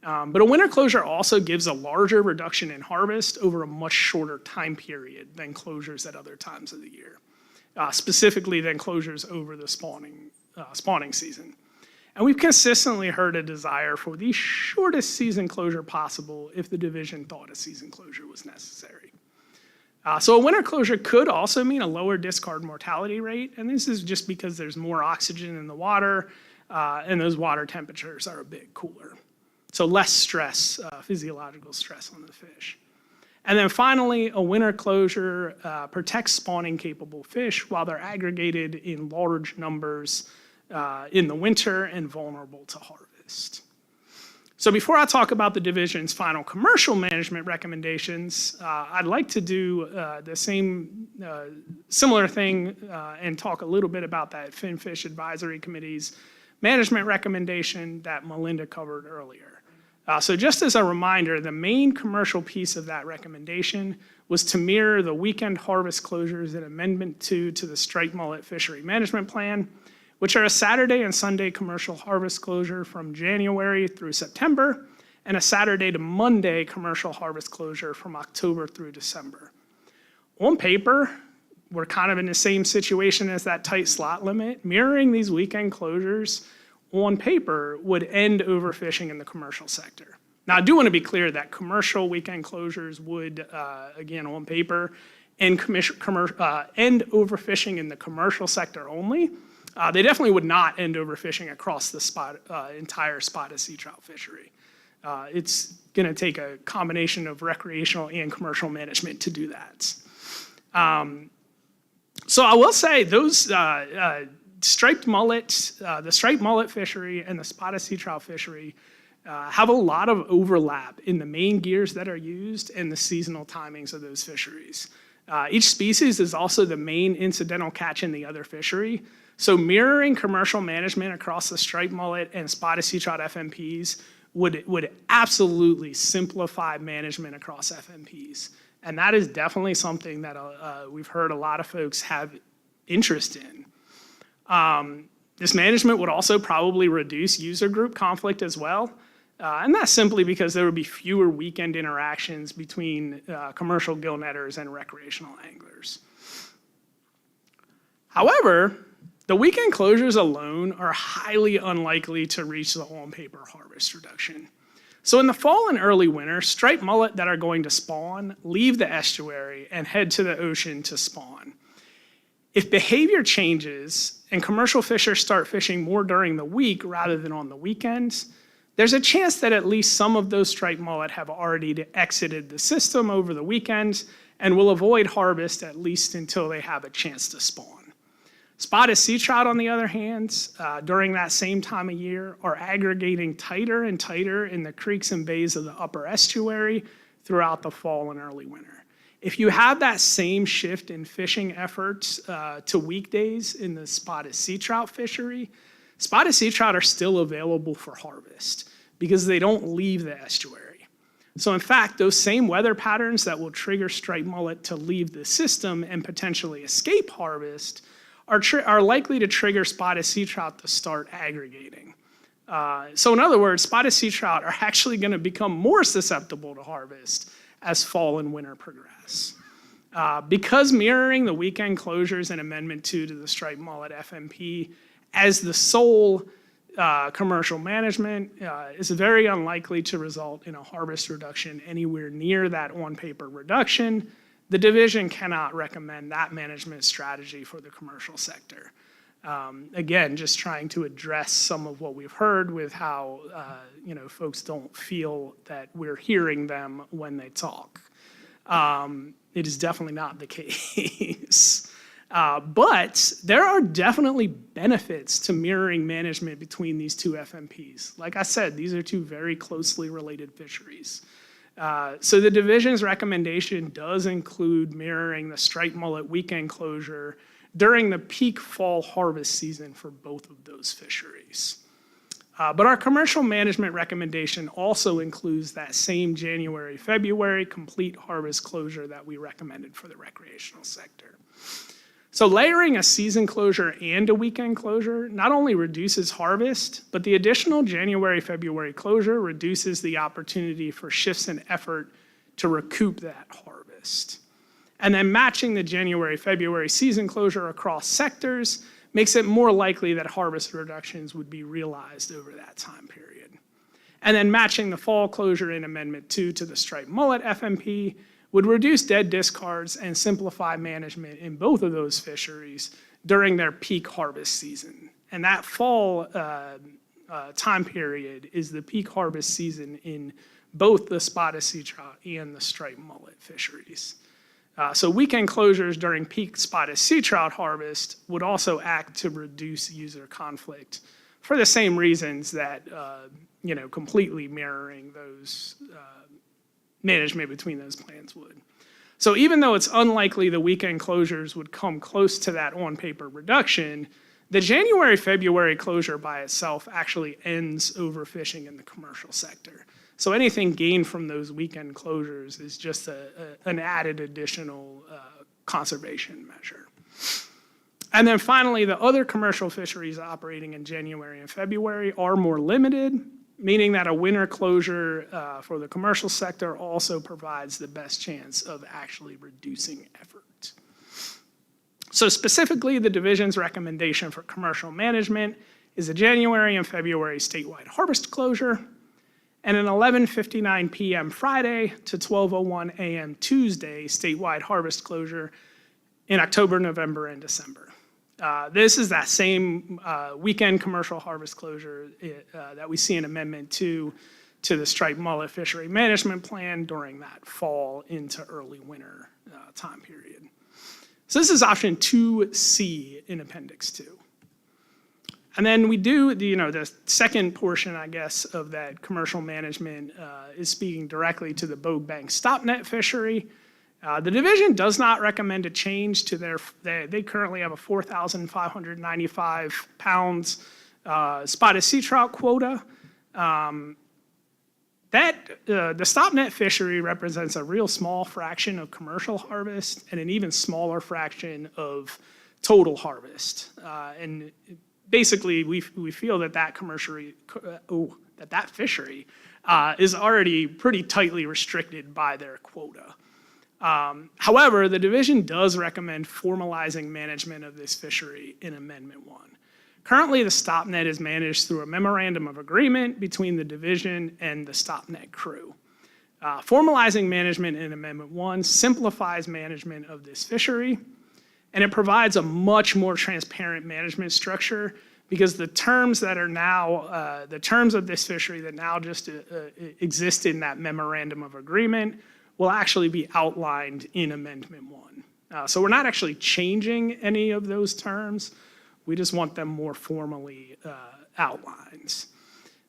But a winter closure also gives a larger reduction in harvest over a much shorter time period than closures at other times of the year, specifically than closures over the spawning season. And we've consistently heard a desire for the shortest season closure possible if the division thought a season closure was necessary. So a winter closure could also mean a lower discard mortality rate, and this is just because there's more oxygen in the water, and those water temperatures are a bit cooler. So less stress, physiological stress on the fish. And then finally, a winter closure protects spawning capable fish while they're aggregated in large numbers in the winter and vulnerable to harvest. So before I talk about the division's final commercial management recommendations, I'd like to do the similar thing and talk a little bit about that Finfish Advisory Committee's management recommendation that Melinda covered earlier. So just as a reminder, the main commercial piece of that recommendation was to mirror the weekend harvest closures in Amendment 2 to the Striped Mullet Fishery Management Plan, which are a Saturday and Sunday commercial harvest closure from January through September, and a Saturday to Monday commercial harvest closure from October through December. On paper, we're kind of in the same situation as that tight slot limit. Mirroring these weekend closures on paper would end overfishing in the commercial sector. Now, I do want to be clear that commercial weekend closures would, again, on paper, end overfishing in the commercial sector only. They definitely would not end overfishing across the entire spotted sea trout fishery. It's going to take a combination of recreational and commercial management to do that. So I will say those striped mullet, the striped mullet fishery and the spotted sea trout fishery have a lot of overlap in the main gears that are used and the seasonal timings of those fisheries. Each species is also the main incidental catch in the other fishery. So mirroring commercial management across the striped mullet and spotted Seatrout FMPs would absolutely simplify management across FMPs. And that is definitely something that we've heard a lot of folks have interest in. This management would also probably reduce user group conflict as well. And that's simply because there would be fewer weekend interactions between commercial gill netters and recreational anglers. However, the weekend closures alone are highly unlikely to reach the on-paper harvest reduction. So in the fall and early winter, striped mullet that are going to spawn leave the estuary and head to the ocean to spawn. If behavior changes and commercial fishers start fishing more during the week rather than on the weekends, there's a chance that at least some of those striped mullet have already exited the system over the weekend and will avoid harvest at least until they have a chance to spawn. Spotted sea trout, on the other hand, during that same time of year, are aggregating tighter and tighter in the creeks and bays of the upper estuary throughout the fall and early winter. If you have that same shift in fishing efforts to weekdays in the spotted sea trout fishery, spotted sea trout are still available for harvest because they don't leave the estuary. So in fact, those same weather patterns that will trigger striped mullet to leave the system and potentially escape harvest are likely to trigger spotted sea trout to start aggregating. So in other words, spotted sea trout are actually going to become more susceptible to harvest as fall and winter progress. Because mirroring the weekend closures in Amendment 2 to the striped mullet FMP as the sole commercial management is very unlikely to result in a harvest reduction anywhere near that on-paper reduction, the division cannot recommend that management strategy for the commercial sector. Again, just trying to address some of what we've heard with how folks don't feel that we're hearing them when they talk. It is definitely not the case. But there are definitely benefits to mirroring management between these two FMPs. Like I said, these are two very closely related fisheries. So the division's recommendation does include mirroring the striped mullet weekend closure during the peak fall harvest season for both of those fisheries. But our commercial management recommendation also includes that same January, February complete harvest closure that we recommended for the recreational sector. So layering a season closure and a weekend closure not only reduces harvest, but the additional January, February closure reduces the opportunity for shifts in effort to recoup that harvest. And then matching the January, February season closure across sectors makes it more likely that harvest reductions would be realized over that time period. And then matching the fall closure in Amendment 2 to the striped mullet FMP would reduce dead discards and simplify management in both of those fisheries during their peak harvest season. And that fall time period is the peak harvest season in both the spotted sea trout and the striped mullet fisheries. So weekend closures during peak spotted sea trout harvest would also act to reduce user conflict for the same reasons that completely mirroring those management between those plans would. So even though it's unlikely the weekend closures would come close to that on-paper reduction, the January, February closure by itself actually ends overfishing in the commercial sector. So anything gained from those weekend closures is just an added additional conservation measure. And then finally, the other commercial fisheries operating in January and February are more limited, meaning that a winter closure for the commercial sector also provides the best chance of actually reducing effort. So specifically, the division's recommendation for commercial management is a January and February statewide harvest closure, and an 11:59 p.m. Friday to 12:01 a.m. Tuesday statewide harvest closure in October, November, and December. This is that same weekend commercial harvest closure that we see in Amendment 2 to the striped mullet fishery management plan during that fall into early winter time period. So this is option 2C in Appendix 2. And then we do, the second portion, I guess, of that commercial management is speaking directly to the Bogue Bank stop net fishery. The division does not recommend a change to they currently have a 4,595 pounds spotted sea trout quota. The stop net fishery represents a real small fraction of commercial harvest and an even smaller fraction of total harvest. And basically, we feel that that fishery is already pretty tightly restricted by their quota. However, the division does recommend formalizing management of this fishery in Amendment 1. Currently, the stop net is managed through a memorandum of agreement between the division and the stop net crew. Formalizing management in Amendment 1 simplifies management of this fishery, and it provides a much more transparent management structure because the terms that are now, the terms of this fishery that now just exist in that memorandum of agreement will actually be outlined in Amendment 1. So we're not actually changing any of those terms. We just want them more formally outlined.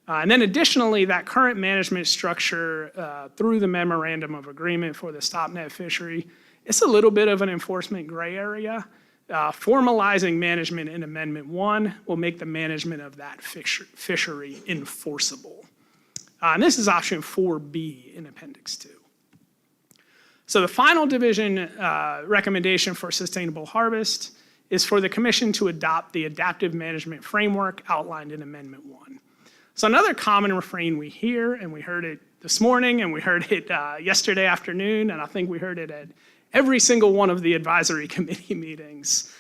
And then additionally, that current management structure through the memorandum of agreement for the stop net fishery, it's a little bit of an enforcement gray area. Formalizing management in Amendment 1 will make the management of that fishery enforceable. And this is option 4B in Appendix 2. So the final division recommendation for sustainable harvest is for the Commission to adopt the adaptive management framework outlined in Amendment 1. So another common refrain we hear, and we heard it this morning, and we heard it yesterday afternoon, and I think we heard it at every single one of the advisory committee meetings,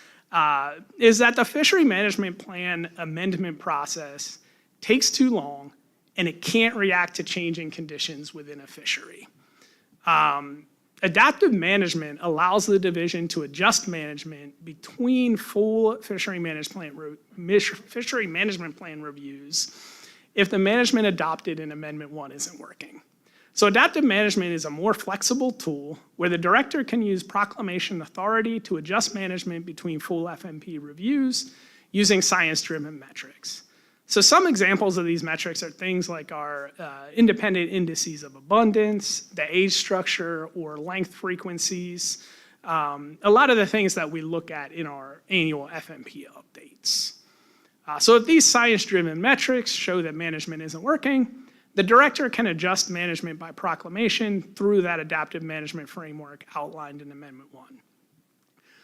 is that the fishery management plan amendment process takes too long and it can't react to changing conditions within a fishery. Adaptive management allows the division to adjust management between full fishery management plan reviews if the management adopted in Amendment 1 isn't working. So adaptive management is a more flexible tool where the director can use proclamation authority to adjust management between full FMP reviews using science-driven metrics. So some examples of these metrics are things like our independent indices of abundance, the age structure or length frequencies, a lot of the things that we look at in our annual FMP updates. So if these science-driven metrics show that management isn't working, the director can adjust management by proclamation through that adaptive management framework outlined in Amendment 1.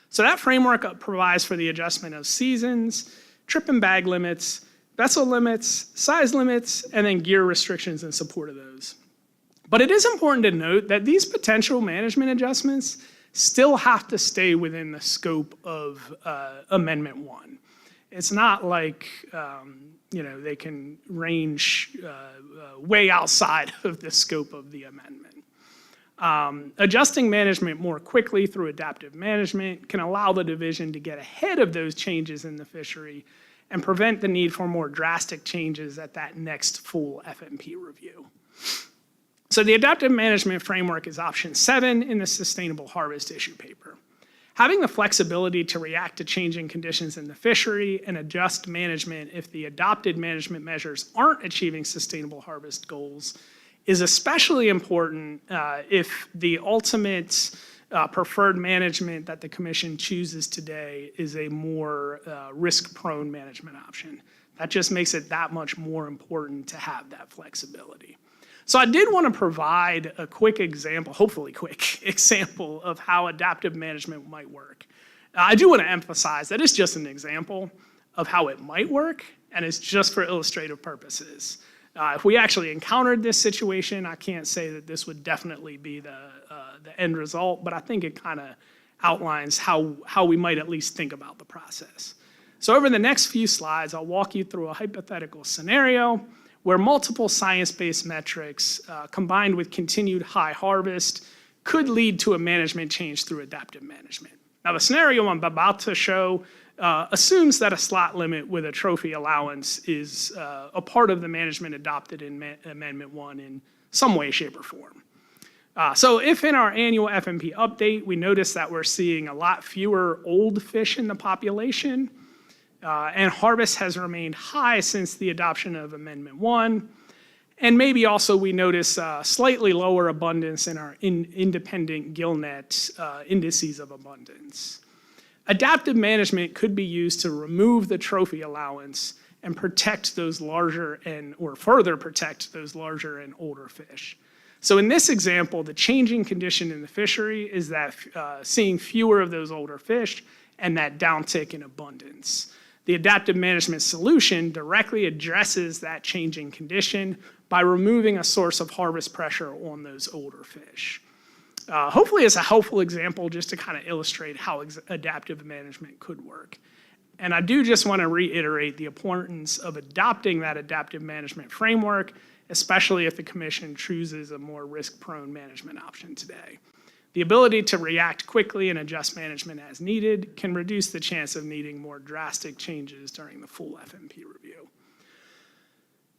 So that framework provides for the adjustment of seasons, trip and bag limits, vessel limits, size limits, and then gear restrictions in support of those. But it is important to note that these potential management adjustments still have to stay within the scope of Amendment 1. It's not like they can range way outside of the scope of the amendment. Adjusting management more quickly through adaptive management can allow the division to get ahead of those changes in the fishery and prevent the need for more drastic changes at that next full FMP review. So the adaptive management framework is option 7 in the Sustainable Harvest issue paper. Having the flexibility to react to changing conditions in the fishery and adjust management if the adopted management measures aren't achieving sustainable harvest goals is especially important if the ultimate preferred management that the Commission chooses today is a more risk-prone management option. That just makes it that much more important to have that flexibility. So I did want to provide a quick example, hopefully quick example of how adaptive management might work. I do want to emphasize that it's just an example of how it might work, and it's just for illustrative purposes. If we actually encountered this situation, I can't say that this would definitely be the end result, but I think it kind of outlines how we might at least think about the process. So over the next few slides, I'll walk you through a hypothetical scenario where multiple science-based metrics combined with continued high harvest could lead to a management change through adaptive management. Now, the scenario I'm about to show assumes that a slot limit with a trophy allowance is a part of the management adopted in Amendment 1 in some way, shape, or form. So if in our annual FMP update, we notice that we're seeing a lot fewer old fish in the population, and harvest has remained high since the adoption of Amendment 1, And maybe also we notice slightly lower abundance in our independent gillnet indices of abundance. Adaptive management could be used to remove the trophy allowance and protect those larger or further protect those larger and older fish. So in this example, the changing condition in the fishery is that seeing fewer of those older fish and that downtick in abundance. The adaptive management solution directly addresses that changing condition by removing a source of harvest pressure on those older fish. Hopefully it's a helpful example just to kind of illustrate how adaptive management could work. And I do just want to reiterate the importance of adopting that adaptive management framework, especially if the Commission chooses a more risk-prone management option today. The ability to react quickly and adjust management as needed can reduce the chance of needing more drastic changes during the full FMP review.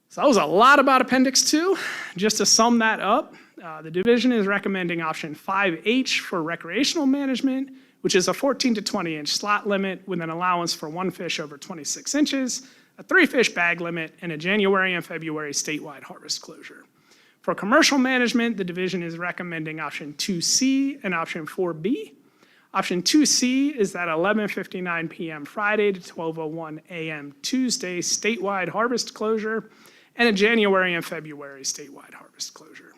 So that was a lot about Appendix 2. Just to sum that up, the division is recommending option 5H for recreational management, which is a 14 to 20 inch slot limit with an allowance for 1 fish over 26 inches, a 3-fish bag limit, and a January and February statewide harvest closure. For commercial management, the division is recommending option 2C and option 4B. Option 2C is that 11:59 p.m. Friday to 12:01 a.m. Tuesday statewide harvest closure and a January and February statewide harvest closure.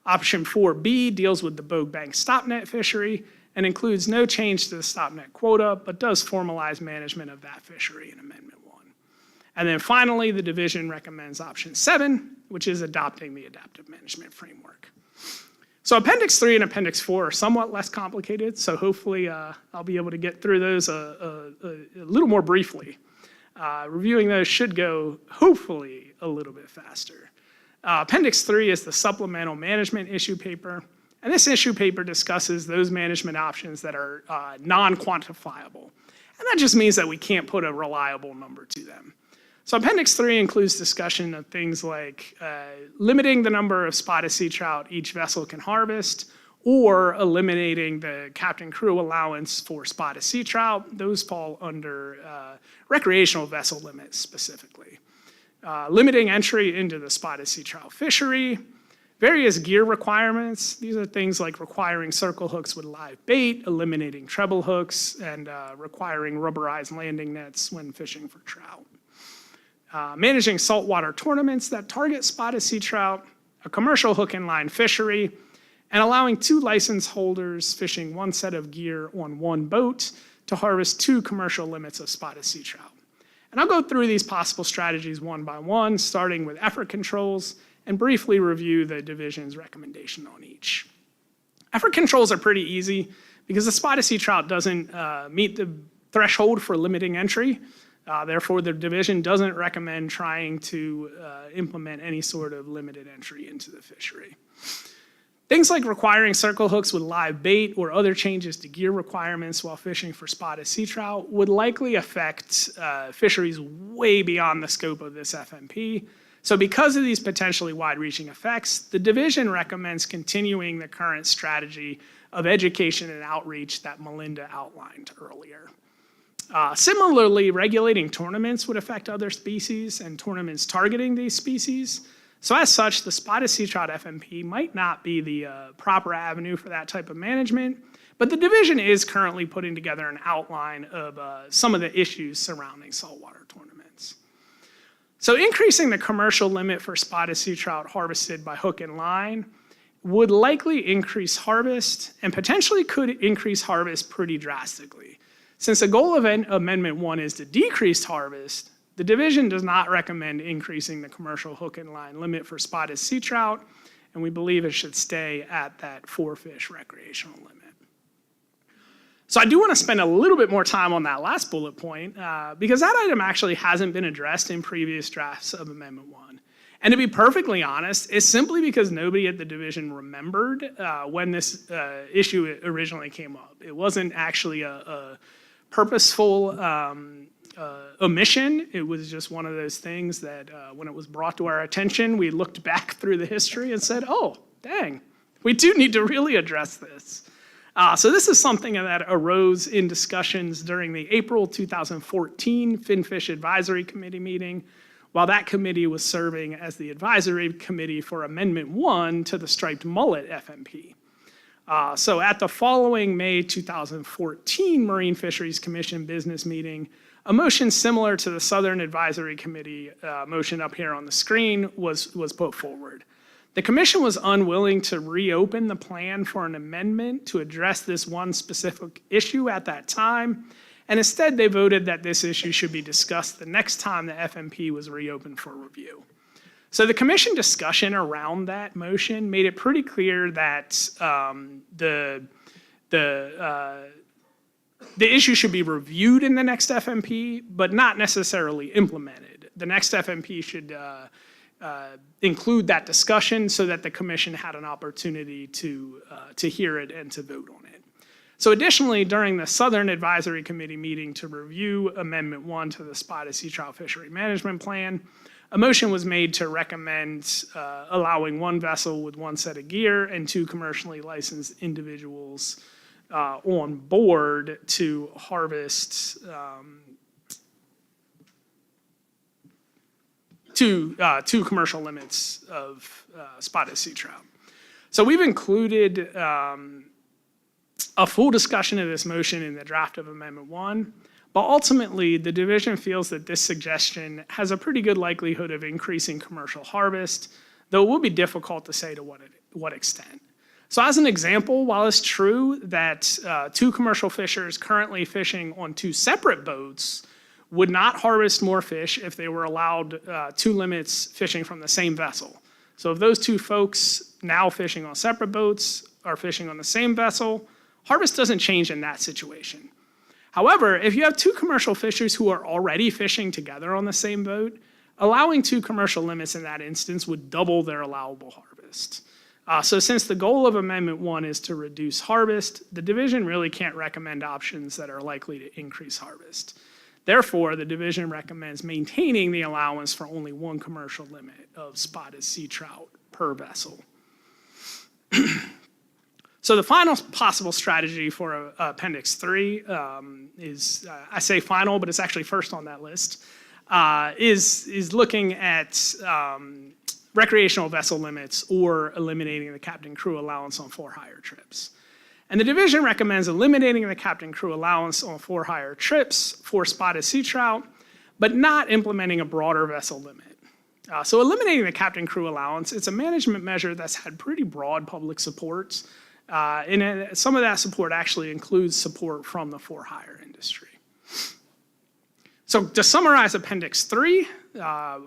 Option 4B deals with the Bogue Bank stopnet fishery and includes no change to the stopnet quota, but does formalize management of that fishery in Amendment 1. And then finally, the division recommends option 7, which is adopting the adaptive management framework. So Appendix 3 and Appendix 4 are somewhat less complicated, so hopefully I'll be able to get through those a little more briefly. Reviewing those should go, hopefully, a little bit faster. Appendix 3 is the supplemental management issue paper, and this issue paper discusses those management options that are non-quantifiable. And that just means that we can't put a reliable number to them. So Appendix 3 includes discussion of things like limiting the number of spotted sea trout each vessel can harvest, or eliminating the captain crew allowance for spotted sea trout. Those fall under recreational vessel limits specifically. Limiting entry into the spotted sea trout fishery, various gear requirements. These are things like requiring circle hooks with live bait, eliminating treble hooks, and requiring rubberized landing nets when fishing for trout. Managing saltwater tournaments that target spotted sea trout, a commercial hook and line fishery, and allowing 2 license holders fishing 1 set of gear on 1 boat to harvest 2 commercial limits of spotted sea trout. And I'll go through these possible strategies one by one, starting with effort controls, and briefly review the division's recommendation on each. Effort controls are pretty easy because the spotted sea trout doesn't meet the threshold for limiting entry. Therefore, the division doesn't recommend trying to implement any sort of limited entry into the fishery. Things like requiring circle hooks with live bait or other changes to gear requirements while fishing for spotted sea trout would likely affect fisheries way beyond the scope of this FMP. So because of these potentially wide-reaching effects, the division recommends continuing the current strategy of education and outreach that Melinda outlined earlier. Similarly, regulating tournaments would affect other species and tournaments targeting these species. So as such, the spotted sea trout FMP might not be the proper avenue for that type of management, but the division is currently putting together an outline of some of the issues surrounding saltwater tournaments. So increasing the commercial limit for spotted sea trout harvested by hook and line would likely increase harvest and potentially could increase harvest pretty drastically. Since the goal of Amendment 1 is to decrease harvest, the division does not recommend increasing the commercial hook and line limit for spotted sea trout, and we believe it should stay at that 4-fish recreational limit. So I do want to spend a little bit more time on that last bullet point because that item actually hasn't been addressed in previous drafts of Amendment 1. And to be perfectly honest, it's simply because nobody at the division remembered when this issue originally came up. It wasn't actually a purposeful omission. It was just one of those things that when it was brought to our attention, we looked back through the history and said, oh, dang, we do need to really address this. So this is something that arose in discussions during the April 2014 FinFish Advisory Committee meeting, while that committee was serving as the advisory committee for Amendment 1 to the striped mullet FMP. So at the following May 2014 Marine Fisheries Commission business meeting, a motion similar to the Southern Advisory Committee motion up here on the screen was put forward. The commission was unwilling to reopen the plan for an amendment to address this one specific issue at that time, and instead they voted that this issue should be discussed the next time the FMP was reopened for review. So the commission discussion around that motion made it pretty clear that the issue should be reviewed in the next FMP, but not necessarily implemented. The next FMP should include that discussion so that the commission had an opportunity to hear it and to vote on it. So additionally, during the Southern Advisory Committee meeting to review Amendment 1 to the Spotted Sea Trout Fishery Management Plan, a motion was made to recommend allowing one vessel with one set of gear and 2 commercially licensed individuals on board to harvest two commercial limits of spotted sea trout. So we've included a full discussion of this motion in the draft of Amendment 1, but ultimately the division feels that this suggestion has a pretty good likelihood of increasing commercial harvest, though it will be difficult to say to what extent. So as an example, while it's true that 2 commercial fishers currently fishing on 2 separate boats would not harvest more fish if they were allowed 2 limits fishing from the same vessel. So if those 2 folks now fishing on separate boats are fishing on the same vessel, harvest doesn't change in that situation. However, if you have 2 commercial fishers who are already fishing together on the same boat, allowing 2 commercial limits in that instance would double their allowable harvest. So since the goal of Amendment 1 is to reduce harvest, the division really can't recommend options that are likely to increase harvest. Therefore, the division recommends maintaining the allowance for only 1 commercial limit of spotted sea trout per vessel. So the final possible strategy for Appendix 3 is, I say final, but it's actually first on that list, is looking at recreational vessel limits or eliminating the captain crew allowance on for-hire trips. And the division recommends eliminating the captain crew allowance on for-hire trips for spotted sea trout, but not implementing a broader vessel limit. So eliminating the captain crew allowance, it's a management measure that's had pretty broad public support. And some of that support actually includes support from the for-hire industry. So to summarize Appendix 3,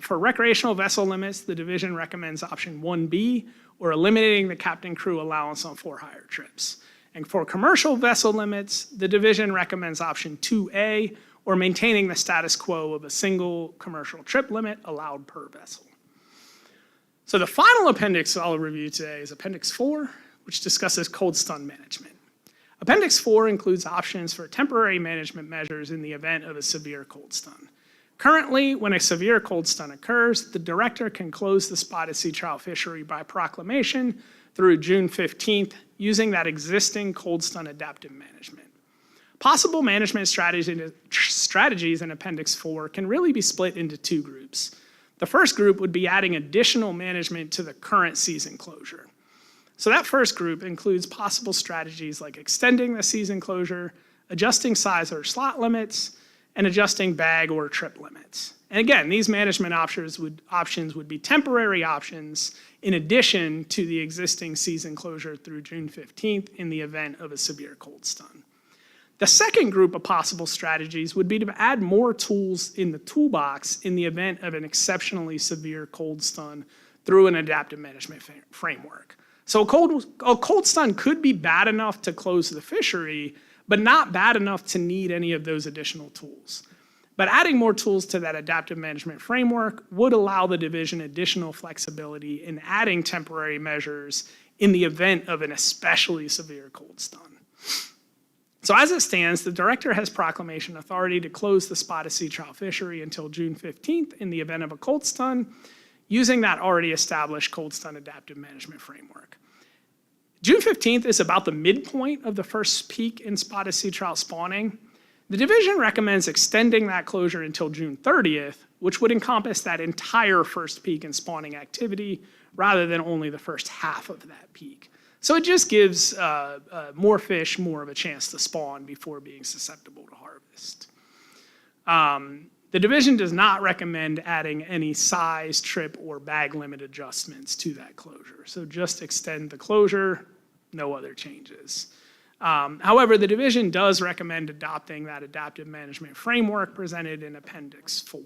for recreational vessel limits, the division recommends option 1B, or eliminating the captain crew allowance on for-hire trips. And for commercial vessel limits, the division recommends option 2A, or maintaining the status quo of a single commercial trip limit allowed per vessel. So the final appendix I'll review today is Appendix 4, which discusses cold stun management. Appendix 4 includes options for temporary management measures in the event of a severe cold stun. Currently, when a severe cold stun occurs, the director can close the spotted sea trout fishery by proclamation through June 15th using that existing cold stun adaptive management. Possible management strategies in Appendix 4 can really be split into 2 groups. The first group would be adding additional management to the current season closure. So that first group includes possible strategies like extending the season closure, adjusting size or slot limits, and adjusting bag or trip limits. And again, these management options would be temporary options in addition to the existing season closure through June 15th in the event of a severe cold stun. The second group of possible strategies would be to add more tools in the toolbox in the event of an exceptionally severe cold stun through an adaptive management framework. So a cold stun could be bad enough to close the fishery, but not bad enough to need any of those additional tools. But adding more tools to that adaptive management framework would allow the division additional flexibility in adding temporary measures in the event of an especially severe cold stun. So as it stands, the director has proclamation authority to close the spotted sea trout fishery until June 15th in the event of a cold stun, using that already established cold stun adaptive management framework. June 15th is about the midpoint of the first peak in spotted sea trout spawning. The division recommends extending that closure until June 30th, which would encompass that entire first peak in spawning activity rather than only the first half of that peak. So it just gives more fish more of a chance to spawn before being susceptible to harvest. The division does not recommend adding any size, trip, or bag limit adjustments to that closure. So just extend the closure, no other changes. However, the division does recommend adopting that adaptive management framework presented in Appendix 4.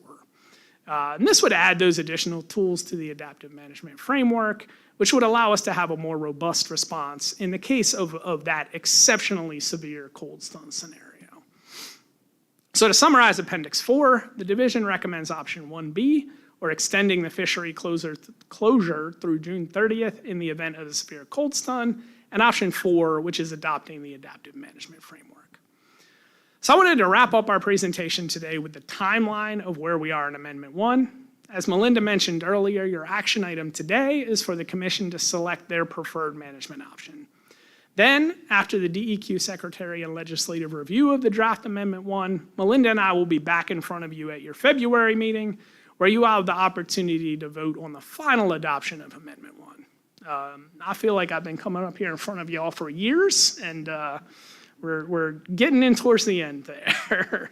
And this would add those additional tools to the adaptive management framework, which would allow us to have a more robust response in the case of that exceptionally severe cold stun scenario. So to summarize Appendix 4, the division recommends option 1B, or extending the fishery closure through June 30th in the event of a severe cold stun, and option 4, which is adopting the adaptive management framework. So I wanted to wrap up our presentation today with the timeline of where we are in Amendment 1. As Melinda mentioned earlier, your action item today is for the Commission to select their preferred management option. Then, after the DEQ Secretary and Legislative review of the draft Amendment 1, Melinda and I will be back in front of you at your February meeting, where you will have the opportunity to vote on the final adoption of Amendment 1. I feel like I've been coming up here in front of you all for years, and we're getting in towards the end there.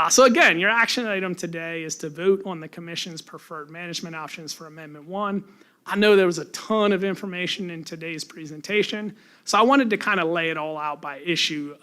So again, your action item today is to vote on the Commission's preferred management options for Amendment 1. I know there was a ton of information in today's presentation, so I wanted to kind of lay it all out by issue,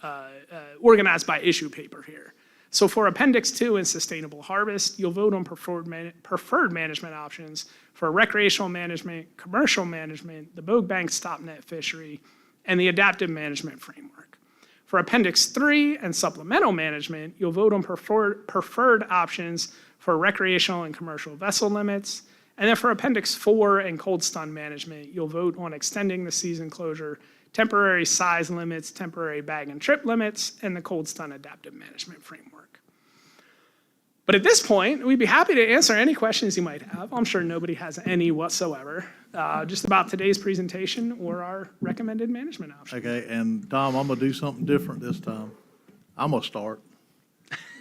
organized by issue paper here. So for Appendix 2 and Sustainable Harvest, you'll vote on preferred management options for recreational management, commercial management, the Bogue Bank Stop Net Fishery, and the Adaptive Management Framework. For Appendix 3 and Supplemental Management, you'll vote on preferred options for recreational and commercial vessel limits. And then for Appendix 4 and Cold Stun Management, you'll vote on extending the season closure, temporary size limits, temporary bag and trip limits, and the Cold Stun Adaptive Management Framework. But at this point, we'd be happy to answer any questions you might have. I'm sure nobody has any whatsoever, just about today's presentation or our recommended management options. Okay, and Tom, I'm gonna do something different this time. I'm gonna start,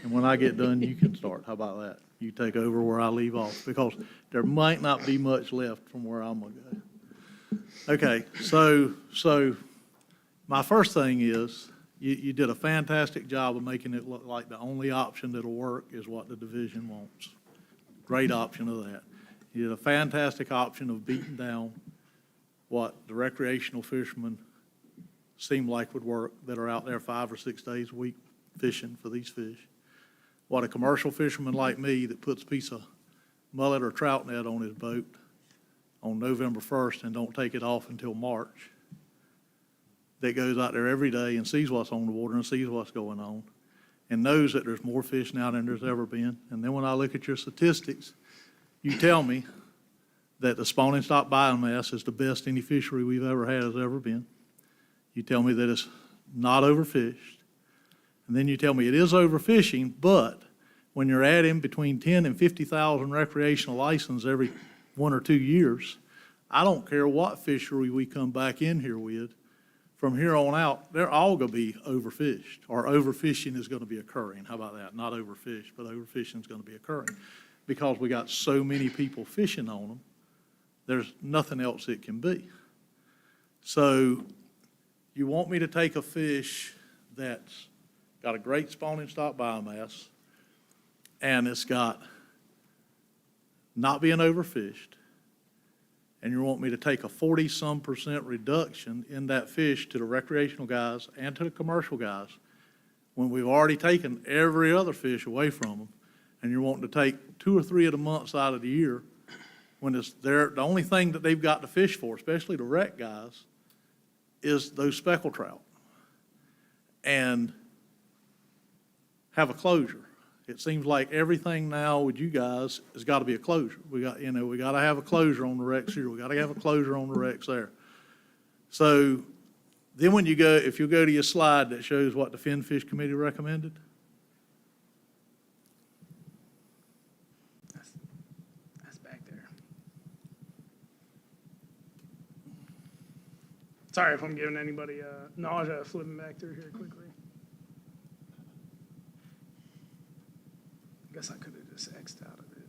and when I get done, you can start. How about that? You take over where I leave off, because there might not be much left from where I'm gonna go. Okay, so my first thing is, you did a fantastic job of making it look like the only option that'll work is what the division wants. Great option of that. You did a fantastic option of beating down what the recreational fishermen seem like would work, that are out there 5 or 6 days a week fishing for these fish. What a commercial fisherman like me that puts a piece of mullet or trout net on his boat on November 1st and don't take it off until March, that goes out there every day and sees what's on the water and sees what's going on and knows that there's more fish now than there's ever been. And then when I look at your statistics, you tell me that the spawning stock biomass is the best any fishery we've ever had has ever been. You tell me that it's not overfished. And then you tell me it is overfishing, but when you're adding between 10 and 50,000 recreational licenses every 1 or 2 years, I don't care what fishery we come back in here with, from here on out, they're all going to be overfished, or overfishing is going to be occurring. How about that? Not overfished, but overfishing is going to be occurring. Because we got so many people fishing on them, there's nothing else it can be. So you want me to take a fish that's got a great spawning stock biomass, and it's got not being overfished, and you want me to take a 40-some% reduction in that fish to the recreational guys and to the commercial guys when we've already taken every other fish away from them, and you're wanting to take 2 or 3 of the months out of the year when it's the only thing that they've got to fish for, especially the rec guys, is those speckled trout. And have a closure. It seems like everything now with you guys has got to be a closure. We got to have a closure on the wrecks here. We got to have a closure on the wrecks there. So then when you go, if you go to your slide that shows what the Finfish Committee recommended. That's back there. Sorry if I'm giving anybody nausea flipping back through here quickly. I guess I could have just X'd out of it.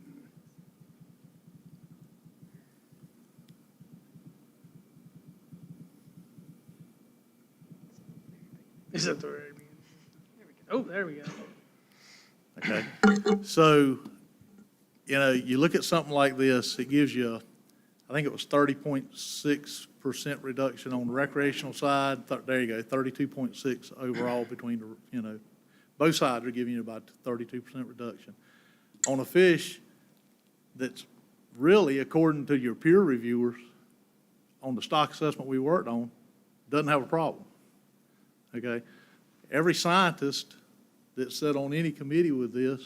Is it the very beginning? Oh, there we go. Okay, so, you know, you look at something like this, it gives you, I think it was 30.6% reduction on the recreational side. There you go, 32.6 overall between the, you know, both sides are giving you about 32% reduction. On a fish that's really, according to your peer reviewers, on the stock assessment we worked on, doesn't have a problem. Okay? Every scientist that sat on any committee with this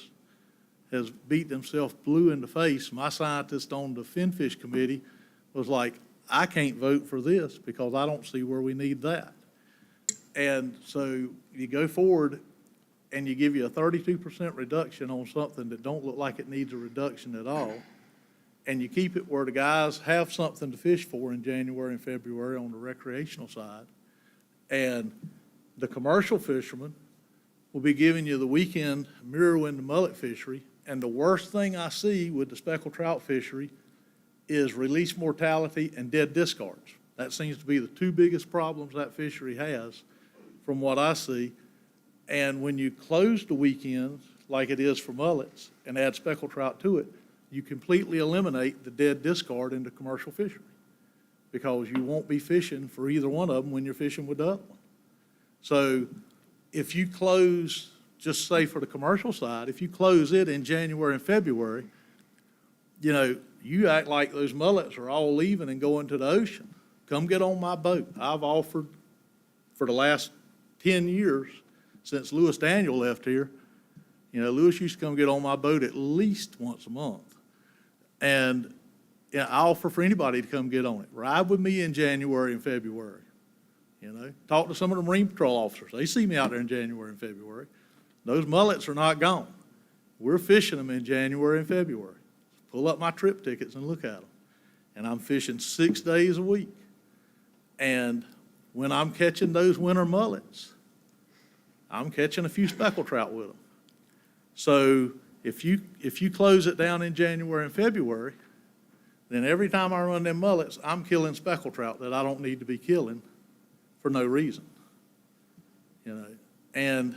has beat themselves blue in the face. My scientist on the finfish committee was like, I can't vote for this because I don't see where we need that. And so you go forward and you give you a 32% reduction on something that don't look like it needs a reduction at all, and you keep it where the guys have something to fish for in January and February on the recreational side, and the commercial fishermen will be giving you the weekend mirror in the mullet fishery. And the worst thing I see with the speckled trout fishery is release mortality and dead discards. That seems to be the two biggest problems that fishery has from what I see. And when you close the weekends, like it is for mullets, and add speckled trout to it, you completely eliminate the dead discard in the commercial fishery because you won't be fishing for either one of them when you're fishing with the other one. So if you close, just say for the commercial side, if you close it in January and February, you know, you act like those mullets are all leaving and going to the ocean. Come get on my boat. I've offered for the last 10 years since Lewis Daniel left here. You know, Lewis used to come get on my boat at least once a month. And you know, I offer for anybody to come get on it. Ride with me in January and February. You know, talk to some of the Marine Patrol officers. They see me out there in January and February. Those mullets are not gone. We're fishing them in January and February. Pull up my trip tickets and look at them. And I'm fishing 6 days a week. And when I'm catching those winter mullets, I'm catching a few speckled trout with them. So if you close it down in January and February, then every time I run them mullets, I'm killing speckled trout that I don't need to be killing for no reason. You know, and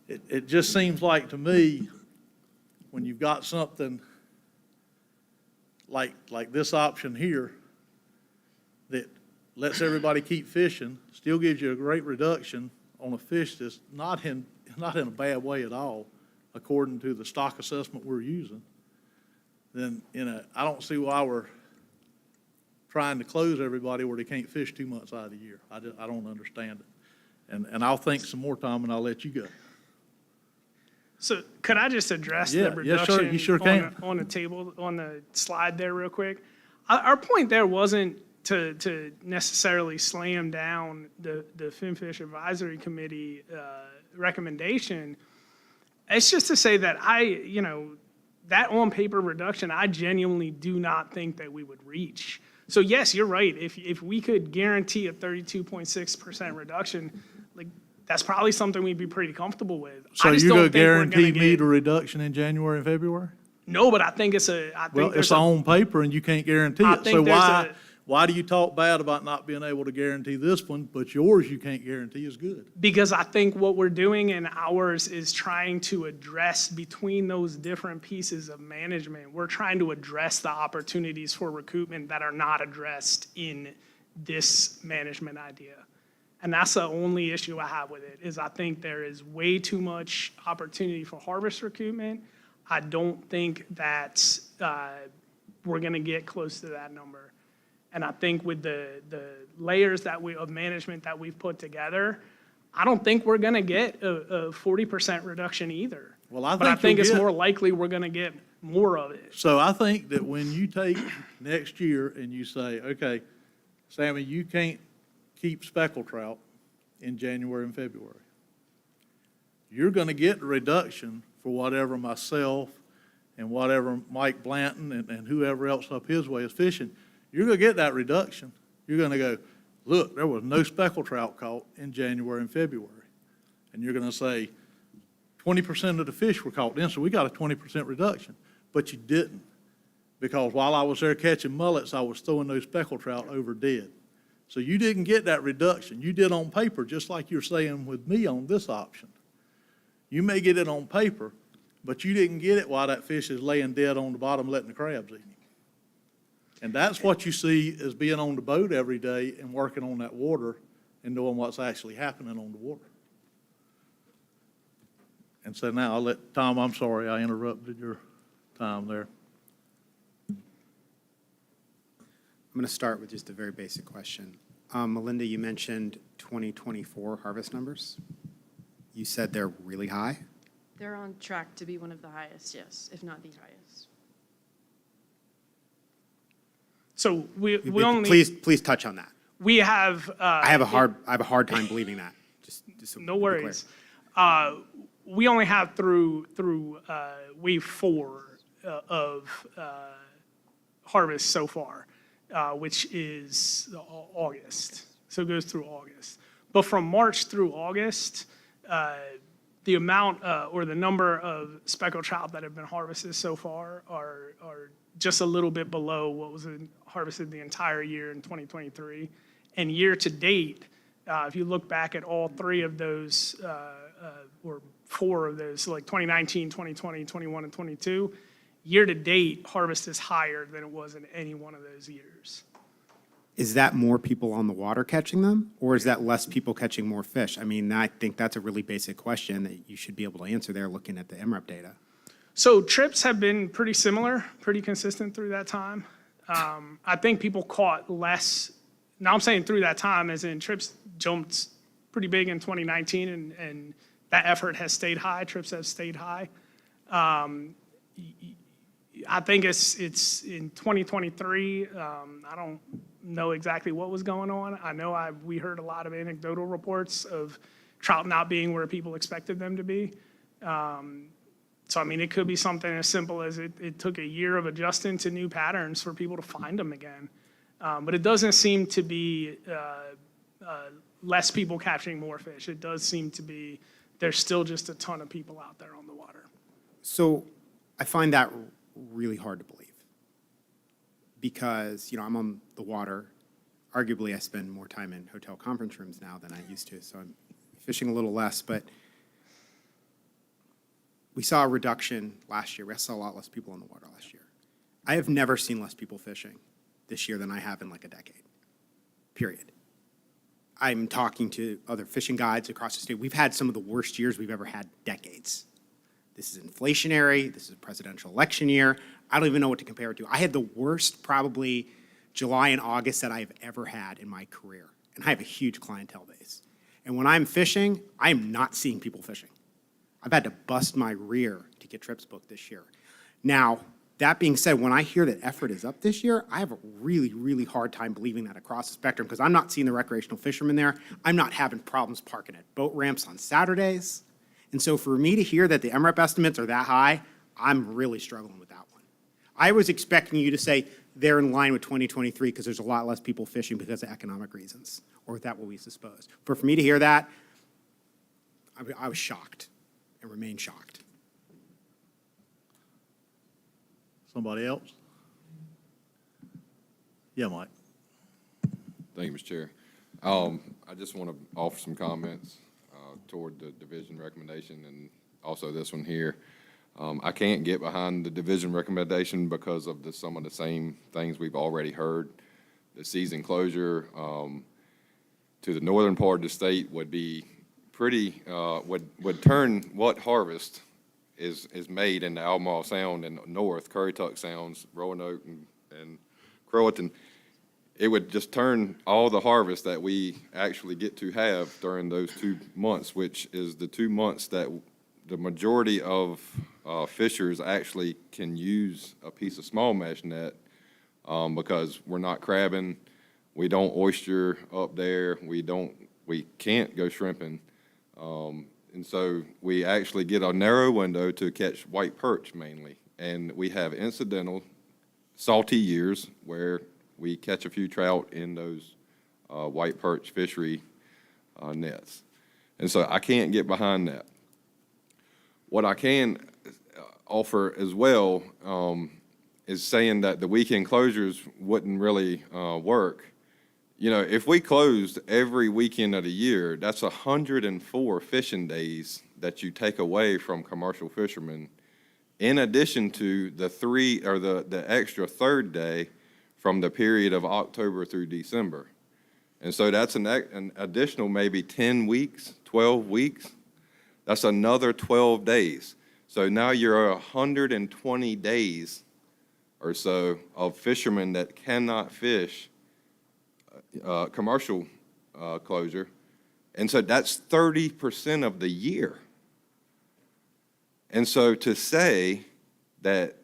it just seems like to me, when you've got something like this option here that lets everybody keep fishing, still gives you a great reduction on a fish that's not in a bad way at all, according to the stock assessment we're using, then, you know, I don't see why we're trying to close everybody where they can't fish 2 months out of the year. I don't understand it. And I'll think some more, Tom, and I'll let you go. So could I just address Yeah, the yes, sir, reduction you sure can. on the table, on the slide there real quick? Our point there wasn't to necessarily slam down the FinFish Advisory Committee recommendation. It's just to say that that on-paper reduction, I genuinely do not think that we would reach. So yes, you're right. If we could guarantee a 32.6% reduction, like, that's probably something we'd be pretty comfortable with. So I just you're don't gonna think we're guarantee me get- the reduction in January and February? No, but I think it's Well, it's on paper and you can't guarantee I it. think So there's why do you talk bad about not being able to guarantee this one, but yours you can't guarantee is good? Because I think what we're doing in ours is trying to address between those different pieces of management, we're trying to address the opportunities for recoupment that are not addressed in this management idea. And that's the only issue I have with it, is I think there is way too much opportunity for harvest recoupment. I don't think that we're gonna get close to that number. And I think with the layers of management that we've put together, I don't think we're gonna get a 40% reduction either. Well, I But I think think you'll it's get- more likely we're gonna get more of it. So I think that when you take next year and you say, okay, Sammy, you can't keep speckled trout in January and February. You're gonna get the reduction for whatever myself and whatever Mike Blanton and whoever else up his way is fishing. You're gonna get that reduction. You're gonna go, look, there was no speckled trout caught in January and February. And you're gonna say, 20% of the fish were caught then, so we got a 20% reduction. But you didn't, because while I was there catching mullets, I was throwing those speckled trout over dead. So you didn't get that reduction. You did on paper, just like you're saying with me on this option. You may get it on paper, but you didn't get it while that fish is laying dead on the bottom letting the crabs eat him. And that's what you see as being on the boat every day and working on that water and knowing what's actually happening on the water. And so now I'll let Tom, I'm sorry I interrupted your time there. I'm going to start with just a very basic question. Melinda, you mentioned 2024 harvest numbers. You said they're really high? They're on track to be one of the highest, yes, if not the highest. So we only. Please touch on that. We have. I have a hard time believing that. Just so no worries. We only have through wave 4 of harvest so far, which is August. So it goes through August. But from March through August, the amount or the number of speckled trout that have been harvested so far are just a little bit below what was harvested the entire year in 2023. And year to date, if you look back at all 3 of those, or 4 of those, so like 2019, 2020, 21, and 22, year to date, harvest is higher than it was in any one of those years. Is that more people on the water catching them, or is that less people catching more fish? I mean, I think that's a really basic question that you should be able to answer there looking at the MRIP data. So trips have been pretty similar, pretty consistent through that time. I think people caught less. Now I'm saying through that time, as in trips jumped pretty big in 2019, and that effort has stayed high. Trips have stayed high. I think it's in 2023. I don't know exactly what was going on. I know we heard a lot of anecdotal reports of trout not being where people expected them to be. So, I mean, it could be something as simple as it took a year of adjusting to new patterns for people to find them again. But it doesn't seem to be less people catching more fish. It does seem to be there's still just a ton of people out there on the water. So I find that really hard to believe because, I'm on the water. Arguably, I spend more time in hotel conference rooms now than I used to, so I'm fishing a little less. But we saw a reduction last year. We saw a lot less people on the water last year. I have never seen less people fishing this year than I have in like a decade, period. I'm talking to other fishing guides across the state. We've had some of the worst years we've ever had, decades. This is inflationary. This is a presidential election year. I don't even know what to compare it to. I had the worst probably July and August that I've ever had in my career. And I have a huge clientele base. And when I'm fishing, I am not seeing people fishing. I've had to bust my rear to get trips booked this year. Now, that being said, when I hear that effort is up this year, I have a really, really hard time believing that across the spectrum because I'm not seeing the recreational fishermen there. I'm not having problems parking at boat ramps on Saturdays. And so for me to hear that the MRIP estimates are that high, I'm really struggling with that one. I was expecting you to say they're in line with 2023 because there's a lot less people fishing because of economic reasons, or is that what we supposed? But for me to hear that, I was shocked and remain shocked. Somebody else? Yeah, Mike. Thank you, Mr. Chair. I just want to offer some comments toward the division recommendation and also this one here. I can't get behind the division recommendation because of some of the same things we've already heard. The season closure to the northern part of the state would be pretty, would turn what harvest is made in the Albemarle Sound and north, Currituck Sounds, Roanoke and Croatan. It would just turn all the harvest that we actually get to have during those 2 months, which is the 2 months that the majority of fishers actually can use a piece of small mesh net because we're not crabbing, we don't oyster up there, we can't go shrimping. And so we actually get a narrow window to catch white perch mainly. And we have incidental salty years where we catch a few trout in those white perch fishery nets. And so I can't get behind that. What I can offer as well is saying that the weekend closures wouldn't really work. You know, if we closed every weekend of the year, that's 104 fishing days that you take away from commercial fishermen, in addition to the extra third day from the period of October through December. And so that's an additional maybe 10 weeks, 12 weeks. That's another 12 days. So now you're 120 days or so of fishermen that cannot fish commercial closure. And so that's 30% of the year. And so to say that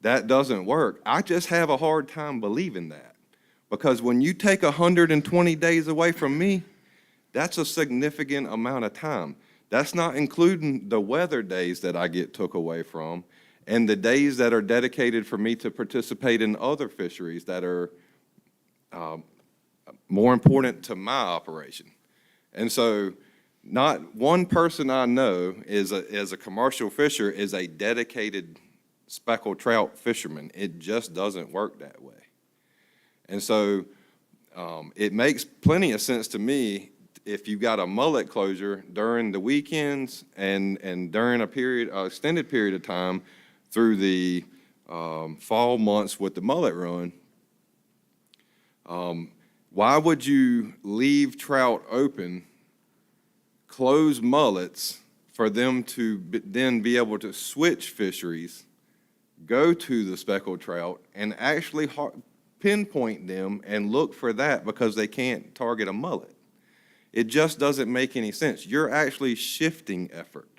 that doesn't work, I just have a hard time believing that. Because when you take 120 days away from me, that's a significant amount of time. That's not including the weather days that I get took away from and the days that are dedicated for me to participate in other fisheries that are more important to my operation. And so not one person I know is a commercial fisher is a dedicated speckled trout fisherman. It just doesn't work that way. And so it makes plenty of sense to me if you've got a mullet closure during the weekends and during a extended period of time through the fall months with the mullet run. Why would you leave trout open, close mullets for them to then be able to switch fisheries, go to the speckled trout, and actually pinpoint them and look for that because they can't target a mullet? It just doesn't make any sense. You're actually shifting effort.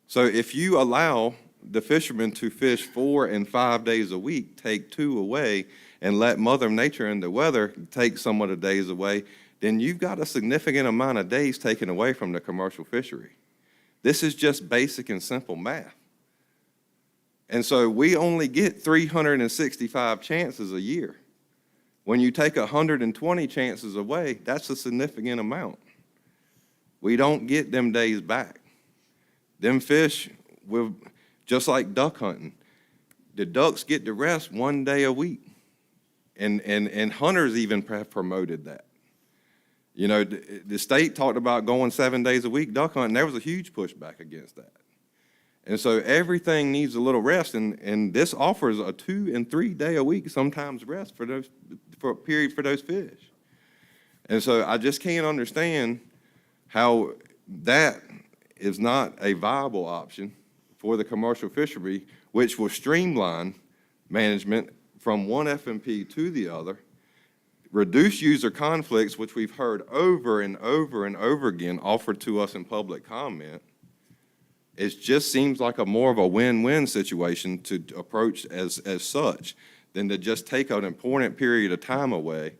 So if you allow the fishermen to fish 4 and 5 days a week, take 2 away, and let Mother Nature and the weather take some of the days away, then you've got a significant amount of days taken away from the commercial fishery. This is just basic and simple math. And so we only get 365 chances a year. When you take 120 chances away, that's a significant amount. We don't get them days back. Them fish, just like duck hunting, the ducks get to rest 1 day a week. And hunters even have promoted that. You know, the state talked about going 7 days a week duck hunting. There was a huge pushback against that. And so everything needs a little rest, and this offers a 2 and 3 day a week sometimes rest for a period for those fish. And so I just can't understand how that is not a viable option for the commercial fishery, which will streamline management from one FMP to the other, reduce user conflicts, which we've heard over and over and over again offered to us in public comment. It just seems like a more of a win-win situation to approach as such than to just take an important period of time away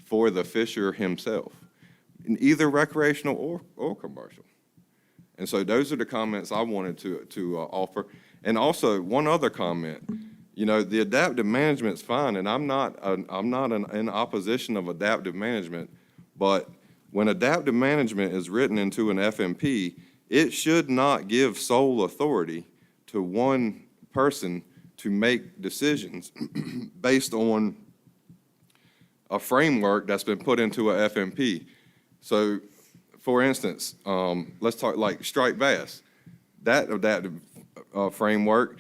for the fisher himself, in either recreational or commercial. And so those are the comments I wanted to offer. And also, one other comment. You know, the adaptive management's fine, and I'm not in opposition of adaptive management, but when adaptive management is written into an FMP, it should not give sole authority to one person to make decisions based on a framework that's been put into a FMP. So, for instance, let's talk like striped bass. That adaptive framework,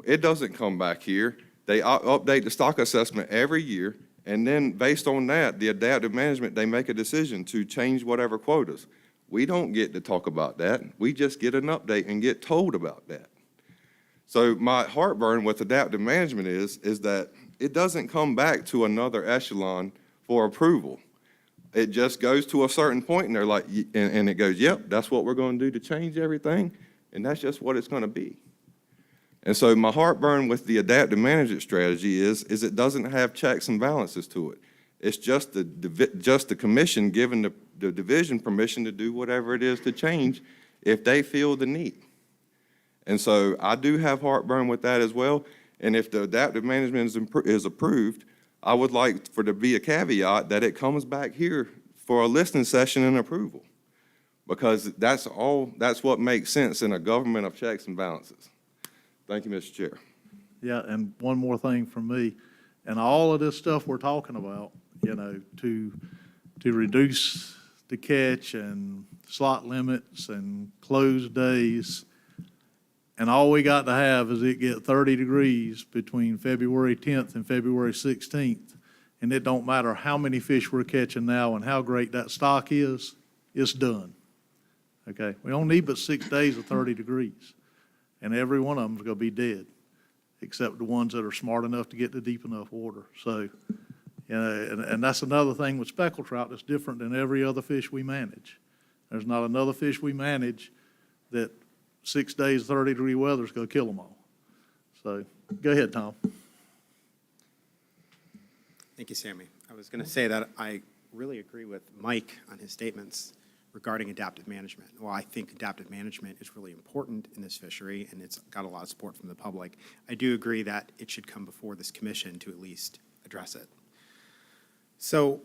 it doesn't come back here. They update the stock assessment every year, and then based on that, the adaptive management, they make a decision to change whatever quotas. We don't get to talk about that. We just get an update and get told about that. So my heartburn with adaptive management is that it doesn't come back to another echelon for approval. It just goes to a certain point, and they're like, and it goes, yep, that's what we're going to do to change everything, and that's just what it's going to be. And so my heartburn with the adaptive management strategy is it doesn't have checks and balances to it. It's just the commission giving the division permission to do whatever it is to change if they feel the need. And so I do have heartburn with that as well. And if the adaptive management is approved, I would like for there to be a caveat that it comes back here for a listening session and approval. because that's what makes sense in a government of checks and balances. Thank you, Mr. Chair. Yeah, and one more thing from me, and all of this stuff we're talking about, you know, to reduce the catch and slot limits and closed days, and all we got to have is it get 30 degrees between February 10th and February 16th, and it don't matter how many fish we're catching now and how great that stock is, it's done. Okay, we don't need but 6 days of 30 degrees, and every one of them is going to be dead, except the ones that are smart enough to get to deep enough water. So, you know, and that's another thing with speckled trout that's different than every other fish we manage. There's not another fish we manage that 6 days, 30-degree weather is going to kill them all. So, go ahead, Tom. Thank you, Sammy. I was going to say that I really agree with Mike on his statements regarding adaptive management. While I think adaptive management is really important in this fishery, and it's got a lot of support from the public, I do agree that it should come before this commission to at least address it. So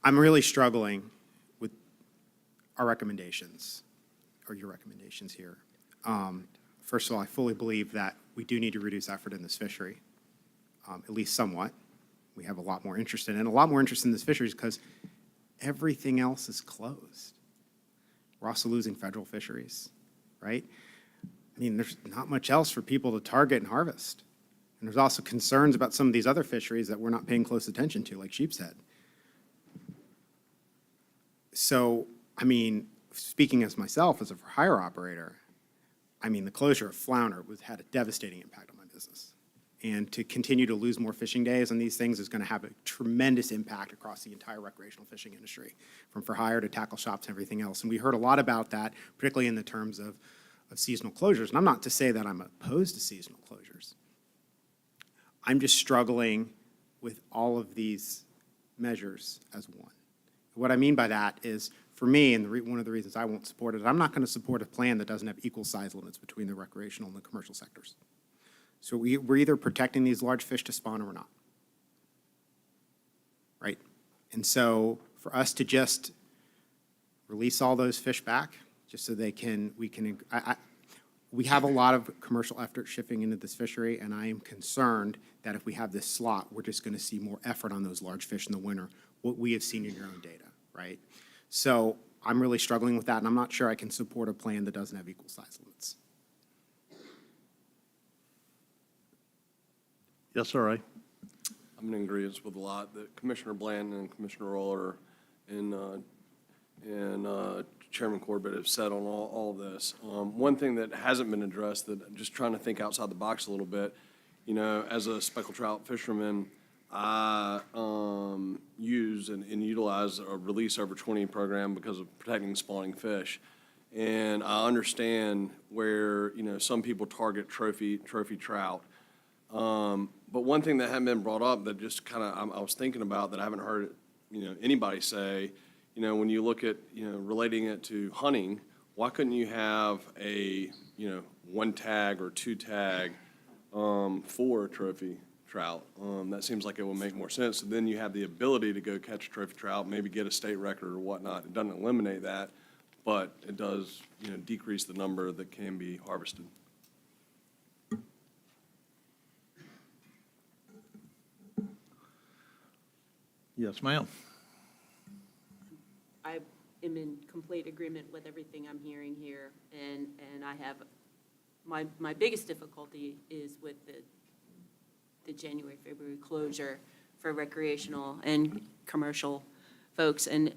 I'm really struggling with our recommendations, or your recommendations here. First of all, I fully believe that we do need to reduce effort in this fishery, at least somewhat. We have a lot more interest in it, and a lot more interest in this fishery because everything else is closed. We're also losing federal fisheries, right? I mean, there's not much else for people to target and harvest. And there's also concerns about some of these other fisheries that we're not paying close attention to, like sheep's head. So, I mean, speaking as myself as a for-hire operator, I mean, the closure of Flounder had a devastating impact on my business. And to continue to lose more fishing days on these things is going to have a tremendous impact across the entire recreational fishing industry, from for hire to tackle shops and everything else. And we heard a lot about that, particularly in the terms of seasonal closures. And I'm not to say that I'm opposed to seasonal closures. I'm just struggling with all of these measures as one. What I mean by that is, for me, and one of the reasons I won't support it, I'm not going to support a plan that doesn't have equal size limits between the recreational and the commercial sectors. So we're either protecting these large fish to spawn or we're not, right? And so for us to just release all those fish back, just so we have a lot of commercial effort shifting into this fishery, and I am concerned that if we have this slot, we're just going to see more effort on those large fish in the winter, what we have seen in your own data, right? So I'm really struggling with that, and I'm not sure I can support a plan that doesn't have equal size limits. Yes, sir, Ray. I'm in agreement with a lot that Commissioner Bland and Commissioner Roller and Chairman Corbett have said on all this. One thing that hasn't been addressed, that I'm just trying to think outside the box a little bit, you know, as a speckled trout fisherman, I use and utilize a release over 20 program because of protecting spawning fish. And I understand where, you know, some people target trophy trout. But one thing that hadn't been brought up that just kind of I was thinking about that I haven't heard, you know, anybody say, you know, when you look at, you know, relating it to hunting, why couldn't you have a, you know, 1 tag or 2 tag for a trophy trout? That seems like it would make more sense. So then you have the ability to go catch a trophy trout, maybe get a state record or whatnot. It doesn't eliminate that, but it does, you know, decrease the number that can be harvested. Yes, ma'am. I am in complete agreement with everything I'm hearing here, and I have, my biggest difficulty is with the January, February closure for recreational and commercial folks, and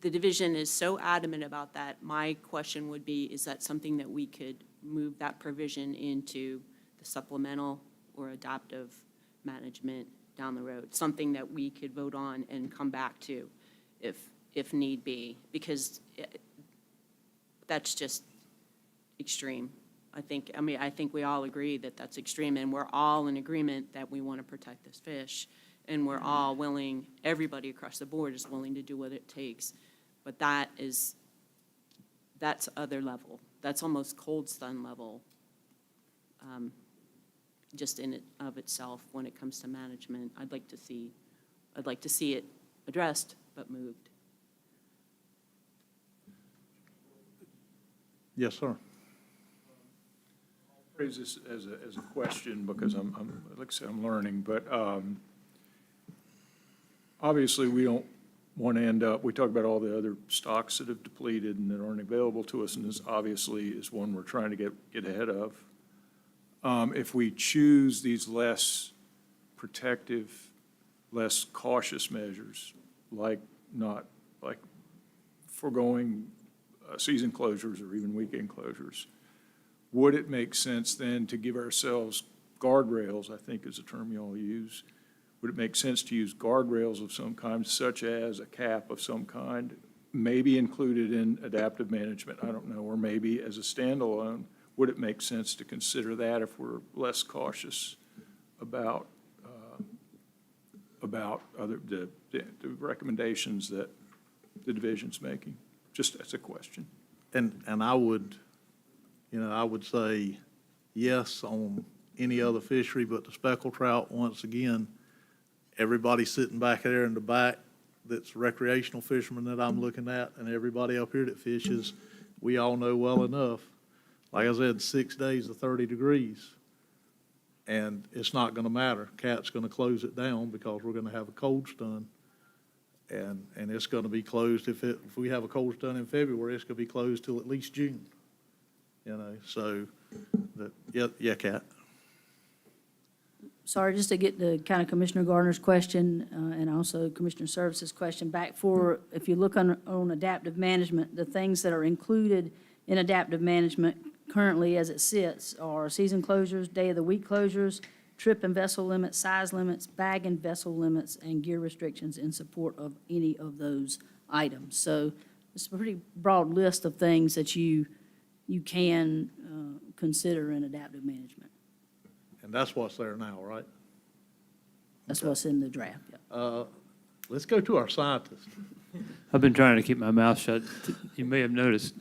the division is so adamant about that. My question would be, is that something that we could move that provision into the supplemental or adaptive management down the road, something that we could vote on and come back to if need be, because that's just extreme. I think we all agree that that's extreme, and we're all in agreement that we want to protect this fish, and we're all willing, everybody across the board is willing to do what it takes. But that's other level. That's almost cold stun level, just in it of itself when it comes to management. I'd like to see it addressed but moved. Yes, sir. I'll phrase this as a question because like I said, I'm learning, but obviously we don't want to end up, we talk about all the other stocks that have depleted and that aren't available to us, and this obviously is one we're trying to get ahead of. If we choose these less protective, less cautious measures, like foregoing season closures or even weekend closures, would it make sense then to give ourselves guardrails, I think is a term you all use? Would it make sense to use guardrails of some kind, such as a cap of some kind, maybe included in adaptive management, I don't know, or maybe as a standalone? Would it make sense to consider that if we're less cautious about the recommendations that the division's making? Just as a question. And I would, I would say yes on any other fishery, but the speckled trout, once again, everybody sitting back there in the back that's recreational fishermen that I'm looking at, and everybody up here that fishes, we all know well enough, like I said, 6 days of 30 degrees. And it's not going to matter. Cat's going to close it down because we're going to have a cold stun. And it's going to be closed, if we have a cold stun in February, it's going to be closed till at least June. So, yeah, Cat. Sorry, just to get the kind of Commissioner Gardner's question and also Commissioner Services' question back for, if you look on adaptive management, the things that are included in adaptive management currently as it sits are season closures, day of the week closures, trip and vessel limits, size limits, bag and vessel limits, and gear restrictions in support of any of those items. So it's a pretty broad list of things that you can consider in adaptive management. And that's what's there now, right? That's what's in the draft, yeah. Let's go to our scientist. I've been trying to keep my mouth shut. You may have noticed.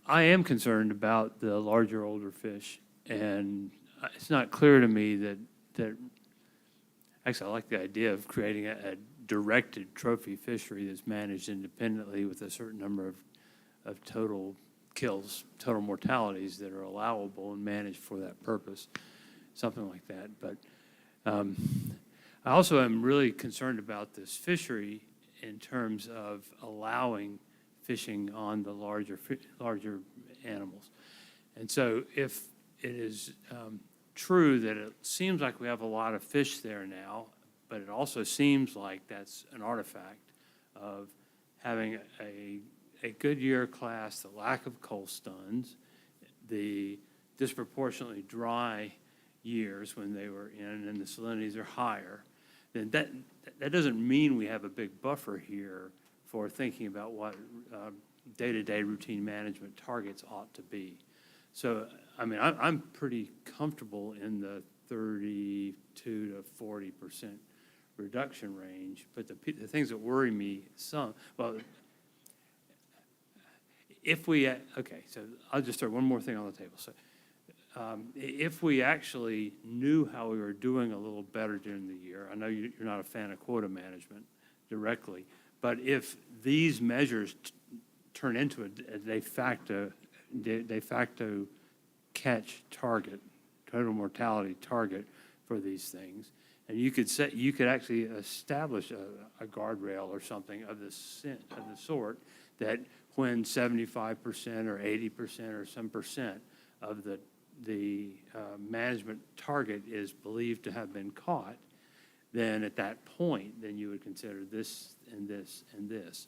I am concerned about the larger, older fish, and it's not clear to me that actually, I like the idea of creating a directed trophy fishery that's managed independently with a certain number of total kills, total mortalities that are allowable and managed for that purpose, something like that. But I also am really concerned about this fishery in terms of allowing fishing on the larger animals. And so if it is true that it seems like we have a lot of fish there now, but it also seems like that's an artifact of having a good year class, the lack of cold stuns, the disproportionately dry years when they were in and the salinities are higher, then that doesn't mean we have a big buffer here for thinking about what day-to-day routine management targets ought to be. So, I mean, I'm pretty comfortable in the 32 to 40% reduction range, but the things that worry me okay, so I'll just throw one more thing on the table. So if we actually knew how we were doing a little better during the year, I know you're not a fan of quota management directly, but if these measures turn into a de facto catch target, total mortality target for these things, and you could actually establish a guardrail or something of the sort that when 75% or 80% or some percent of the management target is believed to have been caught, then at that point, then you would consider this and this and this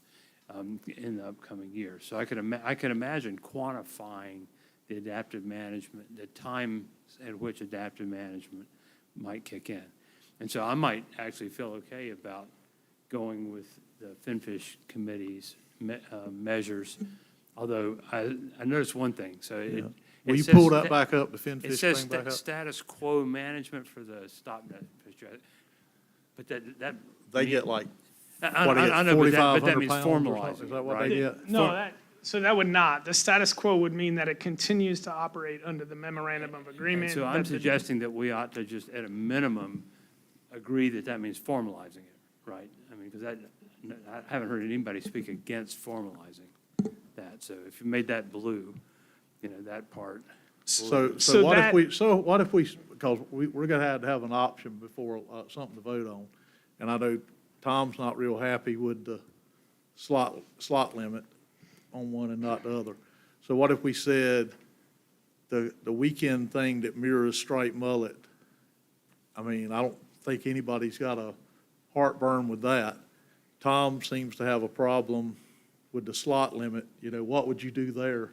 in the upcoming year. So I could imagine quantifying the adaptive management, the time at which adaptive management might kick in. And so I might actually feel okay about going with the Finfish Committee's measures, although I noticed one thing. So Will you pull that back up, the Finfish it says thing back up? Status quo management for the stop net fish. But that They get like, I what, they get know, but that 4,500 means pounds or something? formalizing, Is that what right? they get? No, so that would not. The status quo would mean that it continues to operate under the memorandum of agreement. So I'm suggesting that we ought to just, at a minimum, agree that means formalizing it, right? I mean, because I haven't heard anybody speak against formalizing. that. So if you made that blue, that part. So So what that- if we, because we're gonna have to have an option before, something to vote on. And I know Tom's not real happy with the slot limit on one and not the other. So what if we said the weekend thing that mirrors striped mullet? I mean, I don't think anybody's got a heartburn with that. Tom seems to have a problem with the slot limit. What would you do there?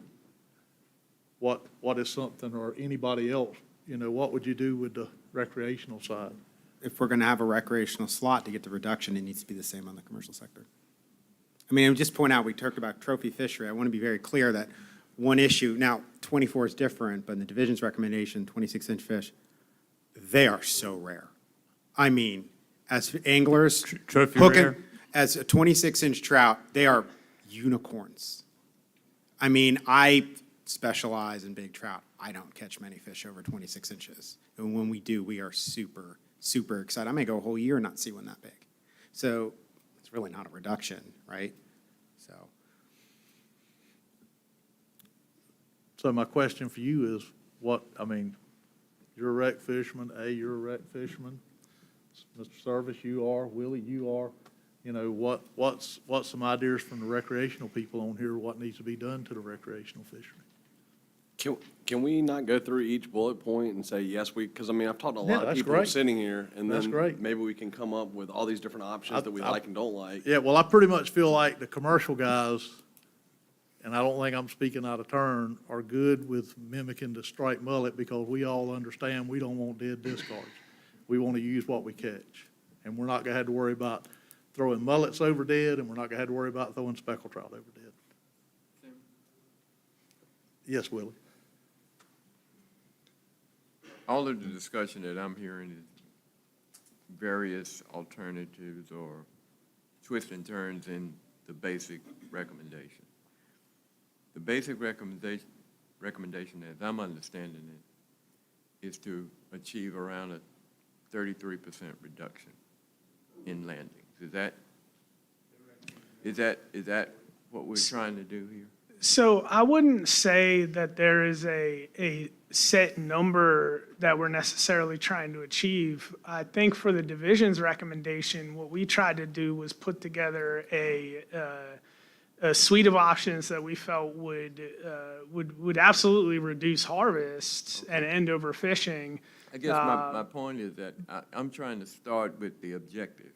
What is something, or anybody else, what would you do with the recreational side? If we're going to have a recreational slot to get the reduction, it needs to be the same on the commercial sector. I mean, I would just point out, we talked about trophy fishery. I want to be very clear that one issue, now 24 is different, but in the division's recommendation, 26-inch fish, they are so rare. I mean, as anglers, Trophy hooking, rare? as a 26-inch trout, they are unicorns. I mean, I specialize in big trout. I don't catch many fish over 26 inches. And when we do, we are super, super excited. I may go a whole year and not see one that big. So it's really not a reduction, right? So my question for you is, you're a wreck fisherman, you're a wreck fisherman, Mr. Service, you are, Willie, you are. What's some ideas from the recreational people on here, what needs to be done to the recreational fishery? Can we not go through each bullet point and say, yes, because I've talked to a Yeah, lot of that's people who are great. sitting here, and That's then great. maybe we can come up with all these different options that we like and don't like. Yeah, well, I pretty much feel like the commercial guys, and I don't think I'm speaking out of turn, are good with mimicking the striped mullet because we all understand we don't want dead discards. We want to use what we catch. And we're not going to have to worry about throwing mullets over dead, and we're not going to have to worry about throwing speckled trout over dead. Yes, Willie? All of the discussion that I'm hearing is various alternatives or twists and turns in the basic recommendation. The basic recommendation, as I'm understanding it, is to achieve around a 33% reduction in landings. Is that what we're trying to do here? So I wouldn't say that there is a set number that we're necessarily trying to achieve. I think for the division's recommendation, what we tried to do was put together a suite of options that we felt would absolutely reduce harvest and end overfishing. I guess my point is that I'm trying to start with the objective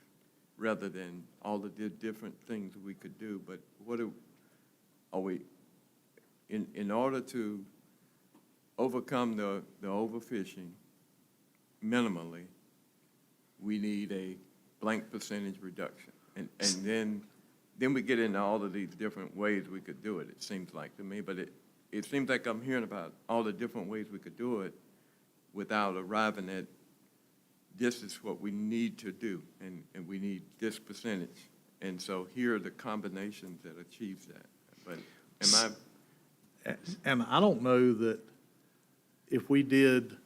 rather than all the different things we could do. But are we, in order to overcome the overfishing minimally, we need a blank percentage reduction. And then we get into all of these different ways we could do it, it seems like to me. But it seems like I'm hearing about all the different ways we could do it without arriving at this is what we need to do, and we need this percentage. And so here are the combinations that achieves that. But And I don't know that if we did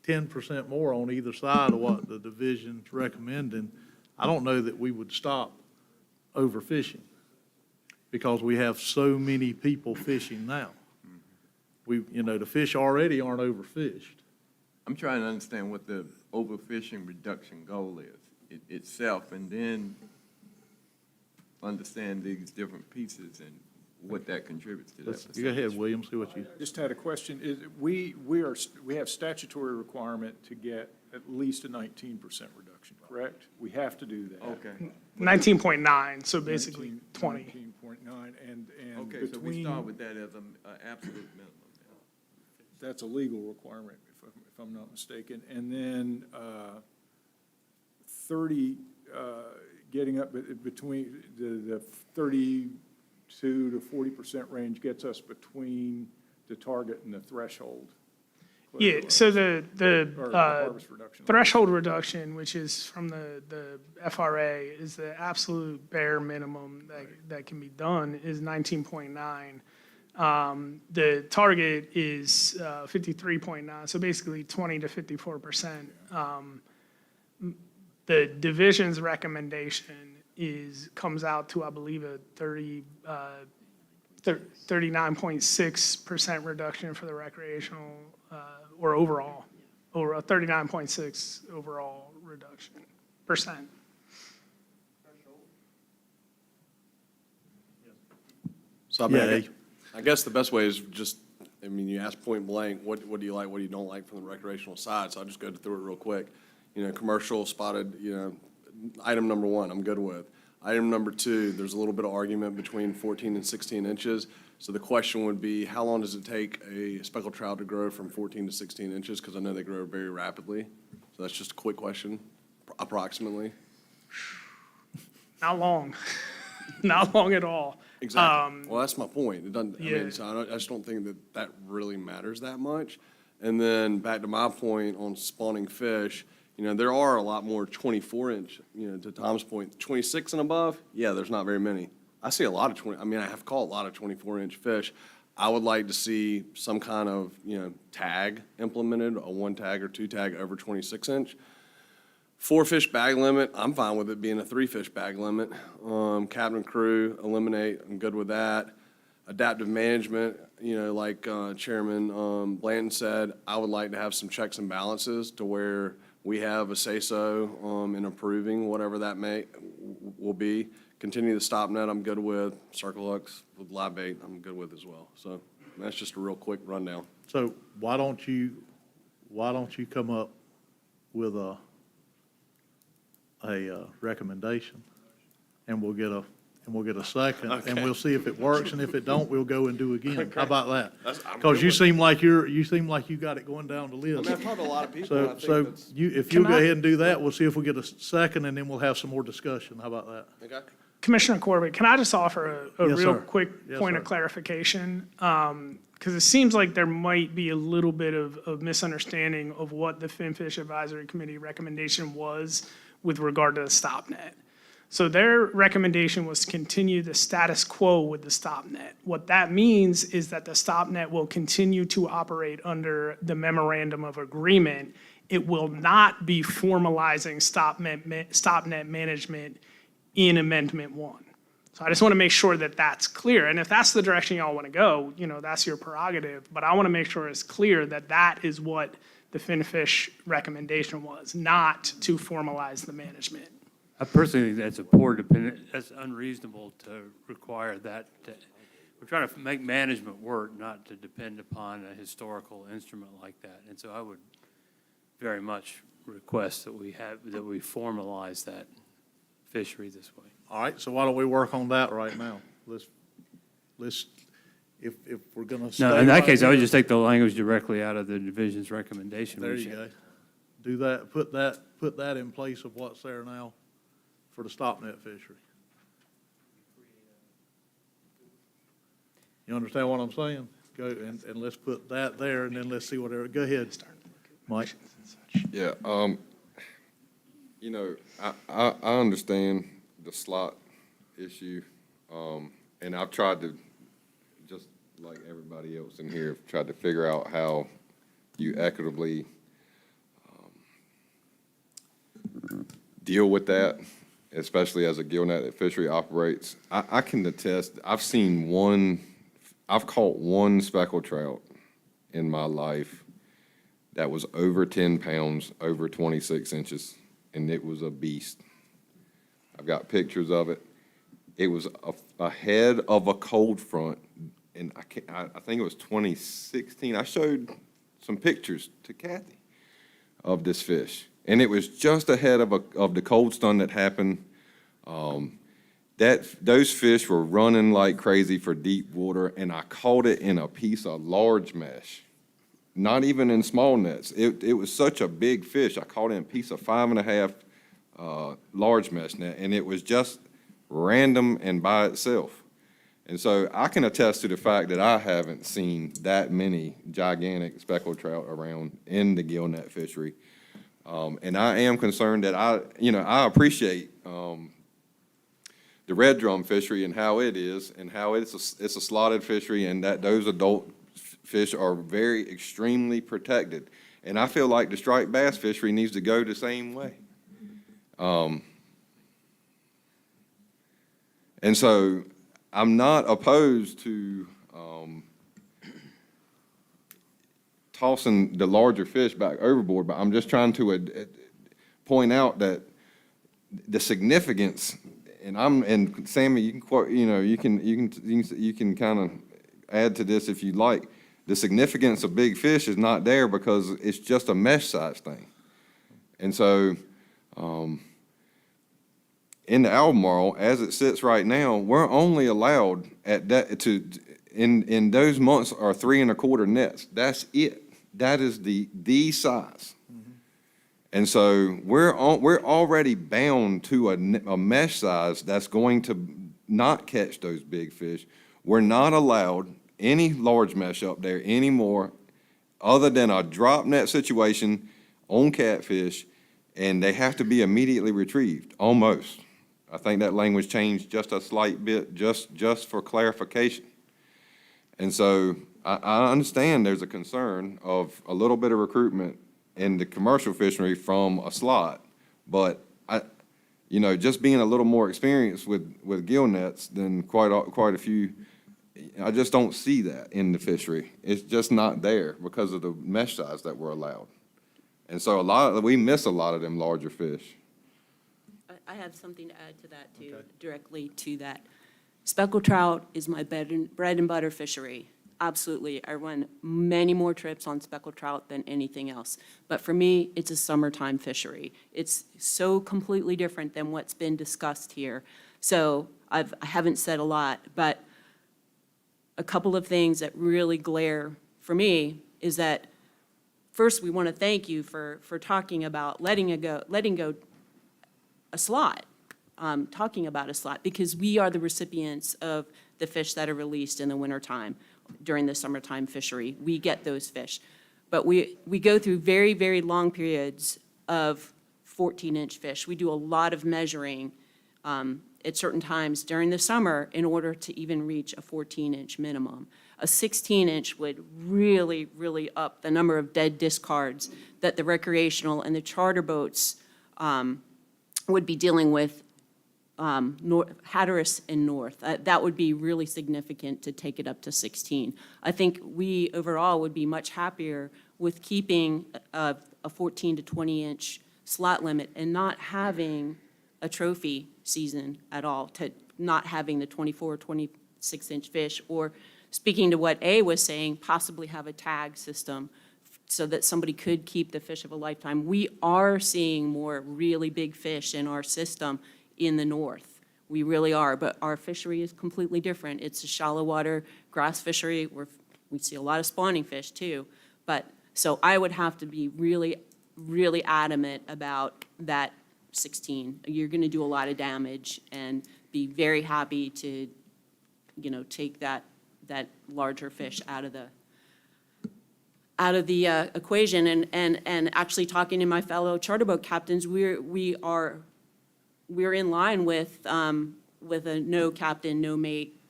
10% more on either side of what the division's recommending, I don't know that we would stop overfishing because we have so many people fishing now. The fish already aren't overfished. I'm trying to understand what the overfishing reduction goal is itself, and then understand these different pieces and what that contributes to that. Go ahead, William, see what you. Just had a question. We have statutory requirement to get at least a 19% reduction, correct? We have to do that. Okay. 19.9, so basically 20. 19.9, and Okay, so we between, start with that as an absolute minimum. that's a legal requirement, if I'm not mistaken. And then 30, getting up between the 32 to 40% range gets us between the target and the threshold. Yeah, so the Or the harvest reduction. threshold reduction, which is from the FRA, is the absolute bare minimum that can be done, is 19.9. The target is 53.9, so basically 20 to 54%. The division's recommendation comes out to, I believe, a 39.6% reduction for the recreational, or overall, over a 39.6 overall reduction, percent. So I mean, Yeah. I guess the best way is just, I mean, you ask point blank, what do you like, what do you don't like from the recreational side? So I'll just go through it real quick. Commercial spotted, item number 1, I'm good with. Item number 2, there's a little bit of argument between 14 and 16 inches. So the question would be, how long does it take a speckled trout to grow from 14 to 16 inches? Because I know they grow very rapidly. So that's just a quick question, approximately. Not long, not long at all. Exactly. Well, that's my point. It doesn't, I Yeah. mean, so I just don't think that really matters that much. And then back to my point on spawning fish, there are a lot more 24-inch, to Tom's point, 26 and above, yeah, there's not very many. I see a lot of I have caught a lot of 24-inch fish. I would like to see some kind of, tag implemented, a 1 tag or 2 tag over 26-inch. 4-fish bag limit, I'm fine with it being a 3-fish bag limit. Cabin crew, eliminate, I'm good with that. Adaptive management, like Chairman Blanton said, I would like to have some checks and balances to where we have a say-so in approving whatever that will be. Continue the stop net, I'm good with. Circle hooks with live bait, I'm good with as well. So that's just a real quick rundown. So why don't you come up with a recommendation, and we'll get a second, and Okay. we'll see if it works, and if it don't, we'll go and do again. Okay. How about that? I'm Because good you with seem like you got it going down the list. I've talked to a lot of people, and I So, think that's. if you'll Can go I- ahead and do that, we'll see if we get a second, and then we'll have some more discussion. How about that? Okay. Commissioner Corbett, can I just offer a Yes, real sir. quick Yes, point sir. of clarification? Because it seems like there might be a little bit of misunderstanding of what the Finfish Advisory Committee recommendation was with regard to the stop net. So their recommendation was to continue the status quo with the stop net. What that means is that the stop net will continue to operate under the memorandum of agreement. It will not be formalizing stop net management in Amendment 1. So I just want to make sure that that's clear. And if that's the direction y'all want to go, that's your prerogative. But I want to make sure it's clear that that is what the Finfish recommendation was, not to formalize the management. I personally think that's a poor dependent, that's unreasonable to require that. We're trying to make management work, not to depend upon a historical instrument like that. And so I would very much request that we formalize that fishery this way. All right, so why don't we work on that right now? Let's, if we're gonna stay. No, in that right case, I would here- just take the language directly out of the division's recommendation. There which- you go. Do that, put that in place of what's there now for the stop net fishery. You understand what I'm saying? Go, and let's put that there, and then let's see whatever, go ahead, Mike. Yeah, I understand the slot issue, and I've tried to, just like everybody else in here, tried to figure out how you equitably deal with that, especially as a gillnet fishery operates. I can attest, I've caught one speckled trout in my life that was over 10 pounds, over 26 inches, and it was a beast. I've got pictures of it. It was ahead of a cold front, and I think it was 2016. I showed some pictures to Kathy of this fish, and it was just ahead of the cold stun that happened. Those fish were running like crazy for deep water, and I caught it in a piece of large mesh. Not even in small nets. It was such a big fish. I caught it in a piece of 5.5 large mesh net, and it was just random and by itself. And so I can attest to the fact that I haven't seen that many gigantic speckled trout around in the gillnet fishery. And I am concerned that I appreciate the red drum fishery and how it is, and how it's a slotted fishery, and that those adult fish are very extremely protected. And I feel like the striped bass fishery needs to go the same way. And so I'm not opposed to tossing the larger fish back overboard, but I'm just trying to point out that the significance, and Sammy, you can quote, you can kind of add to this if you'd like. The significance of big fish is not there because it's just a mesh size thing. And so, in the Albemarle, as it sits right now, we're only allowed at that in those months are 3 1/4 nets. That's it. That is the size. And so we're already bound to a mesh size that's going to not catch those big fish. We're not allowed any large mesh up there anymore, other than a drop net situation on catfish, and they have to be immediately retrieved, almost. I think that language changed just a slight bit, just for clarification. And so I understand there's a concern of a little bit of recruitment in the commercial fishery from a slot, but just being a little more experienced with gill nets than quite a few, I just don't see that in the fishery. It's just not there because of the mesh size that we're allowed. And so we miss a lot of them larger fish. I have something to add to that too, directly to that. Speckled trout is my bread and butter fishery. Absolutely. I run many more trips on speckled trout than anything else. But for me, it's a summertime fishery. It's so completely different than what's been discussed here. So I haven't said a lot, but a couple of things that really glare for me is that, first, we want to thank you for talking about letting go a slot, talking about a slot, because we are the recipients of the fish that are released in the wintertime during the summertime fishery. We get those fish. But we go through very, very long periods of 14-inch fish. We do a lot of measuring at certain times during the summer in order to even reach a 14-inch minimum. A 16-inch would really, really up the number of dead discards that the recreational and the charter boats would be dealing with, Hatteras and north. That would be really significant to take it up to 16. I think we overall would be much happier with keeping a 14 to 20-inch slot limit and not having a trophy season at all, to not having the 24 or 26-inch fish, or speaking to what A was saying, possibly have a tag system so that somebody could keep the fish of a lifetime. We are seeing more really big fish in our system in the north. We really are, but our fishery is completely different. It's a shallow water grass fishery where we see a lot of spawning fish too. But so I would have to be really, really adamant about that 16. You're going to do a lot of damage, and be very happy to, take that larger fish out of the equation. And actually talking to my fellow charter boat captains, we're in line with a no captain, no mate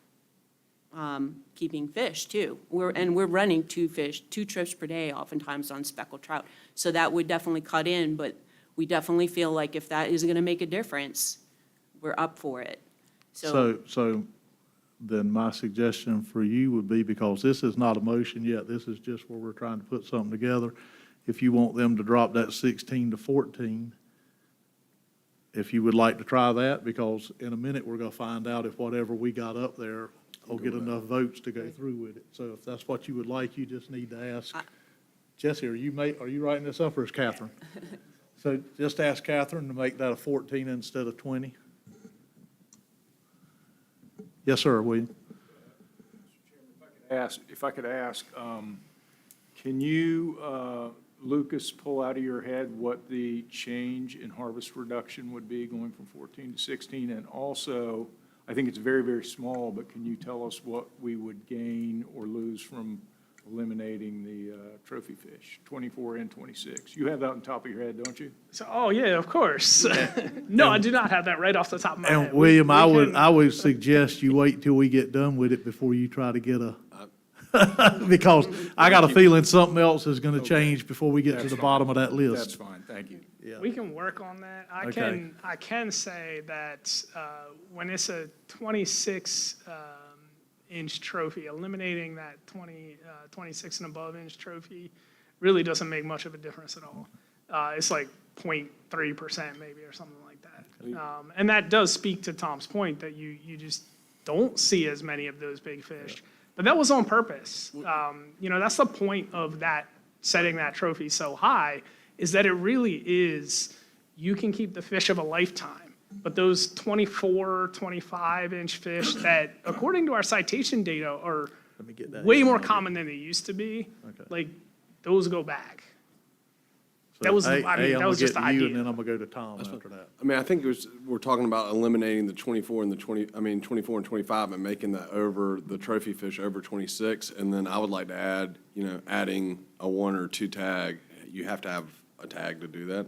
keeping fish too. We're running 2 trips per day oftentimes on speckled trout. So that would definitely cut in, but we definitely feel like if that is gonna make a difference, we're up for it. So then my suggestion for you would be, because this is not a motion yet, this is just where we're trying to put something together. If you want them to drop that 16 to 14, if you would like to try that, because in a minute, we're gonna find out if whatever we got up there will get enough votes to go through with it. So if that's what you would like, you just need to ask. Jesse, are you writing this up, or is Catherine? So just ask Catherine to make that a 14 instead of 20. Yes, sir, William. If I could ask, can you, Lucas, pull out of your head what the change in harvest reduction would be going from 14 to 16? And also, I think it's very, very small, but can you tell us what we would gain or lose from eliminating the trophy fish, 24 and 26? You have that on top of your head, don't you? So, yeah, of course. No, I do not have that right off the top of my head. And William, I would suggest you wait till we get done with it before you try to get because I got a feeling something else is going to change before we get to the bottom of that list. That's fine, thank you. Yeah. We can work on that. Okay. I can say that when it's a 26 inch trophy, eliminating that 26 and above inch trophy really doesn't make much of a difference at all. It's like 0.3% maybe or something like that. And that does speak to Tom's point that you just don't see as many of those big fish. But that was on purpose. That's the point of that, setting that trophy so high, is that it really is, you can keep the fish of a lifetime. But those 24, 25-inch fish that, according to our citation data, are Let me get that. way more common than they used to be, like, those go back. That was, I'm that was just the gonna get to you, idea. and then I'm gonna go to Tom after that. I mean, I think we're talking about eliminating the 24 and 25 and making that over, the trophy fish over 26. And then I would like to add, adding a 1 or 2 tag. You have to have a tag to do that.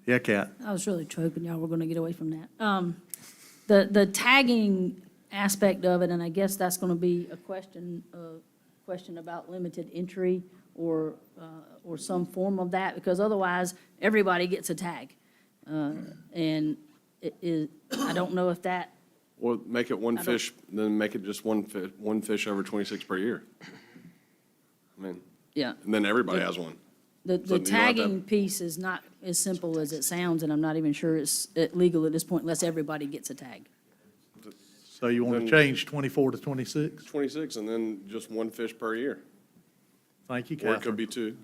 Yeah, Kat. I was really hoping y'all were going to get away from that. The tagging aspect of it, and I guess that's going to be a question about limited entry or some form of that, because otherwise, everybody gets a tag. And I don't know if that, Or make it one fish, then make it just one fish over 26 per year. I mean, yeah. and then everybody has one. The So you don't have to have- tagging piece is not as simple as it sounds, and I'm not even sure it's legal at this point unless everybody gets a tag. So you want to Then- change 24 to 26? 26, and then just one fish per year. Thank you, Or it could Catherine. be 2.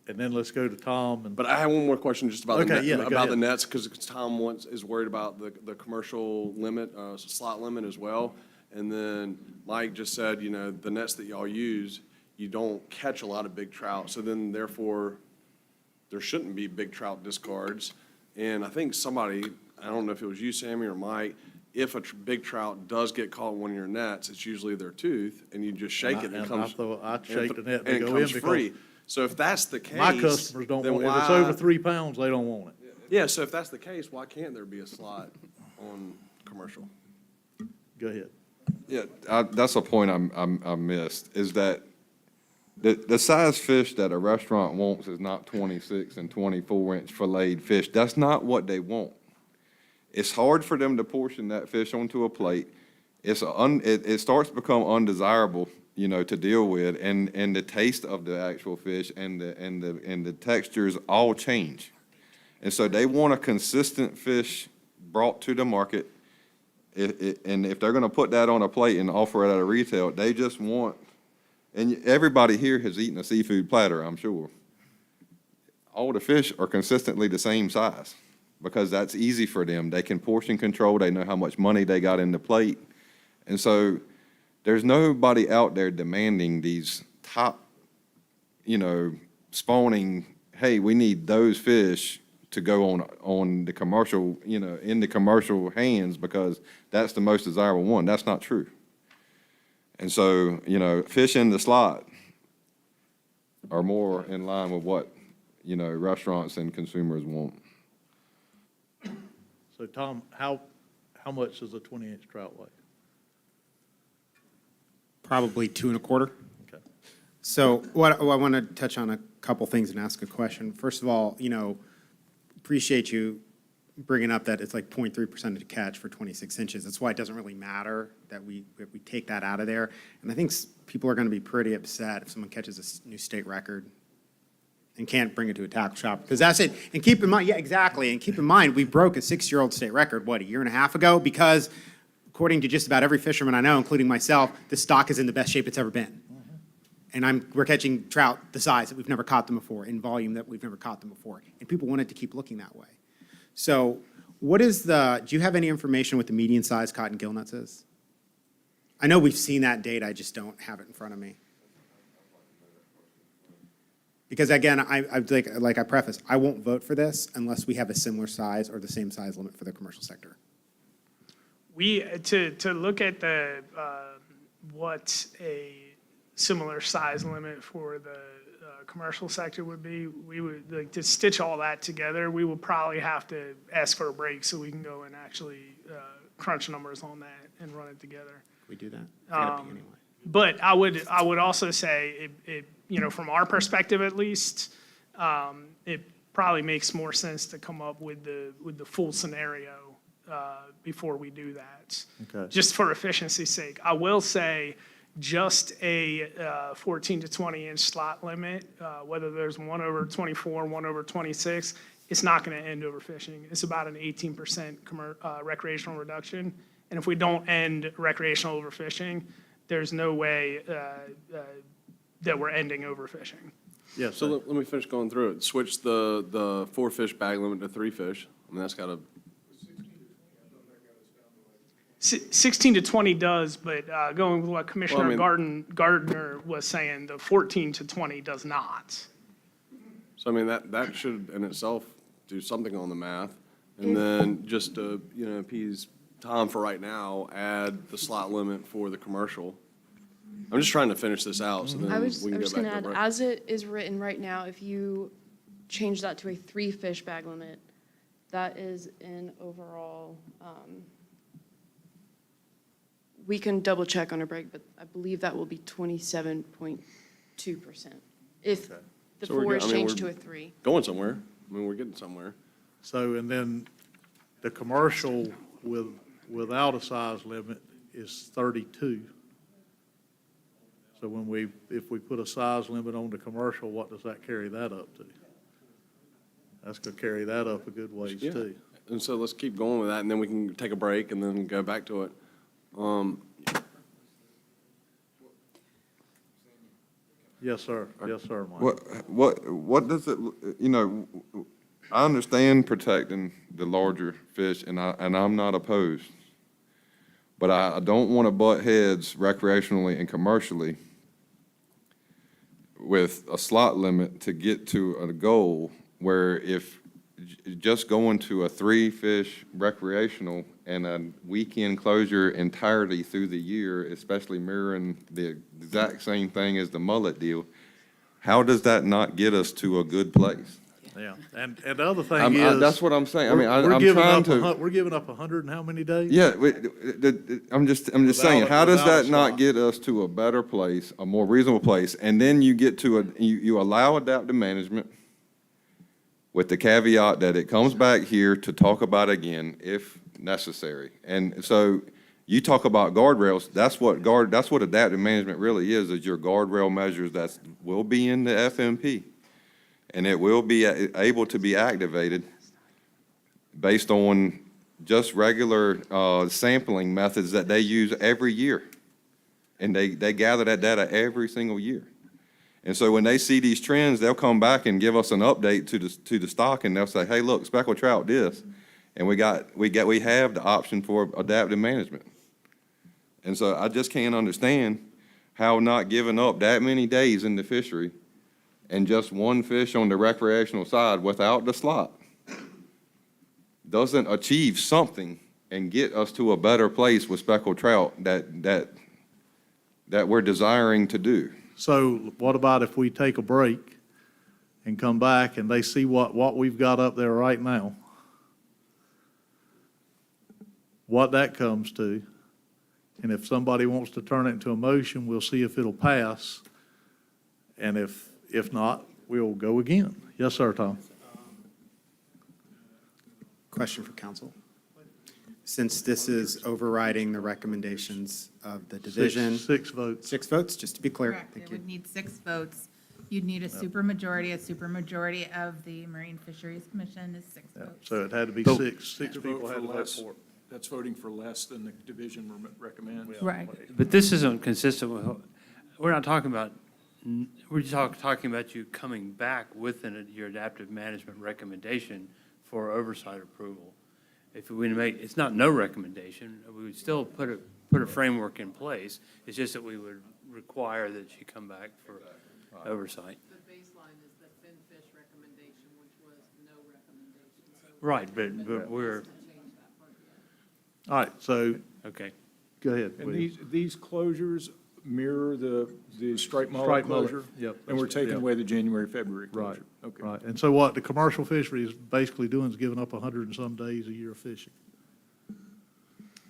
And then let's go to Tom and. But I have one more question just about Okay, yeah, go about the ahead. nets, because Tom is worried about the commercial limit, slot limit as well. And then Mike just said, the nets that y'all use, you don't catch a lot of big trout, so then therefore, there shouldn't be big trout discards. And I think somebody, I don't know if it was you, Sammy, or Mike, if a big trout does get caught in one of your nets, it's usually their tooth, and you just shake it, and it comes. I'd shake the net and and it go in comes because free. So if that's the case. my customers don't then want it. If it's why- over 3 pounds, they don't want it. Yeah, so if that's the case, why can't there be a slot on commercial? Go ahead. Yeah, that's a point I missed, is that the size fish that a restaurant wants is not 26 and 24-inch filleted fish. That's not what they want. It's hard for them to portion that fish onto a plate. It starts to become undesirable, to deal with, and the taste of the actual fish and the textures all change. And so they want a consistent fish brought to the market. And if they're going to put that on a plate and offer it at a retail, they just want, and everybody here has eaten a seafood platter, I'm sure. All the fish are consistently the same size because that's easy for them. They can portion control. They know how much money they got in the plate. And so there's nobody out there demanding these top, spawning, hey, we need those fish to go on the commercial, in the commercial hands because that's the most desirable one. That's not true. And so, fish in the slot are more in line with what, restaurants and consumers want. So Tom, how much does a 20-inch trout weigh? Probably 2 1/4. Okay. So I want to touch on a couple things and ask a question. First of all, appreciate you bringing up that it's like 0.3% to catch for 26 inches. That's why it doesn't really matter that we take that out of there. And I think people are going to be pretty upset if someone catches a new state record and can't bring it to a tackle shop, because that's it. And keep in mind, yeah, exactly. And keep in mind, we broke a 6-year-old state record, a year and a half ago, because according to just about every fisherman I know, including myself, the stock is in the best shape it's ever been. And we're catching trout the size that we've never caught them before, in volume that we've never caught them before. And people want it to keep looking that way. So do you have any information what the median size cotton gill nuts is? I know we've seen that data, I just don't have it in front of me. Because again, like I preface, I won't vote for this unless we have a similar size or the same size limit for the commercial sector. To look at the what a similar size limit for the commercial sector would be, we would to stitch all that together. We would probably have to ask for a break so we can go and actually crunch numbers on that and run it together. We do that. But I would also say, from our perspective at least, it probably makes more sense to come up with the full scenario before we do that. Okay. Just for efficiency's sake. I will say, just a 14 to 20 inch slot limit, whether there's 1/24, 1/26, it's not going to end overfishing. It's about an 18% recreational reduction. And if we don't end recreational overfishing, there's no way that we're ending overfishing. Yes, So let me finish going through it. Switch the 4 fish bag limit to 3 fish. I mean, that's got to, 16 to 20 does, but going with what Commissioner Well, I mean- Gardner was saying, the 14 to 20 does not. so I mean, that should in itself do something on the math. And then just to, appease Tom for right now, add the slot limit for the commercial. I'm just trying to finish this out, so then I was we can go just back gonna to add, a break. as it is written right now, if you change that to a 3 fish bag limit, that is an overall, we can double check on a break, but I believe that will be 27.2%. If the So we're 4 go- is I mean, changed to we're a 3. Going somewhere. I mean, we're getting somewhere. So, and then the commercial without a size limit is 32. So if we put a size limit on the commercial, what does that carry that up to? That's gonna carry that up a good ways Yeah. too. And so let's keep going with that, and then we can take a break and then go back to it. Yes, sir. Yes, sir, Mike. What does it, I understand protecting the larger fish, and I'm not opposed. But I don't want to butt heads recreationally and commercially with a slot limit to get to a goal where if just going to a 3 fish recreational and a weekend closure entirety through the year, especially mirroring the exact same thing as the mullet deal, how does that not get us to a good place? Yeah, and the other thing is. That's what I'm saying. I mean, we're I'm giving trying up to. We're giving up 100 and how many days? Yeah, I'm just saying, how does without a that not slot. get us to a better place, a more reasonable place? And then you get to you allow adaptive management with the caveat that it comes back here to talk about again if necessary. And so you talk about guardrails, that's what adaptive management really is your guardrail measures that will be in the FMP. And it will be able to be activated based on just regular sampling methods that they use every year. And they gather that data every single year. And so when they see these trends, they'll come back and give us an update to the stock, and they'll say, hey, look, speckled trout this. And we have the option for adaptive management. And so I just can't understand how not giving up that many days in the fishery and just 1 fish on the recreational side without the slot doesn't achieve something and get us to a better place with speckled trout that we're desiring to do. So what about if we take a break and come back and they see what we've got up there right now? What that comes to, and if somebody wants to turn it into a motion, we'll see if it'll pass. And if not, we'll go again. Yes, sir, Tom. Question for council. Since this is overriding the recommendations of the division. Six votes. 6 votes, just to be clear. Correct. Thank It you. would need 6 votes. You'd need a supermajority. A supermajority of the Marine Fisheries Commission is 6 votes. So it had to be So- six people had to vote for it. That's voting for less than the division recommends. Right. But this isn't consistent with, we're not talking about, we're just talking about you coming back with your adaptive management recommendation for oversight approval. If we make, it's not no recommendation, we would still put a framework in place. It's just that we would require that you come back for oversight. The baseline is the fin fish recommendation, which was no recommendation. So Right, but we're, All right, so okay. go ahead. And please. these closures mirror the striped mullet Striped mullet, closure? yep. And we're taking Yep. away the January, February Right, closure? Okay. right. And so what the commercial fishery is basically doing is giving up 100 and some days a year of fishing.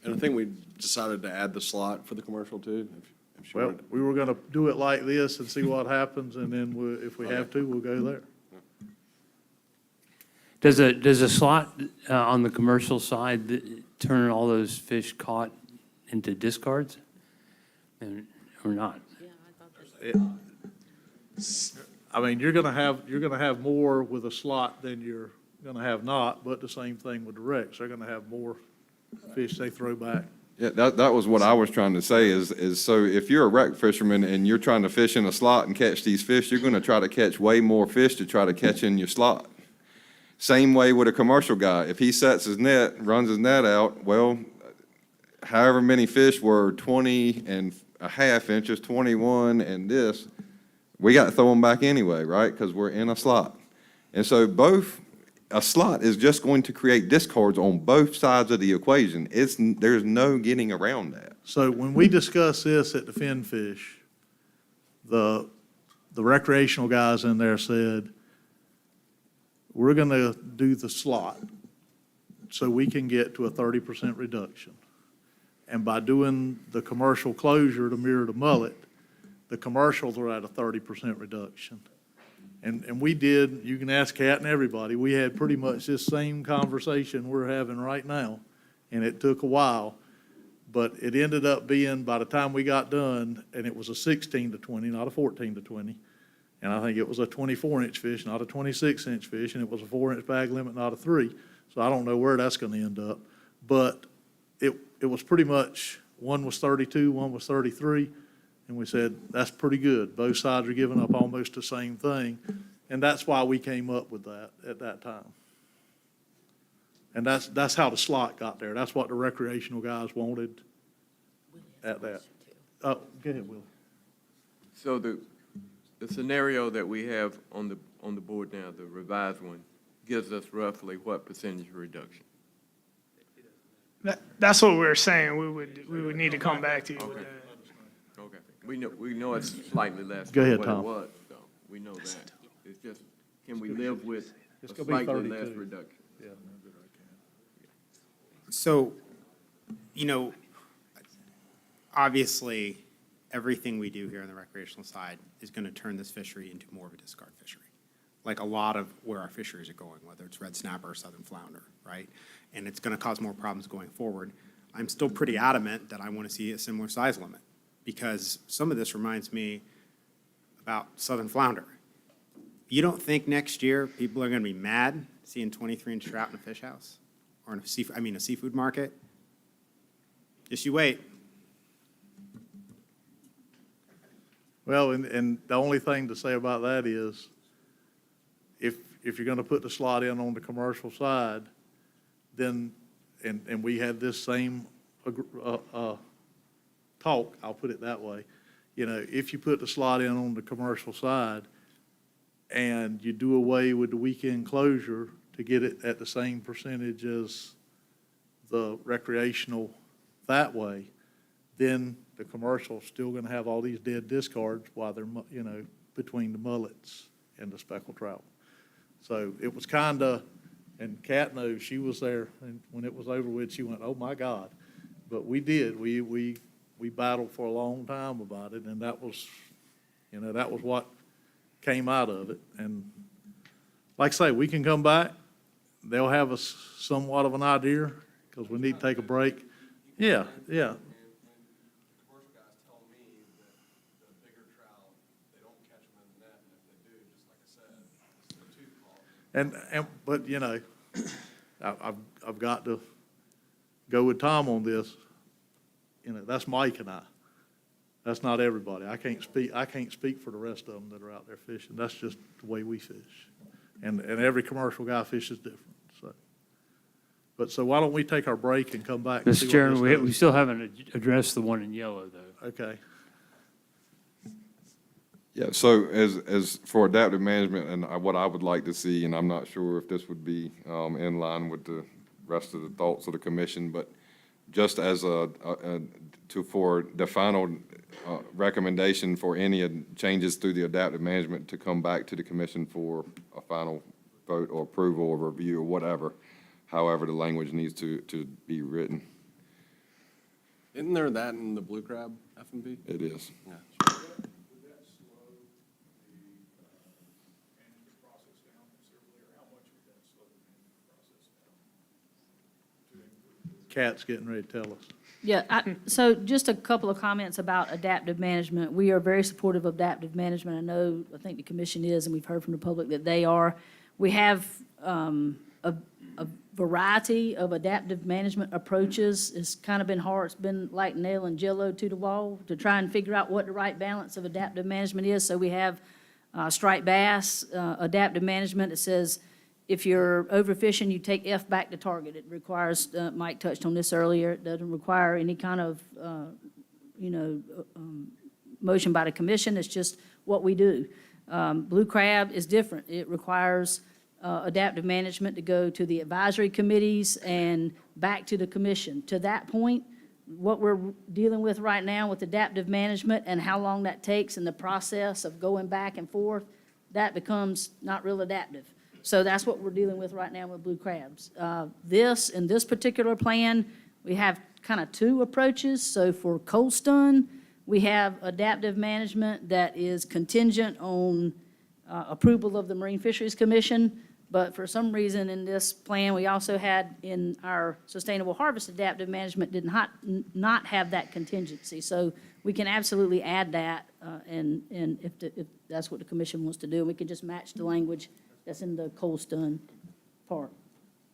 And I think we decided to add the slot for the commercial too. if you Well, wanted. we were going to do it like this and see what happens, and then if we have to, we'll go there. Does a slot on the commercial side turn all those fish caught into discards? Or not? I mean, you're gonna have more with a slot than you're gonna have not, but the same thing with the wrecks. They're gonna have more fish they throw back. Yeah, that was what I was trying to say is so if you're a wreck fisherman and you're trying to fish in a slot and catch these fish, you're gonna try to catch way more fish to try to catch in your slot. Same way with a commercial guy. If he sets his net, runs his net out, well, however many fish were 20.5 inches, 21 and this, we got to throw them back anyway, right? Because we're in a slot. And so a slot is just going to create discards on both sides of the equation. There's no getting around that. So when we discussed this at the Fin Fish, the recreational guys in there said, we're gonna do the slot so we can get to a 30% reduction. And by doing the commercial closure to mirror the mullet, the commercials are at a 30% reduction. And we did, you can ask Kat and everybody, we had pretty much this same conversation we're having right now, and it took a while, but it ended up being, by the time we got done, and it was a 16 to 20, not a 14 to 20, and I think it was a 24-inch fish, not a 26-inch fish, and it was a 4-inch bag limit, not a 3. So I don't know where that's gonna end up, but it was pretty much, one was 32, one was 33, and we said, that's pretty good. Both sides are giving up almost the same thing, and that's why we came up with that at that time. And that's how the slot got there. That's what the recreational guys wanted at that. Oh, go ahead, Will. So the scenario that we have on the board now, the revised one, gives us roughly what percentage reduction? That's what we were saying. We would need to come back to you with that. Okay. We know it's slightly less Go ahead, than what it Tom. was, so we know that. It's just, can we live with It's a gonna be slightly less 32. reduction? Yeah. So, obviously, everything we do here on the recreational side is going to turn this fishery into more of a discard fishery. Like a lot of where our fisheries are going, whether it's red snapper or southern flounder, right? And it's going to cause more problems going forward. I'm still pretty adamant that I want to see a similar size limit, because some of this reminds me about southern flounder. You don't think next year people are going to be mad seeing 23-inch trout in a fish house? Or in a seafood market? Just you wait. Well, and the only thing to say about that is, if you're gonna put the slot in on the commercial side, then, and we had this same talk, I'll put it that way, if you put the slot in on the commercial side and you do away with the weekend closure to get it at the same percentage as the recreational that way, then the commercial's still gonna have all these dead discards while they're, between the mullets and the speckled trout. So it was kinda, and Kat knows, she was there, and when it was over with, she went, oh my God. But we did, we battled for a long time about it, and that was what came out of it. And like I say, we can come back, they'll have us somewhat of an idea, because we need to take a break. Yeah. But, I've got to go with Tom on this. That's Mike and I. That's not everybody. I can't speak for the rest of them that are out there fishing. That's just the way we fish. And every commercial guy fishes different, so. So why don't we take our break and come back and see Mr. what Chairman, this we does? still haven't addressed the one in yellow, though. Okay. Yeah, so as for adaptive management and what I would like to see, and I'm not sure if this would be in line with the rest of the thoughts of the commission, but just as for the final recommendation for any changes through the adaptive management to come back to the commission for a final vote or approval or review or whatever, however the language needs to be written. Isn't there that in the blue crab FMP? It is. Yeah. Kat's getting ready to tell us. Yeah, so just a couple of comments about adaptive management. We are very supportive of adaptive management. I think the commission is, and we've heard from the public that they are. We have a variety of adaptive management approaches. It's kind of been hard. It's been like nailing Jell-O to the wall to try and figure out what the right balance of adaptive management is. So we have striped bass, adaptive management. It says if you're overfishing, you take F back to target. It requires, Mike touched on this earlier, it doesn't require any kind of, motion by the commission. It's just what we do. Blue crab is different. It requires adaptive management to go to the advisory committees and back to the commission. To that point, what we're dealing with right now with adaptive management and how long that takes and the process of going back and forth, that becomes not real adaptive. So that's what we're dealing with right now with blue crabs. In this particular plan, we have kind of two approaches. So for cold stun, we have adaptive management that is contingent on approval of the Marine Fisheries Commission. But for some reason in this plan, we also had in our sustainable harvest adaptive management did not have that contingency. So we can absolutely add that, and if that's what the commission wants to do, we can just match the language that's in the cold stun part.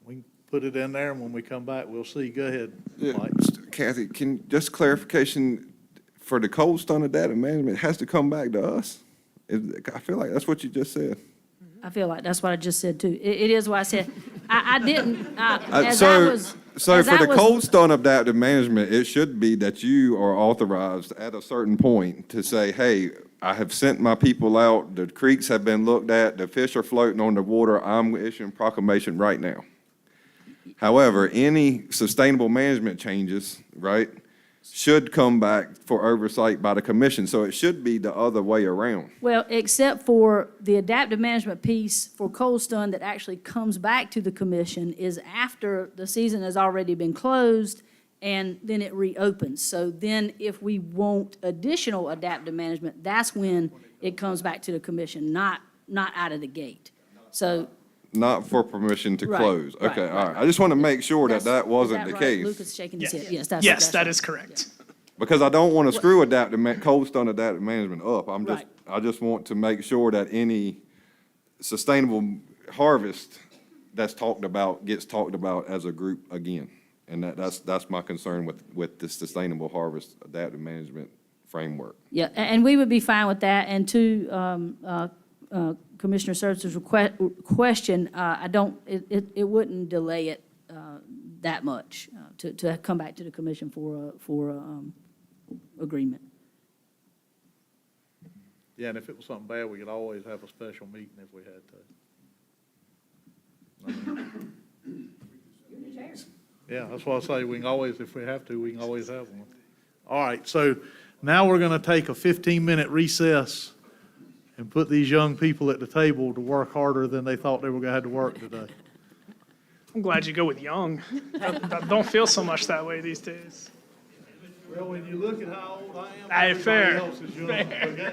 We can put it in there, and when we come back, we'll see. Go ahead, Mike. Kathy, just clarification, for the cold stun adaptive management, it has to come back to us? I feel like that's what you just said. I feel like that's what I just said too. It is what I said. I didn't, So for the cold stun adaptive management, it should be that you are authorized at a certain point to say, hey, I have sent my people out, the creeks have been looked at, the fish are floating on the water, I'm issuing proclamation right now. However, any sustainable management changes, right, should come back for oversight by the commission, so it should be the other way around. well, except for the adaptive management piece for cold stun that actually comes back to the commission is after the season has already been closed and then it reopens. So then if we want additional adaptive management, that's when it comes back to the commission, not out of the gate. So Not for permission to Right, close. right, Okay, all right. right. I just want to make sure that That's- that wasn't is the that right? case. Lucas shaking his head. Yes, Yes, that right. is correct. Because I don't want to screw cold stun adaptive management up. Right. I just want to make sure that any sustainable harvest that's talked about gets talked about as a group again. And that's my concern with the sustainable harvest adaptive management framework. Yeah, and we would be fine with that. And to Commissioner Services' question, it wouldn't delay it that much to come back to the commission for agreement. Yeah, and if it was something bad, we could always have a special meeting if we had to. Yeah, that's what I say. We can always, if we have to, we can always have one. All right, so now we're going to take a 15-minute recess and put these young people at the table to work harder than they thought they were going to have to work today. I'm glad you go with young. I don't feel so much that way these days. Well, when you look at how old I am, Hey, fair. everybody else is young, okay?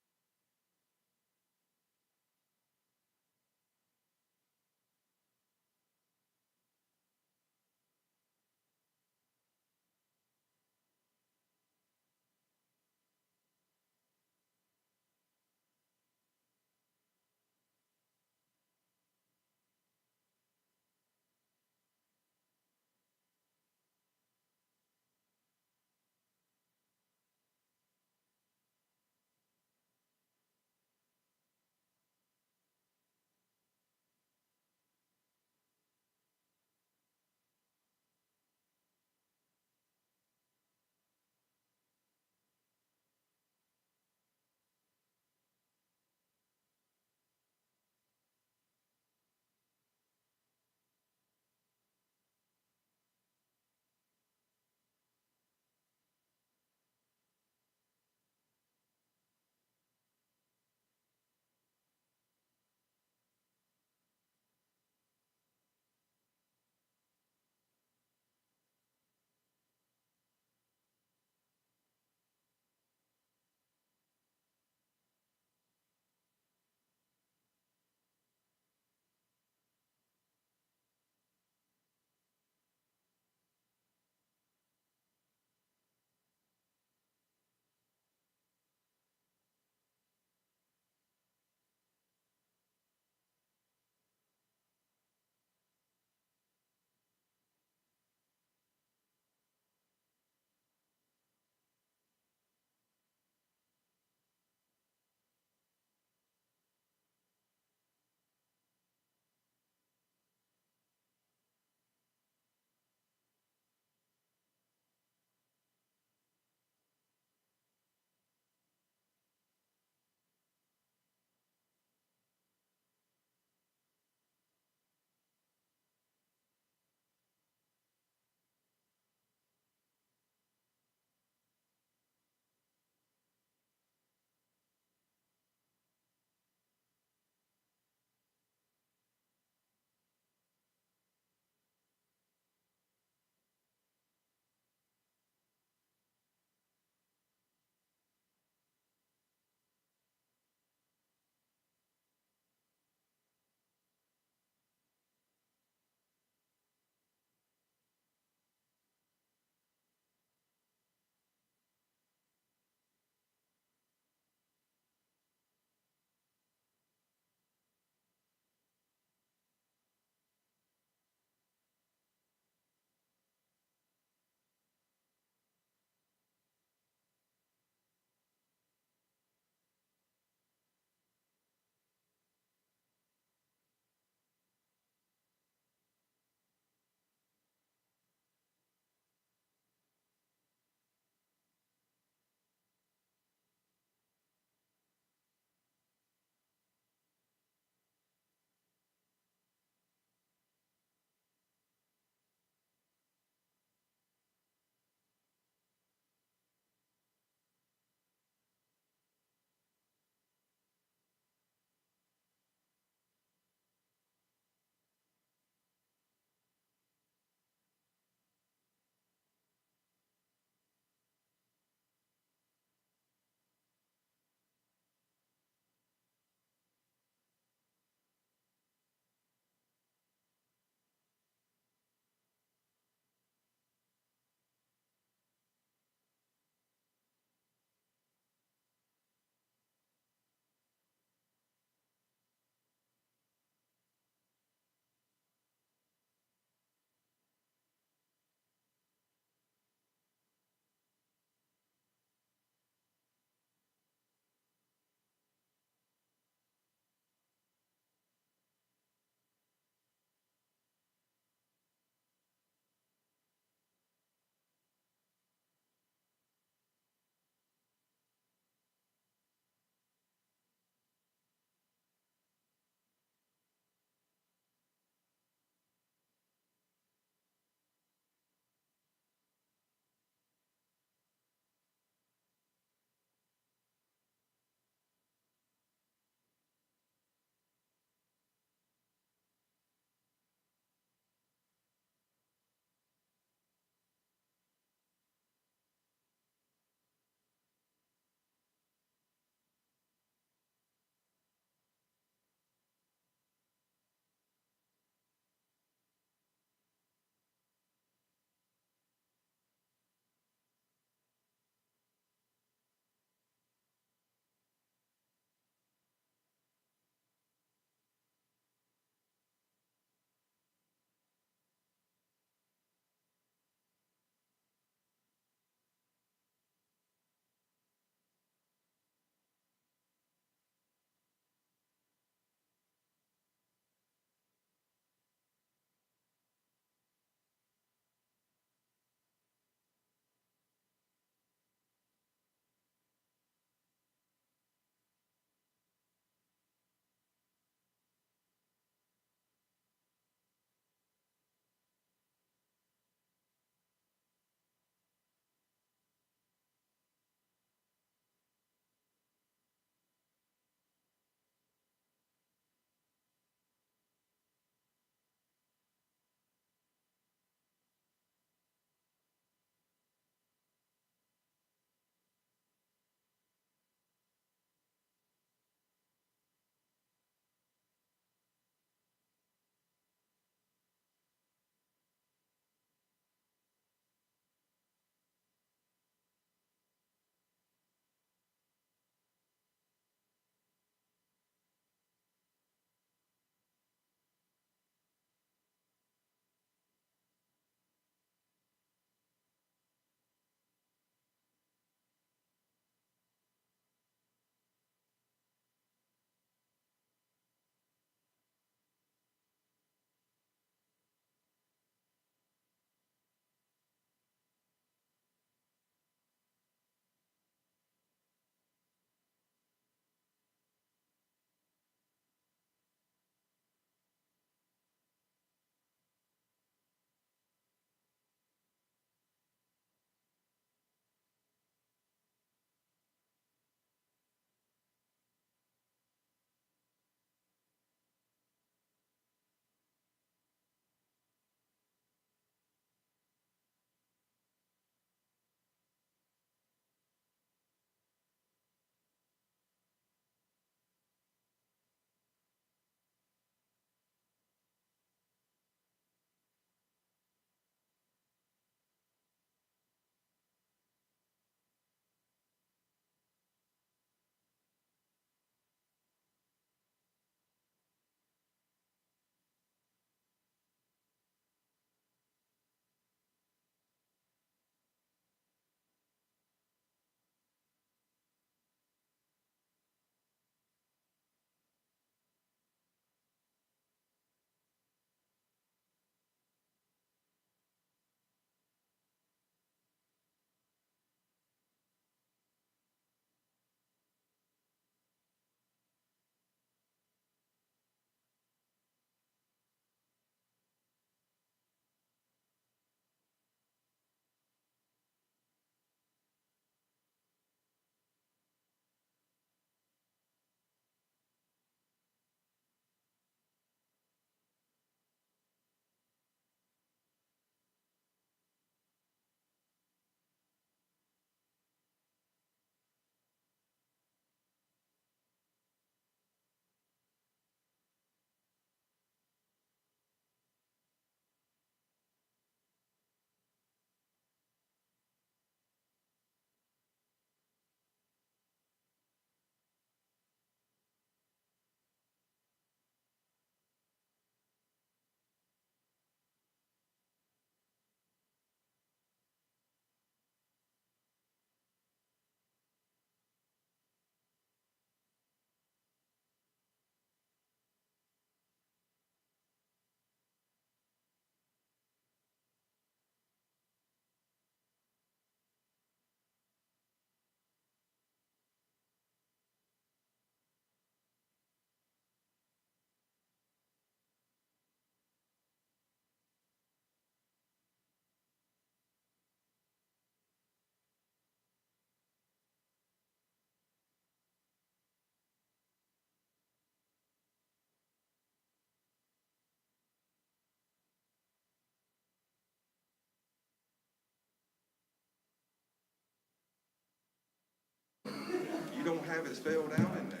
of it's filled out in there.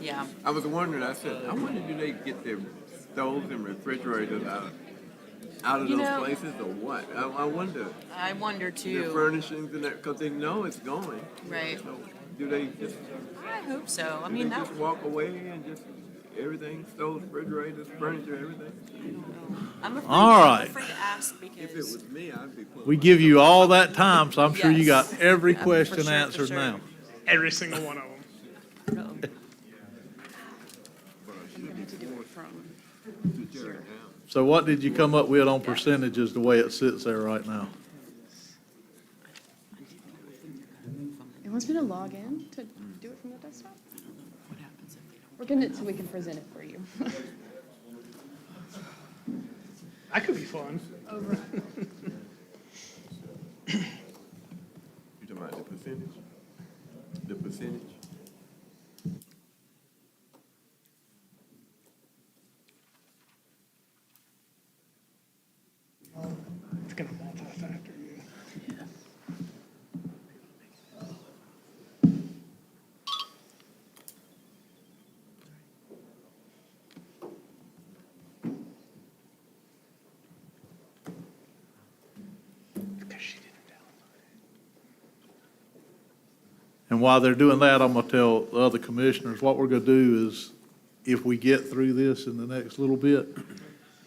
Yeah. I was wondering, I said, I wonder, do they get their stoves and refrigerators out of You those know- places or what? I wonder. I wonder The too. furnishings and that, because they know it's going. Right. So do they just, I hope so. I do mean, they that, just walk away and just, everything, stoves, refrigerators, furniture, everything? I'm afraid, All I'm right. afraid to ask If it because, was me, I'd be pulling. We give you all that time, so I'm sure you Yes. got every For question sure, answered for sure. now. Every single one of them. I'm gonna have to do it from. So what did you come up with on percentages the way it sits there right now? It wants me to log in to do it from the desktop? We're getting it so we can present it for you. That could be fun. You talking about the percentage? The percentage? It's gonna multi-factor you. Because she didn't download it. And while they're doing that, I'm gonna tell the other commissioners, what we're gonna do is, if we get through this in the next little bit,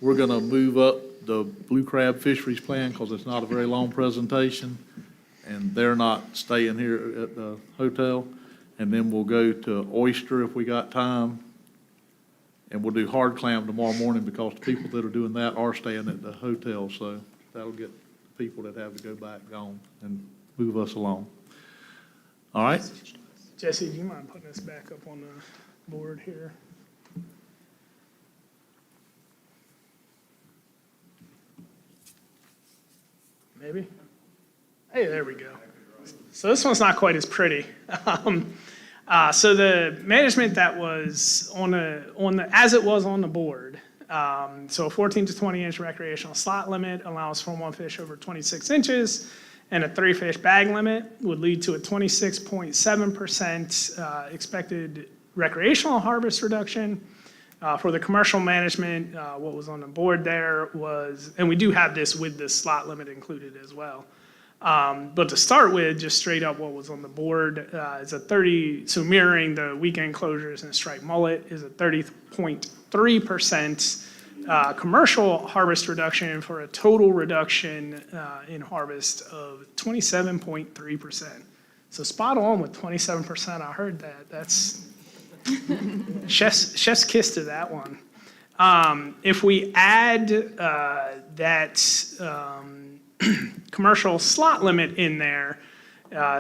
we're gonna move up the blue crab fisheries plan, because it's not a very long presentation, and they're not staying here at the hotel. And then we'll go to oyster if we got time, and we'll do hard clam tomorrow morning, because the people that are doing that are staying at the hotel, so that'll get the people that have to go back gone and move us along. All right? Jesse, do you mind putting this back up on the board here? Maybe? Hey, there we go. So this one's not quite as pretty. So the management that was as it was on the board, so a 14 to 20 inch recreational slot limit allows for one fish over 26 inches, and a 3 fish bag limit would lead to a 26.7% expected recreational harvest reduction. For the commercial management, what was on the board there was, and we do have this with the slot limit included as well. But to start with, just straight up what was on the board is a 30, so mirroring the weekend closures and striped mullet is a 30.3% commercial harvest reduction for a total reduction in harvest of 27.3%. So spot on with 27%. I heard that. That's chef's kiss to that one. If we add that commercial slot limit in there,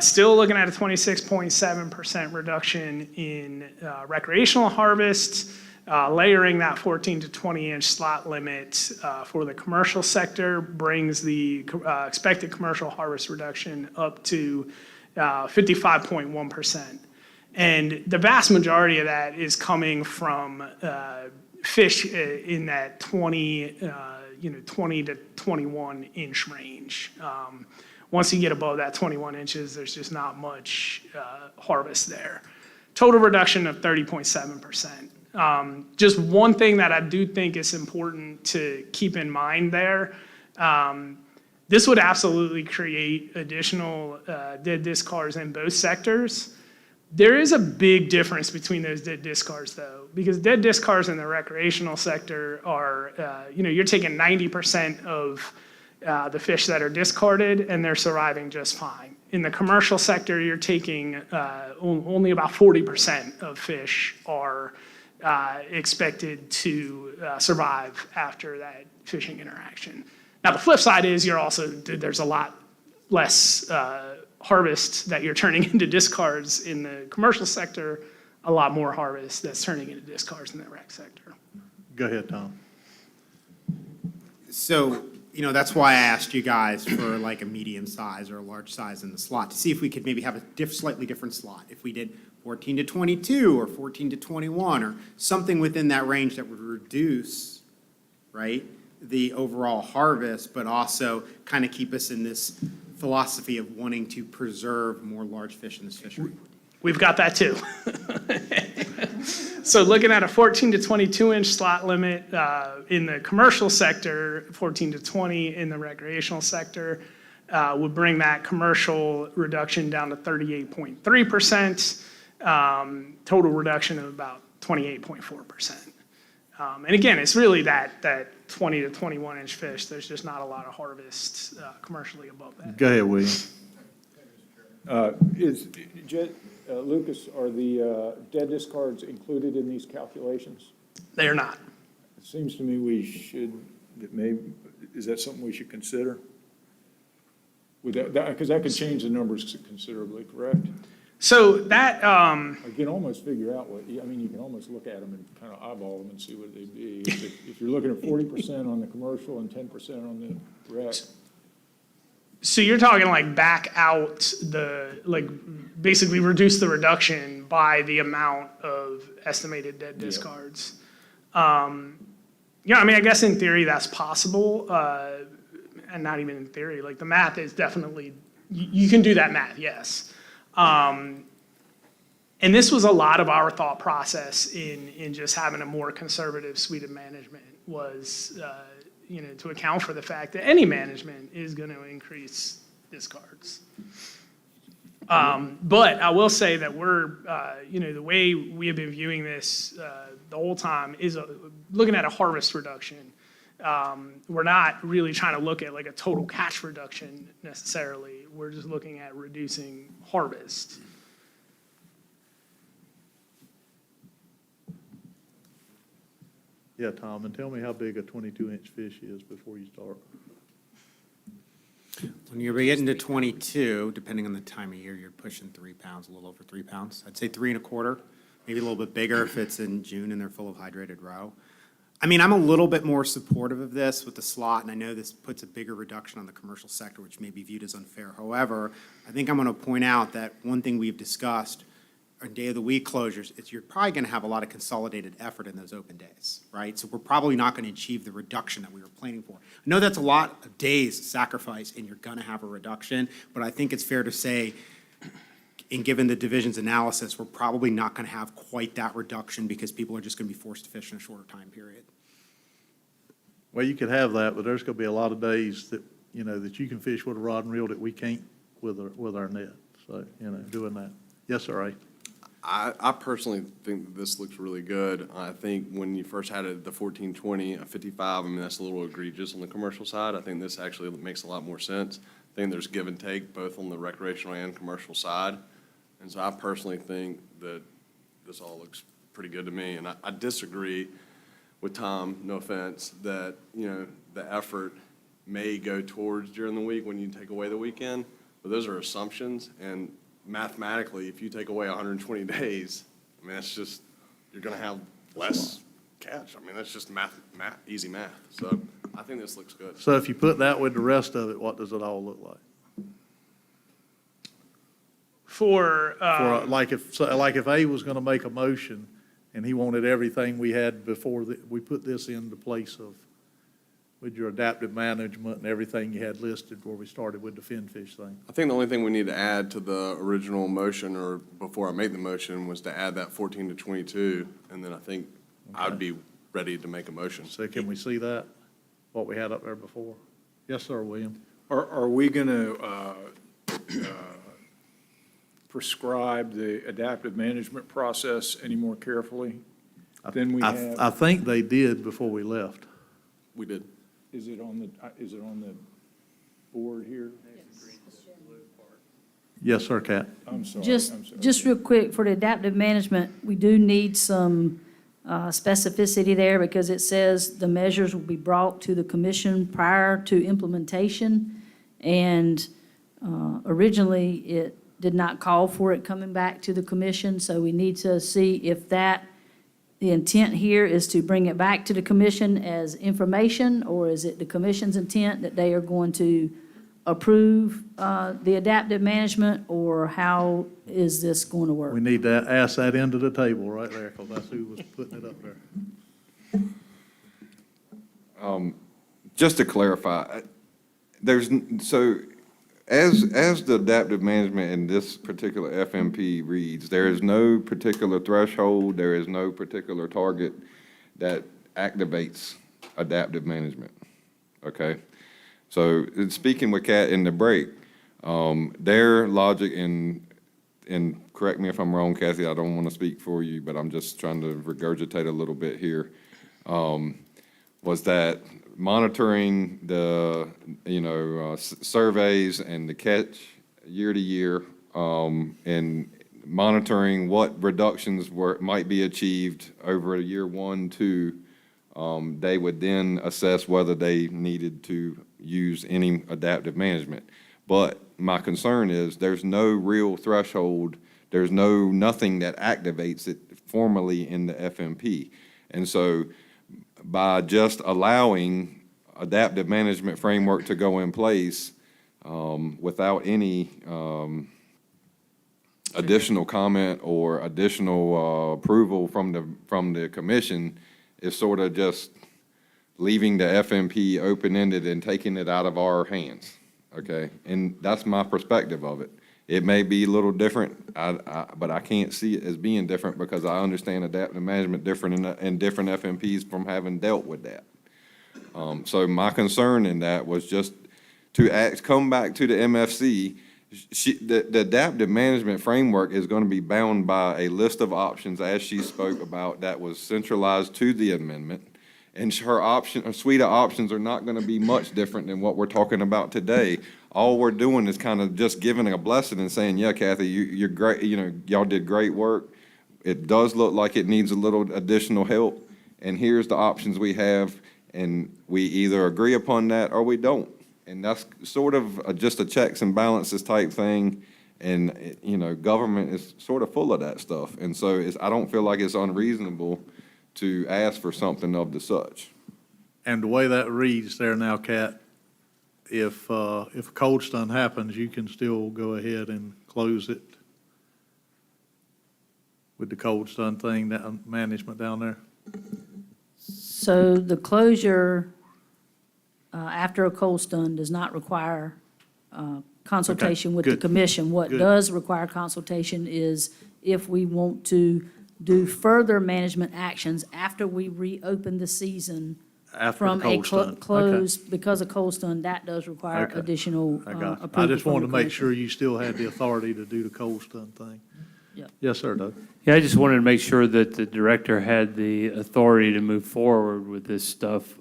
still looking at a 26.7% reduction in recreational harvest, Layering that 14 to 20-inch slot limit for the commercial sector brings the expected commercial harvest reduction up to 55.1%. And the vast majority of that is coming from fish in that 20 to 21 inch range. Once you get above that 21 inches, there's just not much harvest there. Total reduction of 30.7%. Just one thing that I do think is important to keep in mind there, this would absolutely create additional dead discards in both sectors. There is a big difference between those dead discards, though, because dead discards in the recreational sector are, you're taking 90% of the fish that are discarded, and they're surviving just fine. In the commercial sector, you're taking only about 40% of fish are expected to survive after that fishing interaction. Now, the flip side is there's a lot less harvest that you're turning into discards in the commercial sector, a lot more harvest that's turning into discards in the rec sector. Go ahead, Tom. So, that's why I asked you guys for like a medium size or a large size in the slot to see if we could maybe have a slightly different slot. If we did 14 to 22 or 14 to 21 or something within that range that would reduce, right, the overall harvest, but also kind of keep us in this philosophy of wanting to preserve more large fish in this fishery. We've got that too. So looking at a 14 to 22 inch slot limit in the commercial sector, 14 to 20 in the recreational sector, would bring that commercial reduction down to 38.3%, total reduction of about 28.4%. And again, it's really that 20 to 21 inch fish. There's just not a lot of harvest commercially above that. Go ahead, William. Lucas, are the dead discards included in these calculations? They are not. It seems to me is that something we should consider? Because that could change the numbers considerably, correct? So that, I can almost figure out you can almost look at them and kind of eyeball them and see what they'd be. If you're looking at 40% on the commercial and 10% on the rec. So you're talking like back out basically reduce the reduction by the amount of estimated dead discards. I guess in theory that's possible, and not even in theory. Like the math is definitely, you can do that math, yes. And this was a lot of our thought process in just having a more conservative suite of management was, to account for the fact that any management is going to increase discards. But I will say that we're, the way we have been viewing this the whole time is looking at a harvest reduction. We're not really trying to look at like a total catch reduction necessarily. We're just looking at reducing harvest. Yeah, Tom, and tell me how big a 22-inch fish is before you start. When you're getting to 22, depending on the time of year, you're pushing 3 pounds, a little over 3 pounds. I'd say 3 1/4, maybe a little bit bigger if it's in June and they're full of hydrated roe. I'm a little bit more supportive of this with the slot, and I know this puts a bigger reduction on the commercial sector, which may be viewed as unfair. However, I think I'm going to point out that one thing we've discussed on day of the week closures is you're probably going to have a lot of consolidated effort in those open days, right? So we're probably not going to achieve the reduction that we were planning for. I know that's a lot of days sacrifice, and you're going to have a reduction, but I think it's fair to say, and given the division's analysis, we're probably not going to have quite that reduction because people are just going to be forced to fish in a shorter time period. Well, you could have that, but there's going to be a lot of days that, that you can fish with a rod and reel that we can't with our net. So, doing that. Yes, sir, Ray. I personally think that this looks really good. I think when you first had it, the 1420, a 55, that's a little egregious on the commercial side. I think this actually makes a lot more sense. I think there's give and take both on the recreational and commercial side. And so I personally think that this all looks pretty good to me. And I disagree with Tom, no offense, that, the effort may go towards during the week when you take away the weekend. But those are assumptions. And mathematically, if you take away 120 days, that's just, you're going to have less catch. I mean, that's just math, easy math. So I think this looks good. So if you put that with the rest of it, what does it all look like? For, Like if A was gonna make a motion and he wanted everything we had before, we put this into place of, with your adaptive management and everything you had listed where we started with the finfish thing. I think the only thing we need to add to the original motion, or before I made the motion, was to add that 14 to 22, and then I think I'd be ready to make a motion. So can we see that, what we had up there before? Yes, sir, William. Are we going to prescribe the adaptive management process any more carefully than we have? I think they did before we left. We did. Is it on the board here? Yes, sir, Kat. I'm sorry. Just real quick, for the adaptive management, we do need some specificity there because it says the measures will be brought to the commission prior to implementation. And originally, it did not call for it coming back to the commission, so we need to see if the intent here is to bring it back to the commission as information, or is it the commission's intent that they are going to approve the adaptive management, or how is this going to work? We need to ask that into the table right there, because that's who was putting it up there. Just to clarify, as the adaptive management in this particular FMP reads, there is no particular threshold, there is no particular target that activates adaptive management, okay? So, in speaking with Kat in the break, their logic and correct me if I'm wrong, Kathy, I don't want to speak for you, but I'm just trying to regurgitate a little bit here, was that monitoring the, surveys and the catch year to year, and monitoring what reductions might be achieved over year 1, 2, they would then assess whether they needed to use any adaptive management. But my concern is there's no real threshold, there's nothing that activates it formally in the FMP. And so by just allowing adaptive management framework to go in place without any additional comment or additional approval from the commission is sort of just leaving the FMP open-ended and taking it out of our hands, okay? And that's my perspective of it. It may be a little different, but I can't see it as being different because I understand adaptive management different in different FMPs from having dealt with that. So my concern in that was just to come back to the MFC. The adaptive management framework is going to be bound by a list of options, as she spoke about, that was centralized to the amendment. And her suite of options are not going to be much different than what we're talking about today. All we're doing is kind of just giving a blessing and saying, yeah, Kathy, you're great. Y'all did great work. It does look like it needs a little additional help. And here's the options we have. And we either agree upon that or we don't. And that's sort of just a checks and balances type thing. And, government is sort of full of that stuff. And so I don't feel like it's unreasonable to ask for something of the such. And the way that reads there now, Kat, if a cold stun happens, you can still go ahead and close it with the cold stun thing, that management down there? So the closure after a cold stun does not require consultation with the good, commission. What good. does require consultation is if we want to do further management actions after we reopen the season After from the a cold stun. close, because of cold stun, that does require Okay. additional I got you. approval I just from wanted the to make commission. sure you still had the authority to do the cold stun thing. Yep. Yes, sir, Doug. Yeah, I just wanted to make sure that the director had the authority to move forward with this stuff,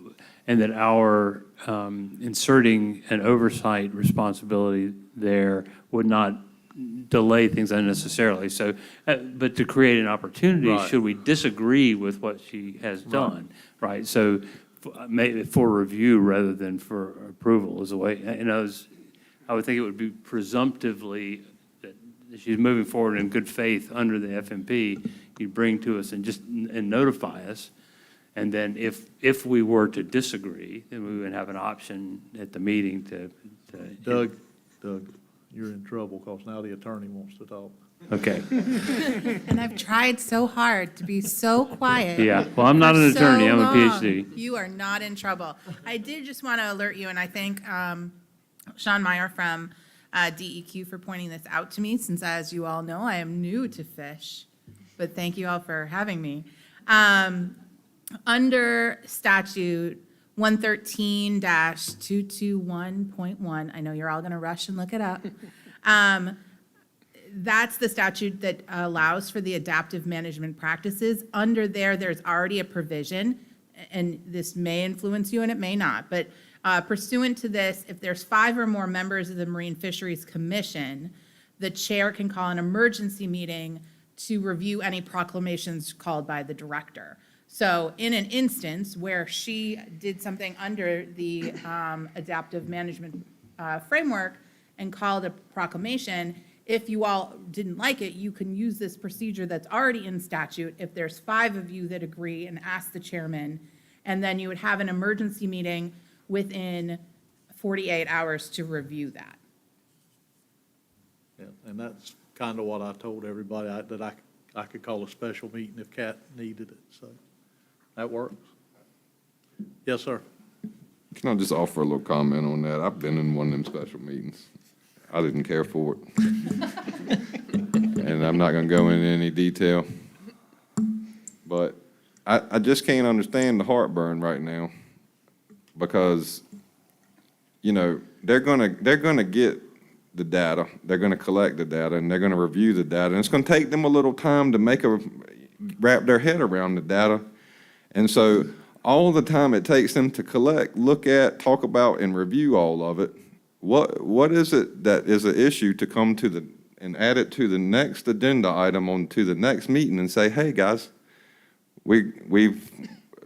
and that our inserting an oversight responsibility there would not delay things unnecessarily. So, but to create an opportunity, Right. should we disagree with what she has done, right? So, maybe for review rather than for approval is the way. I would think it would be presumptively that she's moving forward in good faith under the FMP. You'd bring to us and notify us. And then if we were to disagree, then we would have an option at the meeting to. Doug, you're in trouble because now the attorney wants to talk. Okay. And I've tried so hard to be so quiet. Yeah, well, I'm not for an attorney, so I'm a long. PhD. You are not in trouble. I did just want to alert you, and I thank Sean Meyer from DEQ for pointing this out to me, since as you all know, I am new to fish, but thank you all for having me. Under statute 113-221.1, I know you're all going to rush and look it up. That's the statute that allows for the adaptive management practices. Under there's already a provision, and this may influence you and it may not, but pursuant to this, if there's 5 or more members of the Marine Fisheries Commission, the chair can call an emergency meeting to review any proclamations called by the director. So in an instance where she did something under the adaptive management framework and called a proclamation, if you all didn't like it, you can use this procedure that's already in statute. If there's 5 of you that agree, and ask the chairman, and then you would have an emergency meeting within 48 hours to review that. Yeah, and that's kind of what I told everybody, that I could call a special meeting if Kat needed it, so that works. Yes, sir. Can I just offer a little comment on that? I've been in one of them special meetings. I didn't care for it. And I'm not going to go into any detail. But I just can't understand the heartburn right now, because, you know, they're going to get the data, they're going to collect the data, and they're going to review the data. And it's going to take them a little time to wrap their head around the data. And so all the time it takes them to collect, look at, talk about, and review all of it, what is it that is an issue to come to and add it to the next agenda item on to the next meeting and say, hey, guys, we've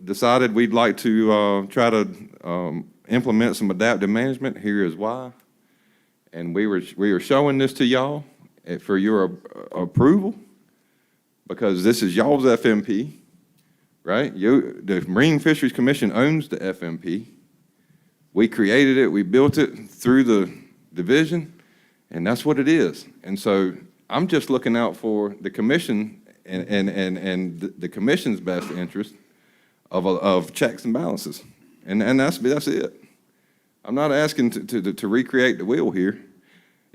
decided we'd like to try to implement some adaptive management. Here is why. And we were showing this to y'all for your approval, because this is y'all's FMP, right? The Marine Fisheries Commission owns the FMP. We created it, we built it through the division, and that's what it is. And so I'm just looking out for the commission and the commission's best interest of checks and balances. And that's it. I'm not asking to recreate the wheel here.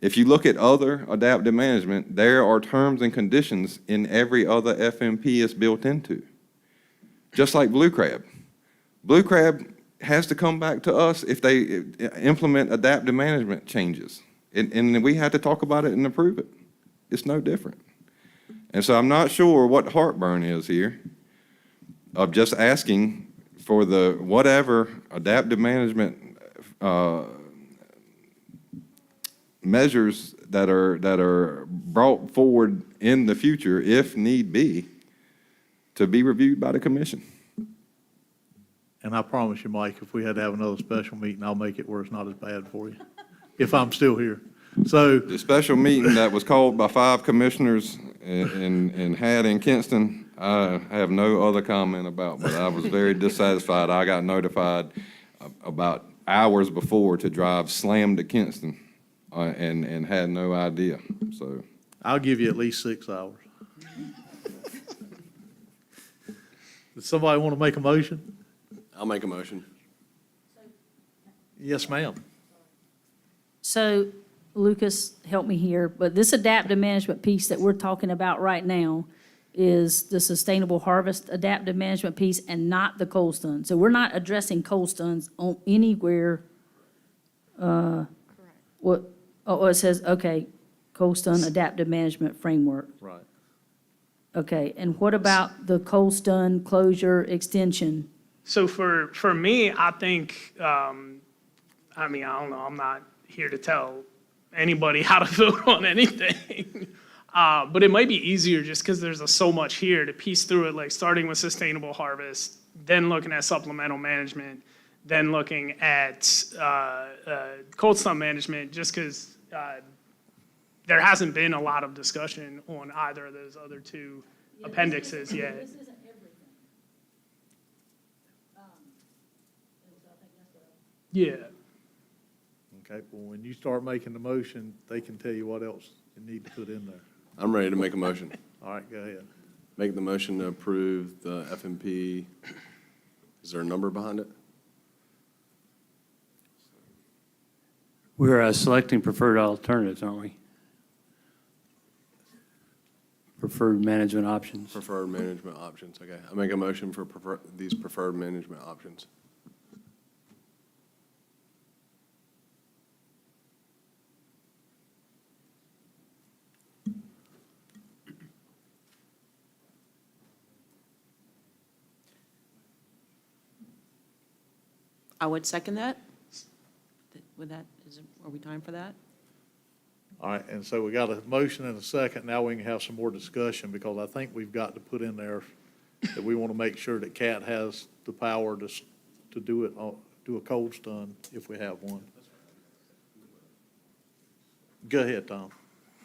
If you look at other adaptive management, there are terms and conditions in every other FMP it's built into. Just like blue crab. Blue crab has to come back to us if they implement adaptive management changes. And we have to talk about it and approve it. It's no different. And so I'm not sure what heartburn is here of just asking for the whatever adaptive management measures that are brought forward in the future, if need be, to be reviewed by the commission. And I promise you, Mike, if we had to have another special meeting, I'll make it where it's not as bad for you, if I'm still here. So the special meeting that was called by 5 commissioners and had in Kinston, I have no other comment about, but I was very dissatisfied. I got notified about hours before to drive slam to Kinston and had no idea, so. I'll give you at least 6 hours. Does somebody want to make a motion? I'll make a motion. Yes, ma'am. So, Lucas, help me here, but this adaptive management piece that we're talking about right now is the sustainable harvest adaptive management piece and not the cold stun. So we're not addressing cold stuns on anywhere. It says, okay, cold stun adaptive management framework. Right. Okay, and what about the cold stun closure extension? So for me, I think, I don't know, I'm not here to tell anybody how to vote on anything. But it might be easier just because there's so much here to piece through it, like starting with sustainable harvest, then looking at supplemental management, then looking at cold stun management, just because there hasn't been a lot of discussion on either of those other 2 appendixes yet. Yeah. Okay, well, when you start making the motion, they can tell you what else you need to put in there. I'm ready to make a motion. All right, go ahead. Make the motion to approve the FMP. Is there a number behind it? We're selecting preferred alternatives, aren't we? Preferred management options. Preferred management options, okay. I make a motion for these preferred management options. I would second that. With that, are we time for that? All right, and so we got a motion and a second. Now we can have some more discussion because I think we've got to put in there that we want to make sure that CAT has the power to do it, do a cold stun if we have one. Go ahead, Tom.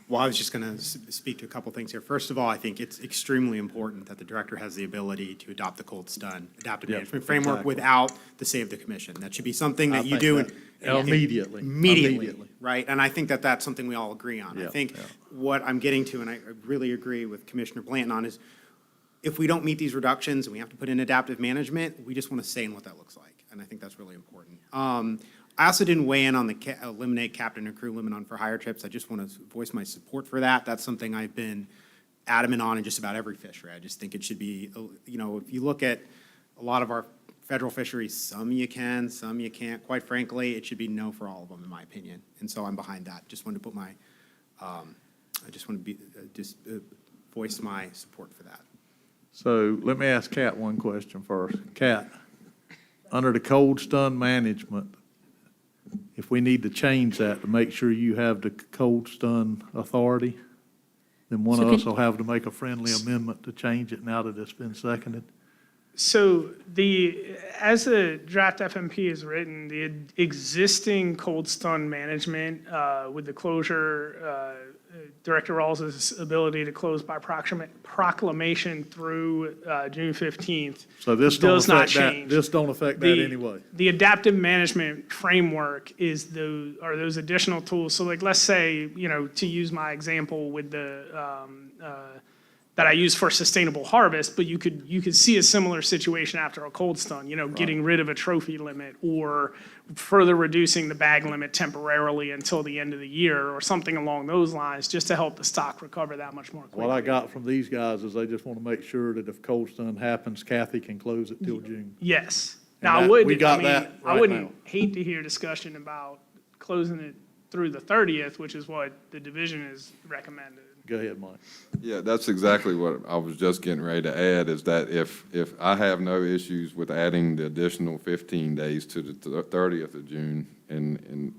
Well, I was just going to speak to a couple things here. First of all, I think it's extremely important that the director has the ability to adopt the cold stun adaptive management framework exactly. without the say of the commission. That should be something that you do immediately. Immediately, right? And I think that that's something we all agree on. I think yeah. what I'm getting to, and I really agree with Commissioner Blanton on, is if we don't meet these reductions and we have to put in adaptive management, we just want to say in what that looks like. And I think that's really important. I also didn't weigh in on the eliminate captain and crew limit on for hire trips. I just want to voice my support for that. That's something I've been adamant on in just about every fishery. I just think it should be, you know, if you look at a lot of our federal fisheries, some you can, some you can't. Quite frankly, it should be no for all of them, in my opinion. And so I'm behind that. Just wanted to put my, I just want to be, voice my support for that. So let me ask Kat one question first. Kat, under the cold stun management, if we need to change that to make sure you have the cold stun authority, then one of us will have to make a friendly amendment to change it now that it's been seconded. So as the draft FMP is written, the existing cold stun management with the closure, Director Rawls' ability to close by proclamation through June 15th So this don't does not affect that, change. this don't affect that anyway. The adaptive management framework is those additional tools. So like, let's say, you know, to use my example with the, that I use for sustainable harvest, but you could see a similar situation after a cold stun, you know, getting rid of a trophy limit or further reducing the bag limit temporarily until the end of the year or something along those lines, just to help the stock recover that much more quickly. What I got from these guys is they just want to make sure that if cold stun happens, Kathy can close it till June. Yes. And Now, that- I wouldn't hate to hear discussion about closing it through the 30th, which is what the division is recommended. Go ahead, Mike. Yeah, that's exactly what I was just getting ready to add, is that if I have no issues with adding the additional 15 days to the 30th of June, and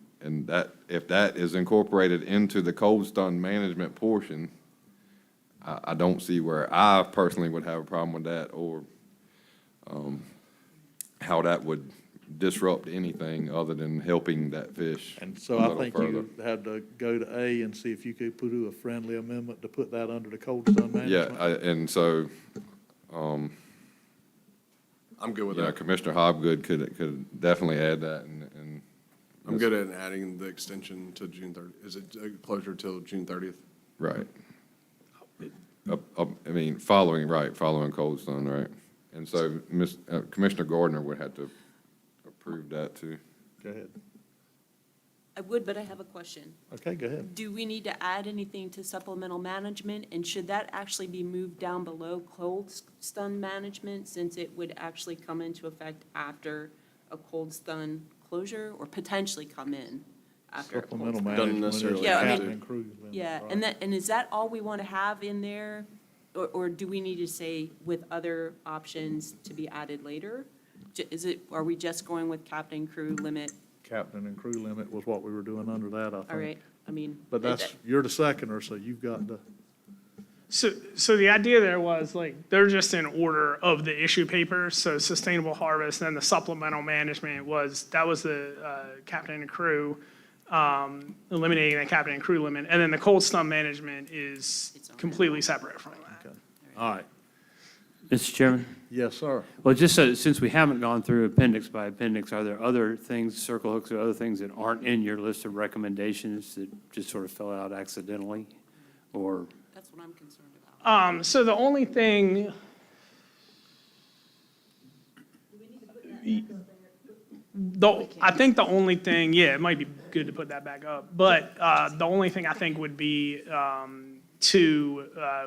that, if that is incorporated into the cold stun management portion, I don't see where I personally would have a problem with that, or how that would disrupt anything other than helping that fish. And so a I little think further. you had to go to A and see if you could put a friendly amendment to put that under the cold stun Yeah, management. and so, I'm good with yeah, that. Commissioner Hobgood could definitely add that, and. I'm good at adding the extension to June 30th. Is it closure till June 30th? Right. I mean, following cold stun, right? And so Commissioner Gardner would have to approve that too. Go ahead. I would, but I have a question. Okay, go ahead. Do we need to add anything to supplemental management? And should that actually be moved down below cold stun management, since it would actually come into effect after a cold stun closure, or potentially come in after a cold Supplemental stun? management is necessarily Yeah, I mean- captain and crew limit, Yeah, right. and is that all we want to have in there? Or do we need to say with other options to be added later? Are we just going with captain crew limit? Captain and crew limit was what we were doing under that, I think. All right, I mean. But you're the seconder, so you've got to. So the idea there was, like, they're just in order of the issue papers. So sustainable harvest, then the supplemental management that was the captain and crew, eliminating the captain and crew limit. And then the cold stun management is completely separate from that. Okay. All right. Mr. Chairman? Yes, sir. Well, just so, since we haven't gone through appendix by appendix, are there other things, circle hooks or other things that aren't in your list of recommendations that just sort of fell out accidentally? Or, That's what I'm concerned about. So the only thing, I think the only thing, yeah, it might be good to put that back up. But the only thing I think would be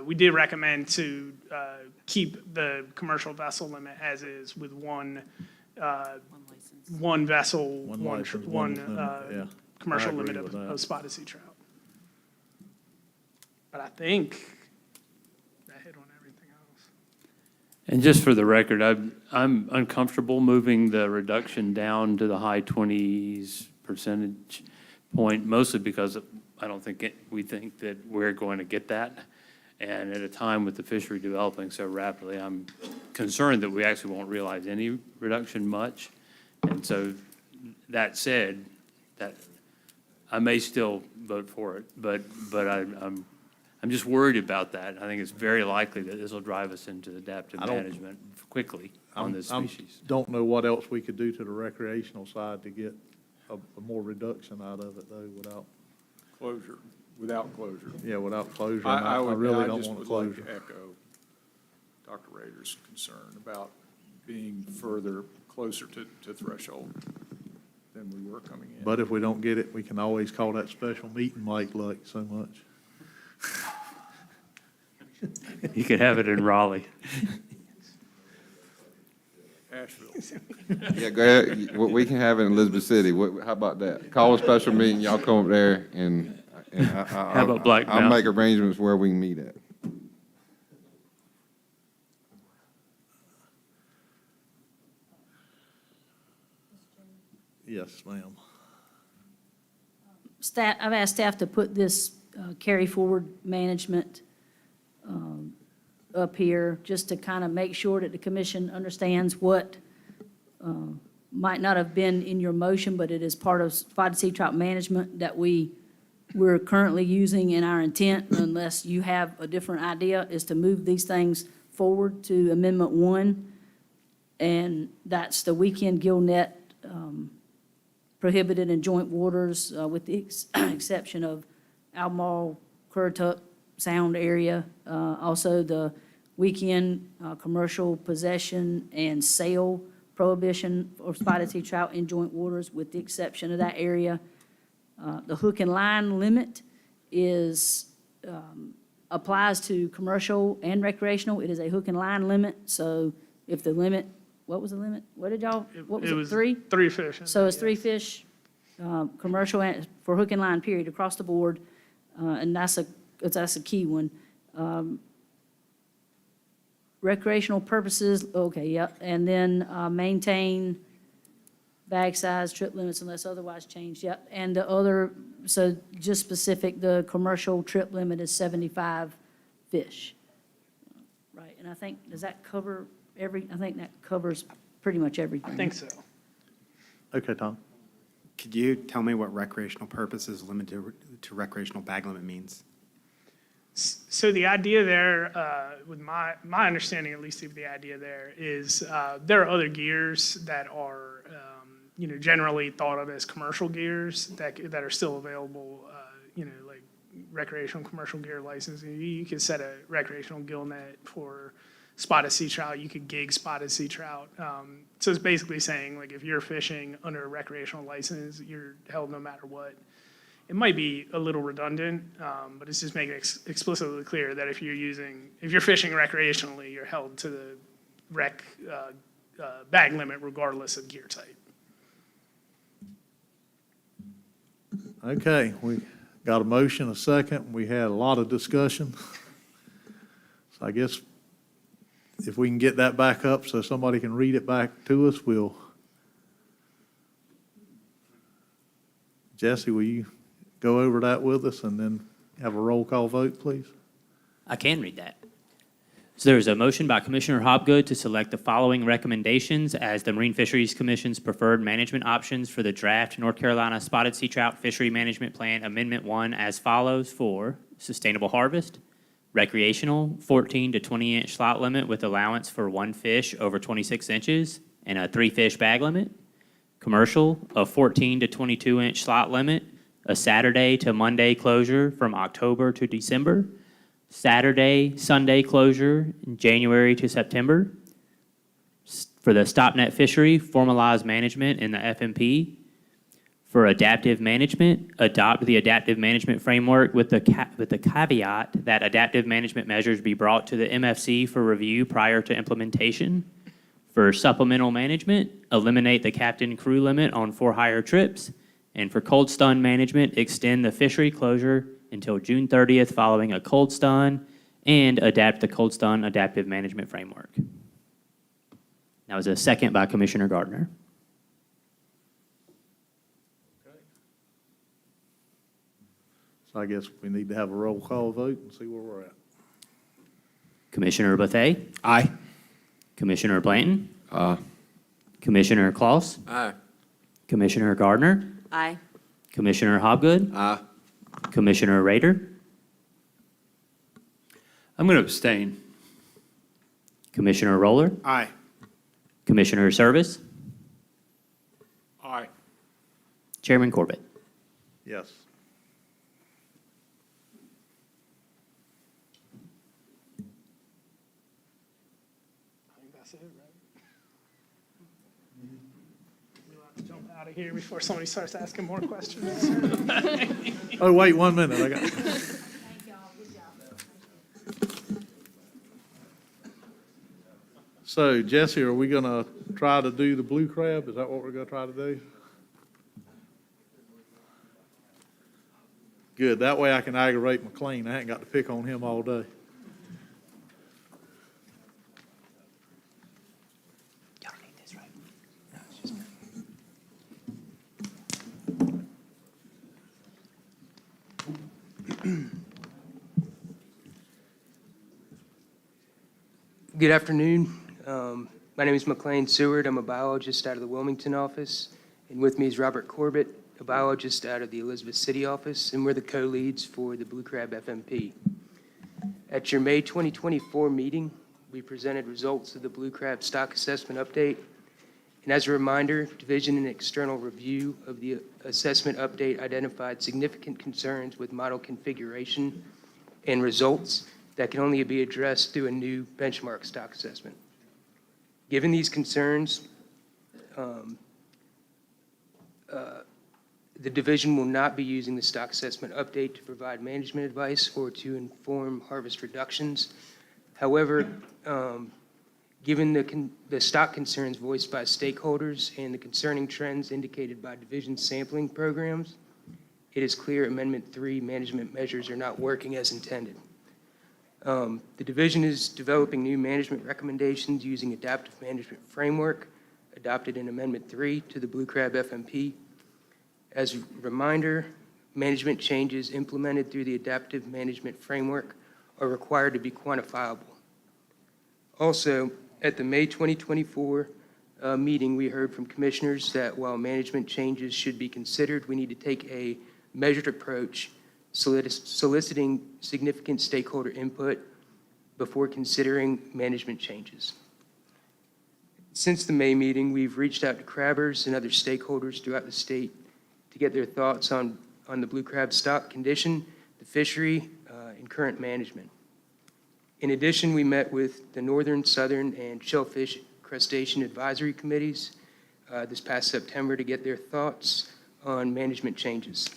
we did recommend to keep the commercial vessel limit as is with one vessel, One license, one limit, yeah. commercial I agree limit with that. of spotted sea trout. But I think that hit on everything else. and just for the record, I'm uncomfortable moving the reduction down to the high 20s percentage point, mostly because I don't think we think that we're going to get that. And at a time with the fishery developing so rapidly, I'm concerned that we actually won't realize any reduction much. And so that said, that I may still vote for it, but I'm just worried about that. I think it's very likely that this will drive us into adaptive management quickly on this species. Don't know what else we could do to the recreational side to get a more reduction out of it, though, without closure. Yeah, without closure. I really don't just want would closure. like to echo Dr. Rader's concern about being closer to threshold than we were coming in. But if we don't get it, we can always call that special meeting like so much. You could have it in Raleigh. Asheville. Yeah, go ahead. We can have it in Elizabeth City. How about that? Call a special meeting, y'all come over there, and How about Black I'll Mountain? make arrangements where we can meet at. Yes, ma'am. Staff, I've asked staff to put this carry forward management up here, just to kind of make sure that the commission understands what might not have been in your motion, but it is part of spotted sea trout management that we're currently using in our intent, unless you have a different idea, is to move these things forward to Amendment 1. And that's the weekend gill net prohibited in joint waters, with the exception of Albemarle, Currituck Sound area. Also, the weekend commercial possession and sale prohibition of spotted sea trout in joint waters, with the exception of that area. The hook and line limit applies to commercial and recreational. It is a hook and line limit, so if the limit, what was the limit? What was it, 3? 3 fish. So it's 3 fish, commercial and for hook and line, period, across the board, and that's a key one. Recreational purposes, okay, yep, and then maintain bag size, trip limits unless otherwise changed, yep. And the other, so just specific, the commercial trip limit is 75 fish. Right, and I think, does that cover I think that covers pretty much everything. I think so. Okay, Tom. Could you tell me what recreational purposes limited to recreational bag limit means? So the idea there, with my understanding at least of the idea there, is there are other gears that are, generally thought of as commercial gears that are still available, like recreational commercial gear licensing. You could set a recreational gill net for spotted sea trout. You could gig spotted sea trout. So it's basically saying, like, if you're fishing under a recreational license, you're held no matter what. It might be a little redundant, but it's just making it explicitly clear that if you're fishing recreationally, you're held to the rec bag limit regardless of gear type. Okay, we got a motion, a second. We had a lot of discussion. So I guess if we can get that back up so somebody can read it back to us, we'll. Jesse, will you go over that with us and then have a roll call vote, please? I can read that. So there is a motion by Commissioner Hopgood to select the following recommendations as the Marine Fisheries Commission's preferred management options for the draft North Carolina Spotted Sea Trout Fishery Management Plan Amendment 1 as follows: for sustainable harvest, Recreational, 14 to 20-inch slot limit with allowance for 1 fish over 26 inches and a 3-fish bag limit. Commercial, a 14 to 22-inch slot limit, a Saturday to Monday closure from October to December, Saturday, Sunday closure in January to September. For the stop net fishery, formalize management in the FMP. For adaptive management, adopt the adaptive management framework with the caveat that adaptive management measures be brought to the MFC for review prior to implementation. For supplemental management, eliminate the captain crew limit on for-hire trips. And for cold stun management, extend the fishery closure until June 30th following a cold stun and adapt the cold stun adaptive management framework. That was a second by Commissioner Gardner. So I guess we need to have a roll call vote and see where we're at. Commissioner Bethea? Aye. Commissioner Blanton? Aye. Commissioner Kloss? Aye. Commissioner Gardner? Aye. Commissioner Hobgood? Aye. Commissioner Rader? I'm going to abstain. Commissioner Roller? Aye. Commissioner Service? Aye. Chairman Corbett? Yes. I think that's it, right? We'll have to jump out of here before somebody starts asking more questions. Oh, wait 1 minute. I got. Thank y'all, good job. So Jesse, are we gonna try to do the blue crab? Is that what we're gonna try to do? Good, that way I can aggravate McLean. I ain't got to pick on him all day. Y'all need this, right? Good afternoon. My name is McLean Seward. I'm a biologist out of the Wilmington office, and with me is Robert Corbett, a biologist out of the Elizabeth City office, and we're the co-leads for the Blue Crab FMP. At your May 2024 meeting, we presented results of the Blue Crab Stock Assessment Update, and as a reminder, Division and External Review of the Assessment Update identified significant concerns with model configuration and results that can only be addressed through a new benchmark stock assessment. Given these concerns, the division will not be using the stock assessment update to provide management advice or to inform harvest reductions. However, given the stock concerns voiced by stakeholders and the concerning trends indicated by division sampling programs, it is clear Amendment 3 management measures are not working as intended. The division is developing new management recommendations using adaptive management framework adopted in Amendment 3 to the Blue Crab FMP. As a reminder, management changes implemented through the adaptive management framework are required to be quantifiable. Also, at the May 2024 meeting, we heard from commissioners that while management changes should be considered, we need to take a measured approach, soliciting significant stakeholder input before considering management changes. Since the May meeting, we've reached out to crabbers and other stakeholders throughout the state to get their thoughts on the blue crab stock condition, the fishery, and current management. In addition, we met with the Northern, Southern, and Shellfish Crustacean Advisory Committees this past September to get their thoughts on management changes.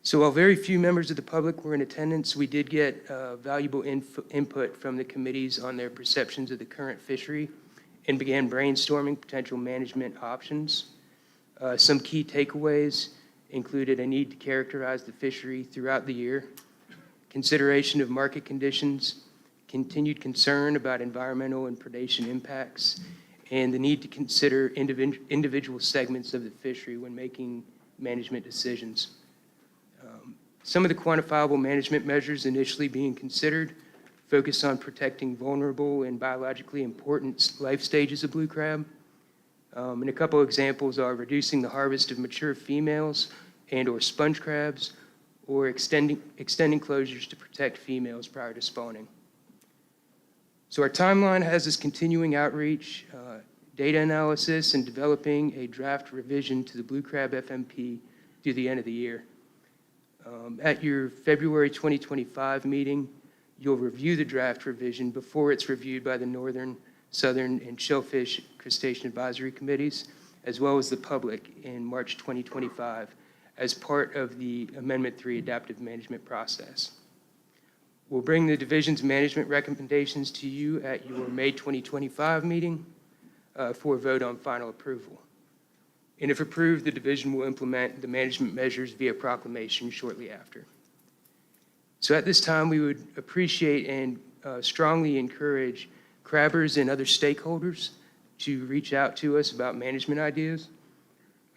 So while very few members of the public were in attendance, we did get valuable input from the committees on their perceptions of the current fishery and began brainstorming potential management options. Some key takeaways included a need to characterize the fishery throughout the year, consideration of market conditions, continued concern about environmental and predation impacts, and the need to consider individual segments of the fishery when making management decisions. Some of the quantifiable management measures initially being considered focus on protecting vulnerable and biologically important life stages of blue crab. And a couple examples are reducing the harvest of mature females and or sponge crabs, or extending closures to protect females prior to spawning. So our timeline has us continuing outreach, data analysis, and developing a draft revision to the blue crab FMP through the end of the year. At your February 2025 meeting, you'll review the draft revision before it's reviewed by the Northern, Southern, and Shellfish Crustacean Advisory Committees, as well as the public in March 2025 as part of the Amendment 3 adaptive management process. We'll bring the division's management recommendations to you at your May 2025 meeting for a vote on final approval. And if approved, the division will implement the management measures via proclamation shortly after. So at this time, we would appreciate and strongly encourage crabbers and other stakeholders to reach out to us about management ideas.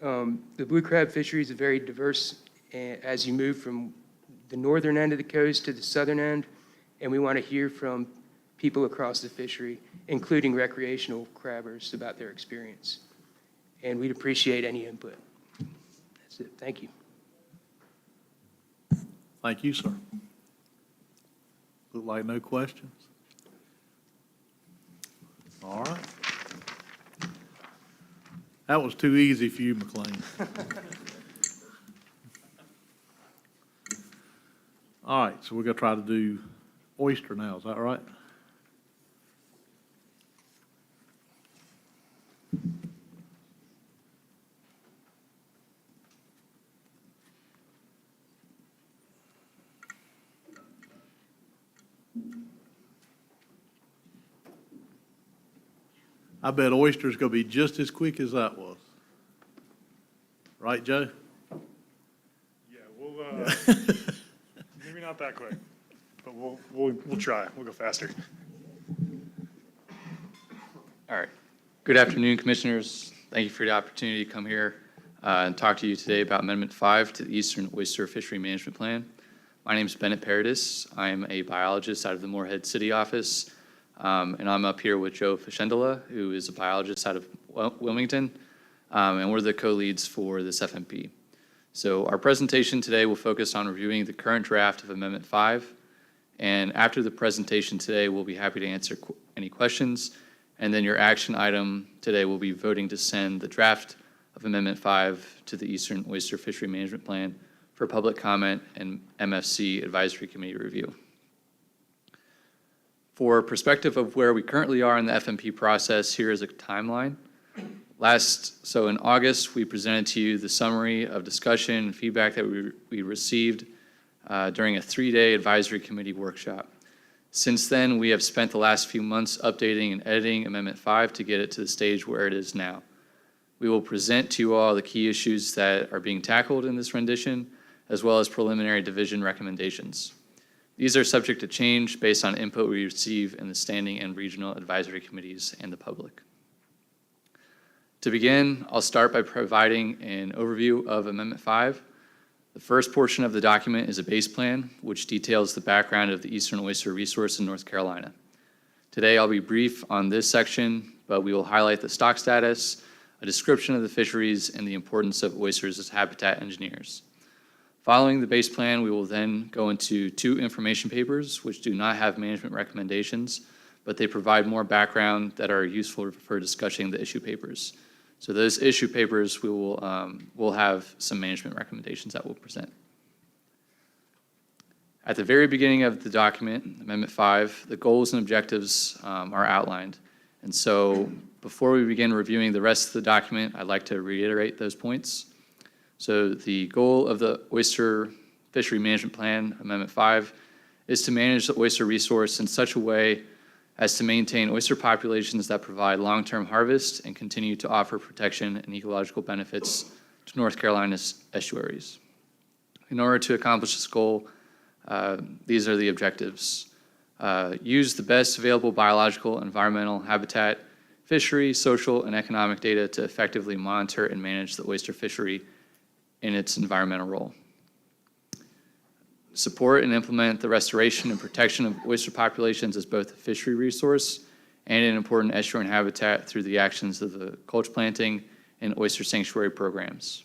The blue crab fishery is very diverse as you move from the northern end of the coast to the southern end, and we want to hear from people across the fishery, including recreational crabbers, about their experience. And we'd appreciate any input. That's it. Thank you. Thank you, sir. Look like no questions. All right. That was too easy for you, McLean. All right, so we're going to try to do oyster now, is that right? I bet oyster's going to be just as quick as that was. Right, Joe? Yeah, we'll, maybe not that quick, but we'll try. We'll go faster. All right. Good afternoon, Commissioners. Thank you for the opportunity to come here and talk to you today about Amendment 5 to the Eastern Oyster Fishery Management Plan. My name is Bennett Paradis. I am a biologist out of the Morehead City office, and I'm up here with Joe Fishendala, who is a biologist out of Wilmington, and we're the co-leads for this FMP. So our presentation today will focus on reviewing the current draft of Amendment 5, and after the presentation today, we'll be happy to answer any questions, and then your action item today will be voting to send the draft of Amendment 5 to the Eastern Oyster Fishery Management Plan for public comment and MFC Advisory Committee review. For perspective of where we currently are in the FMP process, here is a timeline. So in August, we presented to you the summary of discussion and feedback that we received during a 3-day advisory committee workshop. Since then, we have spent the last few months updating and editing Amendment 5 to get it to the stage where it is now. We will present to you all the key issues that are being tackled in this rendition, as well as preliminary division recommendations. These are subject to change based on input we receive in the standing and regional advisory committees and the public. To begin, I'll start by providing an overview of Amendment 5. The first portion of the document is a base plan, which details the background of the Eastern Oyster Resource in North Carolina. Today, I'll be brief on this section, but we will highlight the stock status, a description of the fisheries, and the importance of oysters as habitat engineers. Following the base plan, we will then go into 2 information papers, which do not have management recommendations, but they provide more background that are useful for discussing the issue papers. So those issue papers, we'll have some management recommendations that we'll present. At the very beginning of the document, Amendment 5, the goals and objectives are outlined. And so before we begin reviewing the rest of the document, I'd like to reiterate those points. So the goal of the Oyster Fishery Management Plan, Amendment 5, is to manage the oyster resource in such a way as to maintain oyster populations that provide long-term harvest and continue to offer protection and ecological benefits to North Carolina's estuaries. In order to accomplish this goal, these are the objectives. Use the best available biological, environmental, habitat, fishery, social, and economic data to effectively monitor and manage the oyster fishery in its environmental role. Support and implement the restoration and protection of oyster populations as both a fishery resource and an important estuarine habitat through the actions of the culture planting and oyster sanctuary programs.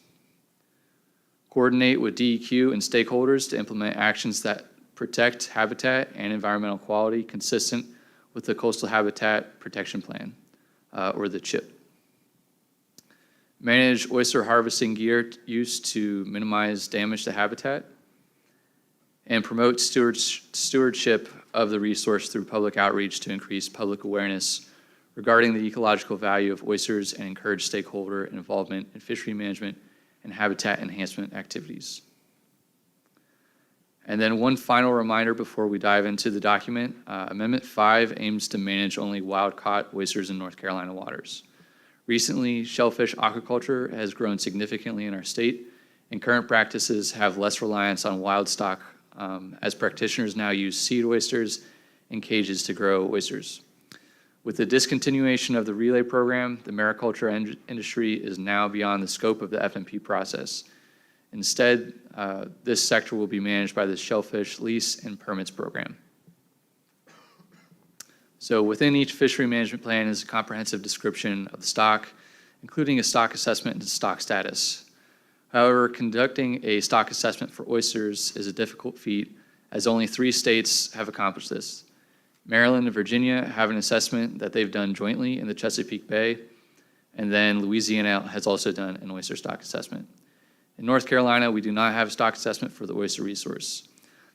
coordinate with DEQ and stakeholders to implement actions that protect habitat and environmental quality consistent with the Coastal Habitat Protection Plan, or the CHIP. Manage oyster harvesting gear use to minimize damage to habitat, and promote stewardship of the resource through public outreach to increase public awareness regarding the ecological value of oysters and encourage stakeholder involvement in fishery management and habitat enhancement activities. And then one final reminder before we dive into the document, Amendment 5 aims to manage only wild-caught oysters in North Carolina waters. Recently, shellfish aquaculture has grown significantly in our state, and current practices have less reliance on wild stock, as practitioners now use seed oysters in cages to grow oysters. With the discontinuation of the relay program, the mariculture industry is now beyond the scope of the FMP process. Instead, this sector will be managed by the Shellfish Lease and Permits Program. So within each fishery management plan is a comprehensive description of the stock, including a stock assessment and stock status. However, conducting a stock assessment for oysters is a difficult feat, as only 3 states have accomplished this. Maryland and Virginia have an assessment that they've done jointly in the Chesapeake Bay, and then Louisiana has also done an oyster stock assessment. In North Carolina, we do not have a stock assessment for the oyster resource.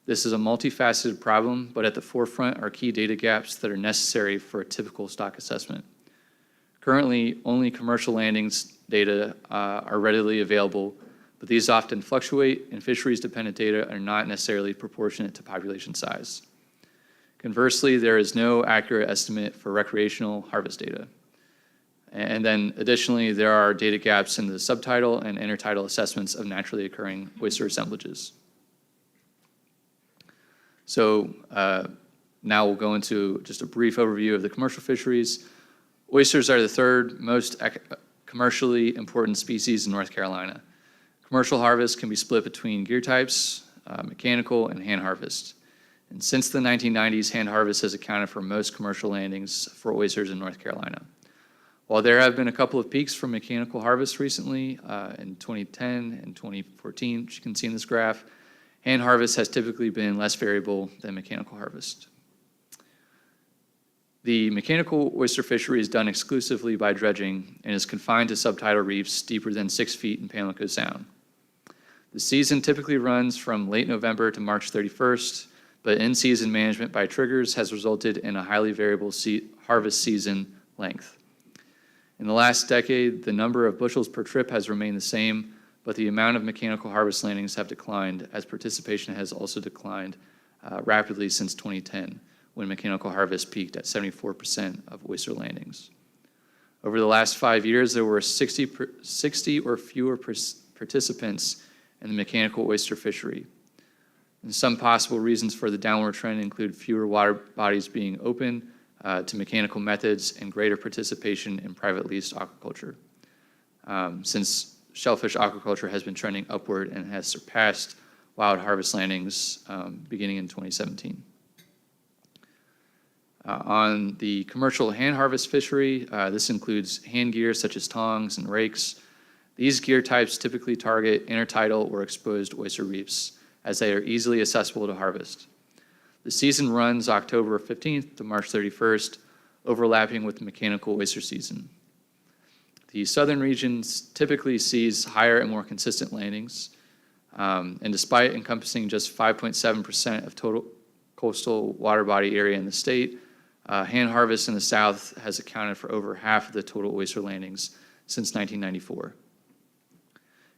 This is a multifaceted problem, but at the forefront are key data gaps that are necessary for a typical stock assessment. Currently, only commercial landings data are readily available, but these often fluctuate, and fisheries-dependent data are not necessarily proportionate to population size. Conversely, there is no accurate estimate for recreational harvest data. And then additionally, there are data gaps in the subtidal and intertidal assessments of naturally occurring oyster assemblages. So now we'll go into just a brief overview of the commercial fisheries. Oysters are the third most commercially important species in North Carolina. Commercial harvest can be split between gear types, mechanical, and hand harvest. And since the 1990s, hand harvest has accounted for most commercial landings for oysters in North Carolina. While there have been a couple of peaks from mechanical harvest recently, in 2010 and 2014, which you can see in this graph, hand harvest has typically been less variable than mechanical harvest. The mechanical oyster fishery is done exclusively by dredging and is confined to subtidal reefs deeper than 6 feet in Pamlico Sound. The season typically runs from late November to March 31st, but in-season management by triggers has resulted in a highly variable harvest season length. In the last decade, the number of bushels per trip has remained the same, but the amount of mechanical harvest landings have declined, as participation has also declined rapidly since 2010, when mechanical harvest peaked at 74% of oyster landings. Over the last 5 years, there were 60 or fewer participants in the mechanical oyster fishery. And some possible reasons for the downward trend include fewer water bodies being open to mechanical methods and greater participation in private leased aquaculture, since shellfish aquaculture has been trending upward and has surpassed wild harvest landings beginning in 2017. On the commercial hand harvest fishery, this includes hand gear such as tongs and rakes. These gear types typically target intertidal or exposed oyster reefs, as they are easily accessible to harvest. The season runs October 15th to March 31st, overlapping with the mechanical oyster season. The southern regions typically sees higher and more consistent landings, and despite encompassing just 5.7% of total coastal water body area in the state, hand harvest in the south has accounted for over half of the total oyster landings since 1994.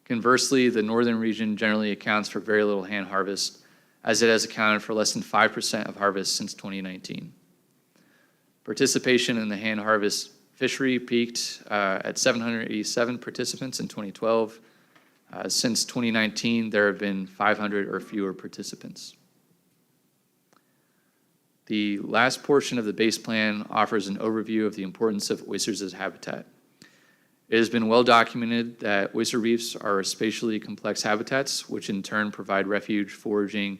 Conversely, the northern region generally accounts for very little hand harvest, as it has accounted for less than 5% of harvest since 2019. Participation in the hand harvest fishery peaked at 787 participants in 2012. Since 2019, there have been 500 or fewer participants. The last portion of the base plan offers an overview of the importance of oysters as habitat. It has been well documented that oyster reefs are spatially complex habitats, which in turn provide refuge, foraging,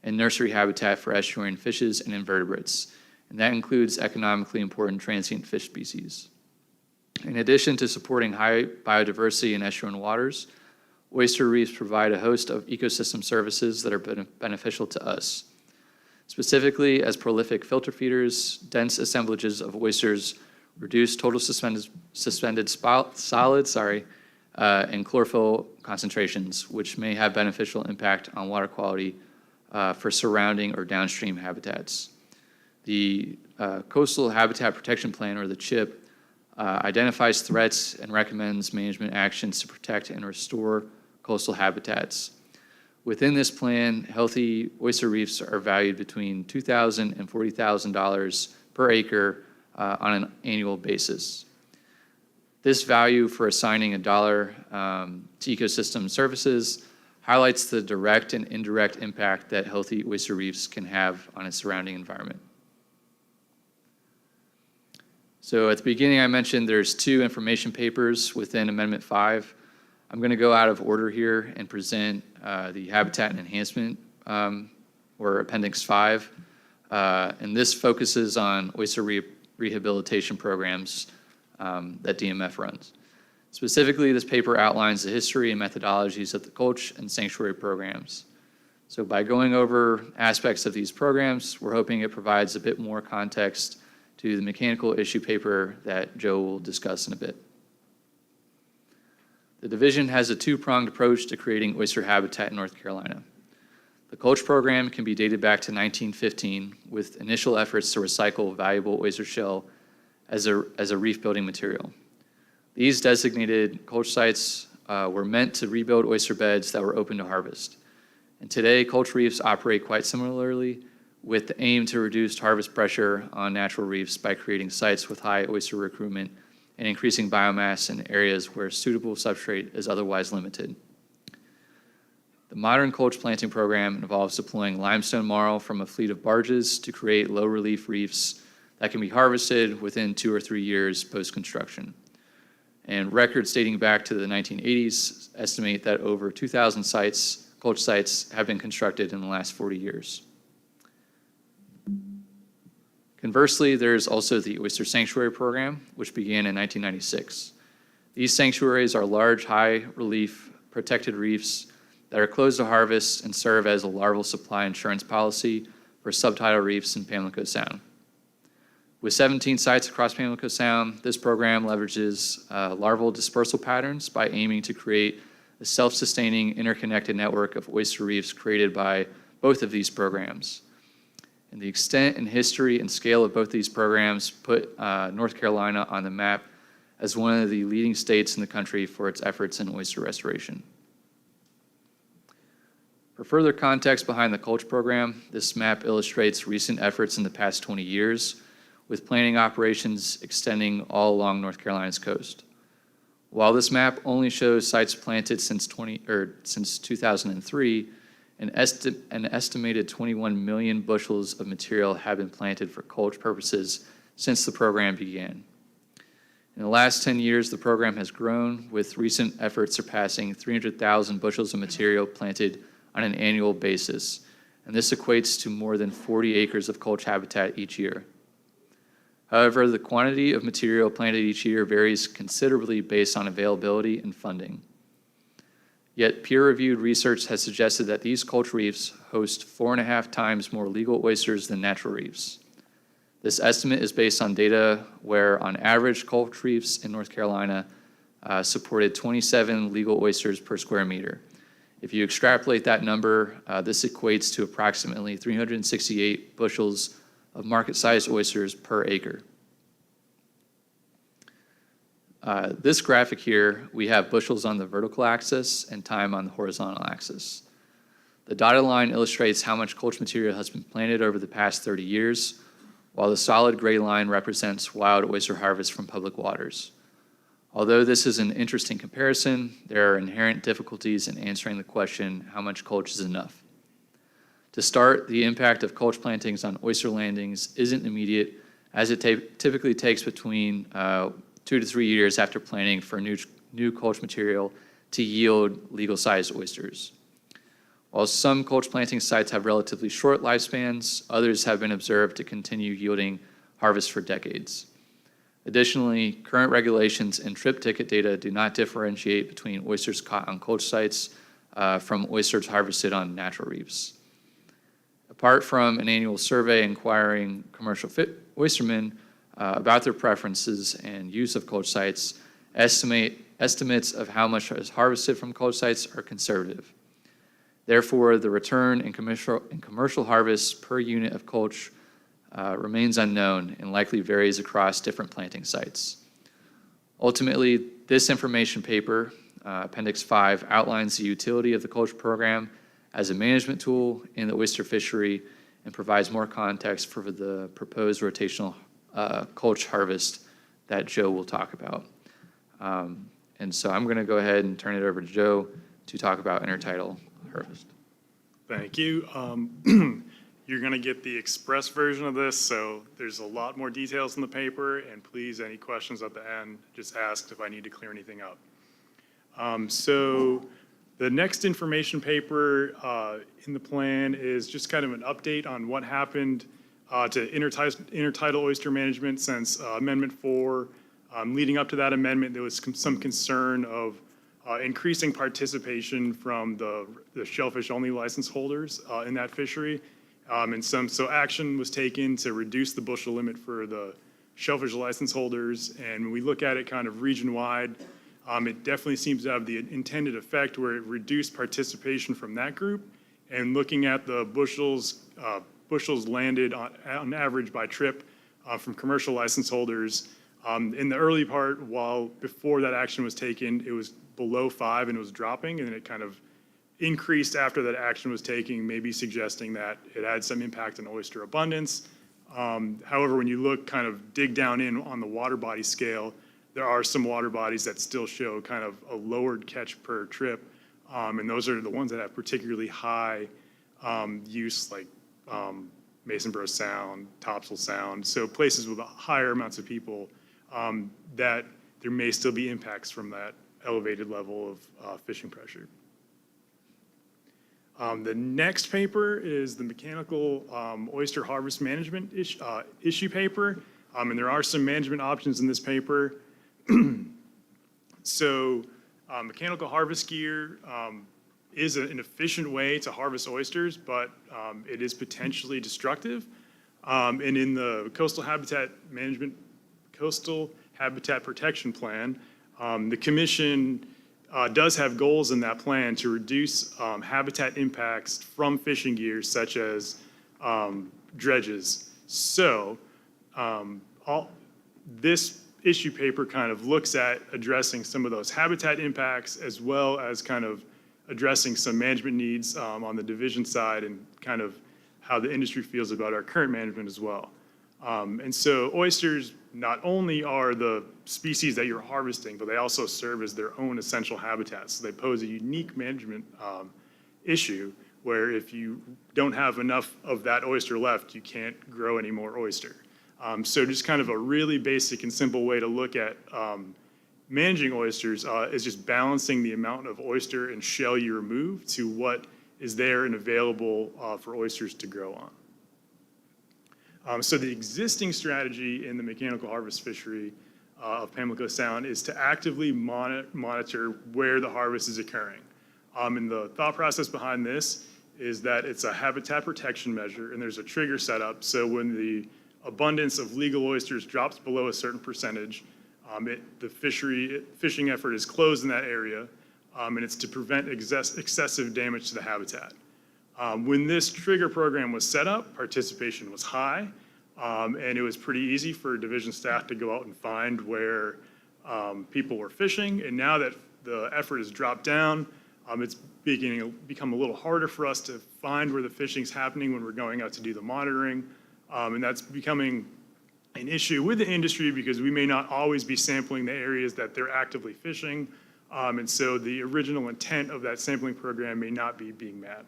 and nursery habitat for estuarine fishes and invertebrates, and that includes economically important transient fish species. In addition to supporting high biodiversity in estuarine waters, oyster reefs provide a host of ecosystem services that are beneficial to us. Specifically, as prolific filter feeders, dense assemblages of oysters reduce total suspended solids, and chlorophyll concentrations, which may have beneficial impact on water quality for surrounding or downstream habitats. The Coastal Habitat Protection Plan, or the CHIP, identifies threats and recommends management actions to protect and restore coastal habitats. Within this plan, healthy oyster reefs are valued between $2,000 and $40,000 per acre on an annual basis. This value for assigning a dollar to ecosystem services highlights the direct and indirect impact that healthy oyster reefs can have on its surrounding environment. So at the beginning, I mentioned there's 2 information papers within Amendment 5. I'm going to go out of order here and present the Habitat and Enhancement, or Appendix 5. And this focuses on oyster rehabilitation programs that DMF runs. Specifically, this paper outlines the history and methodologies of the Gulch and Sanctuary programs. So by going over aspects of these programs, we're hoping it provides a bit more context to the mechanical issue paper that Joe will discuss in a bit. The division has a 2-pronged approach to creating oyster habitat in North Carolina. The Gulch program can be dated back to 1915 with initial efforts to recycle valuable oyster shell as a reef building material. These designated Gulch sites were meant to rebuild oyster beds that were open to harvest. And today, Gulch reefs operate quite similarly with the aim to reduce harvest pressure on natural reefs by creating sites with high oyster recruitment and increasing biomass in areas where suitable substrate is otherwise limited. The modern Gulch planting program involves deploying limestone marl from a fleet of barges to create low-relief reefs that can be harvested within 2 or 3 years post-construction. And records dating back to the 1980s estimate that over 2,000 sites, Gulch sites, have been constructed in the last 40 years. Conversely, there's also the Oyster Sanctuary Program, which began in 1996. These sanctuaries are large, high-relief, protected reefs that are closed to harvest and serve as a larval supply insurance policy for subtidal reefs in Pamlico Sound. With 17 sites across Pamlico Sound, this program leverages larval dispersal patterns by aiming to create a self-sustaining, interconnected network of oyster reefs created by both of these programs. And the extent and history and scale of both these programs put North Carolina on the map as one of the leading states in the country for its efforts in oyster restoration. For further context behind the Gulch program, this map illustrates recent efforts in the past 20 years, with planning operations extending all along North Carolina's coast. While this map only shows sites planted since 2003, an estimated 21 million bushels of material have been planted for Gulch purposes since the program began. In the last 10 years, the program has grown, with recent efforts surpassing 300,000 bushels of material planted on an annual basis, and this equates to more than 40 acres of Gulch habitat each year. However, the quantity of material planted each year varies considerably based on availability and funding. Yet peer-reviewed research has suggested that these Gulch reefs host 4.5 times more legal oysters than natural reefs. This estimate is based on data where, on average, Gulch reefs in North Carolina supported 27 legal oysters per square meter. If you extrapolate that number, this equates to approximately 368 bushels of market-sized oysters per acre. This graphic here, we have bushels on the vertical axis and time on the horizontal axis. The dotted line illustrates how much Gulch material has been planted over the past 30 years, while the solid gray line represents wild oyster harvest from public waters. Although this is an interesting comparison, there are inherent difficulties in answering the question, how much Gulch is enough? To start, the impact of Gulch plantings on oyster landings isn't immediate, as it typically takes between 2 to 3 years after planting for new Gulch material to yield legal-sized oysters. While some Gulch planting sites have relatively short lifespans, others have been observed to continue yielding harvest for decades. Additionally, current regulations and trip ticket data do not differentiate between oysters caught on cold sites from oysters harvested on natural reefs. Apart from an annual survey inquiring commercial oystermen about their preferences and use of cold sites, estimates of how much is harvested from cold sites are conservative. Therefore, the return in commercial harvest per unit of coach remains unknown and likely varies across different planting sites. Ultimately, this information paper, Appendix 5, outlines the utility of the coach program as a management tool in the oyster fishery and provides more context for the proposed rotational coach harvest that Joe will talk about. And so I'm going to go ahead and turn it over to Joe to talk about intertidal harvest. Thank you. You're going to get the express version of this, so there's a lot more details in the paper, and please, any questions at the end, just ask if I need to clear anything up. So the next information paper in the plan is just kind of an update on what happened to intertidal oyster management since Amendment 4. Leading up to that amendment, there was some concern of increasing participation from the shellfish-only license holders in that fishery. So action was taken to reduce the bushel limit for the shellfish license holders. And when we look at it kind of region-wide, it definitely seems to have the intended effect where it reduced participation from that group. And looking at the bushels landed on average by trip from commercial license holders, in the early part, while before that action was taken, it was below 5 and it was dropping, and then it kind of increased after that action was taken, maybe suggesting that it had some impact on oyster abundance. However, when you dig down in on the water body scale, there are some water bodies that still show kind of a lowered catch per trip, and those are the ones that have particularly high use, like Mason Bros Sound, Topsail Sound, so places with higher amounts of people that there may still be impacts from that elevated level of fishing pressure. The next paper is the mechanical oyster harvest management issue paper, and there are some management options in this paper. So mechanical harvest gear is an efficient way to harvest oysters, but it is potentially destructive. And in the Coastal Habitat Protection Plan, the Commission does have goals in that plan to reduce habitat impacts from fishing gears such as dredges. So this issue paper kind of looks at addressing some of those habitat impacts as well as kind of addressing some management needs on the division side and kind of how the industry feels about our current management as well. And so oysters not only are the species that you're harvesting, but they also serve as their own essential habitats. So they pose a unique management issue where if you don't have enough of that oyster left, you can't grow any more oyster. So just kind of a really basic and simple way to look at managing oysters is just balancing the amount of oyster and shell you remove to what is there and available for oysters to grow on. So the existing strategy in the mechanical harvest fishery of Pamlico Sound is to actively monitor where the harvest is occurring. And the thought process behind this is that it's a habitat protection measure and there's a trigger set up. So when the abundance of legal oysters drops below a certain percentage, the fishing effort is closed in that area, and it's to prevent excessive damage to the habitat. When this trigger program was set up, participation was high, and it was pretty easy for division staff to go out and find where people were fishing. And now that the effort has dropped down, it's become a little harder for us to find where the fishing's happening when we're going out to do the monitoring. And that's becoming an issue with the industry because we may not always be sampling the areas that they're actively fishing. And so the original intent of that sampling program may not be being met.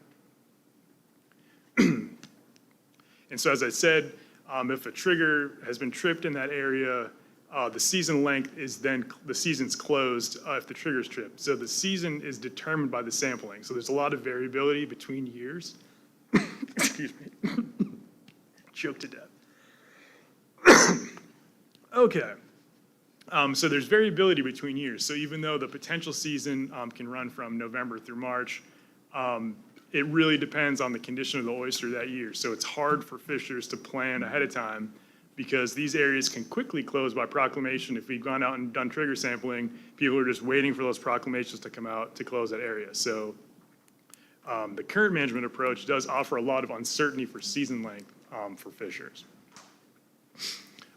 And so as I said, if a trigger has been tripped in that area, the season length is then, the season's closed if the trigger's tripped. So the season is determined by the sampling. So there's a lot of variability between years. Excuse me. Choked to death. Okay, So there's variability between years. So even though the potential season can run from November through March, it really depends on the condition of the oyster that year. So it's hard for fishers to plan ahead of time because these areas can quickly close by proclamation. If we've gone out and done trigger sampling, people are just waiting for those proclamations to come out to close that area. So the current management approach does offer a lot of uncertainty for season length for fishers.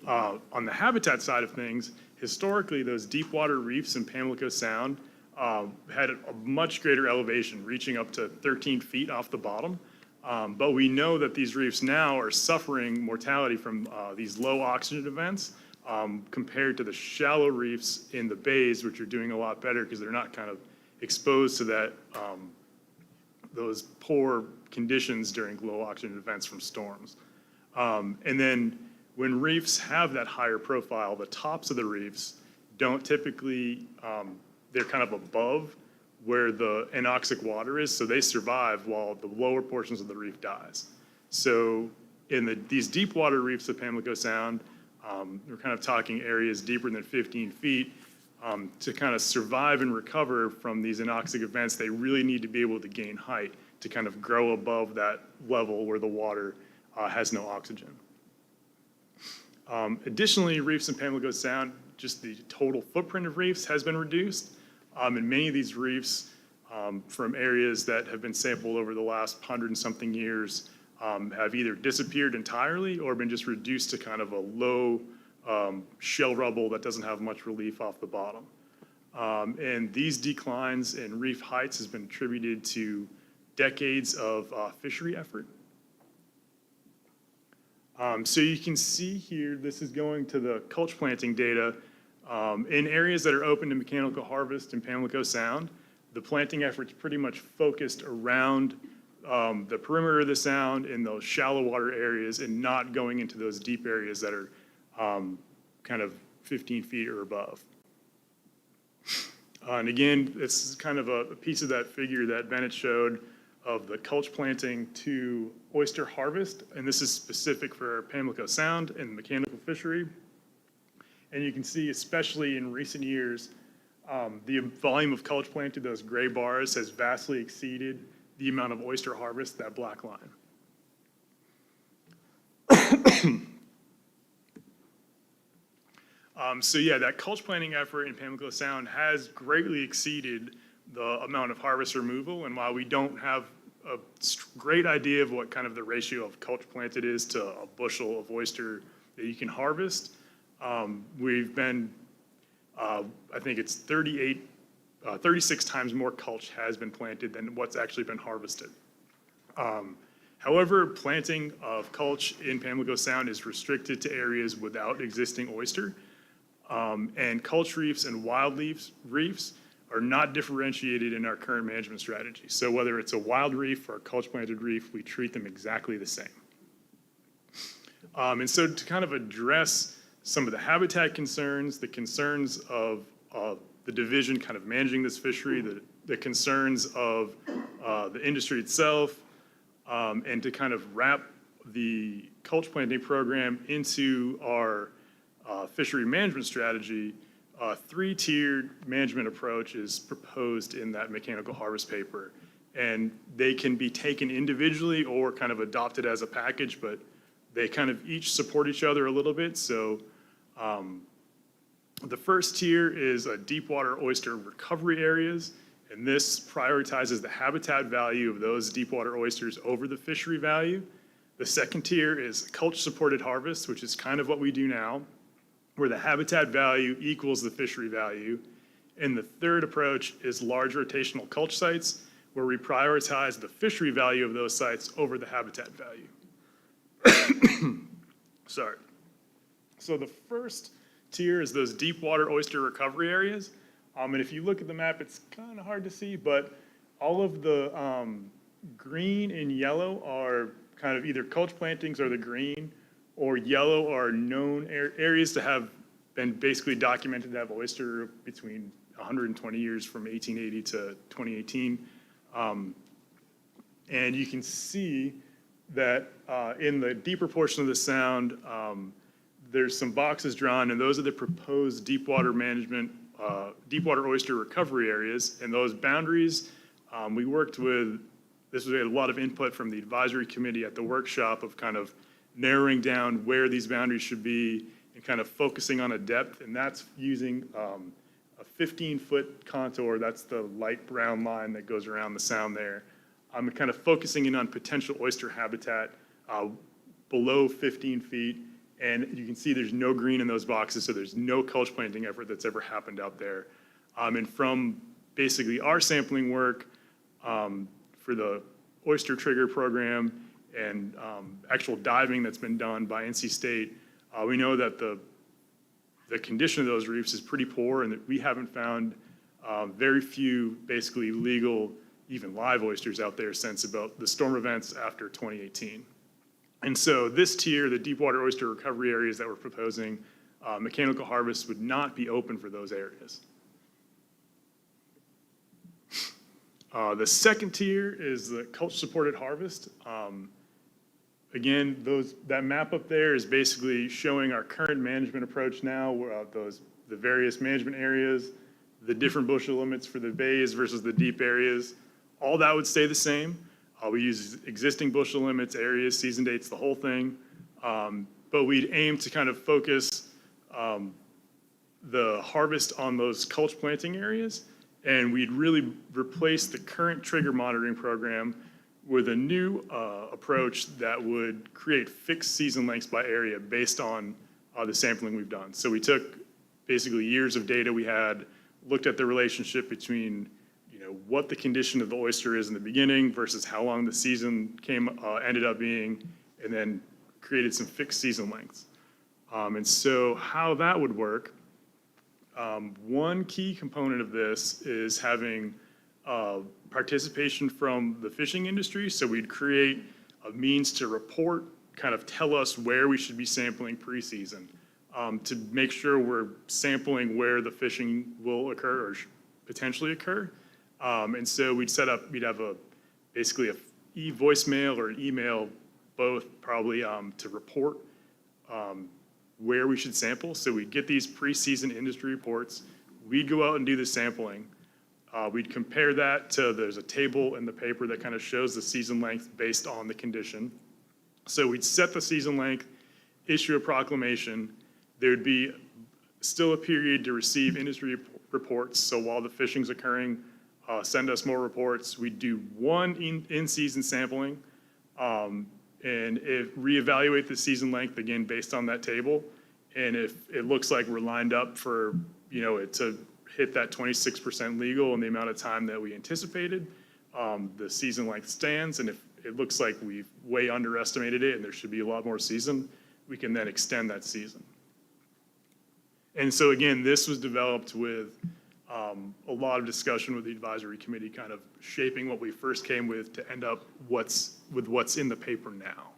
On the habitat side of things, historically, those deep water reefs in Pamlico Sound had a much greater elevation, reaching up to 13 feet off the bottom. But we know that these reefs now are suffering mortality from these low oxygen events compared to the shallow reefs in the bays, which are doing a lot better because they're not kind of exposed to that those poor conditions during low oxygen events from storms. And then when reefs have that higher profile, the tops of the reefs don't typically, they're kind of above where the anoxic water is, so they survive while the lower portions of the reef dies. So in these deep water reefs of Pamlico Sound, we're kind of talking areas deeper than 15 feet, to kind of survive and recover from these anoxic events, they really need to be able to gain height to kind of grow above that level where the water has no oxygen. Additionally, reefs in Pamlico Sound, just the total footprint of reefs has been reduced. And many of these reefs from areas that have been sampled over the last 100 and something years have either disappeared entirely or been just reduced to kind of a low shell rubble that doesn't have much relief off the bottom. And these declines in reef heights has been attributed to decades of fishery effort. So you can see here, this is going to the culch planting data. In areas that are open to mechanical harvest in Pamlico Sound, the planting effort's pretty much focused around the perimeter of the sound in those shallow water areas and not going into those deep areas that are kind of 15 feet or above. And again, this is kind of a piece of that figure that Bennett showed of the culch planting to oyster harvest, and this is specific for Pamlico Sound and the mechanical fishery. And you can see, especially in recent years, the volume of culch planted, those gray bars, has vastly exceeded the amount of oyster harvest, that black line. So yeah, that culch planting effort in Pamlico Sound has greatly exceeded the amount of harvest removal, and while we don't have a great idea of what kind of the ratio of culch planted is to a bushel of oyster that you can harvest, we've been, I think it's 36 times more culch has been planted than what's actually been harvested. However, planting of culch in Pamlico Sound is restricted to areas without existing oyster, and culch reefs and wild reefs are not differentiated in our current management strategy. So whether it's a wild reef or a culch planted reef, we treat them exactly the same. And so to kind of address some of the habitat concerns, the concerns of the division kind of managing this fishery, the concerns of the industry itself, and to kind of wrap the culch planting program into our fishery management strategy, a three-tiered management approach is proposed in that mechanical harvest paper. And they can be taken individually or kind of adopted as a package, but they kind of each support each other a little bit. So the first tier is a deep water oyster recovery areas, and this prioritizes the habitat value of those deep water oysters over the fishery value. The second tier is culch supported harvest, which is kind of what we do now, where the habitat value equals the fishery value. And the third approach is large rotational culch sites, where we prioritize the fishery value of those sites over the habitat value. Sorry. So the first tier is those deep water oyster recovery areas. And if you look at the map, it's kind of hard to see, but all of the green and yellow are kind of either culch plantings or the green, or yellow are known areas to have been basically documented to have oyster between 120 years from 1880 to 2018. And you can see that in the deeper portion of the sound, there's some boxes drawn, and those are the proposed deep water management, deep water oyster recovery areas. And those boundaries, we worked with, this was a lot of input from the advisory committee at the workshop of kind of narrowing down where these boundaries should be and kind of focusing on a depth. And that's using a 15-foot contour. That's the light brown line that goes around the sound there. I'm kind of focusing in on potential oyster habitat below 15 feet. And you can see there's no green in those boxes, so there's no culch planting effort that's ever happened out there. And from basically our sampling work for the oyster trigger program and actual diving that's been done by NC State, we know that the condition of those reefs is pretty poor, and that we haven't found very few basically legal, even live oysters out there since about the storm events after 2018. And so this tier, the deep water oyster recovery areas that we're proposing, mechanical harvest would not be open for those areas. The second tier is the culture-supported harvest. Again, that map up there is basically showing our current management approach now, the various management areas, the different bushel limits for the bays versus the deep areas. All that would stay the same. We use existing bushel limits, areas, season dates, the whole thing. But we'd aim to kind of focus the harvest on those culch planting areas. And we'd really replace the current trigger monitoring program with a new approach that would create fixed season lengths by area based on the sampling we've done. So we took basically years of data we had, looked at the relationship between what the condition of the oyster is in the beginning versus how long the season ended up being, and then created some fixed season lengths. And so how that would work, one key component of this is having participation from the fishing industry. So we'd create a means to report, kind of tell us where we should be sampling pre-season, to make sure we're sampling where the fishing will occur or potentially occur. And so we'd have basically a voicemail or an email, both probably to report where we should sample. So we'd get these pre-season industry reports. We'd go out and do the sampling. We'd compare that to, there's a table in the paper that kind of shows the season length based on the condition. So we'd set the season length, issue a proclamation. There would be still a period to receive industry reports. So while the fishing's occurring, send us more reports. We do one in-season sampling, and reevaluate the season length again based on that table. And if it looks like we're lined up for it to hit that 26% legal in the amount of time that we anticipated, the season length stands. And if it looks like we've way underestimated it and there should be a lot more season, we can then extend that season. And so again, this was developed with a lot of discussion with the advisory committee, kind of shaping what we first came with to end up what's in the paper now.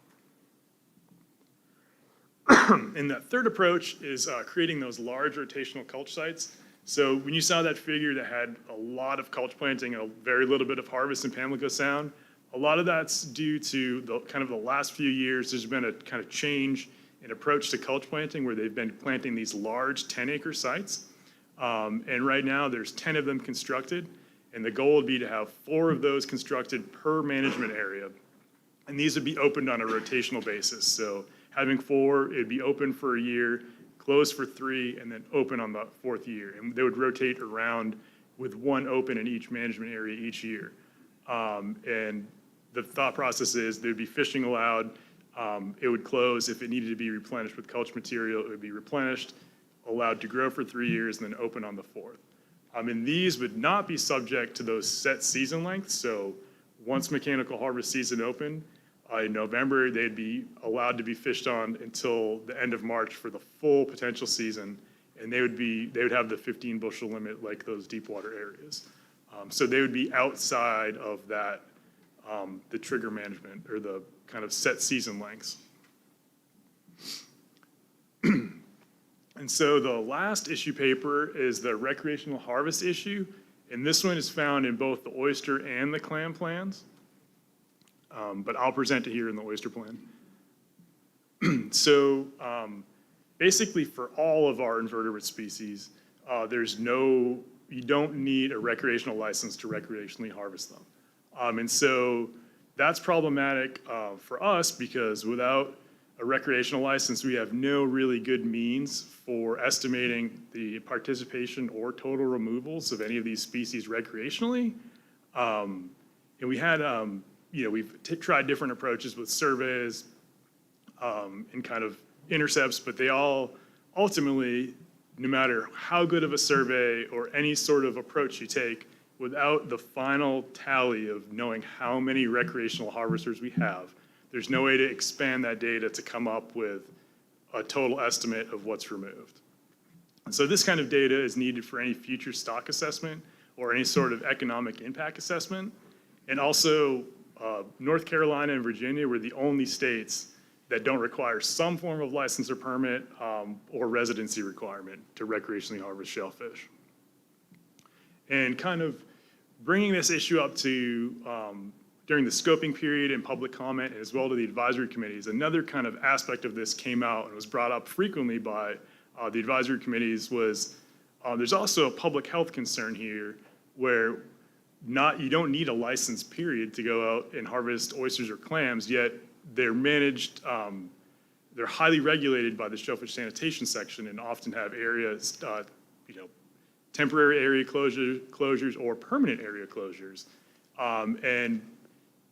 And that third approach is creating those large rotational culch sites. So when you saw that figure that had a lot of culch planting and a very little bit of harvest in Pamlico Sound, a lot of that's due to the last few years. There's been a kind of change in approach to culch planting where they've been planting these large 10-acre sites. And right now there's 10 of them constructed, and the goal would be to have 4 of those constructed per management area. And these would be opened on a rotational basis. So having 4, it'd be open for a year, closed for 3, and then open on the 4th year. And they would rotate around with 1 open in each management area each year. And the thought process is there'd be fishing allowed. It would close. If it needed to be replenished with culch material, it would be replenished, allowed to grow for 3 years, and then open on the 4th. And these would not be subject to those set season lengths. So once mechanical harvest season opened, in November, they'd be allowed to be fished on until the end of March for the full potential season. And they would have the 15 bushel limit like those deep water areas. So they would be outside of that, the trigger management or the kind of set season lengths. And so the last issue paper is the recreational harvest issue. And this one is found in both the oyster and the clam plans. But I'll present it here in the oyster plan. So basically for all of our invertebrate species, you don't need a recreational license to recreationally harvest them. And so that's problematic for us because without a recreational license, we have no really good means for estimating the participation or total removals of any of these species recreationally. And we had, we've tried different approaches with surveys and kind of intercepts, but they all ultimately, no matter how good of a survey or any sort of approach you take, without the final tally of knowing how many recreational harvesters we have, there's no way to expand that data to come up with a total estimate of what's removed. And so this kind of data is needed for any future stock assessment or any sort of economic impact assessment. And also, North Carolina and Virginia were the only states that don't require some form of license or permit or residency requirement to recreationally harvest shellfish. And kind of bringing this issue up to during the scoping period and public comment, as well to the advisory committees, another kind of aspect of this came out and was brought up frequently by the advisory committees was there's also a public health concern here where you don't need a license period to go out and harvest oysters or clams, yet they're managed, they're highly regulated by the shellfish sanitation section and often have areas, temporary area closures or permanent area closures. And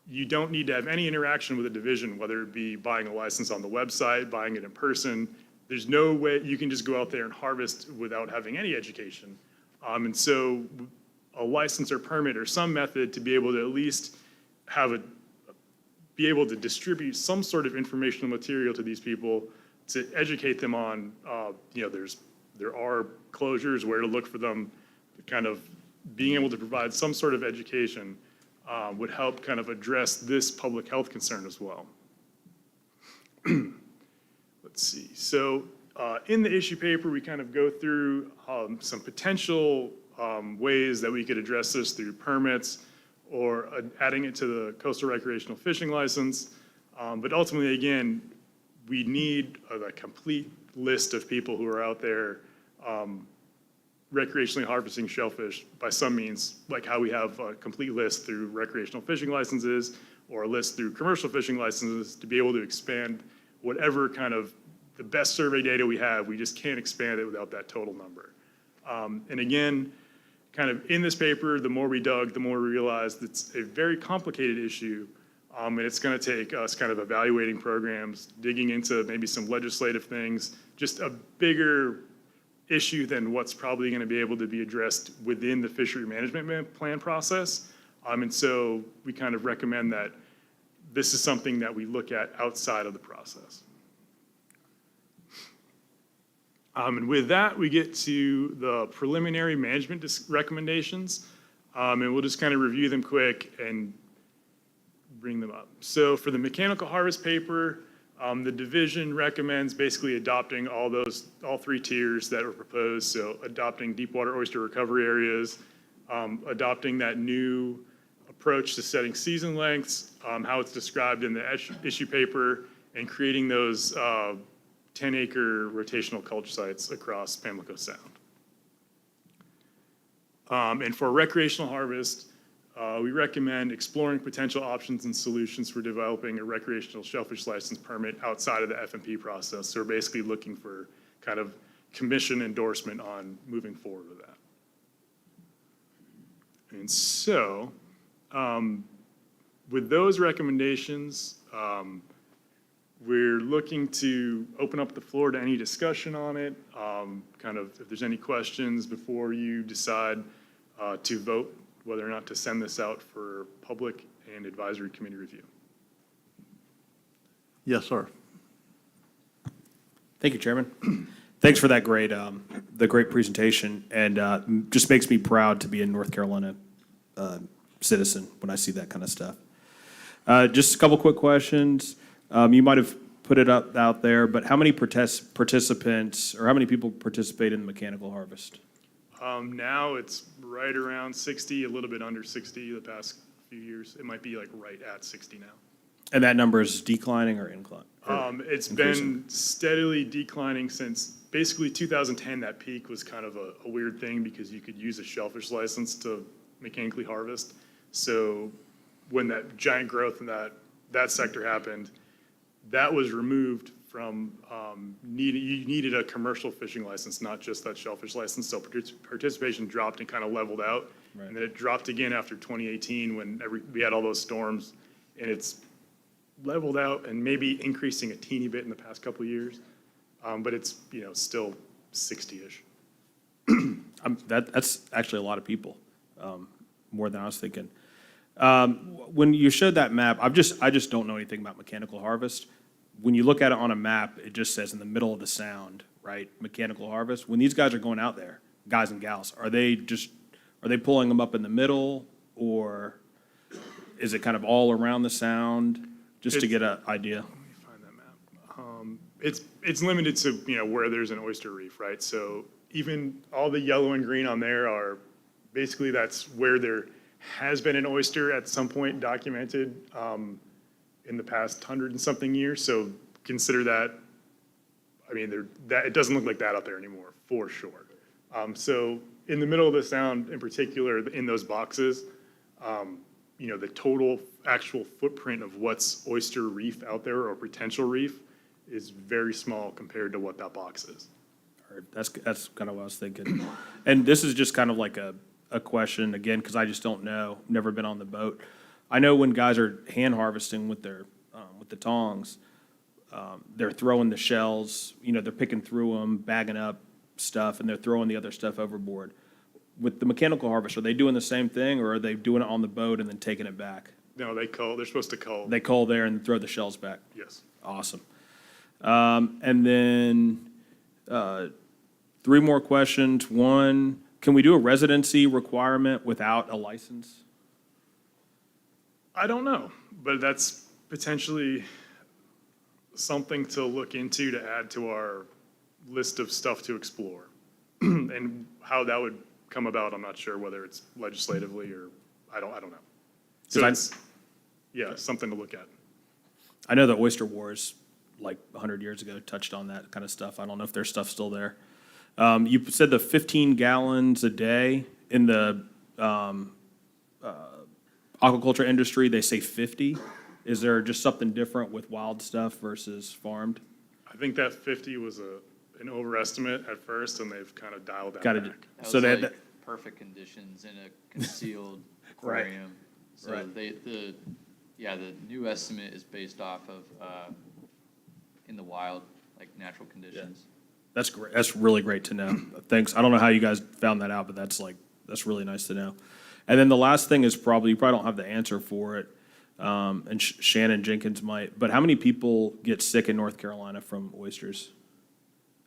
you don't need to have any interaction with a division, whether it be buying a license on the website, buying it in person. There's no way you can just go out there and harvest without having any education. And so a license or permit or some method to be able to at least be able to distribute some sort of informational material to these people to educate them on, there are closures, where to look for them, kind of being able to provide some sort of education would help kind of address this public health concern as well. Let's see. So in the issue paper, we kind of go through some potential ways that we could address this through permits or adding it to the coastal recreational fishing license. But ultimately, again, we need a complete list of people who are out there recreationally harvesting shellfish by some means, like how we have a complete list through recreational fishing licenses or a list through commercial fishing licenses to be able to expand whatever kind of the best survey data we have. We just can't expand it without that total number. And again, kind of in this paper, the more we dug, the more we realized it's a very complicated issue. And it's going to take us kind of evaluating programs, digging into maybe some legislative things, just a bigger issue than what's probably going to be able to be addressed within the fishery management plan process. And so we kind of recommend that this is something that we look at outside of the process. And with that, we get to the preliminary management recommendations. And we'll just kind of review them quick and bring them up. So for the mechanical harvest paper, the division recommends basically adopting all three tiers that were proposed. So adopting deep water oyster recovery areas, adopting that new approach to setting season lengths, how it's described in the issue paper, and creating those 10-acre rotational culture sites across Pamlico Sound. And for recreational harvest, we recommend exploring potential options and solutions for developing a recreational shellfish license permit outside of the FMP process. So we're basically looking for kind of commission endorsement on moving forward with that. And so with those recommendations, we're looking to open up the floor to any discussion on it, kind of if there's any questions before you decide to vote whether or not to send this out for public and advisory committee review. Yes, sir. Thank you, Chairman. Thanks for that the great presentation, and just makes me proud to be a North Carolina citizen when I see that kind of stuff. Just a couple quick questions. You might have put it out there, but how many participants or how many people participate in the mechanical harvest? Now it's right around 60, a little bit under 60 the past few years. It might be like right at 60 now. And that number is declining or inclining? It's been steadily declining since basically 2010. That peak was kind of a weird thing because you could use a shellfish license to mechanically harvest. So when that giant growth in that sector happened, that was removed from, you needed a commercial fishing license, not just that shellfish license. So participation dropped and kind of leveled out. Right. And then it dropped again after 2018 when we had all those storms. And it's leveled out and maybe increasing a teeny bit in the past couple of years. But it's, still 60-ish. That's actually a lot of people, more than I was thinking. When you showed that map, I just don't know anything about mechanical harvest. When you look at it on a map, it just says in the middle of the sound, right, mechanical harvest. When these guys are going out there, guys and gals, are they pulling them up in the middle, or is it kind of all around the sound, just to get an idea? Let me find that map. It's limited to, where there's an oyster reef, right? So even all the yellow and green on there are, basically that's where there has been an oyster at some point documented in the past 100 and something years. So consider that, it doesn't look like that out there anymore, for sure. So in the middle of the sound, in particular, in those boxes, the total actual footprint of what's oyster reef out there or potential reef is very small compared to what that box is. That's kind of what I was thinking. And this is just kind of like a question, again, because I just don't know, never been on the boat. I know when guys are hand harvesting with the tongs, they're throwing the shells, they're picking through them, bagging up stuff, and they're throwing the other stuff overboard. With the mechanical harvest, are they doing the same thing, or are they doing it on the boat and then taking it back? No, they're supposed to cull. They cull there and throw the shells back? Yes. Awesome. And then 3 more questions. One, can we do a residency requirement without a license? I don't know, but that's potentially something to look into to add to our list of stuff to explore. And how that would come about, I'm not sure, whether it's legislatively or, I don't know. So it's, something to look at. I know the Oyster Wars, like 100 years ago, touched on that kind of stuff. I don't know if their stuff's still there. You said the 15 gallons a day in the aquaculture industry, they say 50. Is there just something different with wild stuff versus farmed? I think that 50 was an overestimate at first, and they've kind of dialed that Got it. back. So they had like that. perfect conditions in a concealed Right. aquarium. So Right. the new estimate is based off of, in the wild, like natural conditions. That's great. That's really great to know. Thanks. I don't know how you guys found that out, but that's really nice to know. And then the last thing is you probably don't have the answer for it, and Shannon Jenkins might, but how many people get sick in North Carolina from oysters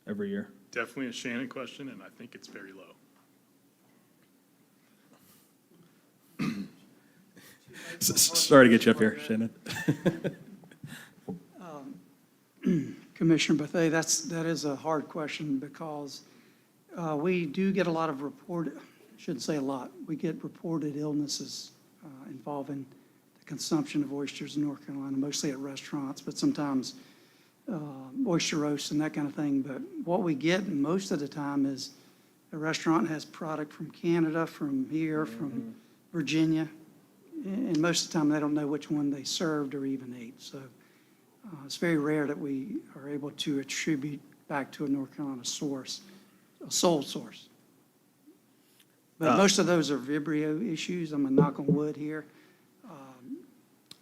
every year? Definitely a Shannon question, and I think it's very low. Sorry to get you up here, Shannon. Commissioner Bethea, that is a hard question because we do get a lot of shouldn't say a lot, we get reported illnesses involving the consumption of oysters in North Carolina, mostly at restaurants, but sometimes oyster roasts and that kind of thing. But what we get most of the time is a restaurant has product from Canada, from here, from Virginia, and most of the time they don't know which one they served or even ate. So it's very rare that we are able to attribute back to a North Carolina source, a sole source. But most of those are Vibrio issues. I'm gonna knock on wood here.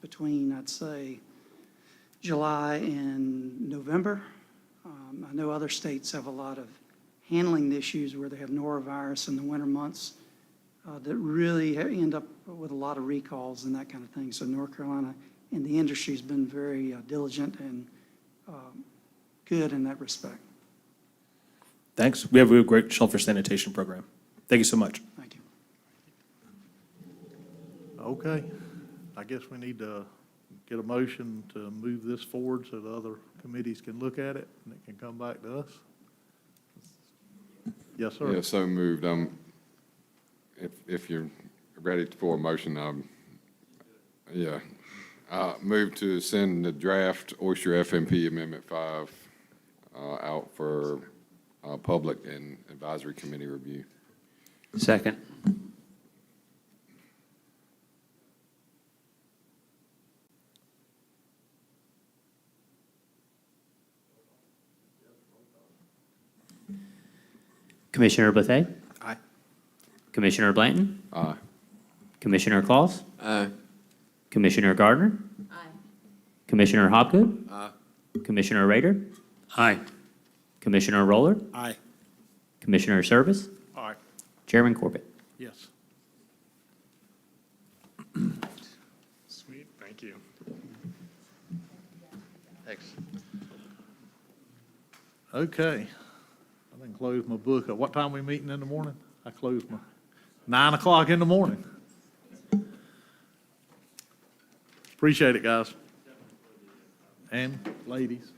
Between, I'd say, July and November. I know other states have a lot of handling issues where they have norovirus in the winter months that really end up with a lot of recalls and that kind of thing. So North Carolina and the industry has been very diligent and good in that respect. Thanks. We have a great shellfish sanitation program. Thank you so much. Thank you. Okay. I guess we need to get a motion to move this forward so the other committees can look at it and it can come back to us. Yes, sir. Yeah, so moved. If you're ready for a motion, yeah. Move to send the draft Oyster FMP Amendment 5 out for public and advisory committee review. Second. Commissioner Bethea? Aye. Commissioner Blanton? Aye. Commissioner Claus? Aye. Commissioner Gardner? Aye. Commissioner Hopgood? Aye. Commissioner Rader? Aye. Commissioner Roller? Aye. Commissioner Service? Aye. Chairman Corbett? Yes. Sweet, thank you. Thanks. Okay. I didn't close my book. At what time we meeting in the morning? I closed my, 9 o'clock in the morning. Appreciate it, guys. And ladies.